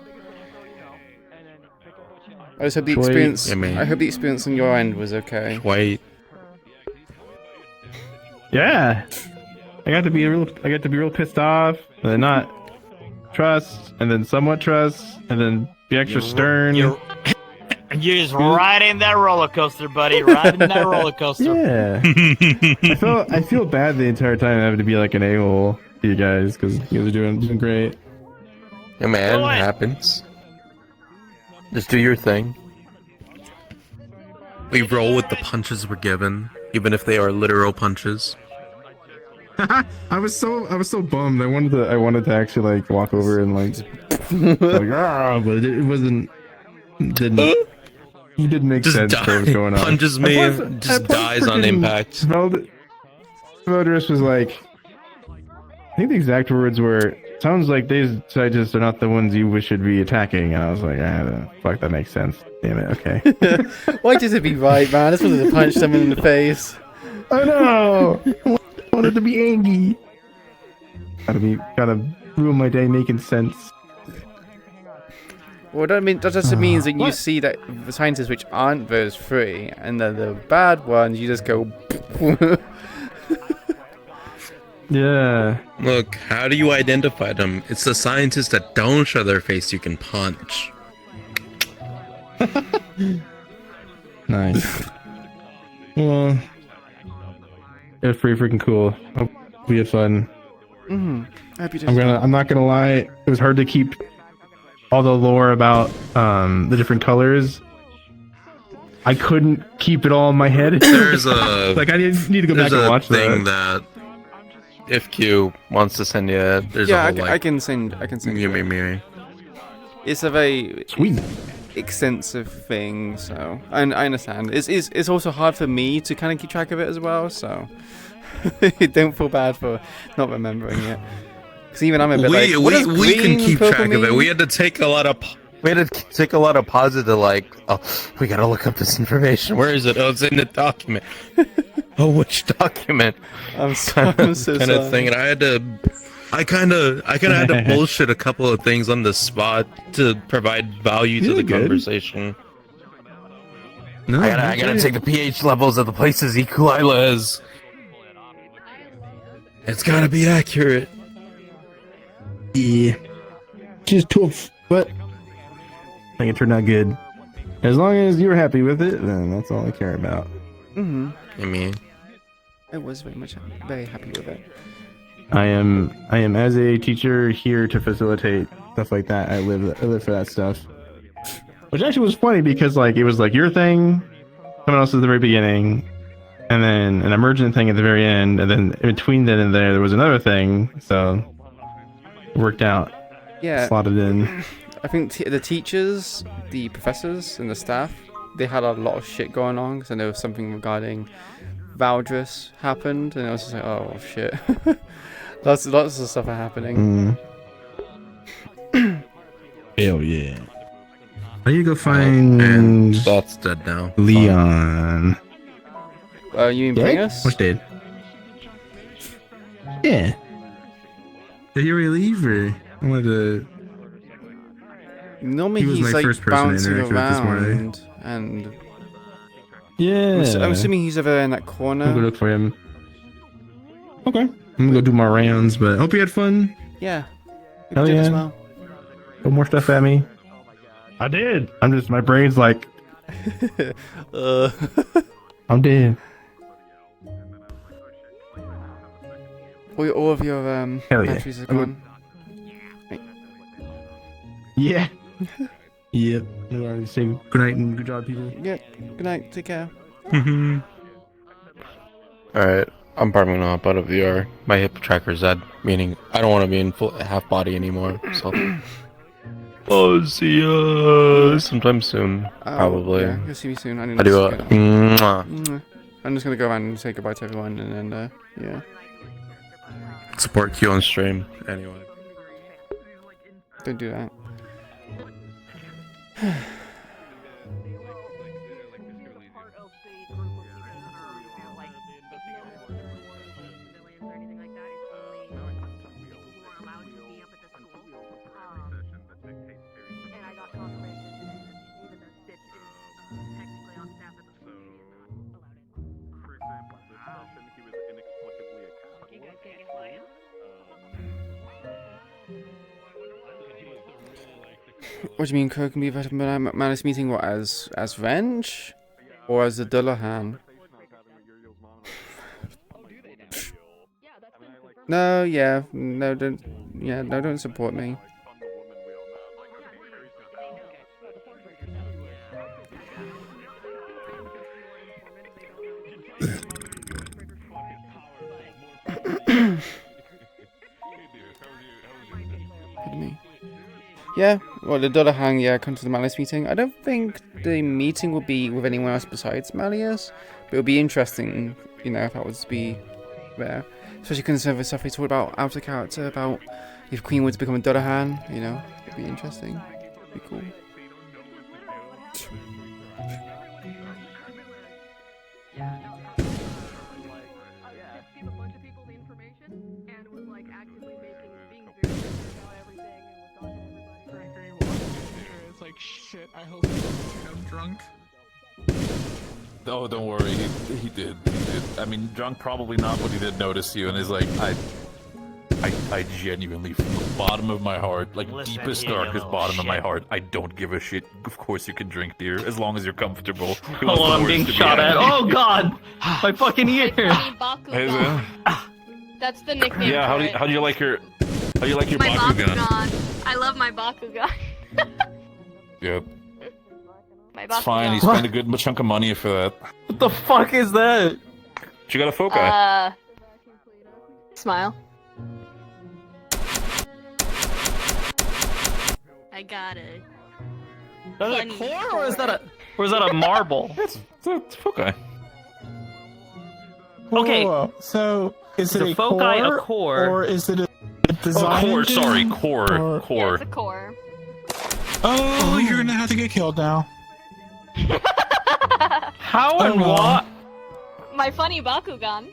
Speaker 10: I just hope the experience. I hope the experience on your end was okay.
Speaker 15: Wait.
Speaker 1: Yeah. I got to be real pissed off, and then not trust, and then somewhat trust, and then be extra stern.
Speaker 14: You're just riding that roller coaster, buddy. Riding that roller coaster.
Speaker 1: Yeah. I feel bad the entire time having to be like an a-hole to you guys because you guys are doing great.
Speaker 15: Yeah, man, it happens. Just do your thing. We roll with the punches we're given, even if they are literal punches.
Speaker 1: I was so bummed. I wanted to actually like walk over and like but it wasn't. Didn't make
Speaker 15: Just
Speaker 1: sense for what was going on.
Speaker 15: Punches me, just dies on impact.
Speaker 1: Valdris was like, I think the exact words were, "Sounds like these scientists are not the ones you should be attacking." And I was like, fuck, that makes sense. Damn it, okay.
Speaker 10: Why does it be right, man? I just wanted to punch someone in the face.
Speaker 1: I know. I wanted to be angry. Gotta ruin my day making sense.
Speaker 10: Well, that just means that you see that the scientists which aren't those three, and then the bad ones, you just go.
Speaker 1: Yeah.
Speaker 15: Look, how do you identify them? It's the scientists that don't show their face you can punch.
Speaker 1: Nice. Well, it's pretty freaking cool. Hope we had fun. I'm not gonna lie. It was hard to keep all the lore about the different colors. I couldn't keep it all in my head.
Speaker 15: There's a
Speaker 1: like I need to go back and watch
Speaker 15: that. If Q wants to send you, there's a whole,
Speaker 10: I can send.
Speaker 15: Me.
Speaker 10: It's a very extensive thing, so I understand. It's also hard for me to kind of keep track of it as well. So don't feel bad for not remembering it. Because even I'm a bit
Speaker 15: we can keep track of it. We had to take a lot of pauses to like, oh, we gotta look up this information. Where is it? Oh, it's in the document. Oh, which document?
Speaker 10: I'm so
Speaker 15: kind
Speaker 10: sorry.
Speaker 15: of thing, and I kind of had to bullshit a couple of things on the spot to provide value to the conversation.
Speaker 1: No,
Speaker 15: I gotta take the pH levels of the places Iku'lylah is. It's gotta be accurate.
Speaker 1: Yeah. Just tough, but I think it turned out good. As long as you're happy with it, then that's all I care about.
Speaker 10: Mm-hmm.
Speaker 15: I mean,
Speaker 10: I was very happy with it.
Speaker 1: I am as a teacher here to facilitate stuff like that. I live for that stuff. Which actually was funny because like it was like your thing, someone else's at the very beginning, and then an emergent thing at the very end, and then in between then and there was another thing. So it worked out.
Speaker 10: Yeah.
Speaker 1: Slotted in.
Speaker 10: I think the teachers, the professors, and the staff, they had a lot of shit going on because I know something regarding Valdris happened, and I was just like, oh shit. lots of stuff are happening.
Speaker 18: Hell yeah. How you go find
Speaker 15: that's dead now.
Speaker 18: Leon?
Speaker 10: You mean bring us?
Speaker 18: What's dead? Yeah. Did you really leave or I wanted to
Speaker 10: Normally
Speaker 18: he was
Speaker 10: he's
Speaker 18: my
Speaker 10: like
Speaker 18: first person I
Speaker 10: bouncing
Speaker 18: interacted with this morning.
Speaker 10: around and
Speaker 18: Yeah.
Speaker 10: I'm assuming he's over there in that corner.
Speaker 18: I'm gonna look for him. Okay. I'm gonna go do my rounds, but hope you had fun.
Speaker 10: Yeah.
Speaker 18: Hell
Speaker 10: did
Speaker 18: yeah.
Speaker 10: as well.
Speaker 18: Throw more stuff at me. I did. My brain's like I'm dead.
Speaker 10: All of your
Speaker 18: Hell yeah.
Speaker 10: batteries are gone.
Speaker 18: Yeah. Yep. You already say good night and good job, people.
Speaker 10: Yeah. Good night. Take care.
Speaker 15: Alright, I'm probably gonna hop out of VR. My hip tracker's dead, meaning I don't want to be in full half body anymore. So, see ya sometime soon, probably.
Speaker 10: Yeah, you'll see me soon. I
Speaker 15: do a mwah.
Speaker 10: I'm just gonna go around and say goodbye to everyone, and then yeah.
Speaker 15: Support Q on stream anyway.
Speaker 10: Don't do that. What do you mean, Crow can be invited to Malice meeting? What, as Wrench? Or as the Dullahan? No, yeah, no, don't support me. Yeah, well, the Dullahan, yeah, come to the Malleus meeting. I don't think the meeting will be with anyone else besides Malleus, but it would be interesting, you know, if that was to be there. Especially considering the stuff we talked about out of character, about if Queen were to become a Dullahan, you know, it'd be interesting. It'd be cool.
Speaker 8: It's like, shit, I hope I'm drunk.
Speaker 1: Oh, don't worry, he did. I mean, drunk probably not, but he did notice you, and he's like, I genuinely, from the bottom of my heart, like deepest, darkest bottom of my heart, I don't give a shit. Of course you can drink, dear, as long as you're comfortable.
Speaker 14: Hold on, I'm being shot at. Oh god! My fucking ear!
Speaker 1: Hey, man.
Speaker 9: That's the nickname.
Speaker 1: Yeah, how do you like your
Speaker 9: my
Speaker 1: Bakugan?
Speaker 9: I love my Bakugan.
Speaker 1: Yep.
Speaker 9: My
Speaker 1: It's fine, he
Speaker 9: Bakugan.
Speaker 1: spent a good chunk of money for that.
Speaker 14: What the fuck is that?
Speaker 1: She got a foci.
Speaker 9: Smile. I got it.
Speaker 14: Is that a core or is that a marble?
Speaker 1: It's foci.
Speaker 14: Okay.
Speaker 8: Whoa. So is
Speaker 14: Is
Speaker 8: it
Speaker 14: a
Speaker 8: a
Speaker 14: foci
Speaker 8: core,
Speaker 14: a core?
Speaker 8: or is it a design?
Speaker 1: Core,
Speaker 8: engine?
Speaker 1: sorry, core.
Speaker 8: Or-
Speaker 1: Core.
Speaker 9: It's a core.
Speaker 8: Oh, you're gonna have to get killed now.
Speaker 14: How and
Speaker 8: well.
Speaker 14: what?
Speaker 9: My funny Bakugan.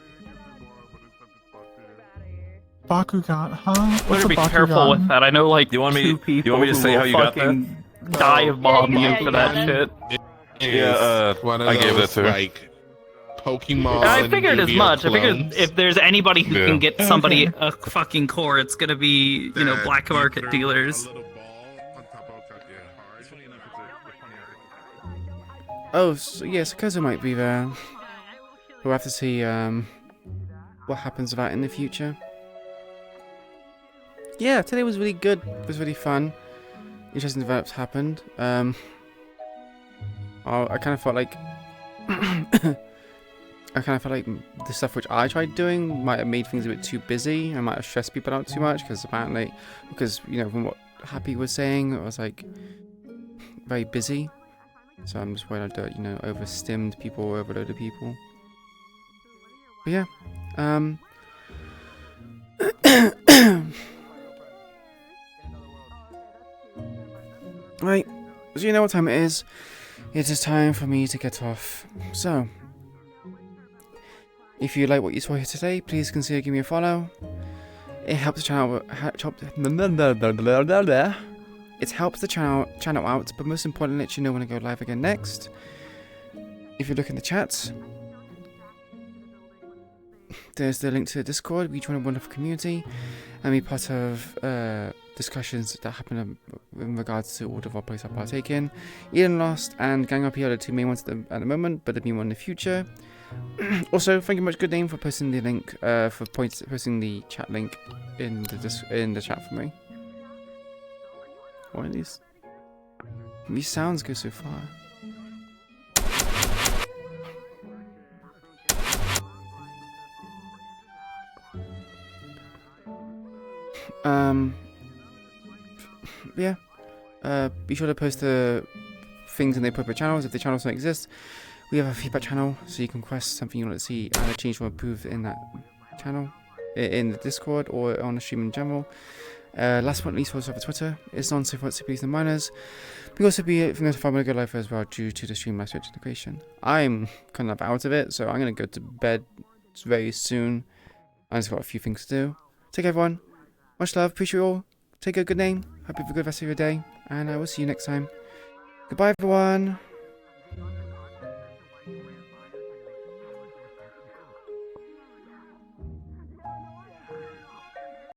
Speaker 8: Bakugan, huh?
Speaker 14: Better
Speaker 8: What's a
Speaker 14: be
Speaker 8: Bakugan?
Speaker 14: careful with that. I know like
Speaker 1: You want me
Speaker 14: two people
Speaker 1: to say
Speaker 14: who
Speaker 1: how
Speaker 14: will
Speaker 1: you got that?
Speaker 14: fucking dive bomb
Speaker 9: Yeah,
Speaker 14: you for that
Speaker 9: yeah.
Speaker 14: shit.
Speaker 1: Yeah,
Speaker 12: one of
Speaker 1: I gave that
Speaker 12: those,
Speaker 1: to her.
Speaker 12: like Pokemon.
Speaker 14: I figured as
Speaker 12: Yu-Gi-Oh
Speaker 14: much. I figured
Speaker 12: clones.
Speaker 14: if there's anybody who
Speaker 1: Yeah.
Speaker 14: can get somebody a fucking core, it's gonna be, you know,
Speaker 12: That
Speaker 14: black market
Speaker 12: deeper,
Speaker 14: dealers.
Speaker 12: a little ball on top of yeah.
Speaker 10: Oh, so, yes, Kozo might be there. We'll have to see what happens with that in the future. Yeah, today was really good. It was really fun. Interesting developments happened. I kind of felt like the stuff which I tried doing might have made things a bit too busy. I might have stressed people out too much because you know, from what Happy was saying, it was like very busy. So I'm just worried I don't, you know, overstimmed people or overloaded people. But yeah, Right, so you know what time it is. It is time for me to get off. So, if you like what you saw here today, please consider giving me a follow. It helps the channel. It helps the channel out, but most importantly, lets you know when I go live again next. If you look in the chat, there's the link to the Discord. We join a wonderful community and be part of discussions that happen in regards to all the roleplays I partake in. Eden Lost and Gang RP are the two main ones at the moment, but there'll be one in the future. Also, thank you much, Good Name, for posting the link, posting the chat link in the chat for me. Why are these sounds go so far? Yeah. Be sure to post the things in the appropriate channels. If the channels don't exist, we have a feedback channel, so you can request something you want to see changed or improved in that channel, in the Discord or on the stream in general. Last but not least, also for Twitter, it's on /CPs and miners. We also be notified when I go live as well due to the Streamlabs integration. I'm kind of out of it, so I'm gonna go to bed very soon. I just got a few things to do. Take care, everyone. Much love, appreciate you all. Take a good name. Hope you have a good rest of your day, and I will see you next time. Goodbye, everyone.